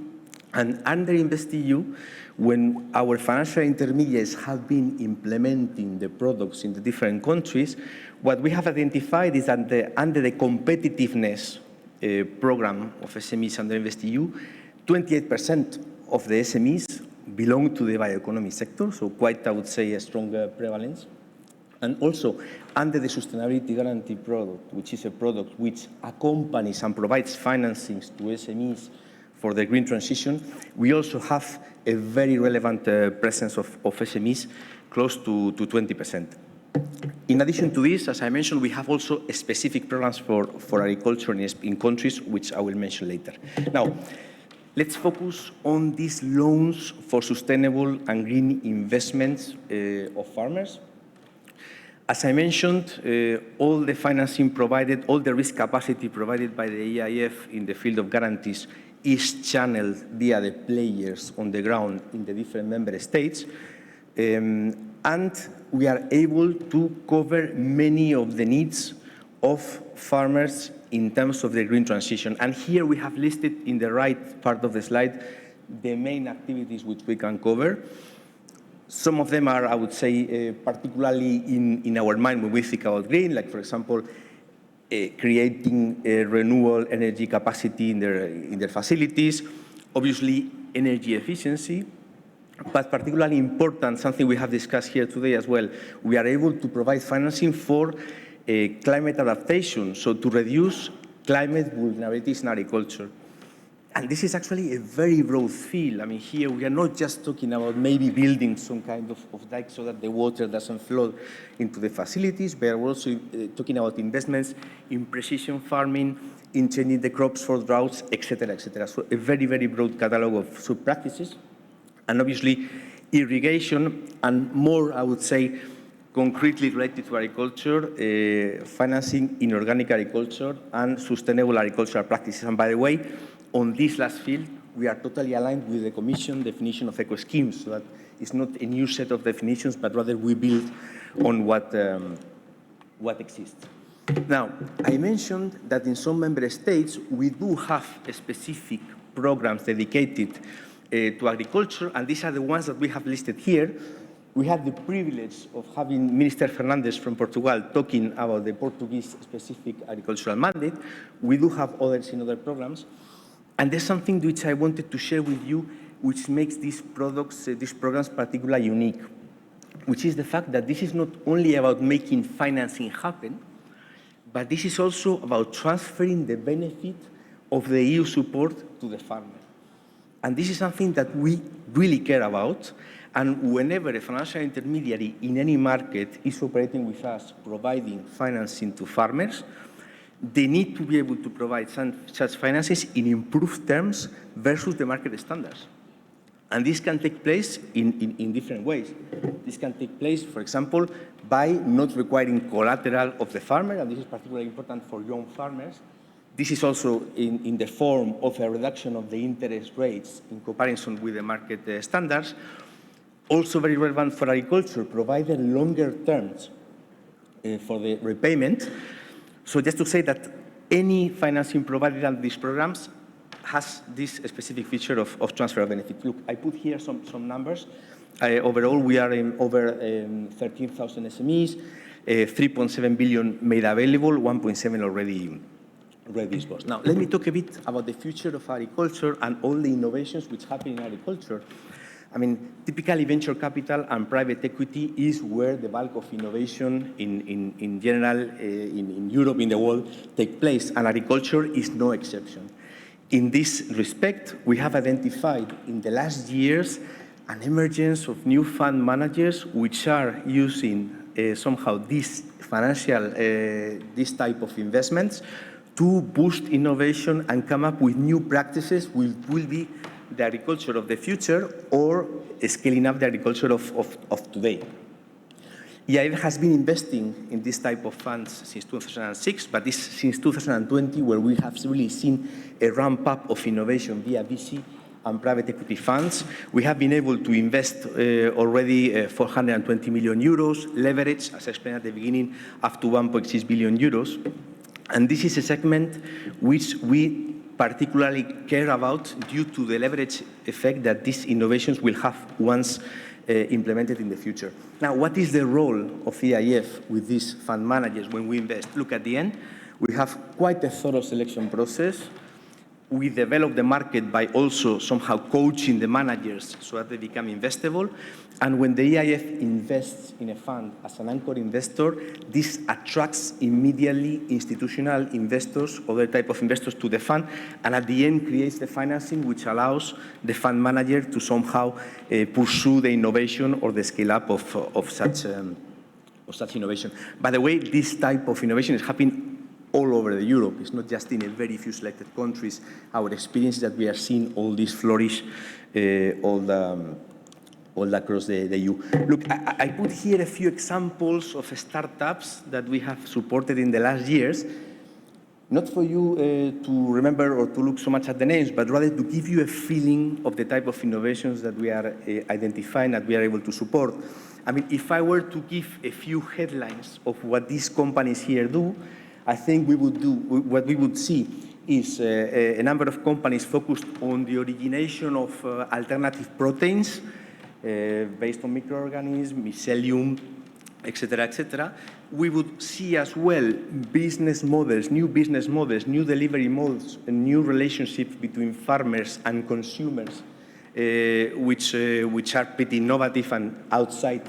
And under InvestEU, when our financial intermediaries have been implementing the products in the different countries, what we have identified is that under the competitiveness program of SMEs under InvestEU, 28% of the SMEs belong to the bioeconomy sector, so quite, I would say, a stronger prevalence. And also, under the Sustainability Guarantee product, which is a product which accompanies and provides financings to SMEs for the green transition, we also have a very relevant presence of SMEs, close to 20%. In addition to this, as I mentioned, we have also specific programs for agriculture in countries, which I will mention later. Now, let's focus on these loans for sustainable and green investments of farmers. As I mentioned, all the financing provided, all the risk capacity provided by the EIF in the field of guarantees is channeled via the players on the ground in the different member states. And we are able to cover many of the needs of farmers in terms of the green transition. And here we have listed in the right part of the slide the main activities which we can cover. Some of them are, I would say, particularly in our mind when we think about green, like, for example, creating renewable energy capacity in their facilities, obviously energy efficiency, but particularly important, something we have discussed here today as well, we are able to provide financing for climate adaptation, so to reduce climate vulnerabilities in agriculture. And this is actually a very broad field. I mean, here we are not just talking about maybe building some kind of dike so that the water doesn't flow into the facilities, but we're also talking about investments in precision farming, in changing the crops for droughts, etc., etc. So a very, very broad catalog of sub-practices. And obviously, irrigation and more, I would say, concretely related to agriculture, financing inorganic agriculture and sustainable agricultural practices. And by the way, on this last field, we are totally aligned with the Commission definition of eco-schemes, so that it's not a new set of definitions, but rather we build on what exists. Now, I mentioned that in some member states, we do have specific programs dedicated to agriculture, and these are the ones that we have listed here. We had the privilege of having Minister Fernandes from Portugal talking about the Portuguese-specific agricultural mandate. We do have others in other programs. And there's something which I wanted to share with you, which makes these programs particularly unique, which is the fact that this is not only about making financing happen, but this is also about transferring the benefit of the EU support to the farmer. And this is something that we really care about. And whenever a financial intermediary in any market is operating with us, providing financing to farmers, they need to be able to provide such finances in improved terms versus the market standards. And this can take place in different ways. This can take place, for example, by not requiring collateral of the farmer, and this is particularly important for young farmers. This is also in the form of a reduction of the interest rates in comparison with the market standards. Also very relevant for agriculture, provided longer terms for the repayment. So just to say that any financing provided under these programs has this specific feature of transfer of benefit. Look, I put here some numbers. Overall, we are in over 13,000 SMEs, 3.7 billion made available, 1.7 already disbursed. Now, let me talk a bit about the future of agriculture and all the innovations which happen in agriculture. I mean, typically venture capital and private equity is where the bulk of innovation in general, in Europe, in the world, take place, and agriculture is no exception. In this respect, we have identified in the last years an emergence of new fund managers which are using somehow this type of investments to boost innovation and come up with new practices which will be the agriculture of the future or scaling up the agriculture of today. EIB has been investing in this type of funds since 2006, but it's since 2020 where we have really seen a ramp up of innovation via VC and private equity funds. We have been able to invest already 420 million euros, leverage, as I explained at the beginning, up to 1.6 billion euros. And this is a segment which we particularly care about due to the leverage effect that these innovations will have once implemented in the future. Now, what is the role of EIF with these fund managers when we invest? Look, at the end, we have quite a thorough selection process. We develop the market by also somehow coaching the managers so that they become investable. And when the EIF invests in a fund as an anchor investor, this attracts immediately institutional investors, other type of investors to the fund, and at the end creates the financing which allows the fund manager to somehow pursue the innovation or the scale up of such innovation. By the way, this type of innovation is happening all over Europe. It's not just in a very few selected countries. Our experience is that we are seeing all this flourish all across the EU. Look, I put here a few examples of startups that we have supported in the last years, not for you to remember or to look so much at the names, but rather to give you a feeling of the type of innovations that we are identifying, that we are able to support. I mean, if I were to give a few headlines of what these companies here do, I think what we would see is a number of companies focused on the origination of alternative proteins based on microorganisms, mycelium, etc., etc. We would see as well business models, new delivery models, and new relationships between farmers and consumers, which are pretty innovative and outside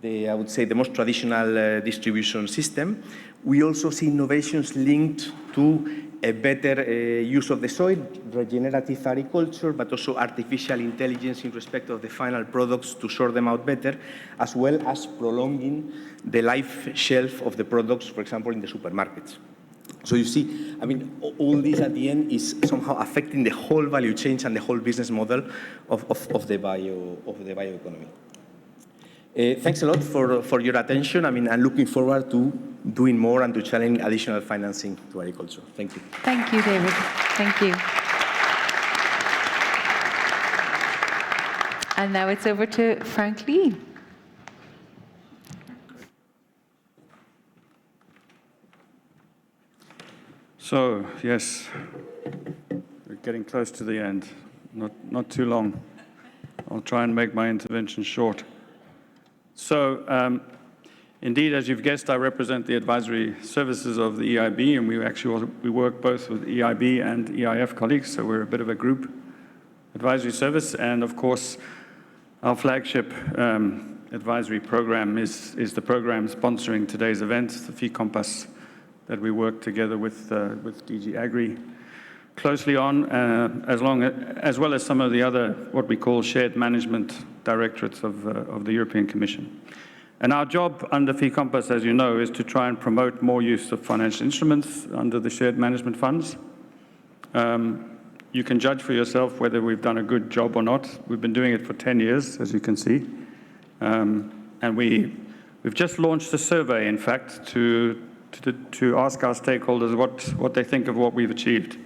I would say, the most traditional distribution system. We also see innovations linked to a better use of the soil, regenerative agriculture, but also artificial intelligence in respect of the final products to sort them out better, as well as prolonging the life shelf of the products, for example, in the supermarkets. So you see, I mean, all this at the end is somehow affecting the whole value chain and the whole business model of the bioeconomy. Thanks a lot for your attention. I mean, I'm looking forward to doing more and to challenge additional financing to agriculture. Thank you. Thank you, David. Thank you. And now it's over to Frank Lee. So, yes, we're getting close to the end. Not too long. I'll try and make my intervention short. So, indeed, as you've guessed, I represent the advisory services of the EIB, and we work both with EIB and EIF colleagues, so we're a bit of a group advisory service. And of course, our flagship advisory program is the program sponsoring today's event, the Fee Compass, that we work together with DG Agri closely on, as well as some of the other, what we call shared management directorates of the European Commission. And our job under Fee Compass, as you know, is to try and promote more use of financial instruments under the shared management funds. You can judge for yourself whether we've done a good job or not. We've been doing it for 10 years, as you can see. And we've just launched a survey, in fact, to ask our stakeholders what they think of what we've achieved.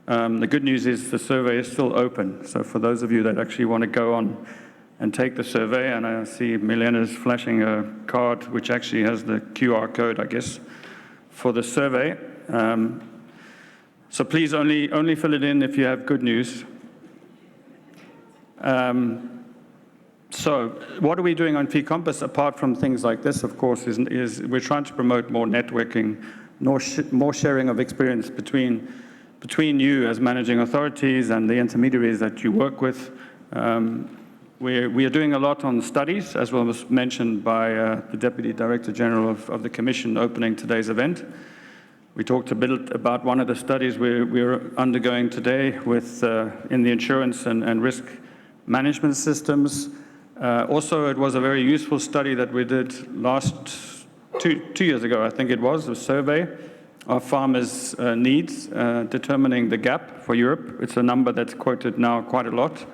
The good news is the survey is still open. So for those of you that actually want to go on and take the survey, and I see Milena's flashing a card which actually has the QR code, I guess, for the survey. So please only fill it in if you have good news. So what are we doing on Fee Compass apart from things like this, of course, is we're trying to promote more networking, more sharing of experience between you as managing authorities and the intermediaries that you work with. We are doing a lot on studies, as was mentioned by the Deputy Director General of the Commission opening today's event. We talked a bit about one of the studies we're undergoing today with in the insurance and risk management systems. Also, it was a very useful study that we did two years ago, I think it was, a survey of farmers' needs, determining the gap for Europe. It's a number that's quoted now quite a lot,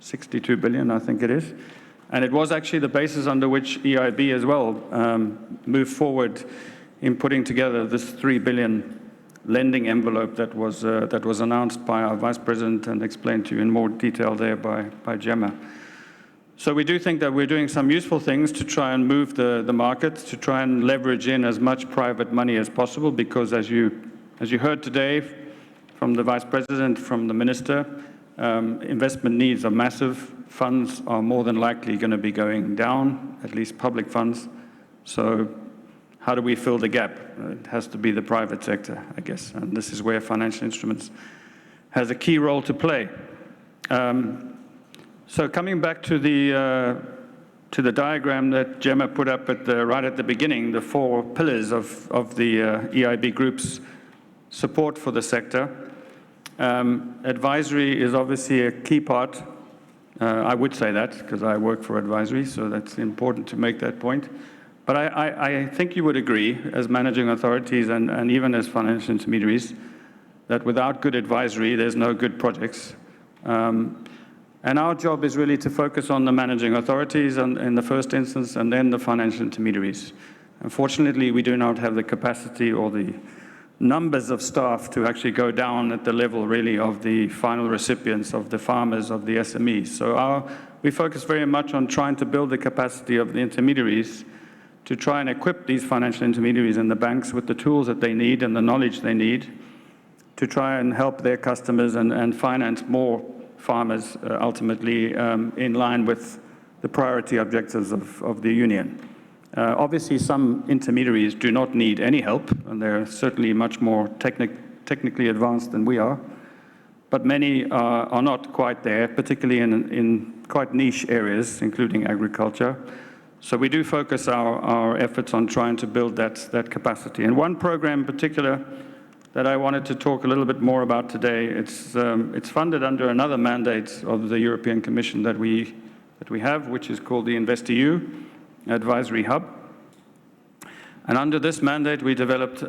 62 billion, I think it is. And it was actually the basis under which EIB as well moved forward in putting together this 3 billion lending envelope that was announced by our Vice President and explained to you in more detail there by Gemma. So we do think that we're doing some useful things to try and move the market, to try and leverage in as much private money as possible, because as you heard today from the Vice President, from the Minister, investment needs are massive. Funds are more than likely going to be going down, at least public funds. So how do we fill the gap? It has to be the private sector, I guess, and this is where financial instruments has a key role to play. So coming back to the diagram that Gemma put up right at the beginning, the 4 pillars of the EIB Group's support for the sector. Advisory is obviously a key part. I would say that because I work for advisory, so that's important to make that point. But I think you would agree, as managing authorities and even as financial intermediaries, that without good advisory, there's no good projects. And our job is really to focus on the managing authorities in the first instance, and then the financial intermediaries. Unfortunately, we do not have the capacity or the numbers of staff to actually go down at the level really of the final recipients, of the farmers, of the SMEs. So we focus very much on trying to build the capacity of the intermediaries to try and equip these financial intermediaries and the banks with the tools that they need and the knowledge they need to try and help their customers and finance more farmers ultimately in line with the priority objectives of the Union. Obviously, some intermediaries do not need any help, and they're certainly much more technically advanced than we are. But many are not quite there, particularly in quite niche areas, including agriculture. So we do focus our efforts on trying to build that capacity. And one program in particular that I wanted to talk a little bit more about today, it's funded under another mandate of the European Commission that we have, which is called the InvestEU Advisory Hub. And under this mandate, we developed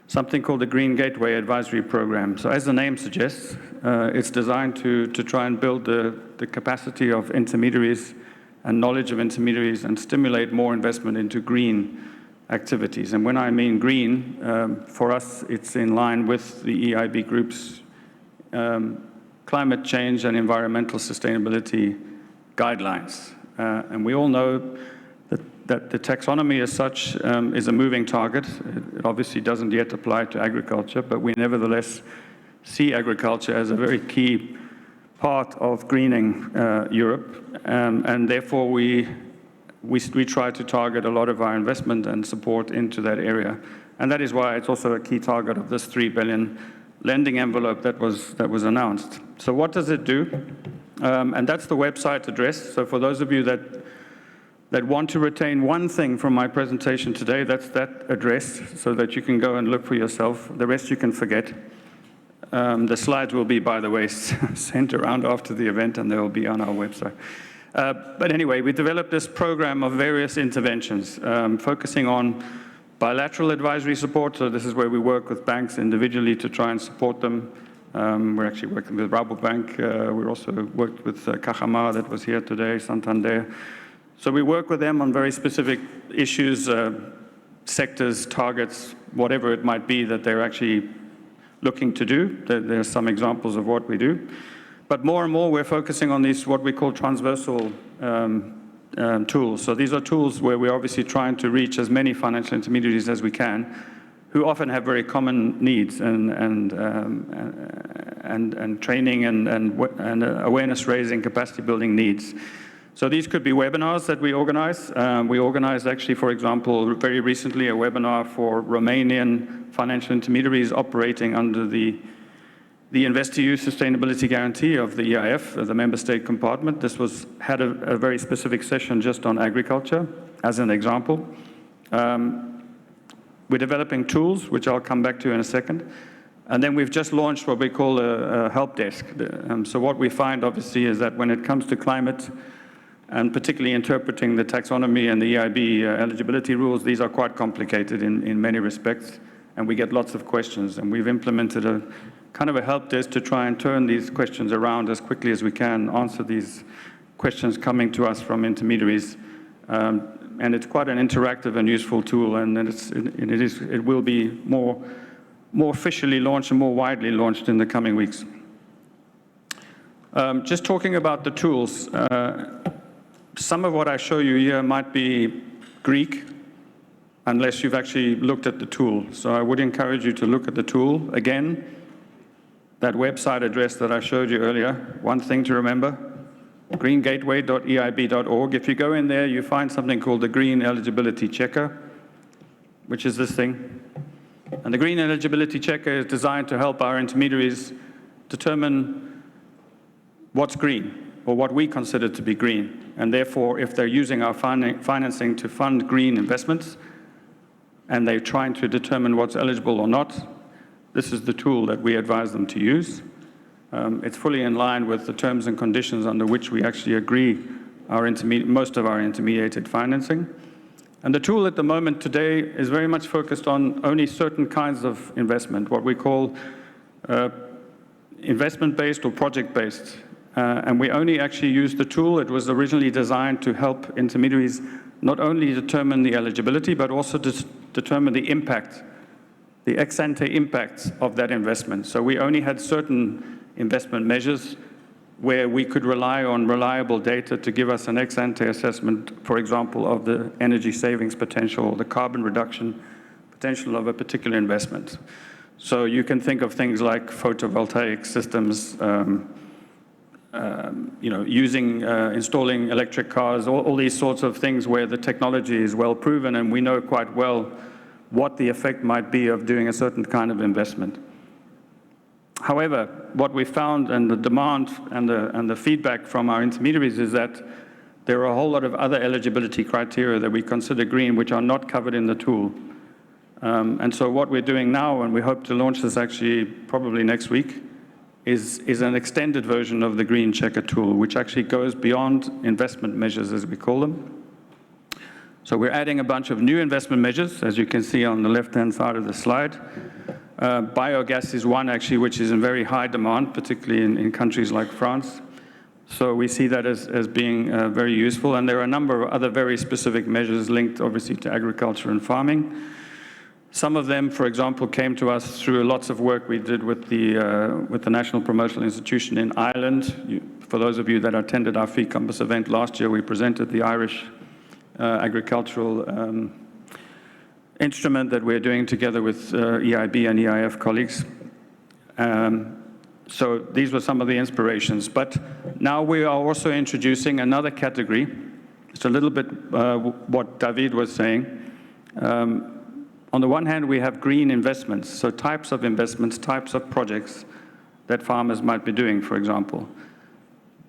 something called the Green Gateway Advisory Program. So as the name suggests, it's designed to try and build the capacity of intermediaries and knowledge of intermediaries and stimulate more investment into green activities. And when I mean green, for us, it's in line with the EIB Group's climate change and environmental sustainability guidelines. And we all know that the taxonomy as such is a moving target. It obviously doesn't yet apply to agriculture, but we nevertheless see agriculture as a very key part of greening Europe, and therefore we try to target a lot of our investment and support into that area. And that is why it's also a key target of this 3 billion lending envelope that was announced. So what does it do? And that's the website address. So for those of you that want to retain one thing from my presentation today, that's that address, so that you can go and look for yourself. The rest you can forget. The slides will be, by the way, sent around after the event, and they will be on our website. But anyway, we developed this program of various interventions, focusing on bilateral advisory support. So this is where we work with banks individually to try and support them. We're actually working with Rabobank. We also worked with Cajamar that was here today, Santander. So we work with them on very specific issues, sectors, targets, whatever it might be that they're actually looking to do. There are some examples of what we do. But more and more we're focusing on these, what we call transversal tools. So these are tools where we're obviously trying to reach as many financial intermediaries as we can, who often have very common needs and training and awareness raising, capacity building needs. So these could be webinars that we organize. We organized actually, for example, very recently a webinar for Romanian financial intermediaries operating under the InvestEU Sustainability Guarantee of the EIF, the member state compartment. This had a very specific session just on agriculture, as an example. We're developing tools, which I'll come back to in a second. And then we've just launched what we call a help desk. So what we find, obviously, is that when it comes to climate, and particularly interpreting the taxonomy and the EIB eligibility rules, these are quite complicated in many respects, and we get lots of questions. And we've implemented a kind of a help desk to try and turn these questions around as quickly as we can, answer these questions coming to us from intermediaries. And it's quite an interactive and useful tool, and it will be more officially launched and more widely launched in the coming weeks. Just talking about the tools, some of what I show you here might be Greek, unless you've actually looked at the tool. So I would encourage you to look at the tool. Again, that website address that I showed you earlier, one thing to remember, greengateway.eib.org. If you go in there, you find something called the Green Eligibility Checker, which is this thing. And the Green Eligibility Checker is designed to help our intermediaries determine what's green, or what we consider to be green. And therefore, if they're using our financing to fund green investments, and they're trying to determine what's eligible or not, this is the tool that we advise them to use. It's fully in line with the terms and conditions under which we actually agree most of our intermediated financing. And the tool at the moment today is very much focused on only certain kinds of investment, what we call investment-based or project-based. And we only actually use the tool. It was originally designed to help intermediaries not only determine the eligibility, but also determine the impact, the ex-ante impacts of that investment. So we only had certain investment measures where we could rely on reliable data to give us an ex-ante assessment, for example, of the energy savings potential or the carbon reduction potential of a particular investment. So you can think of things like photovoltaic systems, installing electric cars, all these sorts of things where the technology is well proven and we know quite well what the effect might be of doing a certain kind of investment. However, what we found and the demand and the feedback from our intermediaries is that there are a whole lot of other eligibility criteria that we consider green which are not covered in the tool. And so what we're doing now, and we hope to launch this actually probably next week, is an extended version of the Green Checker tool, which actually goes beyond investment measures, as we call them. So we're adding a bunch of new investment measures, as you can see on the left-hand side of the slide. Biogas is one, actually, which is in very high demand, particularly in countries like France. So we see that as being very useful. And there are a number of other very specific measures linked, obviously, to agriculture and farming. Some of them, for example, came to us through lots of work we did with the National Promotional Institution in Ireland. For those of you that attended our Fee Compass event last year, we presented the Irish agricultural instrument that we're doing together with EIB and EIF colleagues. So these were some of the inspirations. But now we are also introducing another category. It's a little bit what David was saying. On the one hand, we have green investments, so types of investments, types of projects that farmers might be doing, for example.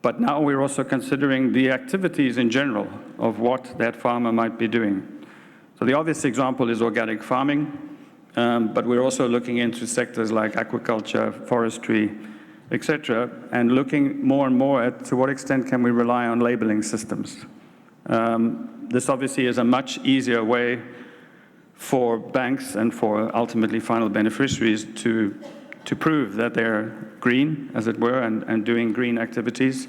But now we're also considering the activities in general of what that farmer might be doing. So the obvious example is organic farming, but we're also looking into sectors like aquaculture, forestry, etc., and looking more and more at to what extent can we rely on labeling systems. This obviously is a much easier way for banks and for ultimately final beneficiaries to prove that they're green, as it were, and doing green activities.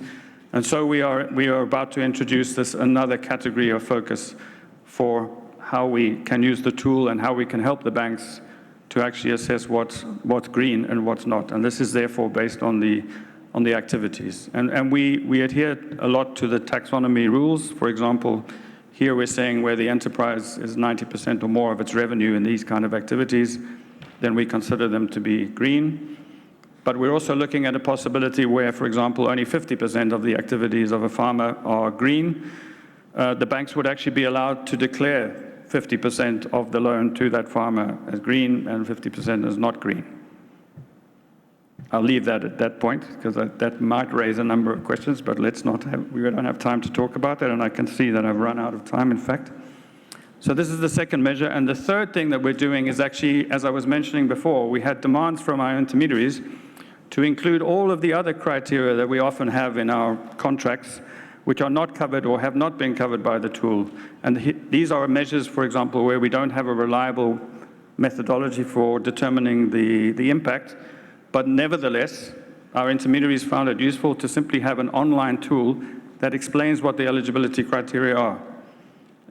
And so we are about to introduce this another category of focus for how we can use the tool and how we can help the banks to actually assess what's green and what's not. And this is therefore based on the activities. And we adhere a lot to the taxonomy rules. For example, here we're saying where the enterprise is 90% or more of its revenue in these kind of activities, then we consider them to be green. But we're also looking at a possibility where, for example, only 50% of the activities of a farmer are green. The banks would actually be allowed to declare 50% of the loan to that farmer as green and 50% as not green. I'll leave that at that point, because that might raise a number of questions, but we don't have time to talk about that, and I can see that I've run out of time, in fact. So this is the second measure, and the third thing that we're doing is actually, as I was mentioning before, we had demands from our intermediaries to include all of the other criteria that we often have in our contracts, which are not covered or have not been covered by the tool. And these are measures, for example, where we don't have a reliable methodology for determining the impact. But nevertheless, our intermediaries found it useful to simply have an online tool that explains what the eligibility criteria are.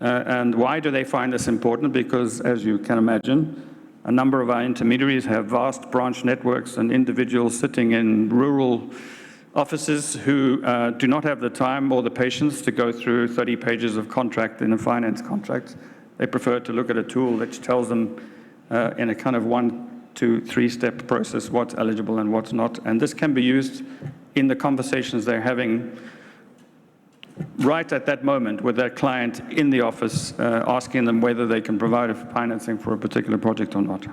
And why do they find this important? Because, as you can imagine, a number of our intermediaries have vast branch networks and individuals sitting in rural offices who do not have the time or the patience to go through 30 pages of contract in a finance contract. They prefer to look at a tool which tells them in a kind of 1, 2, 3-step process what's eligible and what's not. And this can be used in the conversations they're having right at that moment with their client in the office, asking them whether they can provide financing for a particular project or not.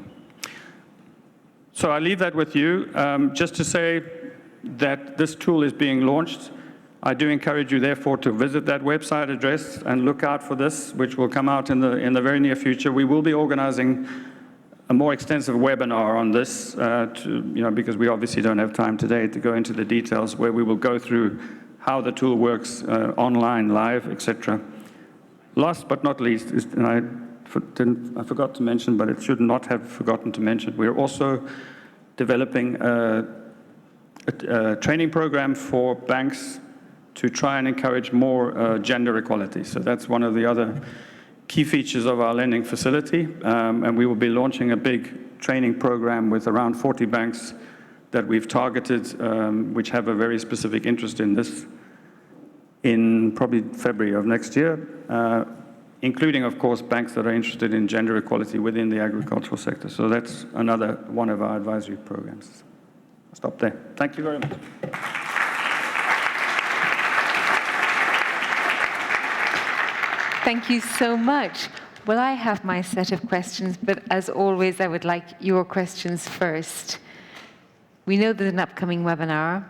So I leave that with you, just to say that this tool is being launched. I do encourage you, therefore, to visit that website address and look out for this, which will come out in the very near future. We will be organizing a more extensive webinar on this, because we obviously don't have time today to go into the details, where we will go through how the tool works online, live, etc. Last but not least, and I forgot to mention, but it should not have forgotten to mention, we're also developing a training program for banks to try and encourage more gender equality. So that's one of the other key features of our lending facility, and we will be launching a big training program with around 40 banks that we've targeted, which have a very specific interest in this, in probably February of next year, including, of course, banks that are interested in gender equality within the agricultural sector. So that's another one of our advisory programs. I'll stop there. Thank you very much. Thank you so much. Well, I have my set of questions, but as always, I would like your questions first. We know there's an upcoming webinar.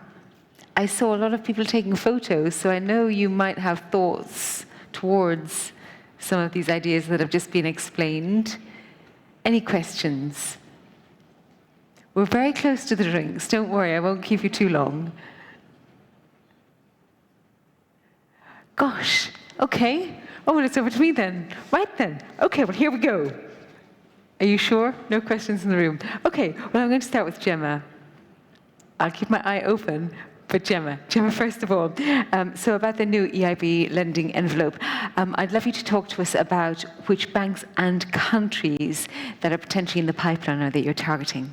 I saw a lot of people taking photos, so I know you might have thoughts towards some of these ideas that have just been explained. Any questions? We're very close to the drinks. Don't worry, I won't keep you too long. Gosh, okay. Oh, well, it's over to me then. Right then. Okay, well, here we go. Are you sure? No questions in the room. Okay, well, I'm going to start with Gemma. I'll keep my eye open, But Gemma, first of all, so about the new EIB lending envelope, I'd love you to talk to us about which banks and countries that are potentially in the pipeline or that you're targeting.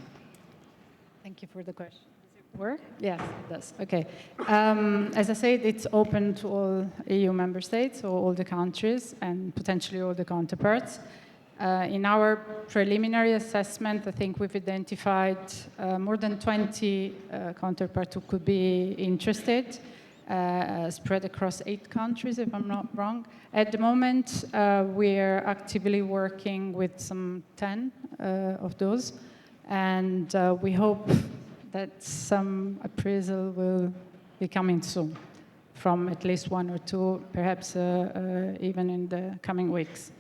Thank you for the question. Does it work? Yes, it does. Okay. As I said, it's open to all EU member states, so all the countries, and potentially all the counterparts. In our preliminary assessment, I think we've identified more than 20 counterparts who could be interested, spread across 8 countries, if I'm not wrong. At the moment, we're actively working with some 10 of those, and we hope that some appraisal will be coming soon from at least 1 or 2, perhaps even in the coming weeks.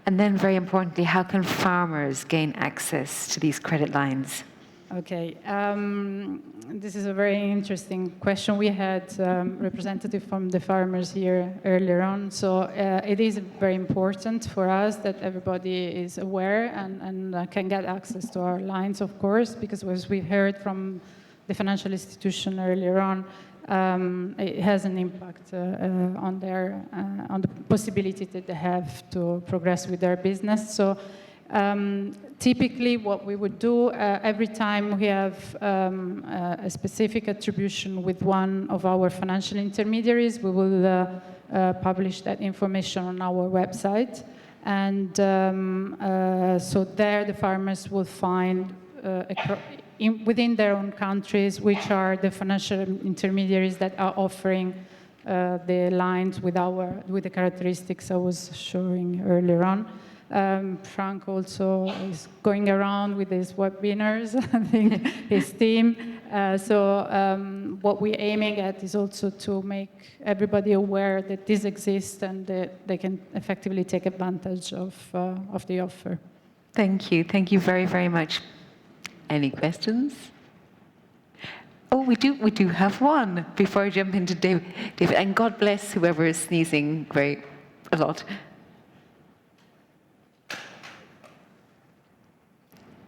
And then, very importantly, how can farmers gain access to these credit lines? Okay, this is a very interesting question. We had representative from the farmers here earlier on, so it is very important for us that everybody is aware and can get access to our lines, of course, because as we heard from the financial institution earlier on, it has an impact on the possibility that they have to progress with their business. So typically what we would do every time we have a specific attribution with one of our financial intermediaries, we will publish that information on our website. And so there the farmers will find within their own countries, which are the financial intermediaries that are offering the lines with the characteristics I was showing earlier on. Frank also is going around with his webinars, I think, his team. So what we're aiming at is also to make everybody aware that this exists and that they can effectively take advantage of the offer. Thank you. Thank you very, very much. Any questions? Oh, we do have one before I jump into David. And God bless whoever is sneezing a lot.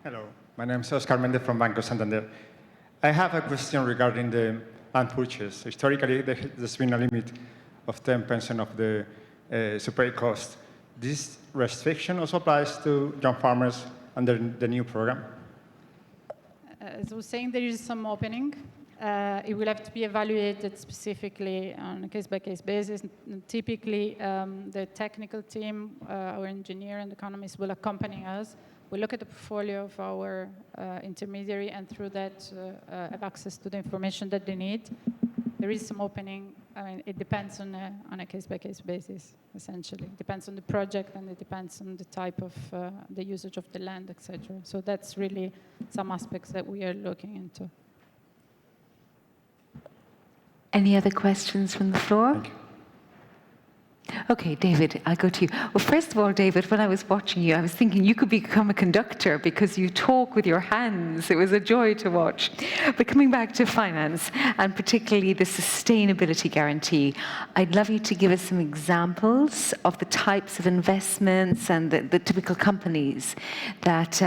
Hello, my name is Oscar Mendez from Banco Santander. I have a question regarding the land purchase. Historically, there's been a limit of 10% of the supply cost. This restriction also applies to young farmers under the new program? As I was saying, there is some opening. It will have to be evaluated specifically on a case-by-case basis. Typically, the technical team, our engineer and economists will accompany us. We look at the portfolio of our intermediary, and through that have access to the information that they need. There is some opening. I mean, it depends on a case-by-case basis, essentially. It depends on the project, and it depends on the type of the usage of the land, etc. So that's really some aspects that we are looking into. Any other questions from the floor? Thank you. Okay, David, I'll go to you. Well, first of all, David, when I was watching you, I was thinking you could become a conductor because you talk with your hands. It was a joy to watch. But coming back to finance, and particularly the sustainability guarantee, I'd love you to give us some examples of the types of investments and the typical companies that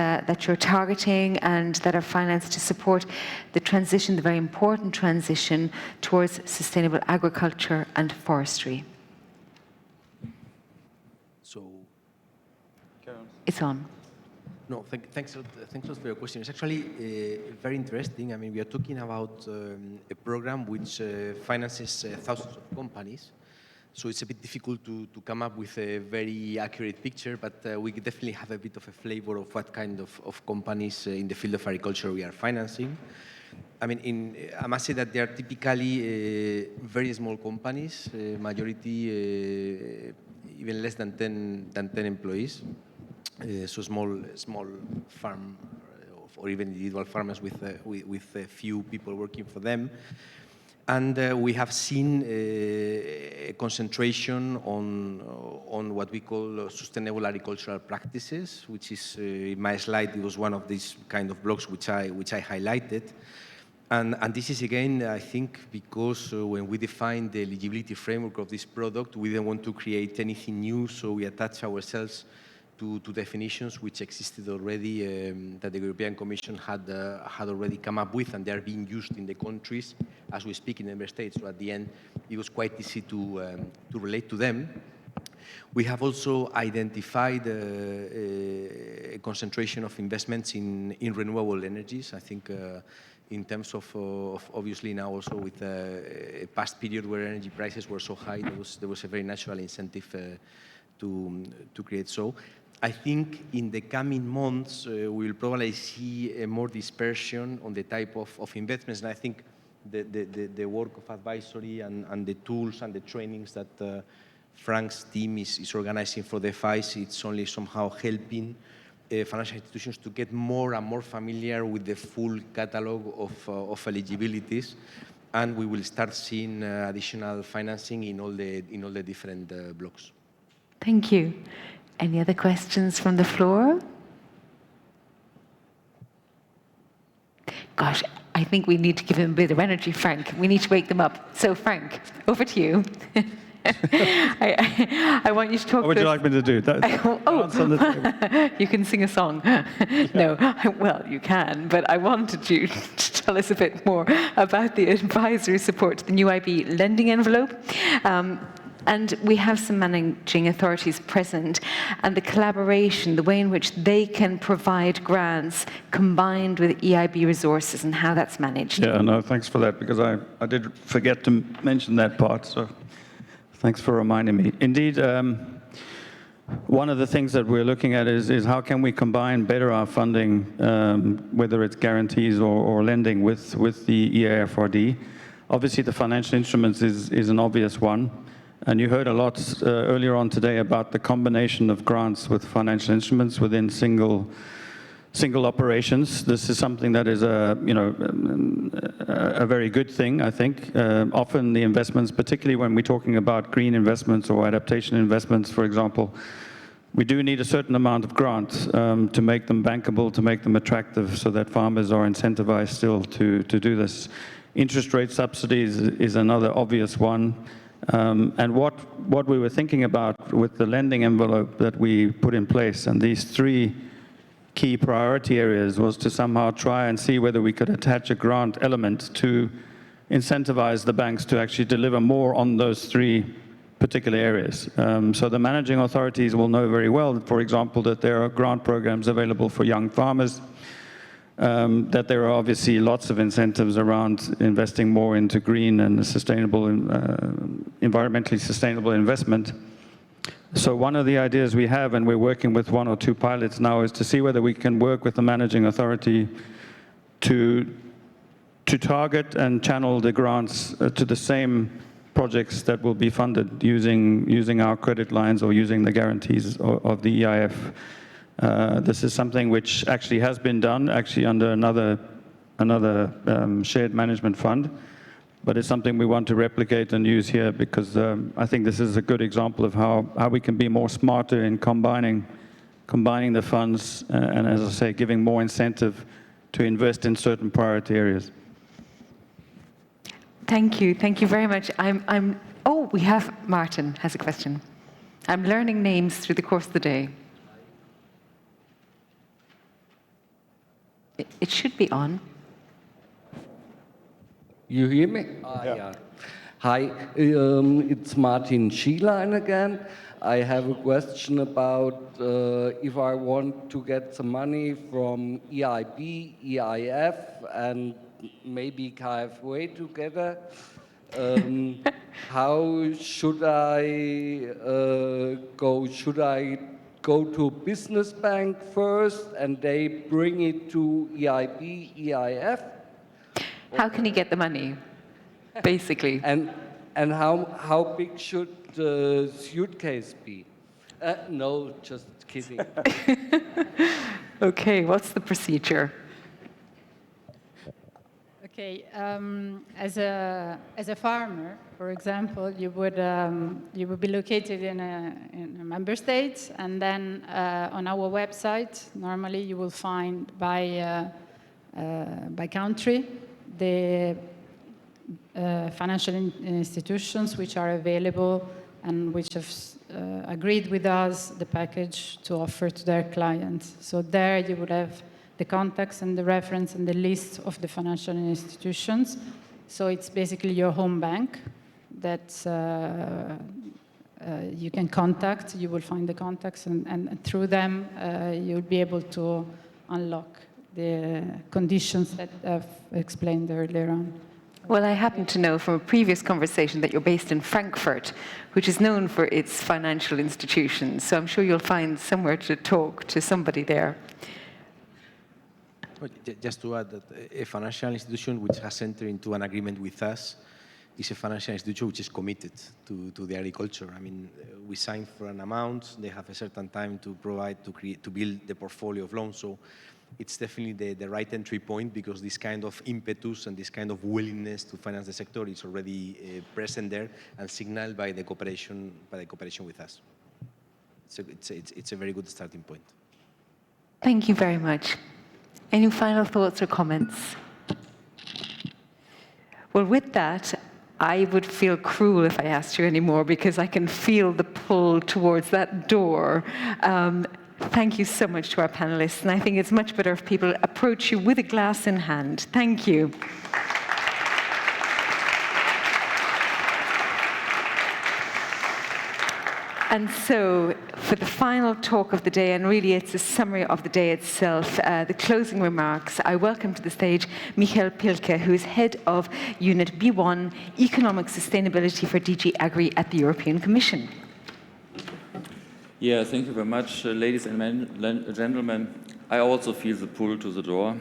you're targeting and that are financed to support the transition, the very important transition towards sustainable agriculture and forestry. It's on. No, thanks a lot for your question. It's actually very interesting. I mean, we are talking about a program which finances thousands of companies. So it's a bit difficult to come up with a very accurate picture, but we definitely have a bit of a flavor of what kind of companies in the field of agriculture we are financing. I mean, I must say that they are typically very small companies, majority even less than 10 employees. So small farm or even individual farmers with a few people working for them. And we have seen a concentration on what we call sustainable agricultural practices, which is, in my slide, it was one of these kind of blocks which I highlighted. And this is, again, I think, because when we define the eligibility framework of this product, we didn't want to create anything new, so we attach ourselves to definitions which existed already, that the European Commission had already come up with, and they are being used in the countries as we speak in the member states. So at the end, it was quite easy to relate to them. We have also identified a concentration of investments in renewable energies. I think in terms of obviously now also with a past period where energy prices were so high, there was a very natural incentive to create so. I think in the coming months, we will probably see a more dispersion on the type of investments. And I think the work of advisory and the tools and the trainings that Frank's team is organizing for the FIs, it's only somehow helping financial institutions to get more and more familiar with the full catalog of eligibilities. And we will start seeing additional financing in all the different blocks. Thank you. Any other questions from the floor? Gosh, I think we need to give him a bit of energy, Frank. We need to wake them up. So, Frank, over to you. I want you to talk. What would you like me to do? You can sing a song. No, well, you can, but I wanted you to tell us a bit more about the advisory support to the new EIB lending envelope. And we have some managing authorities present, and the collaboration, the way in which they can provide grants combined with EIB resources and how that's managed. Yeah, no, thanks for that, because I did forget to mention that part, so thanks for reminding me. Indeed, one of the things that we're looking at is how can we combine better our funding, whether it's guarantees or lending with the EAFRD. Obviously, the financial instruments is an obvious one. And you heard a lot earlier on today about the combination of grants with financial instruments within single operations. This is something that is a very good thing, I think. Often the investments, particularly when we're talking about green investments or adaptation investments, for example, we do need a certain amount of grants to make them bankable, to make them attractive, so that farmers are incentivized still to do this. Interest rate subsidies is another obvious one. And what we were thinking about with the lending envelope that we put in place, and these three key priority areas, was to somehow try and see whether we could attach a grant element to incentivize the banks to actually deliver more on those three particular areas. So the managing authorities will know very well, for example, that there are grant programs available for young farmers, that there are obviously lots of incentives around investing more into green and sustainable, environmentally sustainable investment. So one of the ideas we have, and we're working with 1 or 2 pilots now, is to see whether we can work with the managing authority to target and channel the grants to the same projects that will be funded using our credit lines or using the guarantees of the EIF. This is something which actually has been done, actually under another shared management fund, but it's something we want to replicate and use here, because I think this is a good example of how we can be more smarter in combining the funds and, as I say, giving more incentive to invest in certain priority areas. Thank you very much. Oh, we have Martin has a question. I'm learning names through the course of the day. It should be on. You hear me? Yeah. Hi, it's Martin Schielein again. I have a question about if I want to get some money from EIB, EIF, and maybe KfW together. How should I go? Should I go to a business bank first and they bring it to EIB, EIF? How can he get the money, basically? And how big should the suitcase be? No, just kidding. Okay, what's the procedure? Okay, as a farmer, for example, you would be located in a member state, and then on our website, normally you will find by country the financial institutions which are available and which have agreed with us the package to offer to their clients. So there you would have the contacts and the reference and the list of the financial institutions. So it's basically your home bank that you can contact. You will find the contacts, and through them you'll be able to unlock the conditions that I've explained earlier on. Well, I happen to know from a previous conversation that you're based in Frankfurt, which is known for its financial institutions. So I'm sure you'll find somewhere to talk to somebody there. Just to add that a financial institution which has entered into an agreement with us is a financial institution which is committed to the agriculture. I mean, we sign for an amount, they have a certain time to provide, to build the portfolio of loans. So it's definitely the right entry point, because this kind of impetus and this kind of willingness to finance the sector is already present there and signaled by the cooperation with us. It's a very good starting point. Thank you very much. Any final thoughts or comments? Well, with that, I would feel cruel if I asked you any more, because I can feel the pull towards that door. Thank you so much to our panelists, and I think it's much better if people approach you with a glass in hand. Thank you. And so, for the final talk of the day, and really it's a summary of the day itself, the closing remarks, I welcome to the stage Michael Pilke, who is head of Unit B1, Economic Sustainability for DG Agri at the European Commission. Yeah, thank you very much, ladies and gentlemen. I also feel the pull to the door,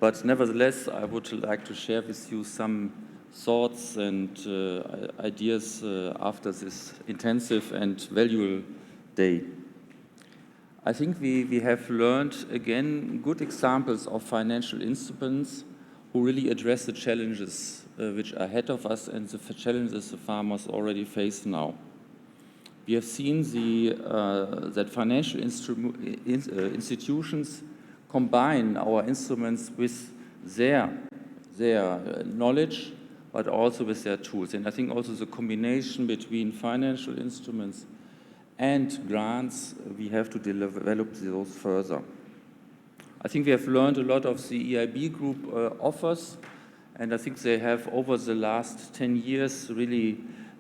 but nevertheless, I would like to share with you some thoughts and ideas after this intensive and valuable day. I think we have learned, again, good examples of financial instruments who really address the challenges which are ahead of us and the challenges the farmers already face now. We have seen that financial institutions combine our instruments with their knowledge, but also with their tools. And I think also the combination between financial instruments and grants, we have to develop those further. I think we have learned a lot of the EIB Group offers, and I think they have, over the last 10 years, really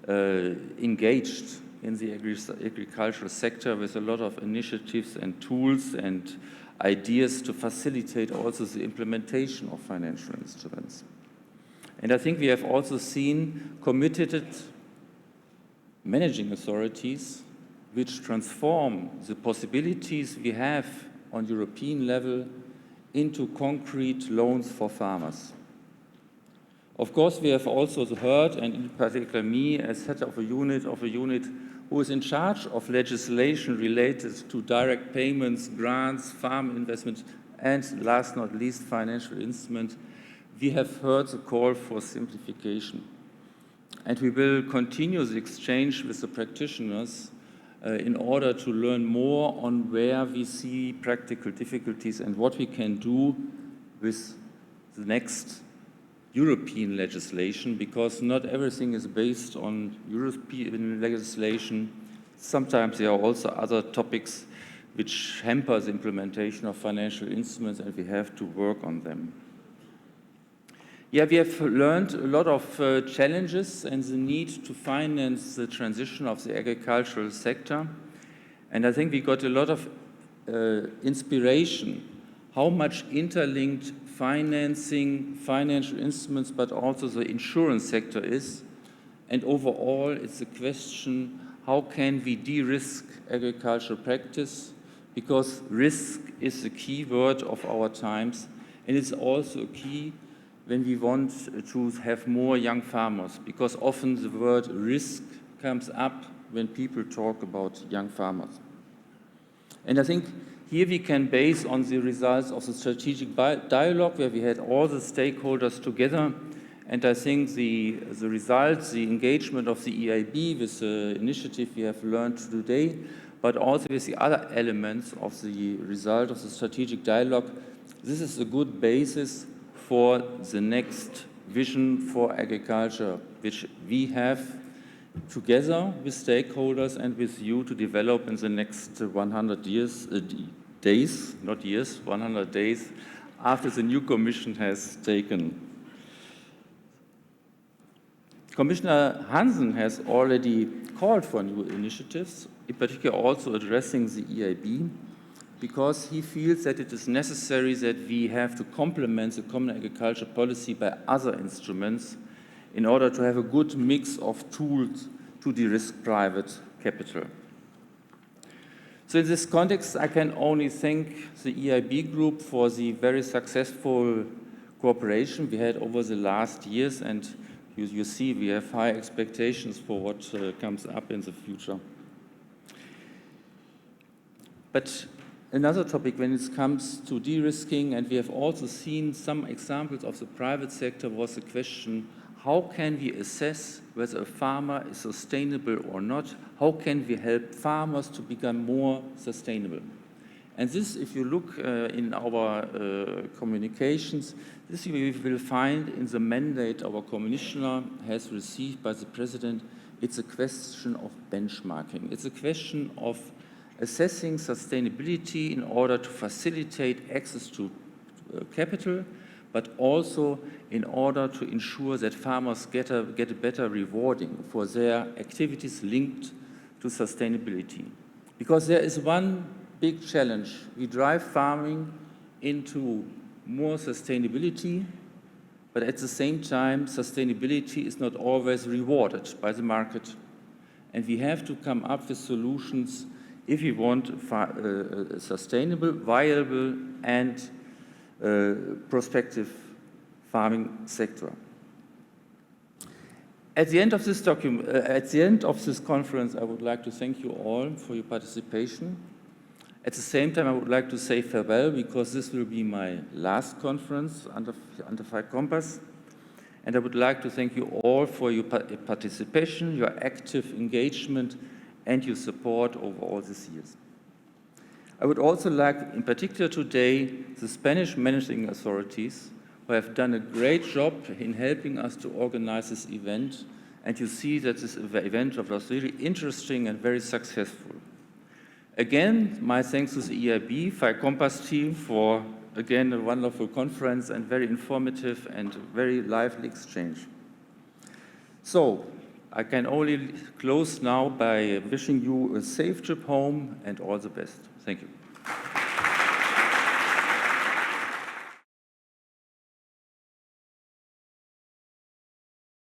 engaged in the agricultural sector with a lot of initiatives and tools and ideas to facilitate also the implementation of financial instruments. And I think we have also seen committed managing authorities which transform the possibilities we have on European level into concrete loans for farmers. Of course, we have also heard, and in particular me as head of a unit who is in charge of legislation related to direct payments, grants, farm investment, and last not least, financial instruments, we have heard the call for simplification. And we will continue the exchange with the practitioners in order to learn more on where we see practical difficulties and what we can do with the next European legislation, because not everything is based on European legislation. Sometimes there are also other topics which hamper the implementation of financial instruments, and we have to work on them. Yeah, we have learned a lot of challenges and the need to finance the transition of the agricultural sector. And I think we got a lot of inspiration, how much interlinked financing, financial instruments, but also the insurance sector is. And overall, it's a question, how can we de-risk agricultural practice? Because risk is the key word of our times, and it's also a key when we want to have more young farmers, because often the word risk comes up when people talk about young farmers. And I think here we can base on the results of the strategic dialogue where we had all the stakeholders together. And I think the results, the engagement of the EIB with the initiative we have learned today, but also with the other elements of the result of the strategic dialogue, this is a good basis for the next vision for agriculture, which we have together with stakeholders and with you to develop in the next 100 years, days, not years, 100 days after the new Commission has taken. Commissioner Hansen has already called for new initiatives, in particular also addressing the EIB, because he feels that it is necessary that we have to complement the common agriculture policy by other instruments in order to have a good mix of tools to de-risk private capital. So in this context, I can only thank the EIB Group for the very successful cooperation we had over the last years, and you see we have high expectations for what comes up in the future. But another topic when it comes to de-risking, and we have also seen some examples of the private sector, was the question, how can we assess whether a farmer is sustainable or not? How can we help farmers to become more sustainable? And this, if you look in our communications, this we will find in the mandate our commissioner has received by the president. It's a question of benchmarking. It's a question of assessing sustainability in order to facilitate access to capital, but also in order to ensure that farmers get a better rewarding for their activities linked to sustainability. Because there is one big challenge. We drive farming into more sustainability, but at the same time, sustainability is not always rewarded by the market. And we have to come up with solutions if we want a sustainable, viable, and prospective farming sector. At the end of this conference, I would like to thank you all for your participation. At the same time, I would like to say farewell, because this will be my last conference under FICOMPAS. And I would like to thank you all for your participation, your active engagement, and your support over all these years. I would also like, in particular today, the Spanish managing authorities, who have done a great job in helping us to organize this event. And you see that this event was really interesting and very successful. Again, my thanks to the EIB, FICOMPAS team for, again, a wonderful conference and very informative and very lively exchange. So, I can only close now by wishing you a safe trip home and all the best. Thank you.